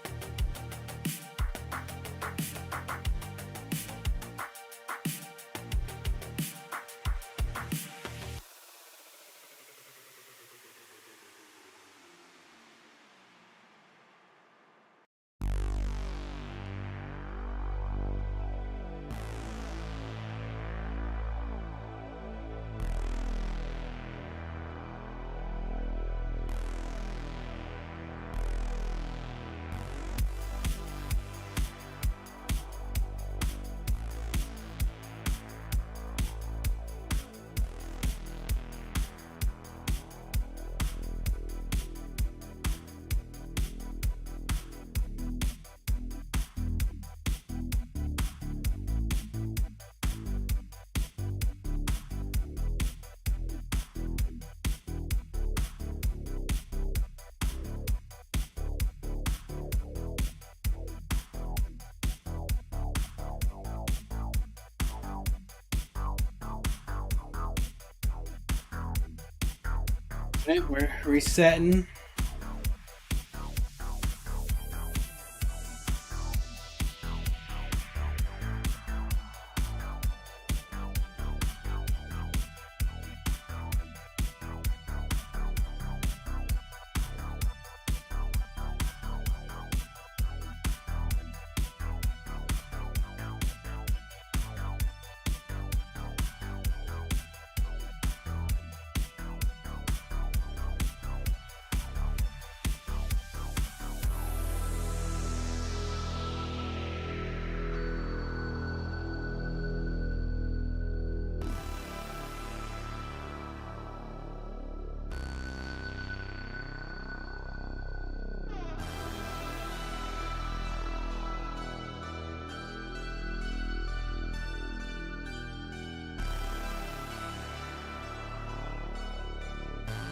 Okay, we're resetting.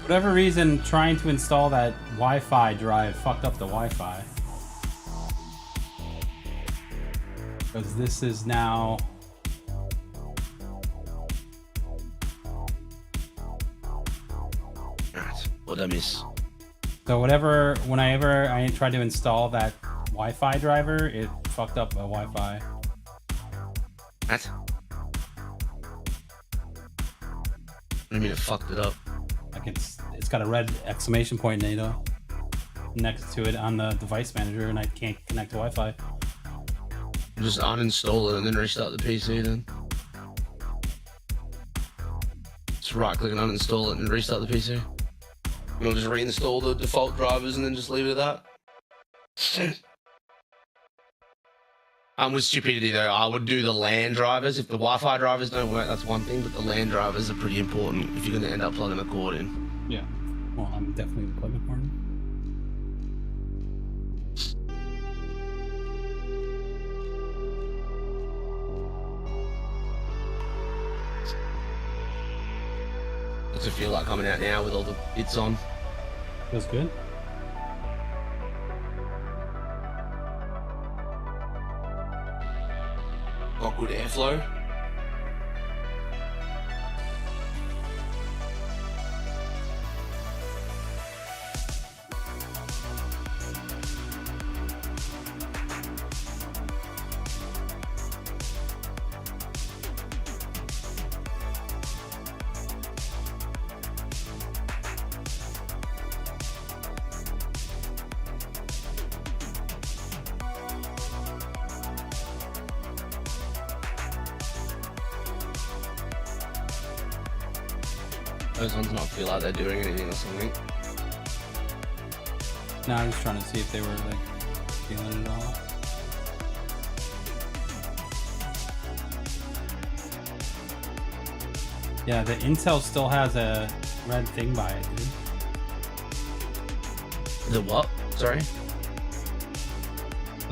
Whatever reason, trying to install that Wi-Fi drive fucked up the Wi-Fi. Because this is now... What I miss? So whenever I tried to install that Wi-Fi driver, it fucked up my Wi-Fi. What? What do you mean it fucked it up? Like it's got a red exclamation point NATO next to it on the device manager, and I can't connect to Wi-Fi. Just uninstall it and then restart the PC then. Just right click and uninstall it and restart the PC. You'll just reinstall the default drivers and then just leave it at that. With stupidity though, I would do the LAN drivers. If the Wi-Fi drivers don't work, that's one thing, but the LAN drivers are pretty important if you're going to end up plugging a cord in. Yeah. Well, I'm definitely plugging for it. What's it feel like coming out now with all the bits on? Feels good. Got good airflow. Those ones not feel like they're doing anything or something. No, I was trying to see if they were like feeling it all. Yeah, the Intel still has a red thing by it, dude. The what? Sorry?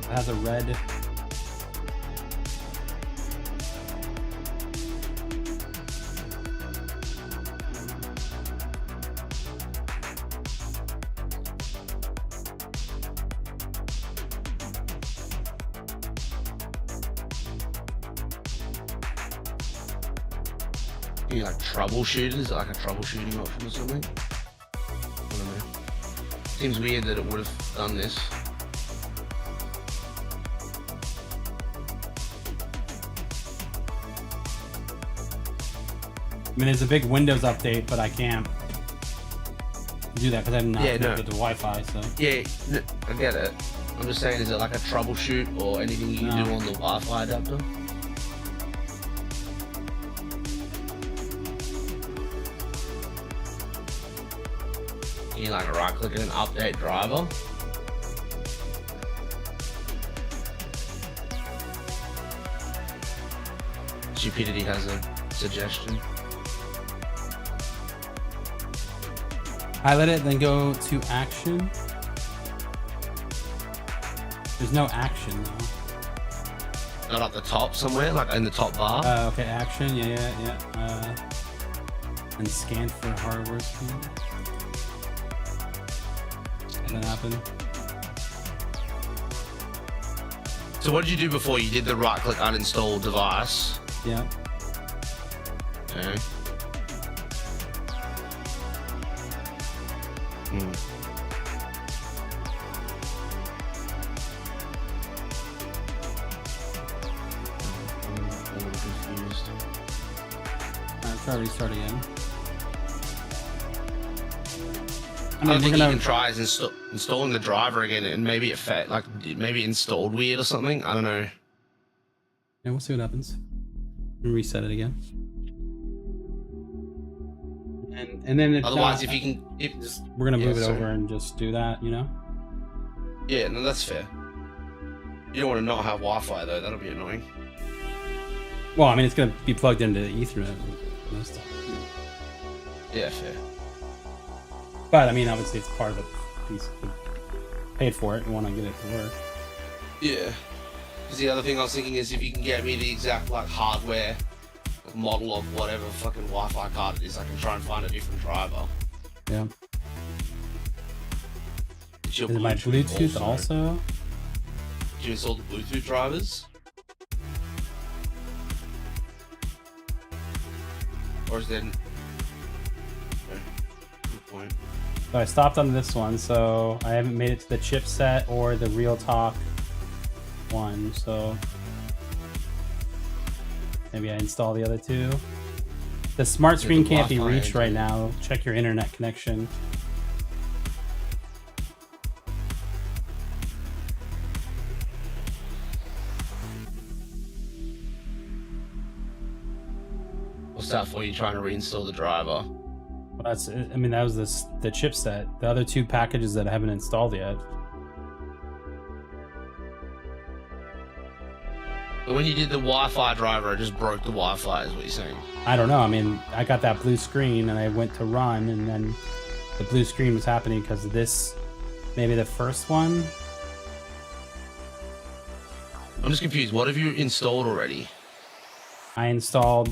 It has a red. You like troubleshoot? Is it like a troubleshooting option or something? I don't know. Seems weird that it would have done this. I mean, there's a big Windows update, but I can't do that because I'm not connected to Wi-Fi. So Yeah, I get it. I'm just saying, is it like a troubleshoot or anything you can do on the Wi-Fi adapter? You like right click and update driver. Stupidity has a suggestion. highlight it, then go to action. There's no action though. Not at the top somewhere, like in the top bar. Okay, action. Yeah. And scan for hardware scan. Doesn't happen. So what did you do before? You did the right click uninstall device. Yeah. Okay. I'm a little confused. Try to restart again. I think you can try is installing the driver again, and maybe maybe it installed weird or something. I don't know. Yeah, we'll see what happens. Reset it again. And then it's Otherwise, not, if you can, we're gonna move it over and just do that, you know? Yeah, no, that's fair. You don't want to not have Wi-Fi though. That'll be annoying. Well, I mean, it's gonna be plugged into Ethernet and stuff. Yeah, fair. But I mean, obviously, it's part of the piece. Paid for it and want to get it to work. Yeah. Because the other thing I was thinking is if you can get me the exact like hardware model of whatever fucking Wi-Fi card it is, I can try and find a different driver. Yeah. Is your Is my Bluetooth also? Did you install the Bluetooth drivers? Or is there? Okay. Good point. So I stopped on this one, so I haven't made it to the chipset or the Real Talk one, so maybe I install the other two. The smart screen can't be reached right now. Check your internet connection. What's that for? You trying to reinstall the driver? Well, that's, I mean, that was the chipset. The other two packages that I haven't installed yet. But when you did the Wi-Fi driver, it just broke the Wi-Fi, is what you're saying? I don't know. I mean, I got that blue screen and I went to run, and then the blue screen was happening because of this, maybe the first one. I'm just confused. What have you installed already? I installed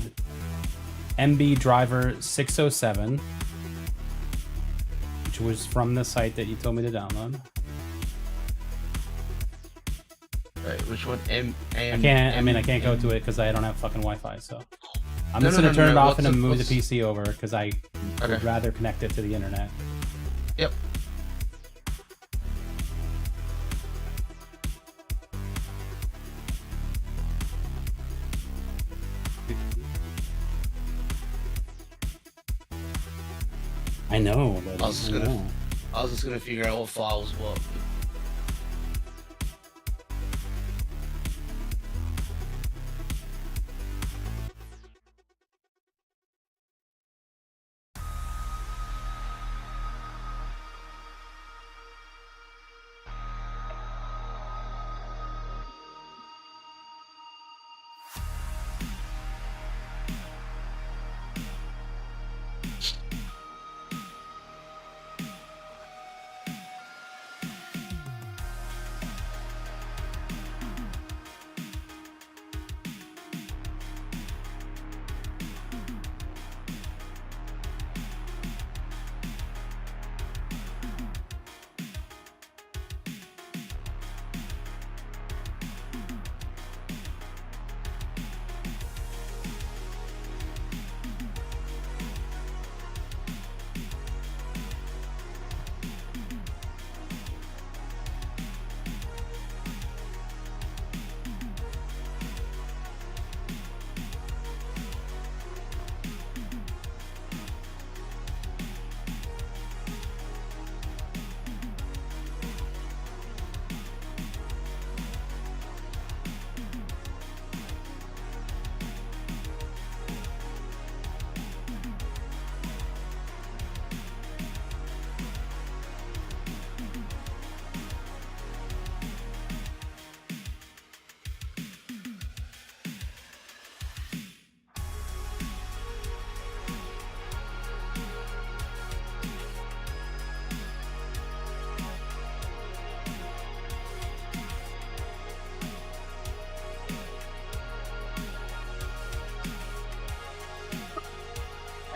MB driver 607, which was from the site that you told me to download. Right, which one? I can't go to it because I don't have fucking Wi-Fi. So I'm just gonna turn it off and then move the PC over because I would rather connect it to the internet. Yep. I know, but I was just gonna figure out what files what.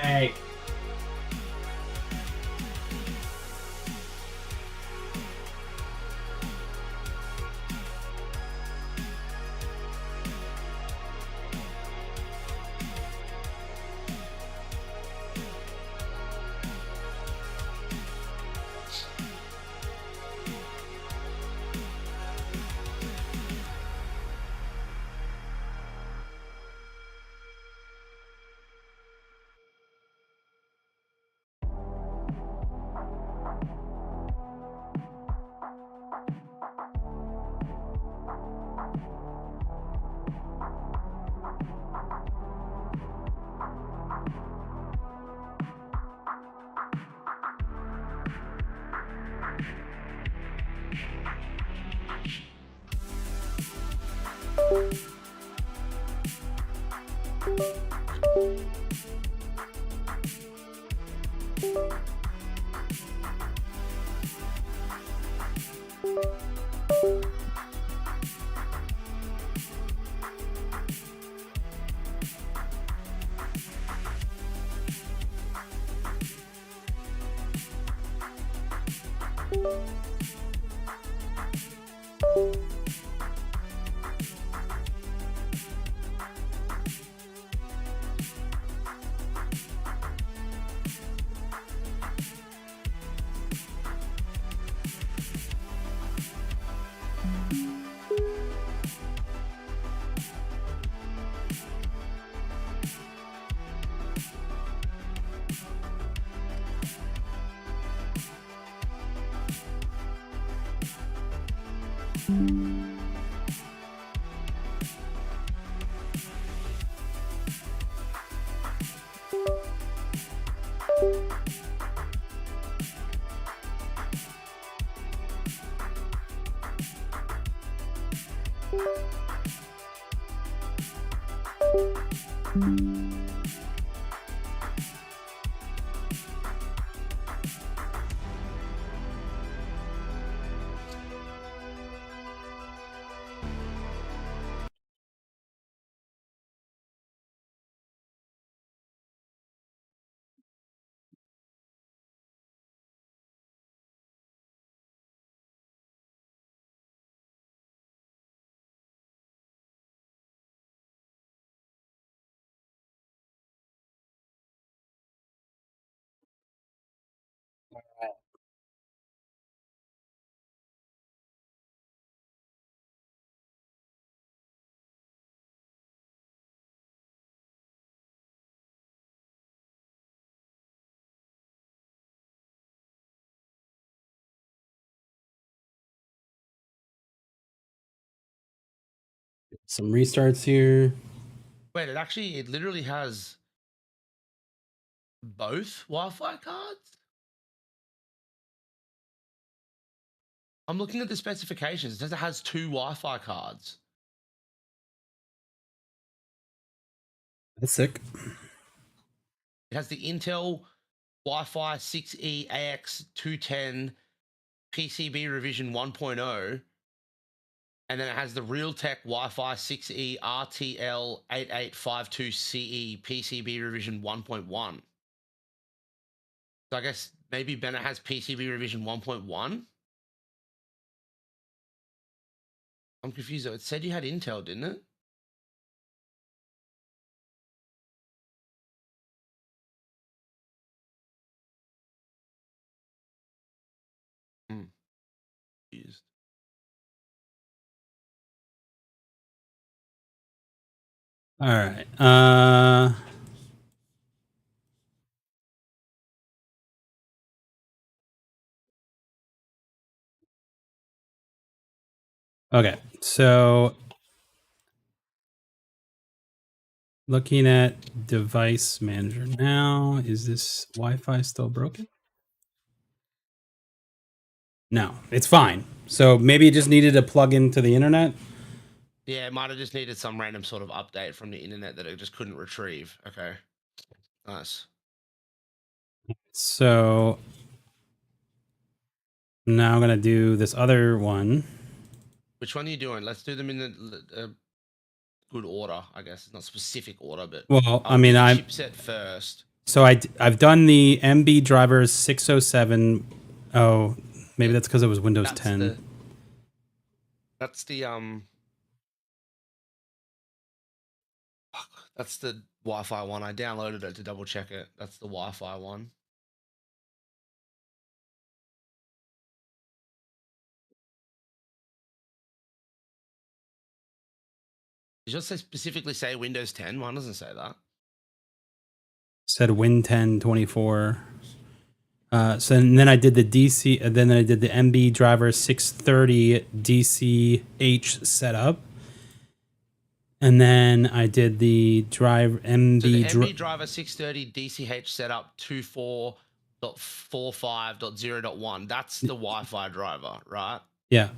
Hey. Some restarts here. Wait, it literally has both Wi-Fi cards? I'm looking at the specifications. It says it has 2 Wi-Fi cards. That's sick. It has the Intel Wi-Fi 6E AX210 PCB revision 1.0, and then it has the Realtek Wi-Fi 6E RTL 8852CE PCB revision 1.1. So I guess maybe Bennett has PCB revision 1.1. I'm confused though. It said you had Intel, didn't it? Confused. All right. Okay. So looking at device manager now, is this Wi-Fi still broken? No, it's fine. So maybe it just needed to plug into the internet. Yeah, it might have just needed some random sort of update from the internet that it just couldn't retrieve. Okay. Nice. So now I'm gonna do this other one. Which one are you doing? Let's do them in the good order, I guess. It's not specific order, but Well, I'll I mean, do the I chipset first. So I've done the MB drivers 607. Oh, maybe that's because it was Windows 10. That's the That's the Wi-Fi one. I downloaded it to double check it. That's the Wi-Fi one. Did you just specifically say Windows 10? Mine doesn't say that. Said Win 10 24. So and then I did the DC, then I did the MB driver 630 DCH setup. And then I did the drive MB, so the MB driver 630 DCH setup 24.45.0.1. That's the Wi-Fi driver, right? Yeah.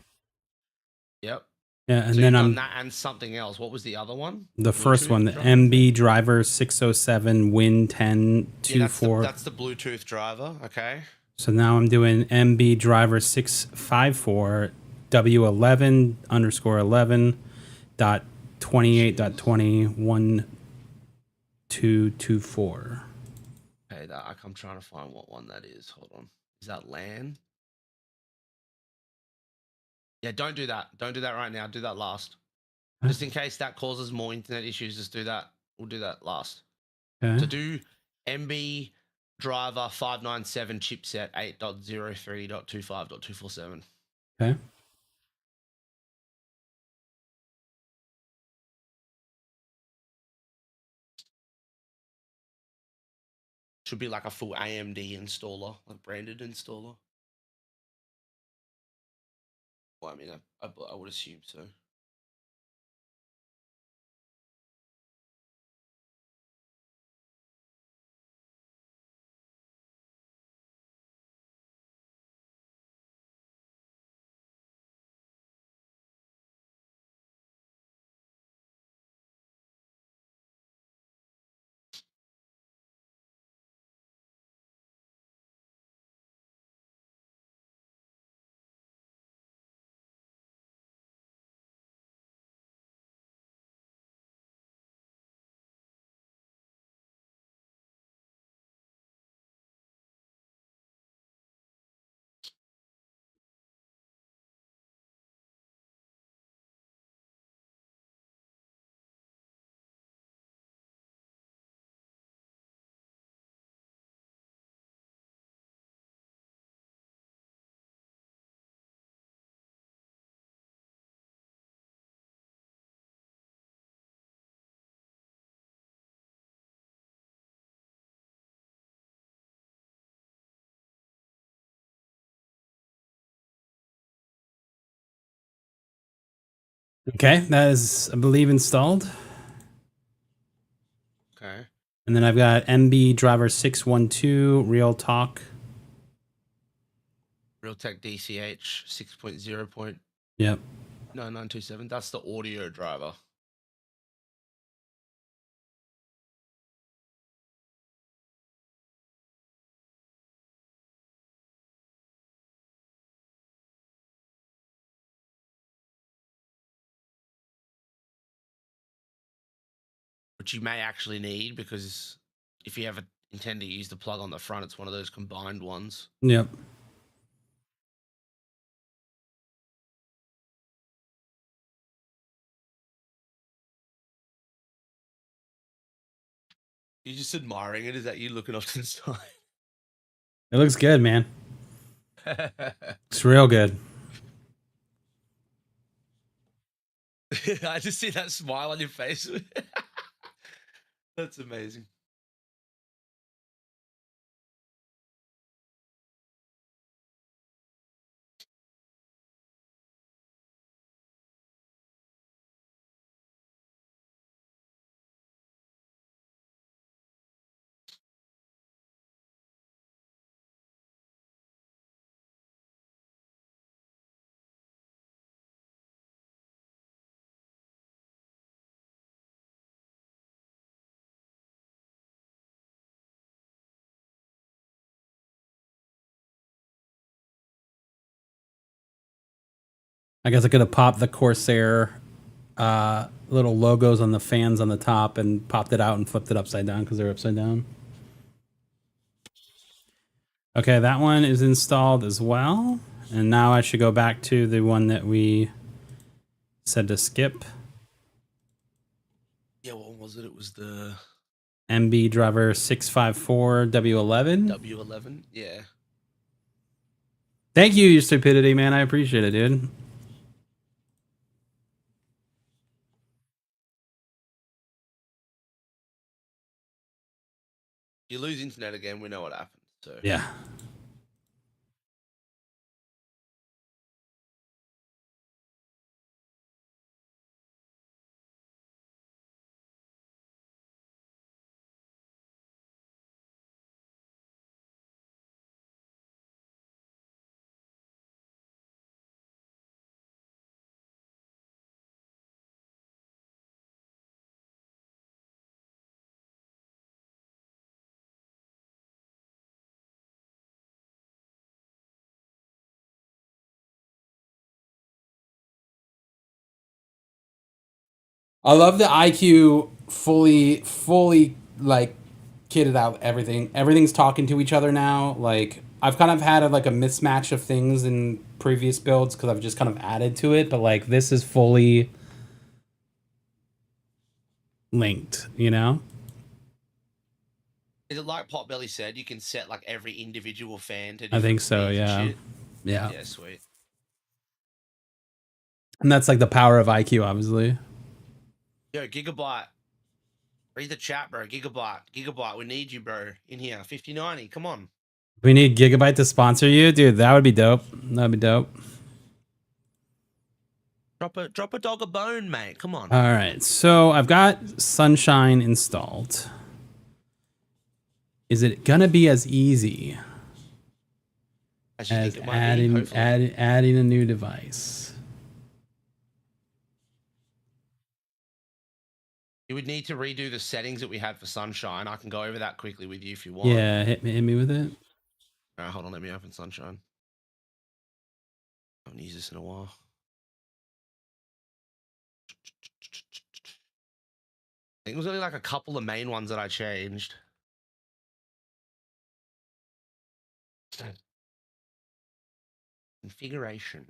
Yep. Yeah, and so then you've I'm done that and something else. What was the other one? the first Bluetooth one, the driver? MB driver 607 Win 10 Yeah, 24. that's the Bluetooth driver. Okay. So now I'm doing MB driver 654 W11 underscore 11 dot 28.20.1224. Okay, I'm trying to find what one that is. Hold on. Is that LAN? Yeah, don't do that. Don't do that right now. Do that last. Just in case that causes more internet issues, just do that. We'll do that last. Okay. So do MB driver 597 chipset 8.03.25.247. Okay. Should be like a full AMD installer, like branded installer. Well, I mean, I would assume so. Okay, that is, I believe, installed. Okay. And then I've got MB driver 612 Real Talk. Realtek DCH 6.0. Yep. 9927. That's the audio driver. Which you may actually need because if you ever intend to use the plug on the front, it's one of those combined ones. Yep. You're just admiring it. Is that you looking off to the side? It looks good, man. It's real good. I just see that smile on your face. That's amazing. I guess I could have popped the Corsair little logos on the fans on the top and popped it out and flipped it upside down because they're upside down. Okay, that one is installed as well. And now I should go back to the one that we said to skip. Yeah, what was it? It was the MB driver 654 W11. W11. Yeah. Thank you, your stupidity, man. I appreciate it, dude. You lose internet again, we know what happens. So Yeah. I love the IQ fully like kitted out everything. Everything's talking to each other now. Like I've kind of had like a mismatch of things in previous builds because I've just kind of added to it, but like this is fully linked, you know? is it like Potbelly said, you can set like every individual fan to I different think so, speeds and yeah. shit? Yeah. Yeah, sweet. And that's like the power of IQ, obviously. Yo, Gigabyte. Read the chat, bro. Gigabyte. We need you, bro. In here. 5090. Come on. We need Gigabyte to sponsor you, dude. That would be dope. That'd be dope. Drop a dog a bone, mate. Come on. All right. So I've got Sunshine installed. Is it gonna be as easy As you as think it might be, hopefully. adding a new device? You would need to redo the settings that we had for Sunshine. I can go over that quickly with you if you want. Yeah, hit me with it. All right, hold on. Let me open Sunshine. I haven't used this in a while. I think it was only like a couple of main ones that I changed. Configuration.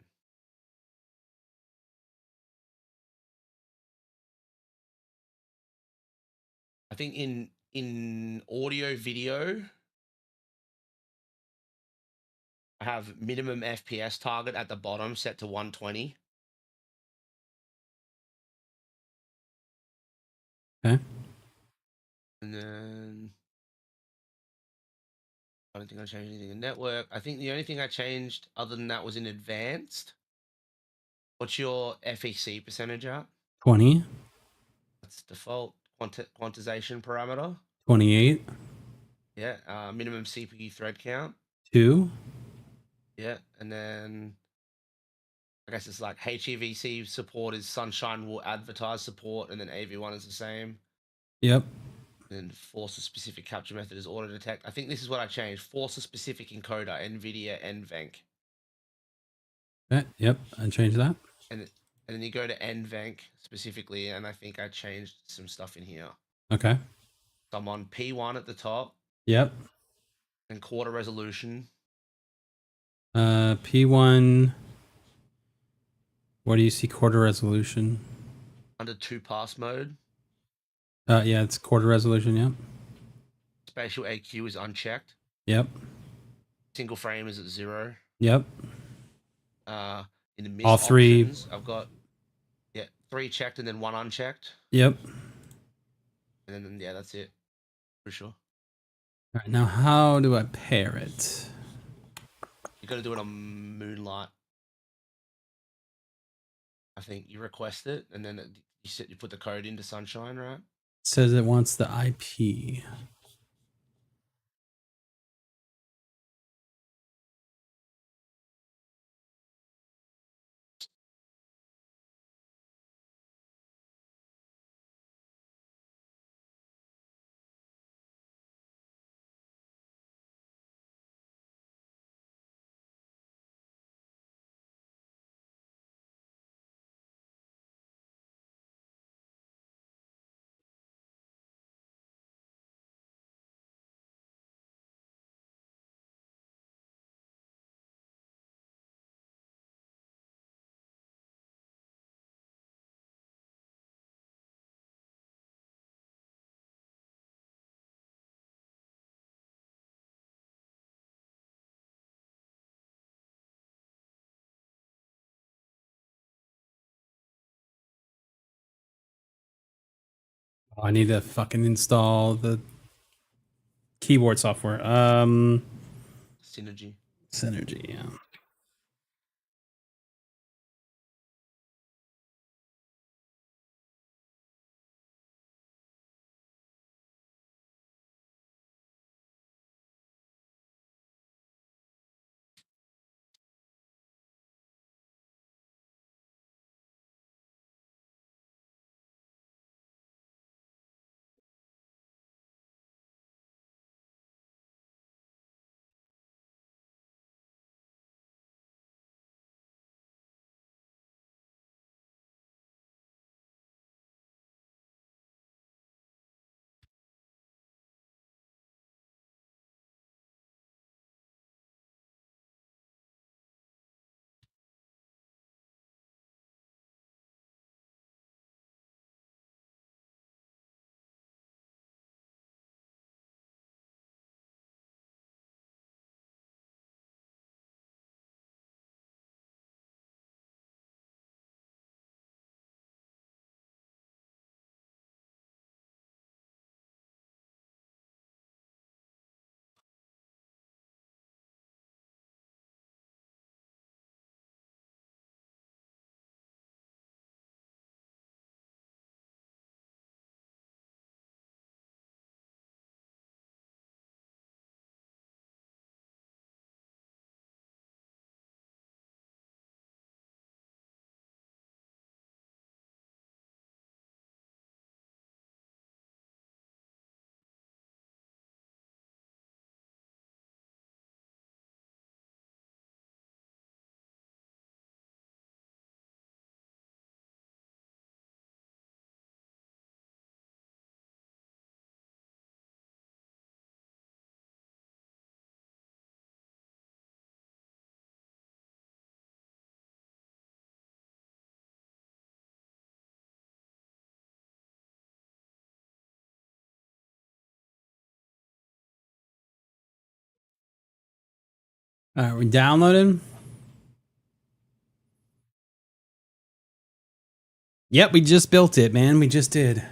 I think in audio video, I have minimum FPS target at the bottom set to 120. Okay. And then I don't think I changed anything in network. I think the only thing I changed other than that was in advanced. What's your FEC percentage at? 20, That's default quantization parameter. 28, Yeah. Minimum CPU thread count. 2. Yeah. And then I guess it's like HEVC support is Sunshine will advertise support, and then AV1 is the same. Yep. And force a specific capture method is auto detect. I think this is what I changed. Force a specific encoder, NVIDIA NVENC. Okay. Yep. I changed that. And then you go to NVENC specifically, and I think I changed some stuff in here. Okay. So I'm on P1 at the top Yep. and quarter resolution. P1. Where do you see quarter resolution? Under 2 pass mode. Yeah, it's quarter resolution. Yep. Spatial AQ is unchecked. Yep. Single frame is at 0. Yep. In the miss All three. options, I've got 3 checked and then 1 unchecked. Yep. And then yeah, that's it. For sure. All right. Now, how do I pair it? You got to do it on Moonlight. I think you request it, and then you put the code into Sunshine, right? It says it wants the IP. I need to fucking install the keyboard software. Synergy. Synergy, yeah. All right, we downloaded. Yep, we just built it, man. We just did.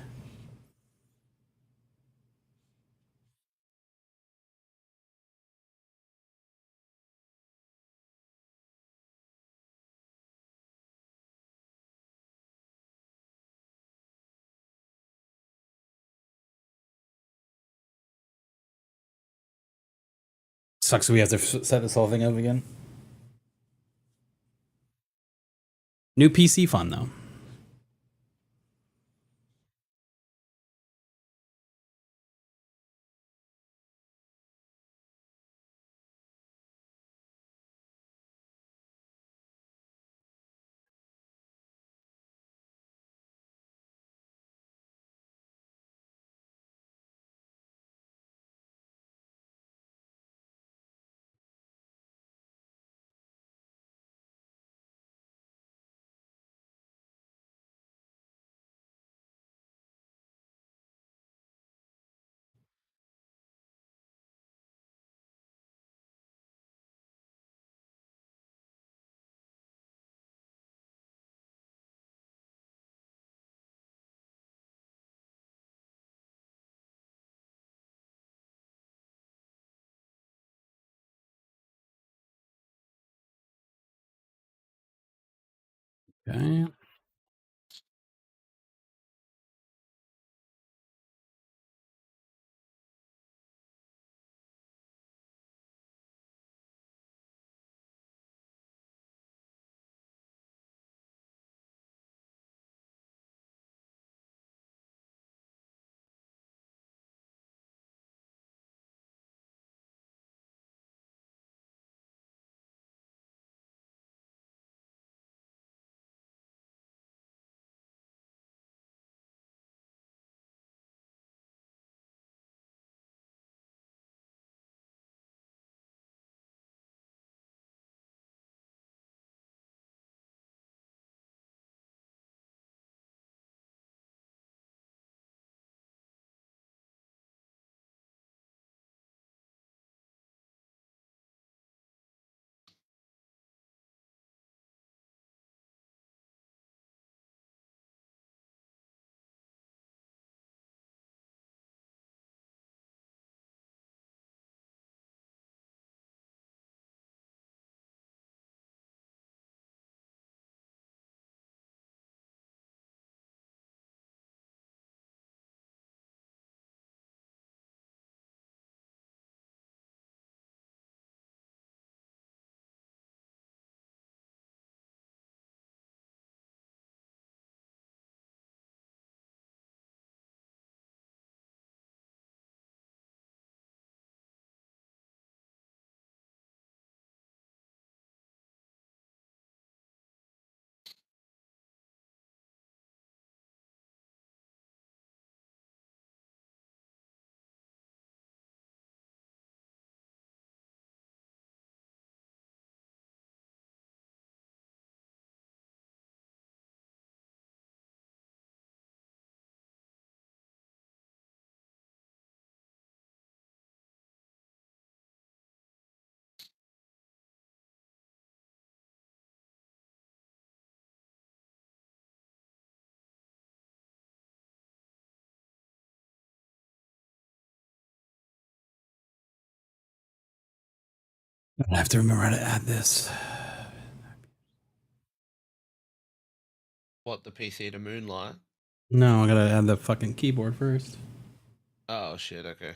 Sucks. We have to set this whole thing up again. New PC fun though. Okay. I have to remember how to add this. What, the PC to Moonlight? No, I gotta add the fucking keyboard first. Oh shit, okay.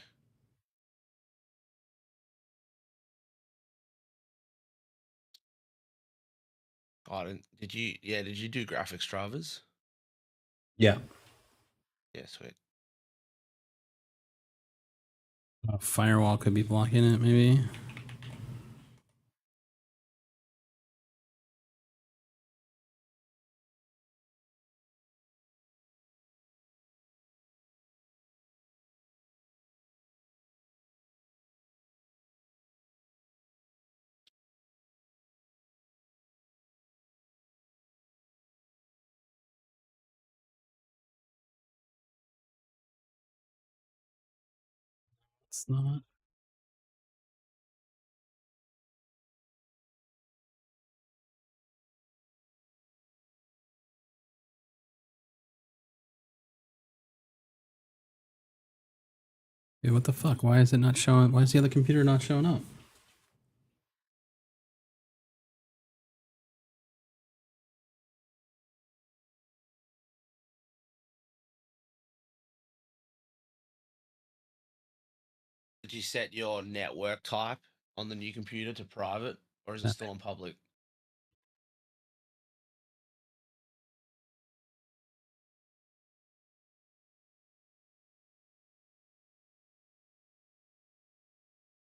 Oh, I didn't, did you, yeah, did you do graphics drivers? Yeah. Yeah, sweet. Firewall could be blocking it, maybe. It's not. Dude, what the fuck? Why is it not showing? Why is the other computer not showing up? Did you set your network type on the new computer to private, or is it still on public?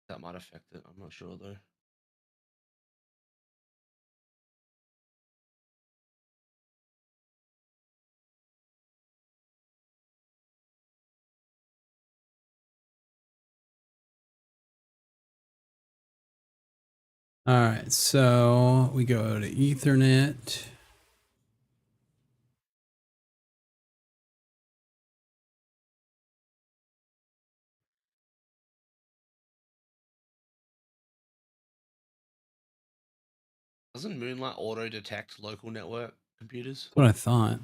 That might affect it. I'm not sure though. All right, so we go to Ethernet. Doesn't Moonlight auto detect local network computers? That's what I thought.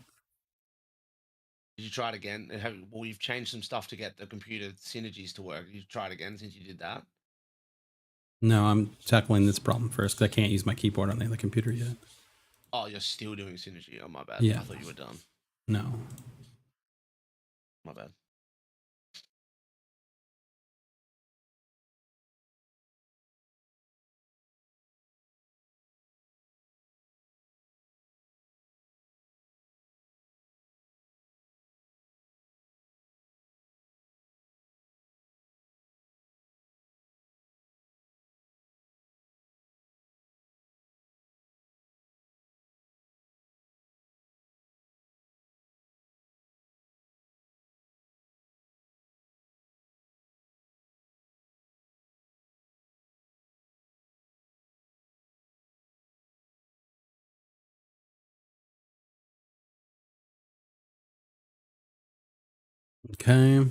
Did you try it again? Well, you've changed some stuff to get the computer synergies to work. You've tried again since you did that. No, I'm tackling this problem first because I can't use my keyboard on the other computer yet. Oh, you're still doing synergy. Oh, my bad. Yeah. I thought you were done. No. My bad. Okay.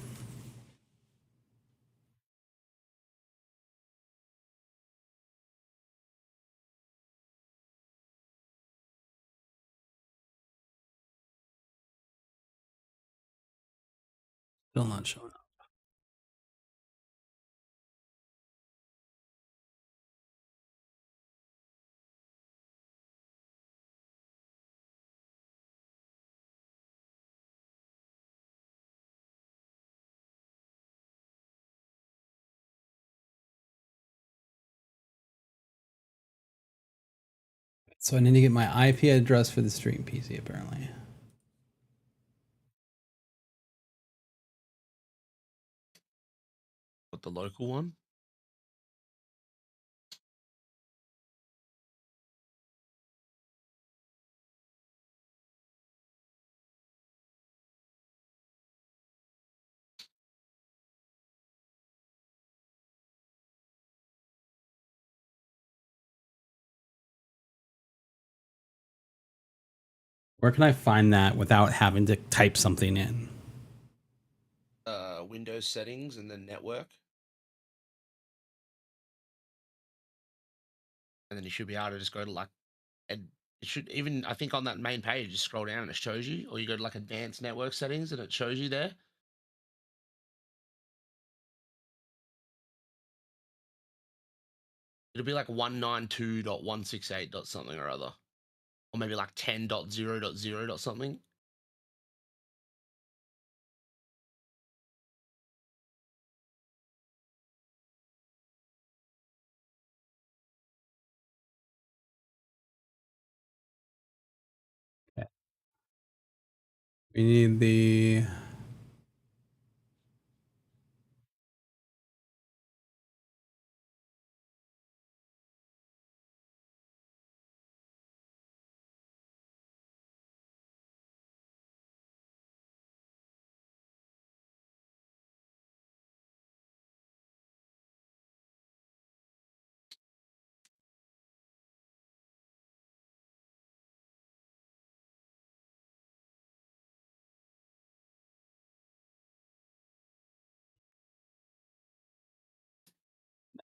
Still not showing up. So I need to get my IP address for the stream PC apparently. What, the local one? Where can I find that without having to type something in? Windows settings and then network. And then you should be able to just go to like, and it should even, I think on that main page, just scroll down and it shows you, or you go to like advanced network settings and it shows you there. It'll be like 192.168 dot something or other. Or maybe like 10.0.0 dot something. We need the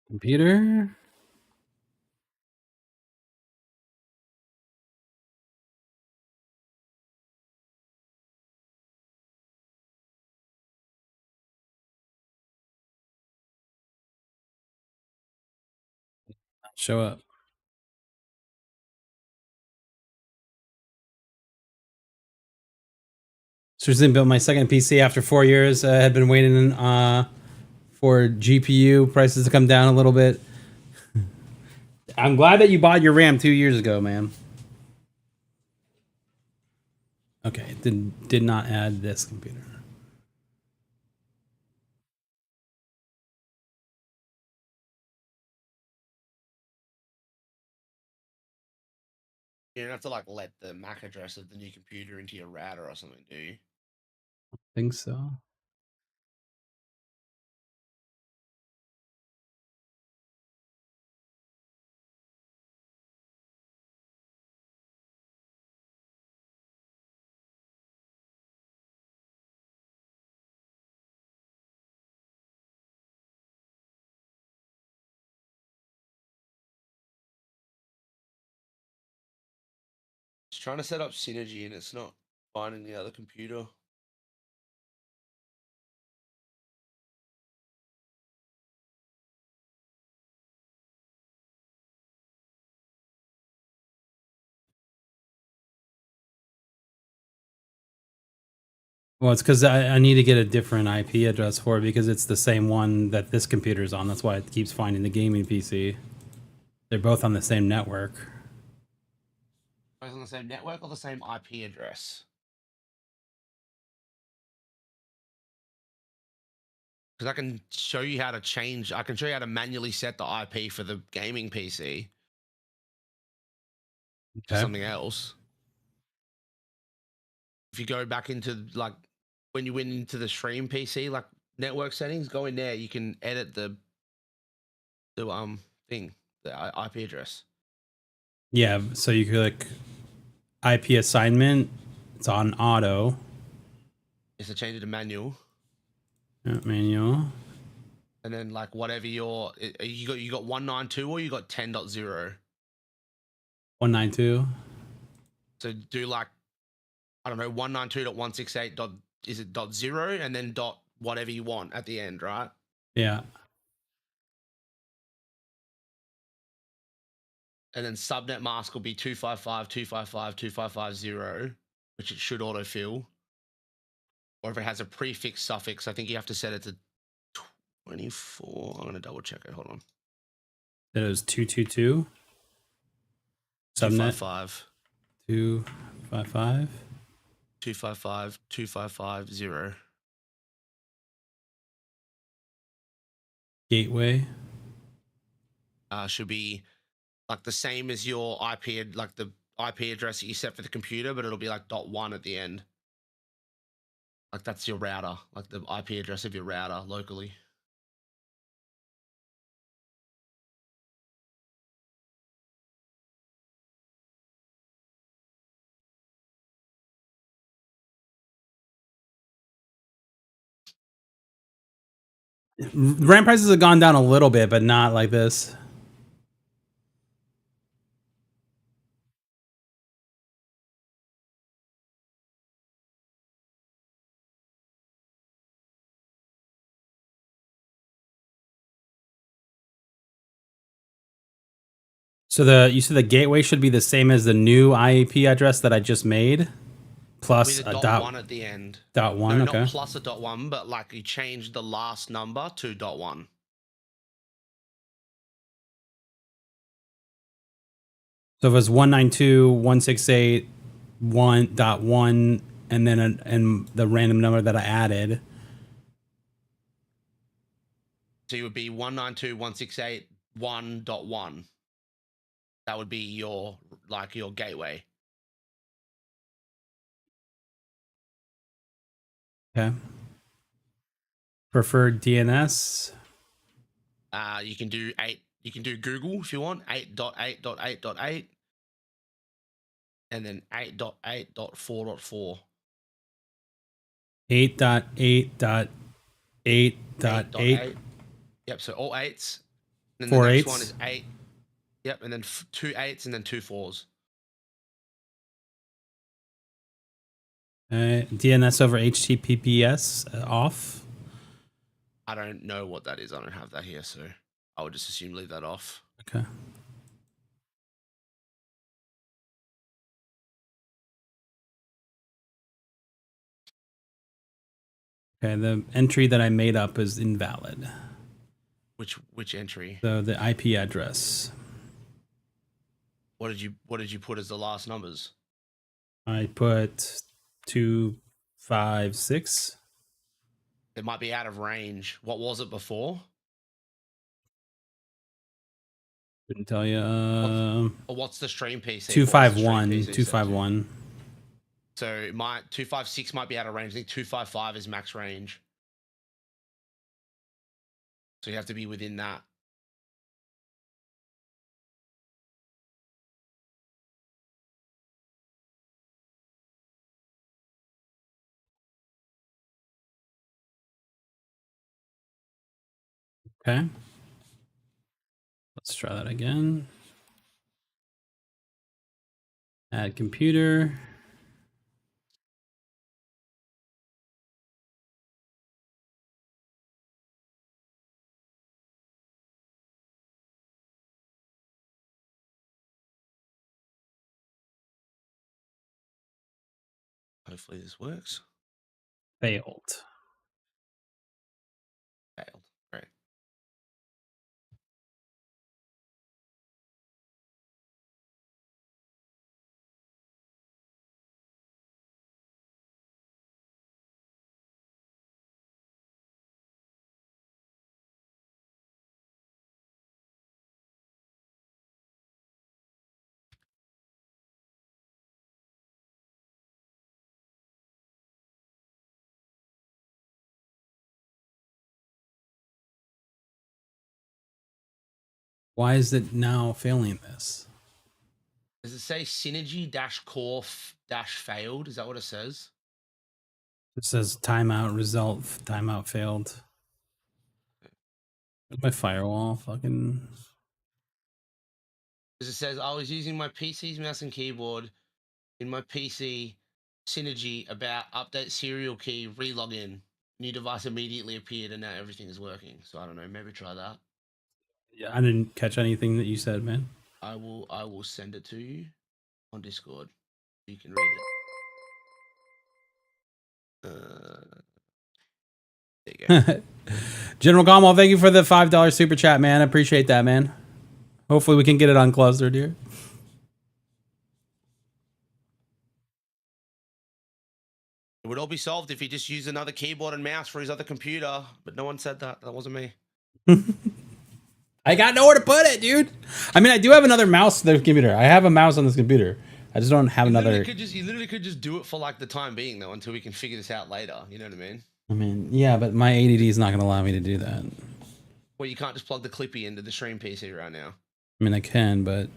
computer. Show up. Seriously, built my second PC after 4 years. Had been waiting for GPU prices to come down a little bit. I'm glad that you bought your RAM 2 years ago, man. Okay, did not add this computer. You don't have to like let the MAC address of the new computer into your router or something, do you? Think so. Just trying to set up Synergy and it's not finding the other computer. Well, it's because I need to get a different IP address for it because it's the same one that this computer is on. That's why it keeps finding the gaming PC. They're both on the same network. Both on the same network or the same IP address? Because I can show you how to change. I can show you how to manually set the IP for the gaming PC to something else. If you go back into like when you went into the stream PC, like network settings, go in there. You can edit the thing, the IP address. Yeah, so you click IP assignment. It's on auto. Is to change it to manual. Manual. And then like whatever you got 192 or you got 10.0. 192. So do like I don't know 192.168 dot is it dot zero and then dot whatever you want at the end, right? Yeah. And then subnet mask will be 255.255.255.0, which it should autofill. Or if it has a prefix suffix, I think you have to set it to 24. I'm gonna double check it. Hold on. That is 222. Subnet 255. 255. 255.255.0. Gateway. Should be like the same as your IP, like the IP address that you set for the computer, but it'll be like .1 at the end. Like that's your router, like the IP address of your router locally. RAM prices have gone down a little bit, but not like this. So you said the gateway should be the same as the new IAP address that I just made, plus With a a dot .1 at the end. dot one. No, Okay. not plus a .1, but like you change the last number to .1. So if it was 192.168.1.1 and then and the random number that I added. So you would be 192.168.1.1. That would be your gateway. Okay. Preferred DNS. You can do 8. You can do Google if you want. 8.8.8.8, and then 8.8.4.4. 8.8.8.8. Yep. So all 8s. Then Four the next 8s. one is 8. Yep, and then 2 8s and then 2 4s. DNS over HTTPS off. I don't know what that is. I don't have that here, so I would just assume leave that off. Okay. Okay, the entry that I made up is invalid. Which entry? So the IP address. What did you put as the last numbers? I put 256. It might be out of range. What was it before? Couldn't tell you. Or what's the stream PC? 251. 251. So it might 256 might be out of range. I think 255 is max range. So you have to be within that. Okay. Let's try that again. Add computer. Hopefully this works. Failed. Failed. Great. Why is it now failing this? Does it say synergy core failed? Is that what it says? It says timeout result. Timeout failed. My firewall fucking. Because it says I was using my PC's mouse and keyboard in my PC synergy about update serial key relogin. New device immediately appeared and now everything is working. So I don't know. Maybe try that. Yeah, I didn't catch anything that you said, man. I will send it to you on Discord. You can read it. There you go. General Gamal, thank you for the $5 super chat, man. I appreciate that, man. Hopefully we can get it on Cluster, dear. It would all be solved if he just used another keyboard and mouse for his other computer, but no one said that. That wasn't me. I got nowhere to put it, dude. I mean, I do have another mouse to the computer. I have a mouse on this computer. I just don't have another. You literally could just do it for like the time being, though, until we can figure this out later. You know what I mean? I mean, yeah, but my ADD is not going to allow me to do that. Well, you can't just plug the Clippy into the stream PC right now. I mean, I can, but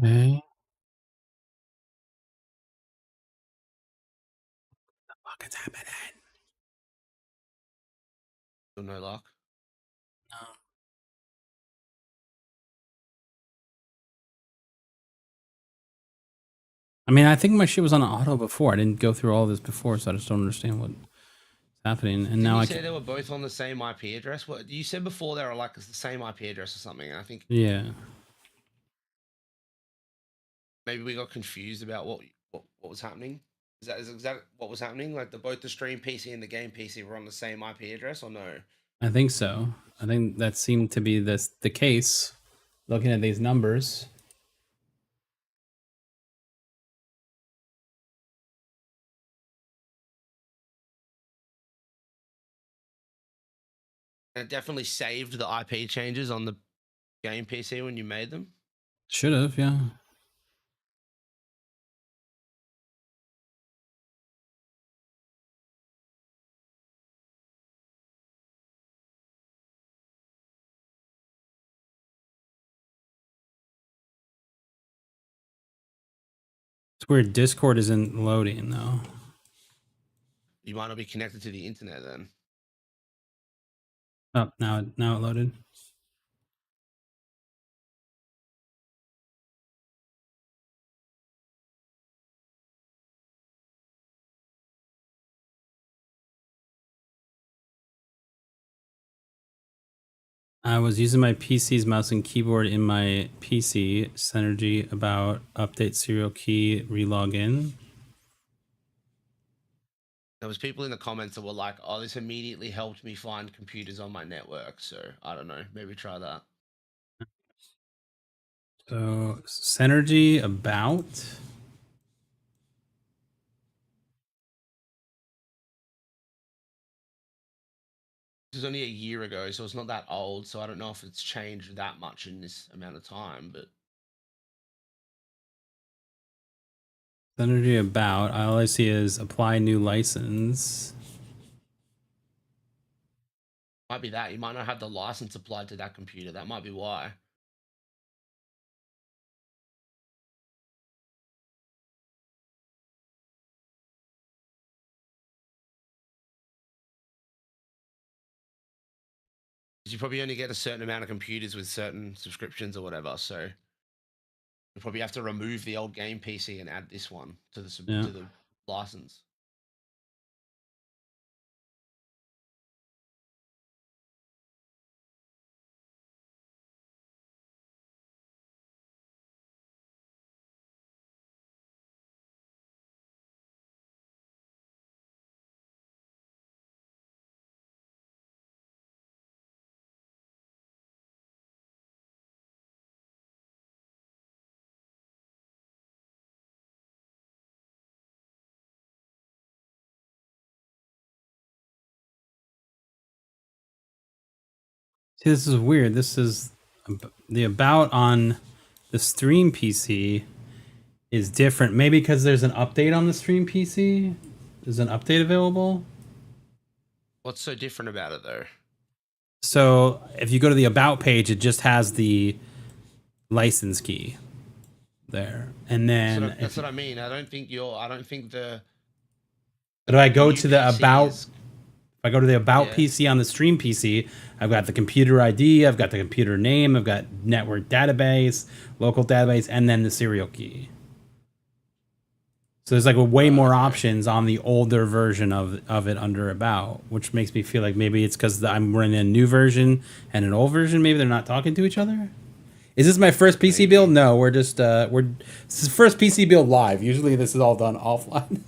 Okay. What the fuck is happening? Still no luck. No. I mean, I think my shit was on auto before. I didn't go through all this before, so I just don't understand what's happening. And Didn't now you I say can. they were both on the same IP address? What you said before they were like the same IP address or something. I think Yeah. maybe we got confused about what was happening. Is that what was happening? Like both the stream PC and the game PC were on the same IP address, or no? I think so. I think that seemed to be the case. Looking at these numbers. And it definitely saved the IP changes on the game PC when you made them. Should have, yeah. It's weird. Discord isn't loading though. You might not be connected to the internet then. Oh, now it loaded. I was using my PC's mouse and keyboard in my PC. Synergy about update serial key relog in. There was people in the comments that were like, "Oh, this immediately helped me find computers on my network." So I don't know. Maybe try that. So Synergy about. This was only a year ago, so it's not that old. So I don't know if it's changed that much in this amount of time, but Synergy about. All I see is apply new license. might be that you might not have the license applied to that computer. That might be why. You probably only get a certain amount of computers with certain subscriptions or whatever. So you probably have to remove the old game PC and add this one to the Yeah. to the license. See, this is weird. This is the about on the stream PC is different. Maybe because there's an update on the stream PC. There's an update available. What's so different about it though? So if you go to the about page, it just has the license key there, and then That's what I mean. I don't think the but if I go new to the PC about, is- if I go to the about Yeah. PC on the stream PC, I've got the computer ID, I've got the computer name, I've got network database, local database, and then the serial key. So there's like way more options on the older version of it under about, which makes me feel like maybe it's because I'm running a new version and an old version. Maybe they're not talking to each other. Is this my first PC build? No, we're just this is first PC build live. Usually this is all done offline.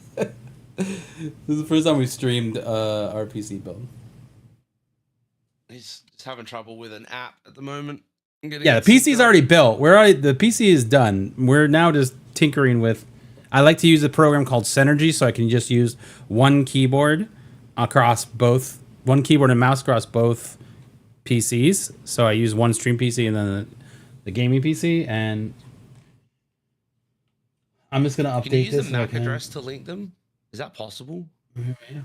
This is the first time we streamed our PC build. He's just having trouble with an app at the moment. Yeah, the PC's already built. The PC is done. We're now just tinkering with. I like to use a program called Synergy, so I can just use one keyboard one keyboard and mouse across both PCs. So I use one stream PC and then the gaming PC, and I'm just gonna update Can you use this. the MAC address to link them? Is that possible? Yeah.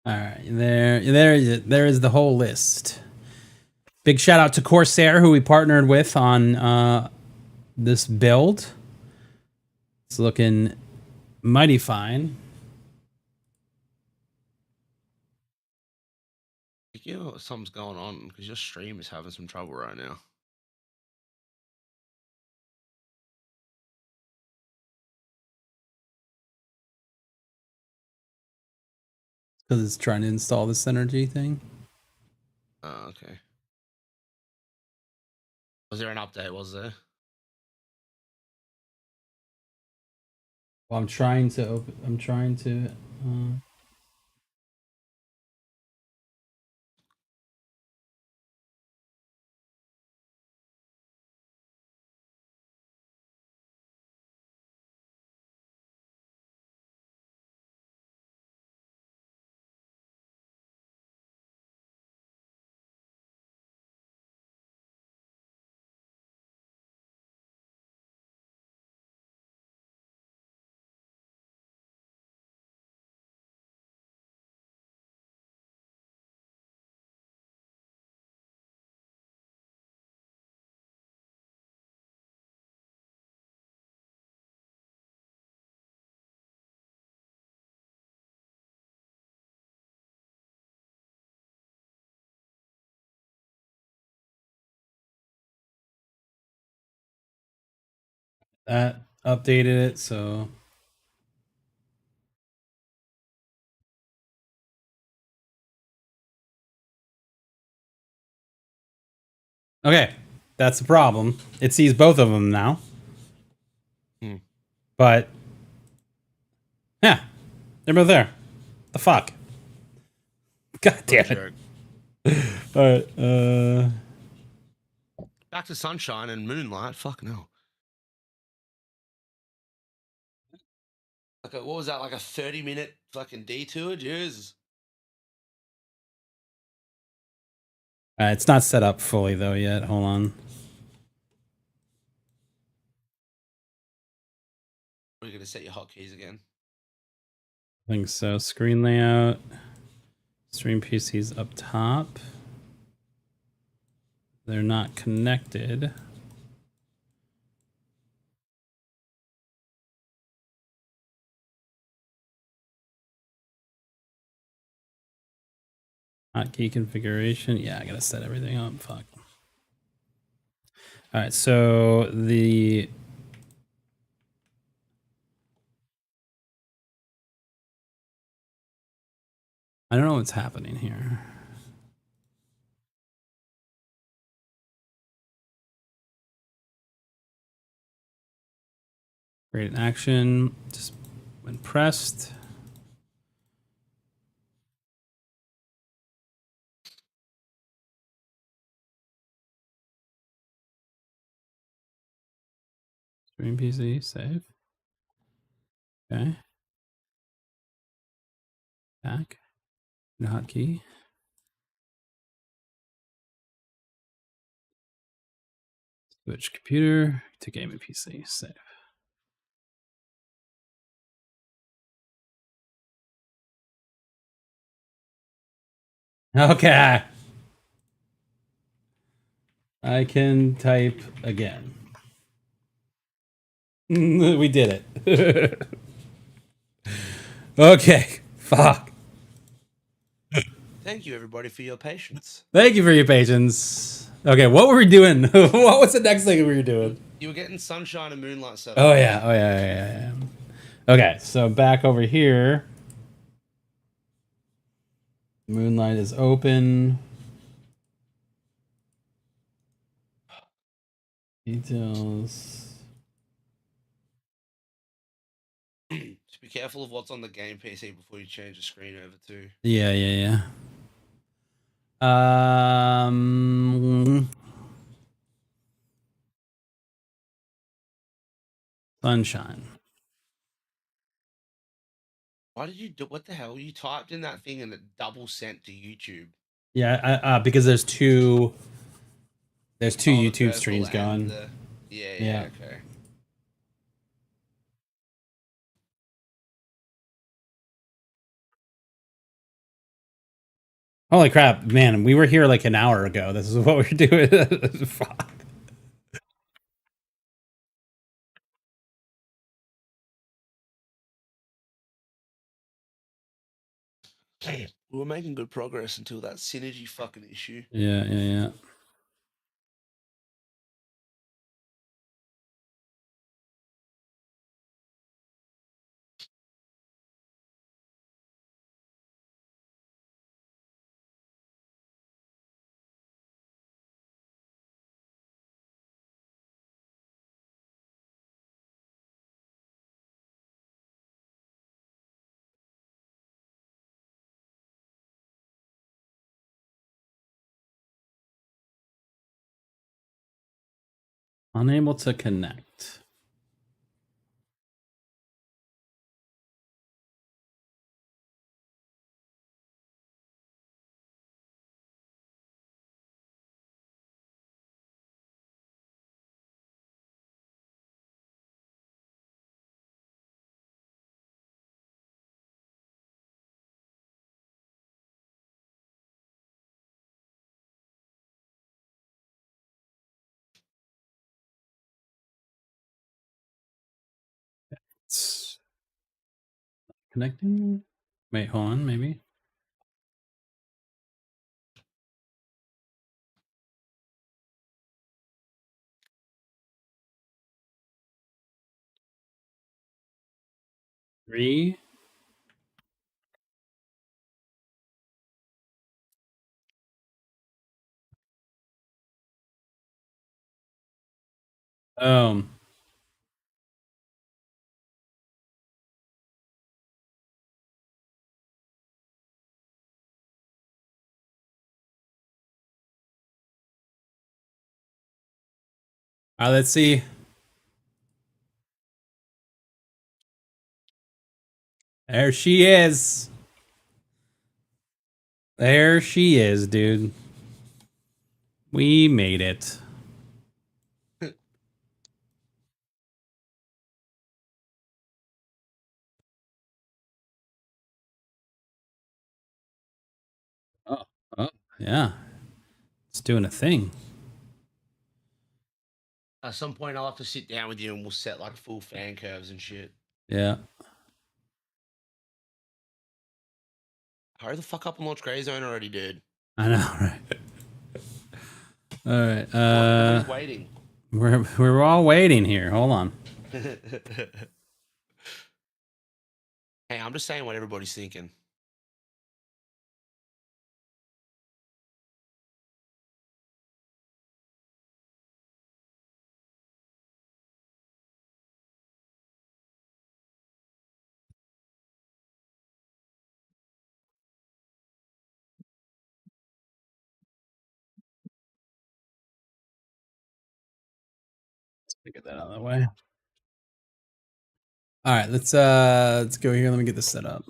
All right, there is the whole list. Big shout out to Corsair, who we partnered with on this build. It's looking mighty fine. You know something's going on because your stream is having some trouble right now. Because it's trying to install the synergy thing. Oh, okay. Was there an update? Was there? Well, I'm trying to open. I'm trying to. That updated it, so okay, that's the problem. It sees both of them now, but yeah, they're both there. The fuck? God damn it! All right, Back to sunshine and moonlight. Fuck no. Like what was that? Like a 30-minute fucking detour? Jeez. it's not set up fully though yet. Hold on. Are you gonna set your hotkeys again? I think so. Screen layout. Stream PCs up top. They're not connected. Hotkey configuration. Yeah, I gotta set everything up. Fuck. All right, so the I don't know what's happening here. Create an action. Just when pressed. Stream PC, save. Okay. Back. No hotkey. Switch computer to gaming PC, save. Okay. I can type again. We did it. Okay. Fuck. Thank you, everybody, for your patience. Thank you for your patience. Okay, what were we doing? What was the next thing we were doing? You were getting sunshine and moonlight set up. Oh yeah. Oh yeah. Okay, so back over here. Moonlight is open. Details. Just be careful of what's on the game PC before you change the screen over to. Yeah. Sunshine. Why did you do? What the hell? You typed in that thing and it double sent to YouTube. Yeah, because there's two Oh, the YouTube purple streams and going. Yeah. Okay. Holy crap, man! We were here like an hour ago. This is what we're doing. Fuck. Damn. We were making good progress until that synergy fucking issue. Yeah. Unable to connect. It's connecting. Wait, hold on. Maybe. Three. Um. All right, let's see. There she is. There she is, dude. We made it. Oh, oh, yeah. It's doing a thing. At some point, I'll have to sit down with you and we'll set like full fan curves and shit. Yeah. Hurry the fuck up and launch Grey Zone already, dude. I know, right? All right. Everybody's waiting. We're all waiting here. Hold on. Hey, I'm just saying what everybody's thinking. Let's get that out of the way. All right, let's go here. Let me get this set up.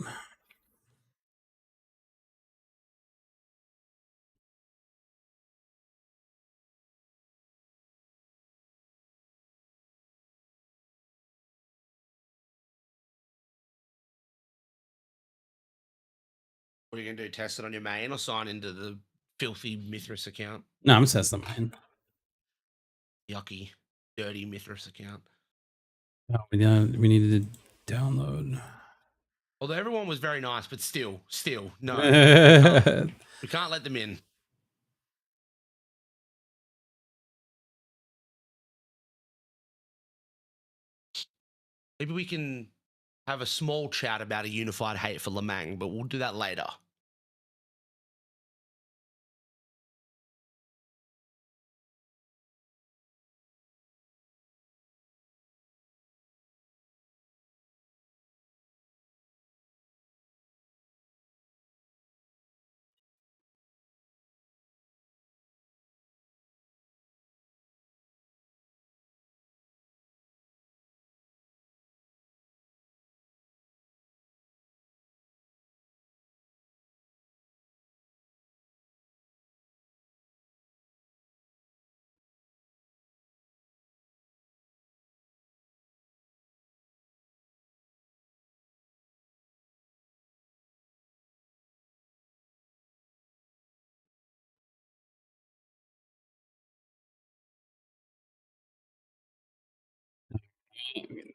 What are you gonna do? Test it on your main or sign into the filthy Mithras account? No, I'm gonna set mine. Yucky, dirty Mithras account. Oh, we needed to download. Although everyone was very nice, but still, no. We can't let them in. Maybe we can have a small chat about a unified hate for Lemang, but we'll do that later.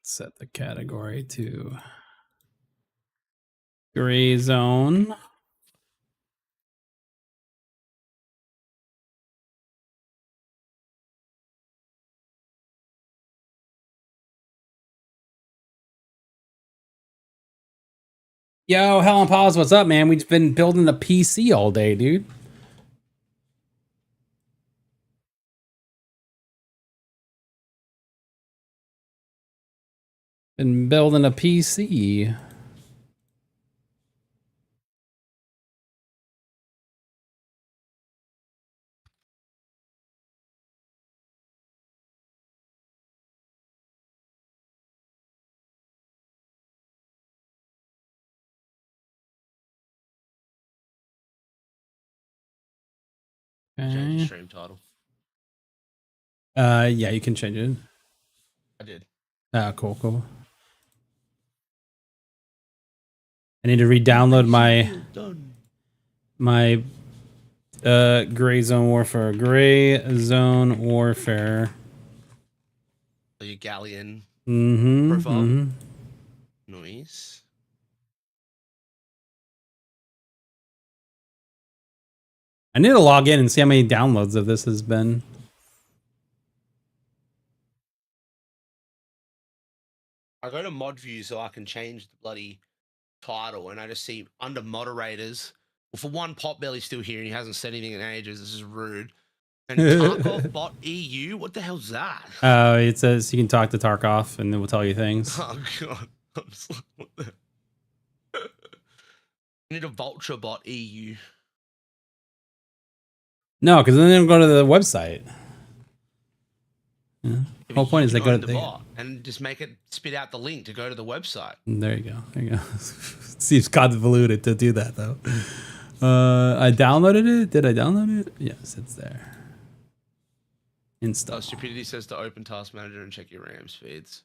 Set the category to gray zone. Yo, Helen Pause, what's up, man? We've been building a PC all day, dude. Been building a PC. Change the Okay. stream title. Yeah, you can change it. I did. Cool, cool. I need to re-download my Gray Zone Warfare. Gray Zone Warfare. So your Galleon Mm-hmm. profile. Nice. I need to log in and see how many downloads of this has been. I go to mod view so I can change the bloody title, and I just see under moderators. Well, for one, Potbelly's still here and he hasn't said anything in ages. This is rude. And Tarkov bot EU, what the hell's that? It says you can talk to Tarkov and it will tell you things. Oh god. I'm just like, what the? I need a vulture bot EU. No, because then they'll go to the website. Yeah. The whole point is they go to the bot and just make it spit out the link to go to the website. There you go. There you go. Seems convoluted to do that though. I downloaded it. Did I download it? Yes, it's there. Install. Oh, Stupidity says to open Task Manager and check your RAMs feeds.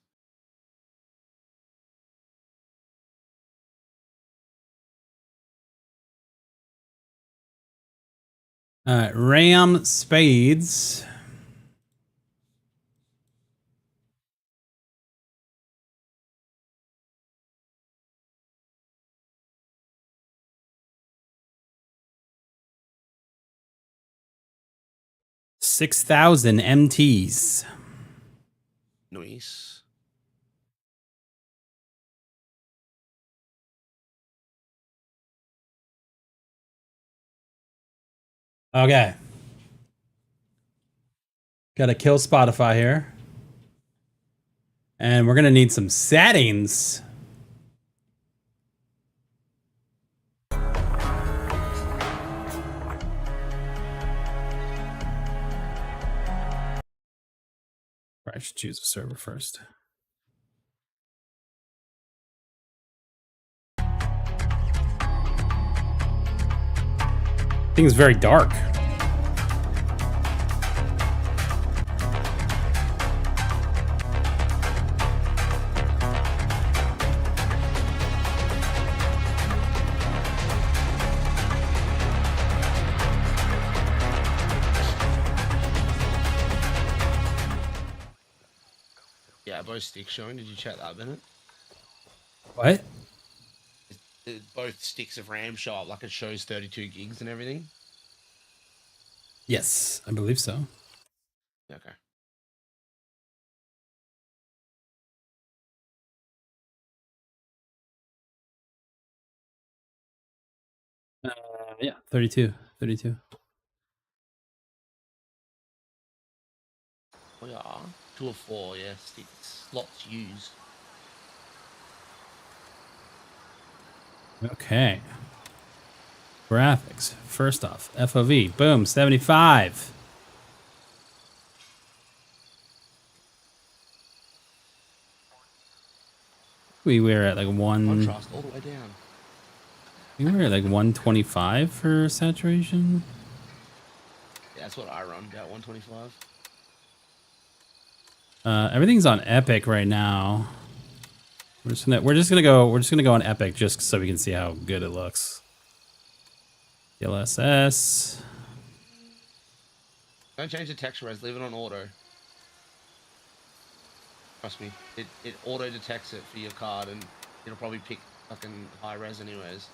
All right, RAM spades. $6,000 MTs. Nice. Okay. Got to kill Spotify here. And we're going to need some settings. I should choose a server first. Thing's very dark. Yeah, both sticks showing. Did you check that, Bennett? What? Both sticks of RAM show up, like it shows 32 gigs and everything. Yes, I believe so. Okay. Yeah, 32. 32. Oh yeah, 2 of 4, yeah, sticks. Slots used. Okay. Graphics. First off, FOV. Boom, 75. We were at like Contrast all the way down. We were at like 125 for saturation. Yeah, that's what I run, about 125. Everything's on Epic right now. We're just gonna go on Epic just so we can see how good it looks. DLSS. Don't change the texture res, leave it on auto. Trust me, it auto detects it for your card, and it'll probably pick fucking high res anyways.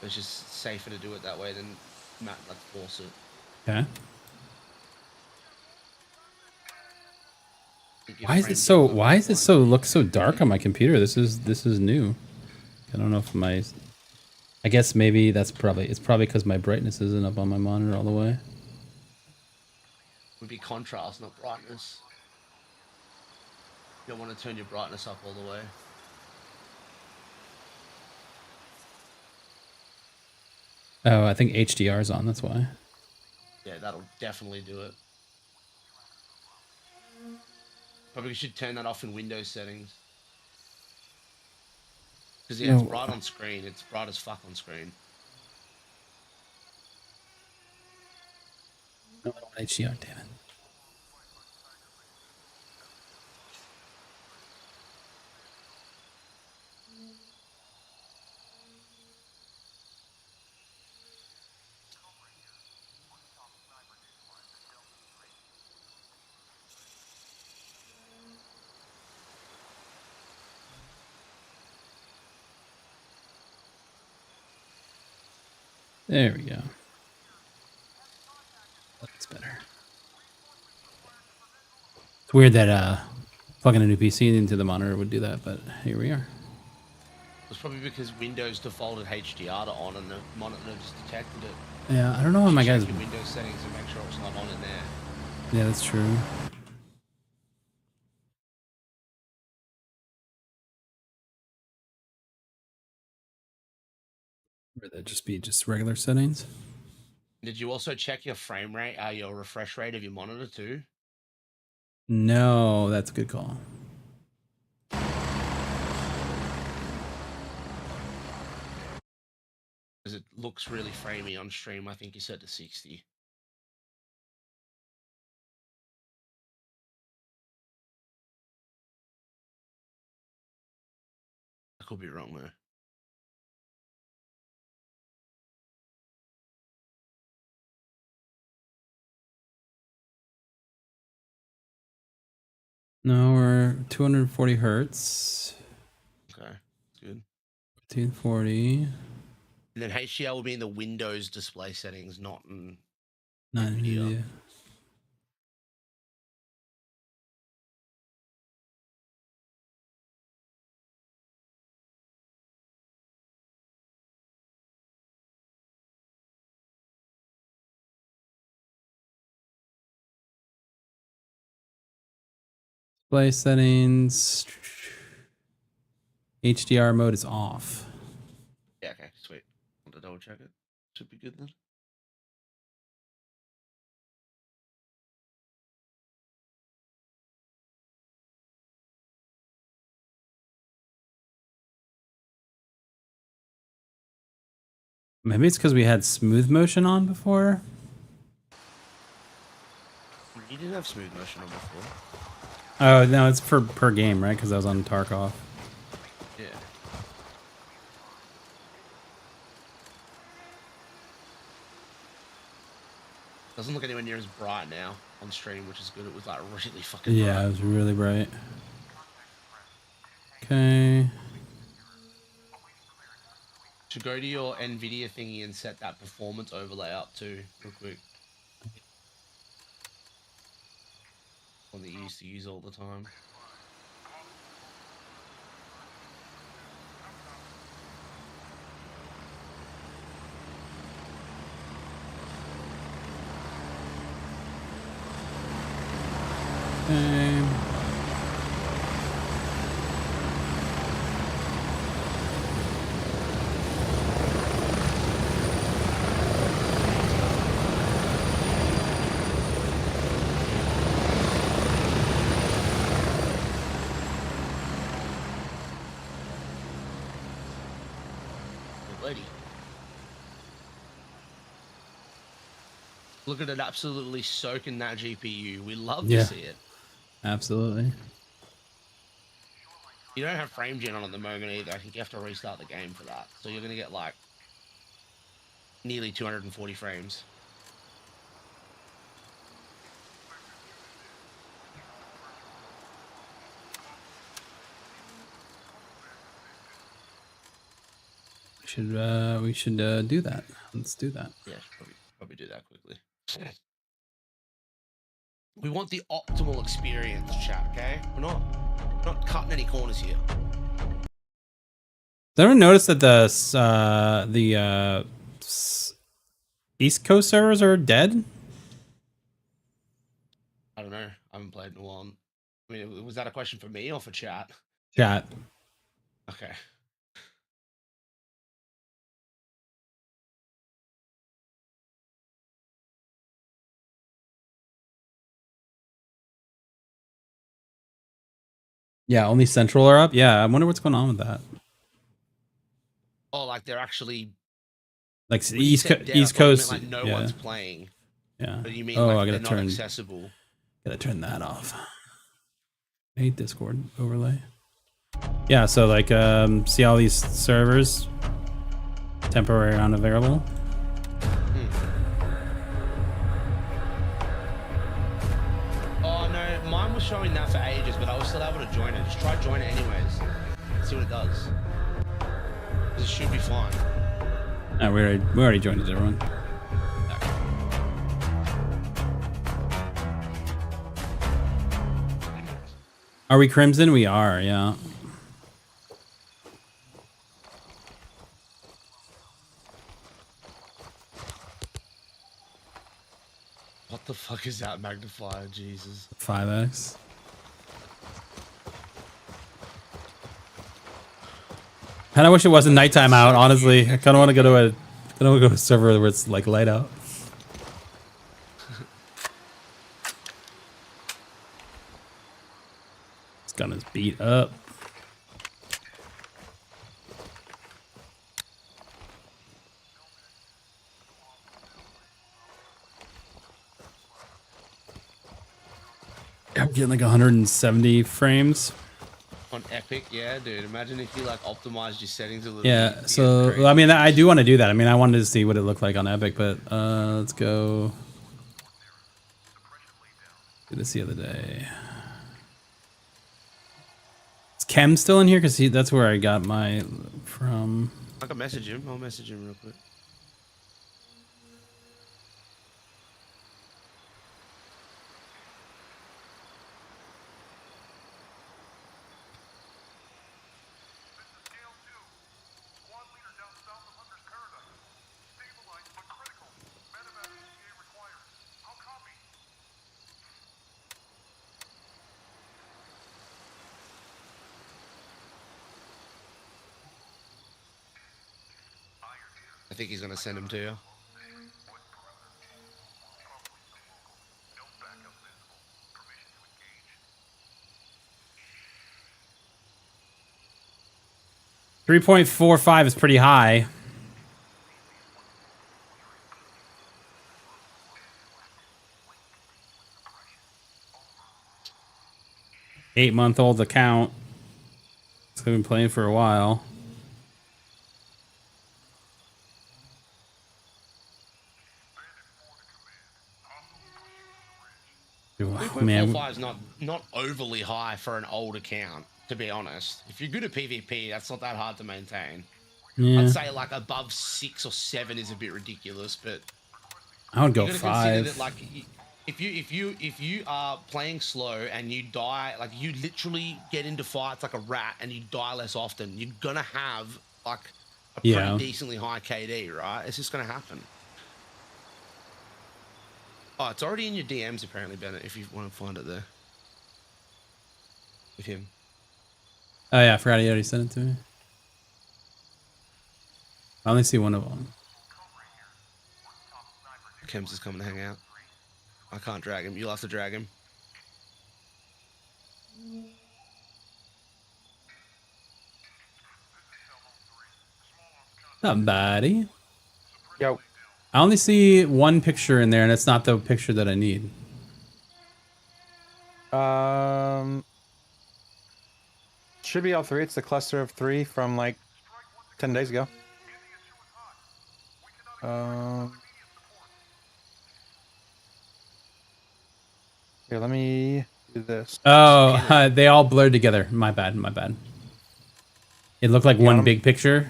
It's just safer to do it that way than like force it. Okay. Give Why is frame it so? gen Why is it blind so speed. look so dark on my computer? This is new. I don't know if my. I guess maybe it's probably because my brightness isn't up on my monitor all the way. Would be contrast, not brightness. You don't want to turn your brightness up all the way. Oh, I think HDR is on. That's why. Yeah, that'll definitely do it. Probably should turn that off in Windows settings. Because yeah, it's No, bright on screen. It's bright as fuck on screen. no, I don't want HDR. Damn it. There we go. That's better. It's weird that plugging a new PC into the monitor would do that, but here we are. It's probably because Windows defaulted HDR to on and the monitor just detected it. Yeah, I don't know how my Check guys. your Windows settings and make sure it's not on in there. Yeah, that's true. Or that just be just regular settings. Did you also check your frame rate, your refresh rate of your monitor too? No, that's a good call. Because it looks really framey on stream. I think you set to 60. I could be wrong though. No, we're 240 hertz. Okay, good. 240. And then HDR will be in the Windows display settings, not in Not NVIDIA. NVIDIA. Display settings. HDR mode is off. Yeah, okay, sweet. Want to double check it? Should be good then. Maybe it's because we had smooth motion on before. You didn't have smooth motion on before. Oh no, it's for per game, right? Because I was on Tarkov. Yeah. Doesn't look anywhere near as bright now on stream, which is good. It was like really fucking bright. Yeah, it was really bright. Okay. Should go to your NVIDIA thingy and set that performance overlay up too, real quick. One that you used to use all the time. Okay. Already. Look at it absolutely soaking that GPU. We love Yeah. to see it. Absolutely. You don't have frame gen on at the moment either. I think you have to restart the game for that. So you're going to get like nearly 240 frames. We should do that. Let's do that. Yeah, probably do that quickly. We want the optimal experience, chat. Okay, we're not cutting any corners here. Did anyone notice that the East Coast servers are dead? I don't know. I haven't played in a while. I mean, was that a question for me or for chat? Chat. Okay. Yeah, only Central are up. Yeah, I wonder what's going on with that. Oh, like they're actually Like when you said dead, I East thought you meant, Coast. like no yeah. one's playing. Yeah. But you mean Oh, like I they're gotta not turn. accessible? Gotta turn that off. I hate Discord overlay. Yeah, so like see all these servers temporary unavailable. Oh no, mine was showing that for ages, but I was still able to join it. Just try join it anyways. See what it does. It should be fine. We already joined it, everyone. Are we Crimson? We are, yeah. What the fuck is that magnifier? Jesus. 5x. Kinda wish it wasn't nighttime out, honestly. I kinda wanna go to a server where it's like light out. This gun is beat up. I'm getting like 170 frames. On Epic, yeah, dude. Imagine if you like optimized your settings a little Yeah, bit. so I mean I do want to do that. I mean I wanted to see what it looked like on Epic, but let's go. Did this the other day. Is Kem still in here? Because that's where I got my from. I can message him. I'll message him real quick. I think he's gonna send him to you. .45 is pretty high. Eight-month-old account. So I've been playing for a while. Man, 3.45 is not overly high for an old account, to be honest. If you're good at PvP, that's not that hard to maintain. yeah. I'd say like above 6 or 7 is a bit ridiculous, but I would go you gotta consider 5. that, like, if you are playing slow and you die, like you literally get into fights like a rat and you die less often, you're gonna have like a pretty decently high KD, right? It's just gonna happen. Oh, it's already in your DMs apparently, Bennett, if you want to find it there. With him. Oh yeah, I forgot he already sent it to me. I only see one of them. Kems is coming to hang out. I can't drag him. You'll have to drag him. Not baddie. Yo. I only see one picture in there, and it's not the picture that I need. Should be all 3. It's the cluster of 3 from like 10 days ago. Here, let me do this. Oh, they all blurred together. My bad, my bad. It looked like one big picture.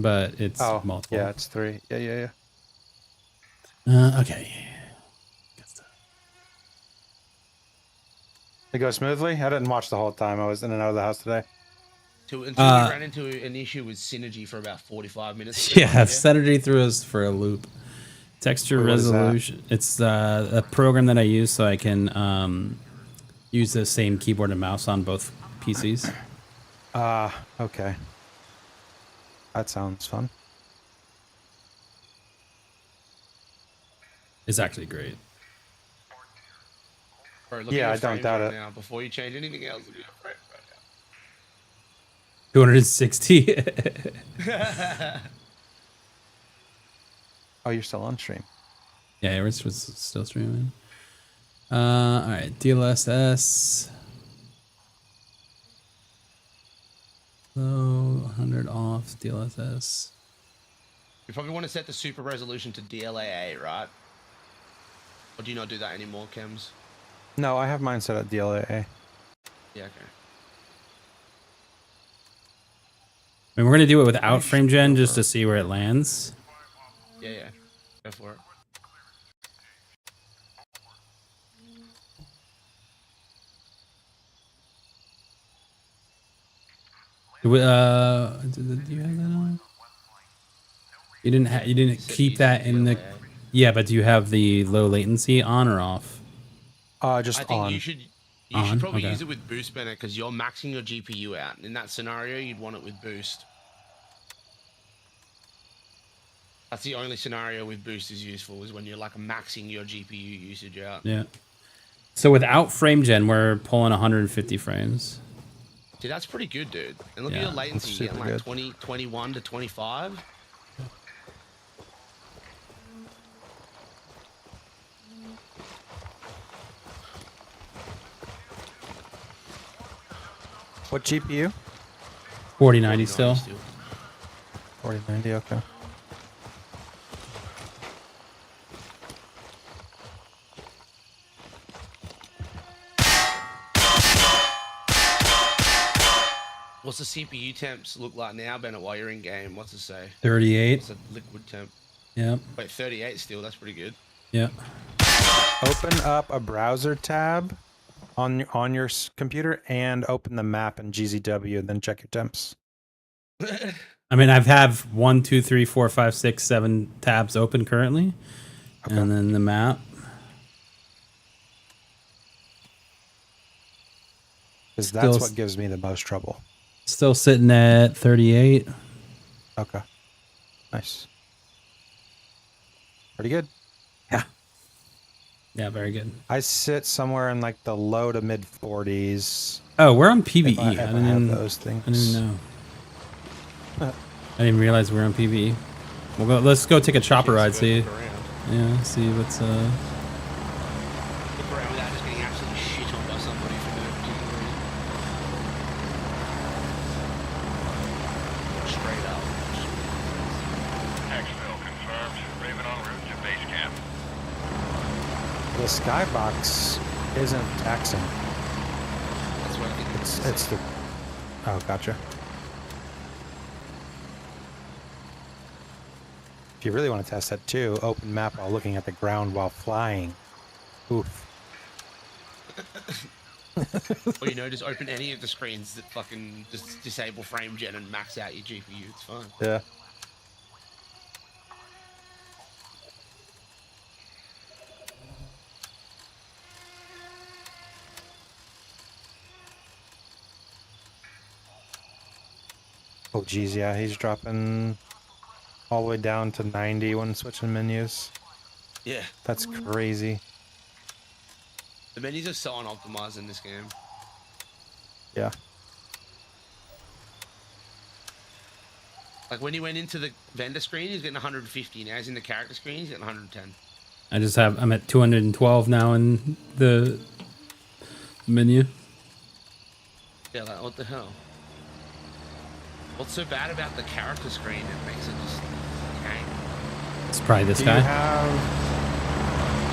but it's Oh, multiple. yeah, it's 3. Yeah. Okay. It goes smoothly? I didn't watch the whole time. I was in and out of the house today. Until we ran into an issue with Synergy for about 45 minutes. Yeah, Synergy threw us for a loop. Texture Wait, what is that? resolution. It's a program that I use so I can use the same keyboard and mouse on both PCs. Okay. That sounds fun. It's actually great. Bro, look Yeah, at I your don't frames doubt right it. now. Before you change anything else, look at your frames right 260. Oh, you're still on stream. Yeah, it was still streaming. All right, DLSS. Low 100 off DLSS. You probably want to set the super resolution to DLAA, right? Or do you not do that anymore, Chems? No, I have mine set at DLAA. Yeah, okay. I mean, we're gonna do it without frame gen just to see where it lands. Yeah. Go for it. Do you have that on? You didn't keep that in the. Yeah, but do you have the low latency on or off? Just I think on. you should On? probably Okay. use it with boost, Bennett, because you're maxing your GPU out. In that scenario, you'd want it with boost. That's the only scenario with boost is useful, is when you're like maxing your GPU usage out. Yeah. So without frame gen, we're pulling 150 frames. Dude, that's pretty good, dude. And look Yeah, at your latency, that's you're getting super like good. 21 to 25. What GPU? 4090 still. 4090, okay. What's the CPU temps look like now, Bennett, while you're in game? What's it say? 38. It's a liquid temp. Yep. Wait, 38 still, that's pretty good. Yep. Open up a browser tab on your computer and open the map in GZW and then check your temps. I mean, I have 1, 2, 3, 4, 5, 6, 7 tabs open currently, and then the map. Because that's Still- what gives me the most trouble. Still sitting at 38. Okay. Nice. Pretty good. Yeah, very good. I sit somewhere in like the low to mid 40s. Oh, we're on PVE. If I have those things. I didn't know. I didn't realize we were on PVE. We'll go. Let's go take a chopper ride. See. Look around. Yeah. See what's Look around without just getting absolutely shit on by somebody for no particular reason. Straight up. Exfil confirmed. Raven en route to base camp. The skybox isn't taxing. That's what I think It's the. Oh, gotcha. If you really want to test that too, open map while looking at the ground while flying. Oof. Or, you know, just open any of the screens that fucking just disable frame gen and max out your GPU. It's fine. Yeah. Oh geez, yeah, he's dropping all the way down to 90 when switching menus. Yeah. That's crazy. The menus are so unoptimized in this game. Yeah. Like when he went into the vendor screen, he's getting 150. Now he's in the character screen, he's getting 110. I'm at 212 now in the menu. Yeah, like, what the hell? What's so bad about the character screen that makes it just hang? It's probably this Do guy. you have...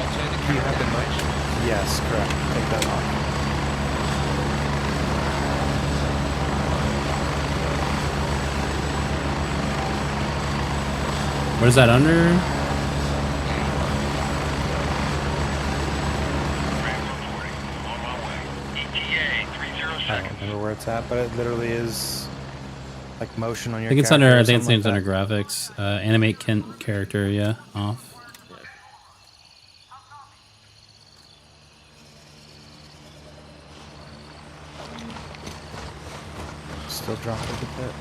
I'll turn the Do you have character the animation. Yes, correct. Take that off. What is that under? Frames reporting. On my way. ETA 30 I don't seconds. remember where it's at, but it literally is like motion on your I think it's character under. or I think it's something under like graphics. Animate character. Yeah, off. that. Still dropping a bit.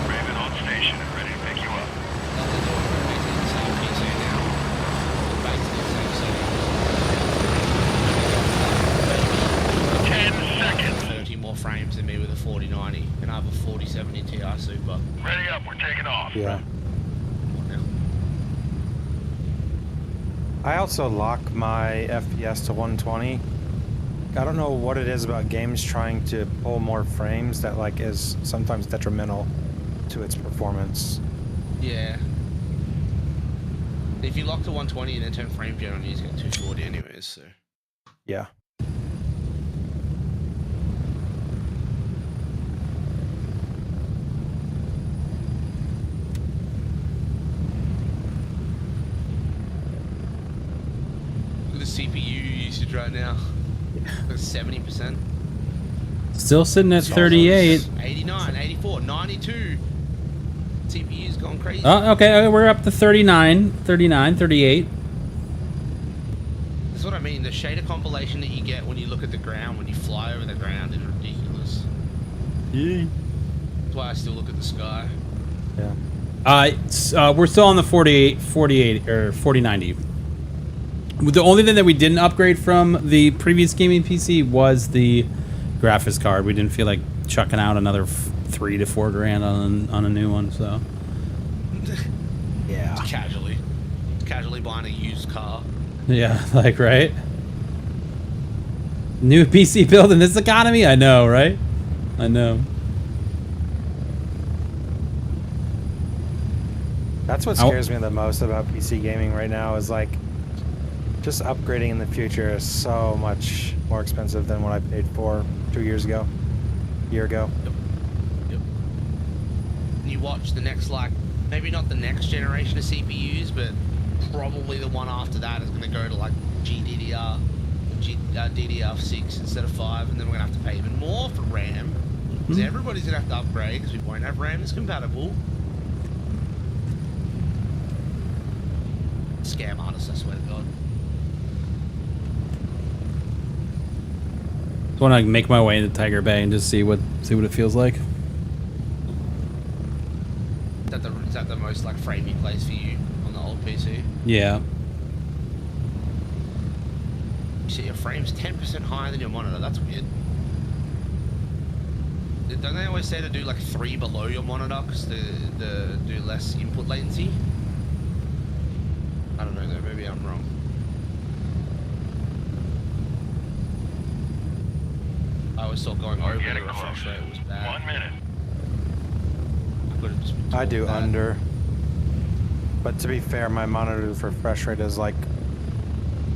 Raven on station and ready to pick you up. Now 10 seconds. 30 more frames than me with a 4090, and I have a 4070 Ti Super. Ready up. We're taking off. Yeah. What now? I also lock my FPS to 120. I don't know what it is about games trying to pull more frames that like is sometimes detrimental to its performance. Yeah. If you lock to 120 and then turn frame gen on, you just get 240 anyways. So Yeah. look at the CPU usage right now. Like 70%. Still sitting at 38. 89, 84, 92. CPU's gone crazy. Oh, okay. We're up to 39, 38. That's what I mean. The shader compilation that you get when you look at the ground, when you fly over the ground, is ridiculous. That's why I still look at the sky. Yeah. We're still on the 48 or 4090. The only thing that we didn't upgrade from the previous gaming PC was the graphics card. We didn't feel like chucking out another 3 to 4 grand on a new one. So Yeah. Casually buying a used car. yeah, like right. New PC build in this economy? I know, right? I know. That's what scares me the most about PC gaming right now is like just upgrading in the future is so much more expensive than what I paid for 2 years ago, a year ago. Yep. And you watch the next, like, maybe not the next generation of CPUs, but probably the one after that is going to go to like GDDR, DDR6 instead of 5, and then we're going to have to pay even more for RAM. Because everybody's going to have to upgrade because we won't have RAM that's compatible. Scam artists, I swear to God. Just want to make my way into Tiger Bay and just see what it feels like. Is that the most like framey place for you on the old PC? Yeah. You see your frame's 10% higher than your monitor. That's weird. Don't they always say to do like 3 below your monitor because the do less input latency? I don't know though. Maybe I'm wrong. I always thought going over the Getting refresh close. rate was bad. 1 minute. I could have just been I told do that. under. But to be fair, my monitor's refresh rate is like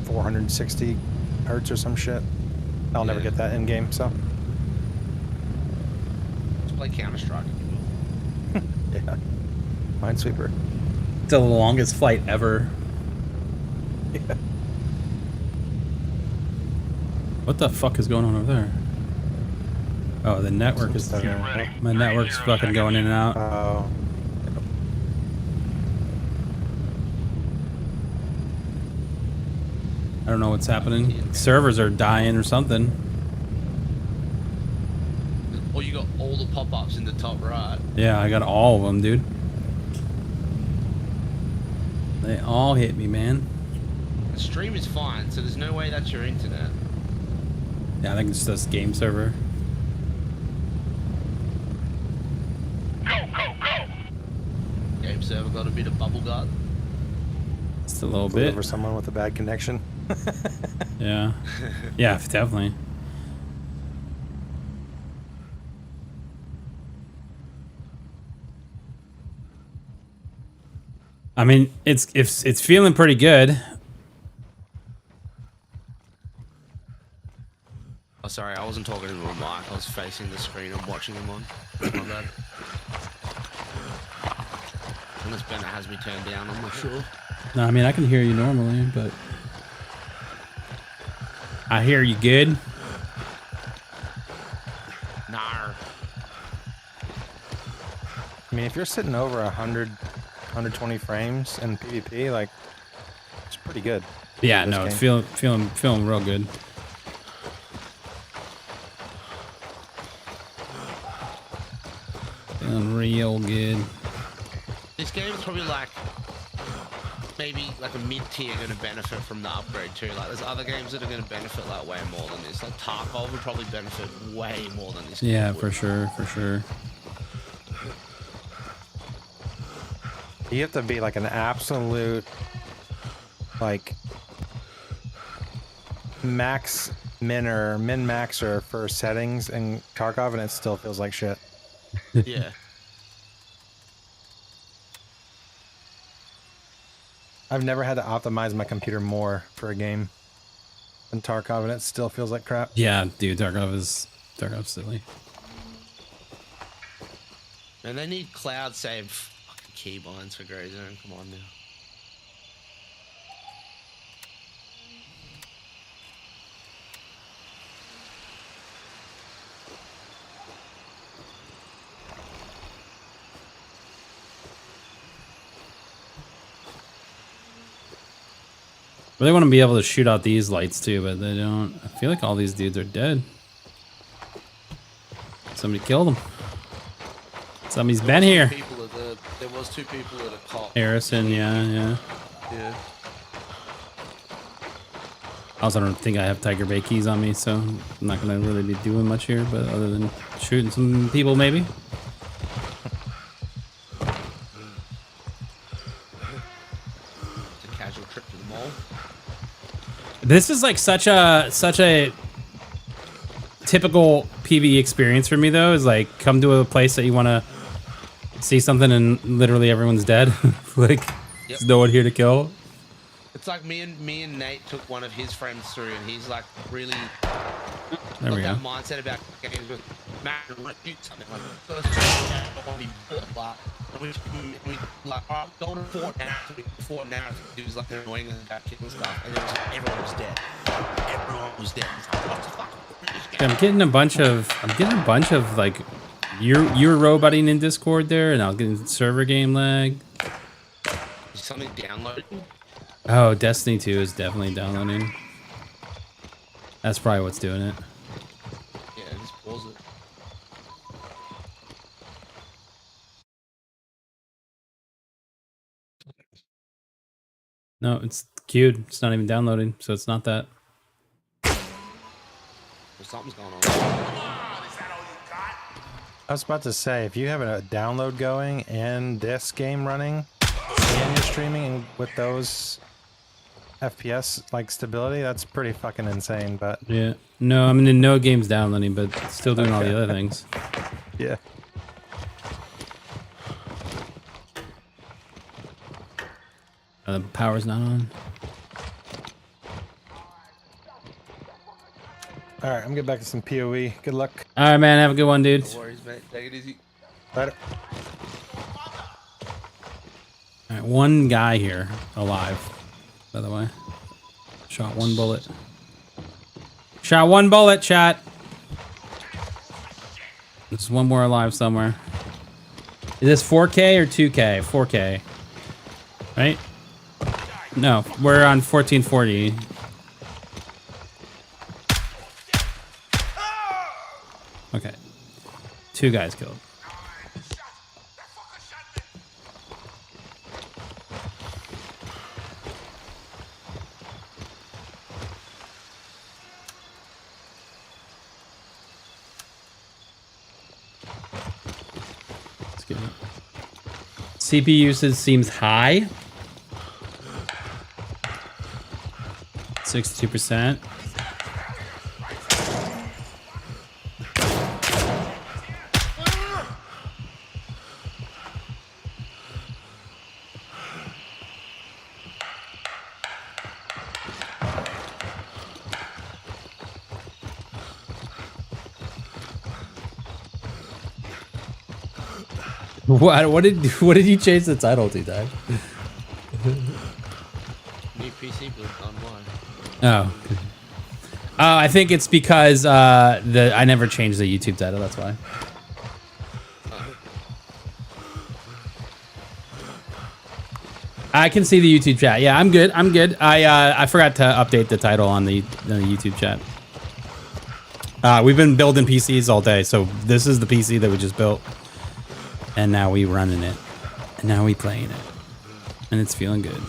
460 hertz or some shit. I'll never Yeah. get that in game, so Just play Counter-Strike if you will. yeah. Minesweeper. It's the longest flight ever. Yeah. What the fuck is going on over there? Oh, the network is. Get ready. My network's 30 fucking going in and out. Oh. I don't know what's happening. Servers are dying or something. Or you got all the pop-ups in the top right. Yeah, I got all of them, dude. They all hit me, man. The stream is fine, so there's no way that's your internet. Yeah, I think it's just game server. Go, go, go. Game server got a bit of bubble gut. Just a little Flew bit. over someone with a bad connection. Yeah. Yeah, definitely. I mean, it's feeling pretty good. Oh, sorry, I wasn't talking into a mic. I was facing the screen I'm watching him on. My bad. Unless Bennett has me turned down, I'm not sure. No, I mean, I can hear you normally, but I hear you good. Nah. I mean, if you're sitting over 100, 120 frames in PvP, like, it's pretty good. Yeah, This no, it's game. feeling real good. Feeling real good. This game is probably like maybe like a mid-tier going to benefit from the upgrade too. Like there's other games that are going to benefit like way more than this. Like Tarkov would probably benefit way more than this. Yeah, game for would. sure, for sure. You have to be like an absolute, like, min-maxer for settings in Tarkov, and it still feels like shit. Yeah. I've never had to optimize my computer more for a game than Tarkov, and it still feels like crap. Yeah, dude, Tarkov's silly. And they need cloud save fucking keybinds for Grey Zone. Come on now. But they want to be able to shoot out these lights too, but they don't. I feel like all these dudes are dead. Somebody killed them. Somebody's been here. There was two people at a cop. Harrison, yeah. Yeah. I also don't think I have Tiger Bay keys on me, so I'm not gonna really be doing much here, but other than shooting some people, maybe. It's a casual trip to the mall. This is like such a typical PvE experience for me though. Is like come to a place that you want to see something and literally everyone's dead. Like there's no one here to kill. It's like me and Nate took one of his friends through, and he's like really There got we go. that mindset about games with Matt and let's do something like first time we bought and we like alright, go to Fort now. Fort now he was like annoying and about killing stuff, and then it was like, everyone was dead. Everyone was dead. It's like, what the fuck? Yeah, I'm getting a bunch of like you're roboting in Discord there, and I was getting server game lag. Is something downloading? Oh, Destiny 2 is definitely downloading. That's probably what's doing it. Yeah, just pause it. No, it's queued. It's not even downloading, so it's not that. Well, something's going on. I was about to say, if you have a download going and this game running, and you're streaming with those FPS like stability, that's pretty fucking insane. But Yeah. No, I mean no game's downloading, but still doing all the other things. yeah, The power's not on. all right, I'm getting back to some PoE. Good luck. All right, man. Have a good one, dude. No worries, mate. Take it easy. Later. All right, one guy here alive, by the way. Shot one bullet. Shot one bullet, chat. There's one more alive somewhere. Is this 4K or 2K? 4K. Right? No, we're on 1440. Okay. Two guys killed. Let's get it. CPU usage seems high. 62%. What did you change the title to, Doug? New PC build online. Oh. I think it's because I never changed the YouTube title. That's why. I can see the YouTube chat. Yeah, I'm good. I'm good. I forgot to update the title on the YouTube chat. We've been building PCs all day, so this is the PC that we just built, and now we running it, and now we playing it, and it's feeling good.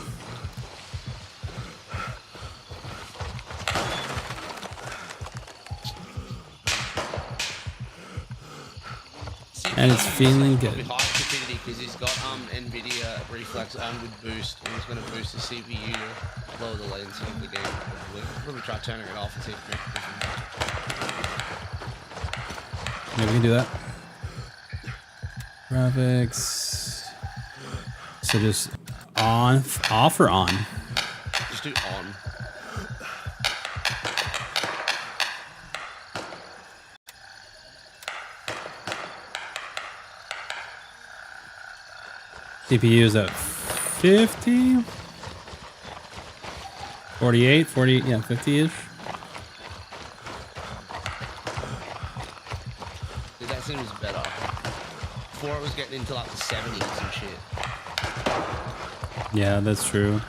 And it's feeling good. High stupidity because he's got NVIDIA reflex on with boost, and he's going to boost the CPU to lower the latency of the game. Probably try turning it off and see if it makes a difference. Yeah, we can do that. Graphics. So just on, off or on? Just do on. CPU is at 50? 48, 40, yeah, 50-ish. Dude, that seems better. Before it was getting into like the 70s and shit. Yeah, that's true.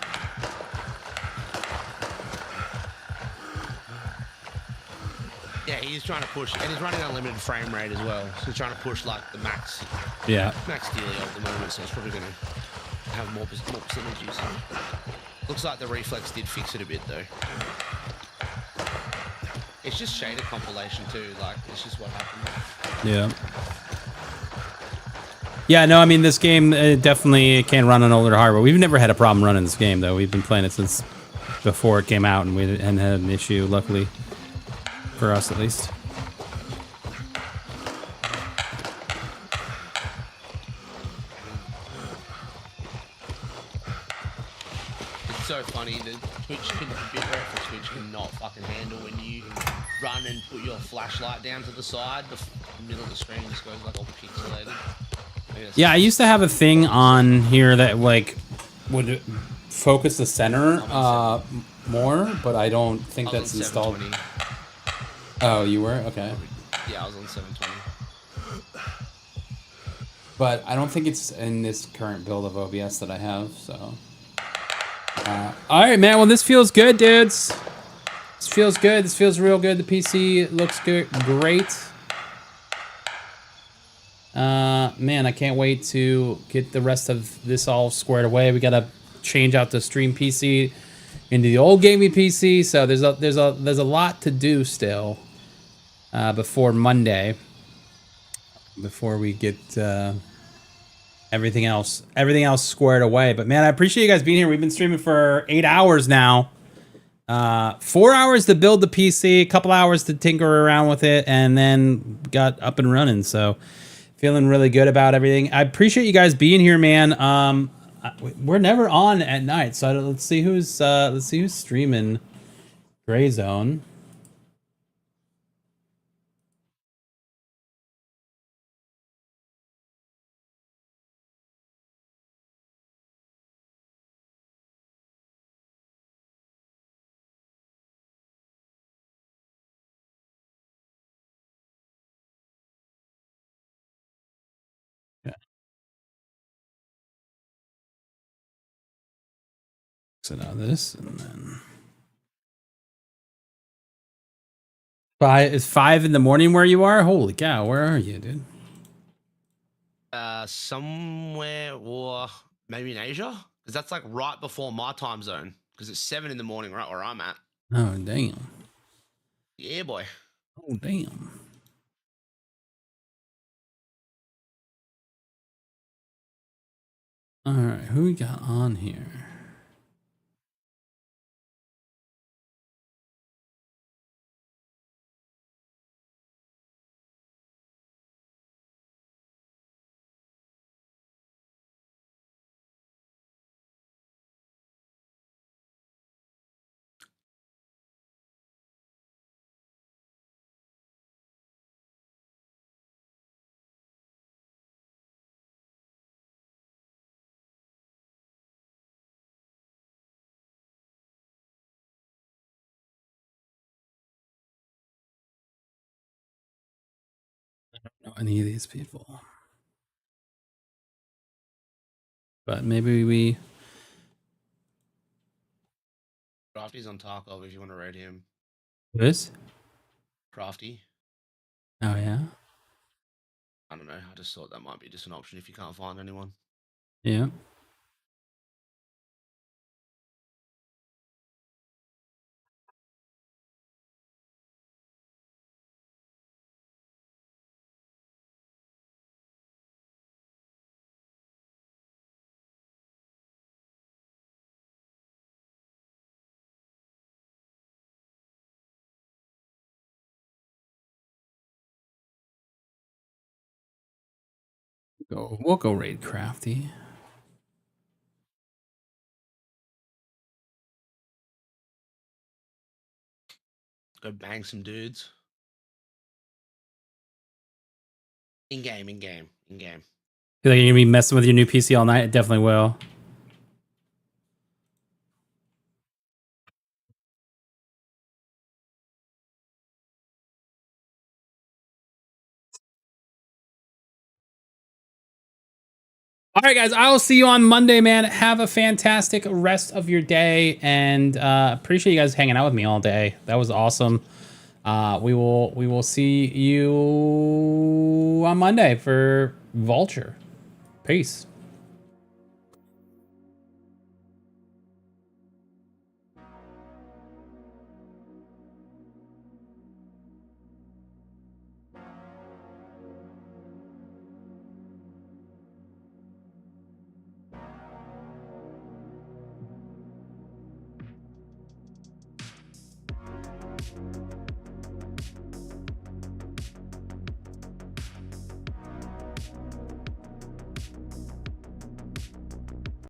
Yeah, he's trying to push, and he's running unlimited frame rate as well. So he's trying to push like the max Yeah. dealing at the moment. So it's probably going to have more percentages. Looks like the reflex did fix it a bit though. It's just shader compilation too. Like it's just what happened. Yeah. Yeah, no, I mean, this game definitely can run on older hardware. We've never had a problem running this game, though. We've been playing it since before it came out, and we hadn't had an issue, luckily. For us, at least. It's so funny that bitrate for Twitch cannot fucking handle when you run and put your flashlight down to the side. The middle of the screen just goes like all pixelated. Yeah, I used to have a thing on here that like would focus the center more, but I don't think that's installed. Oh, you were? Okay. Yeah, I was on 720. But I don't think it's in this current build of OBS that I have, so. All right, man. Well, this feels good, dudes. This feels good. This feels real good. The PC looks good, great. Man, I can't wait to get the rest of this all squared away. We gotta change out the stream PC into the old gaming PC, so there's a lot to do still before Monday. Before we get everything else squared away. But man, I appreciate you guys being here. We've been streaming for 8 hours now. 4 hours to build the PC, a couple hours to tinker around with it, and then got up and running. So feeling really good about everything. I appreciate you guys being here, man. We're never on at night, so let's see who's streaming. Gray Zone. So now this, and then it's 5 in the morning where you are. Holy cow, where are you, dude? Somewhere or maybe in Asia, because that's like right before my time zone. Because it's 7 in the morning, right where I'm at. Oh damn. Yeah, boy. Oh damn. All right, who we got on here? know any of these people. But maybe we. Crafty's on Tarkov if you want to raid him. This? Crafty. Oh, yeah? I don't know. I just thought that might be just an option if you can't find anyone. Yeah. We'll go raid Crafty. Go bang some dudes. In game. Feel like you're gonna be messing with your new PC all night? It definitely will. All right, guys. I will see you on Monday, man. Have a fantastic rest of your day, and appreciate you guys hanging out with me all day. That was awesome. We will see you on Monday for Vulture. Peace.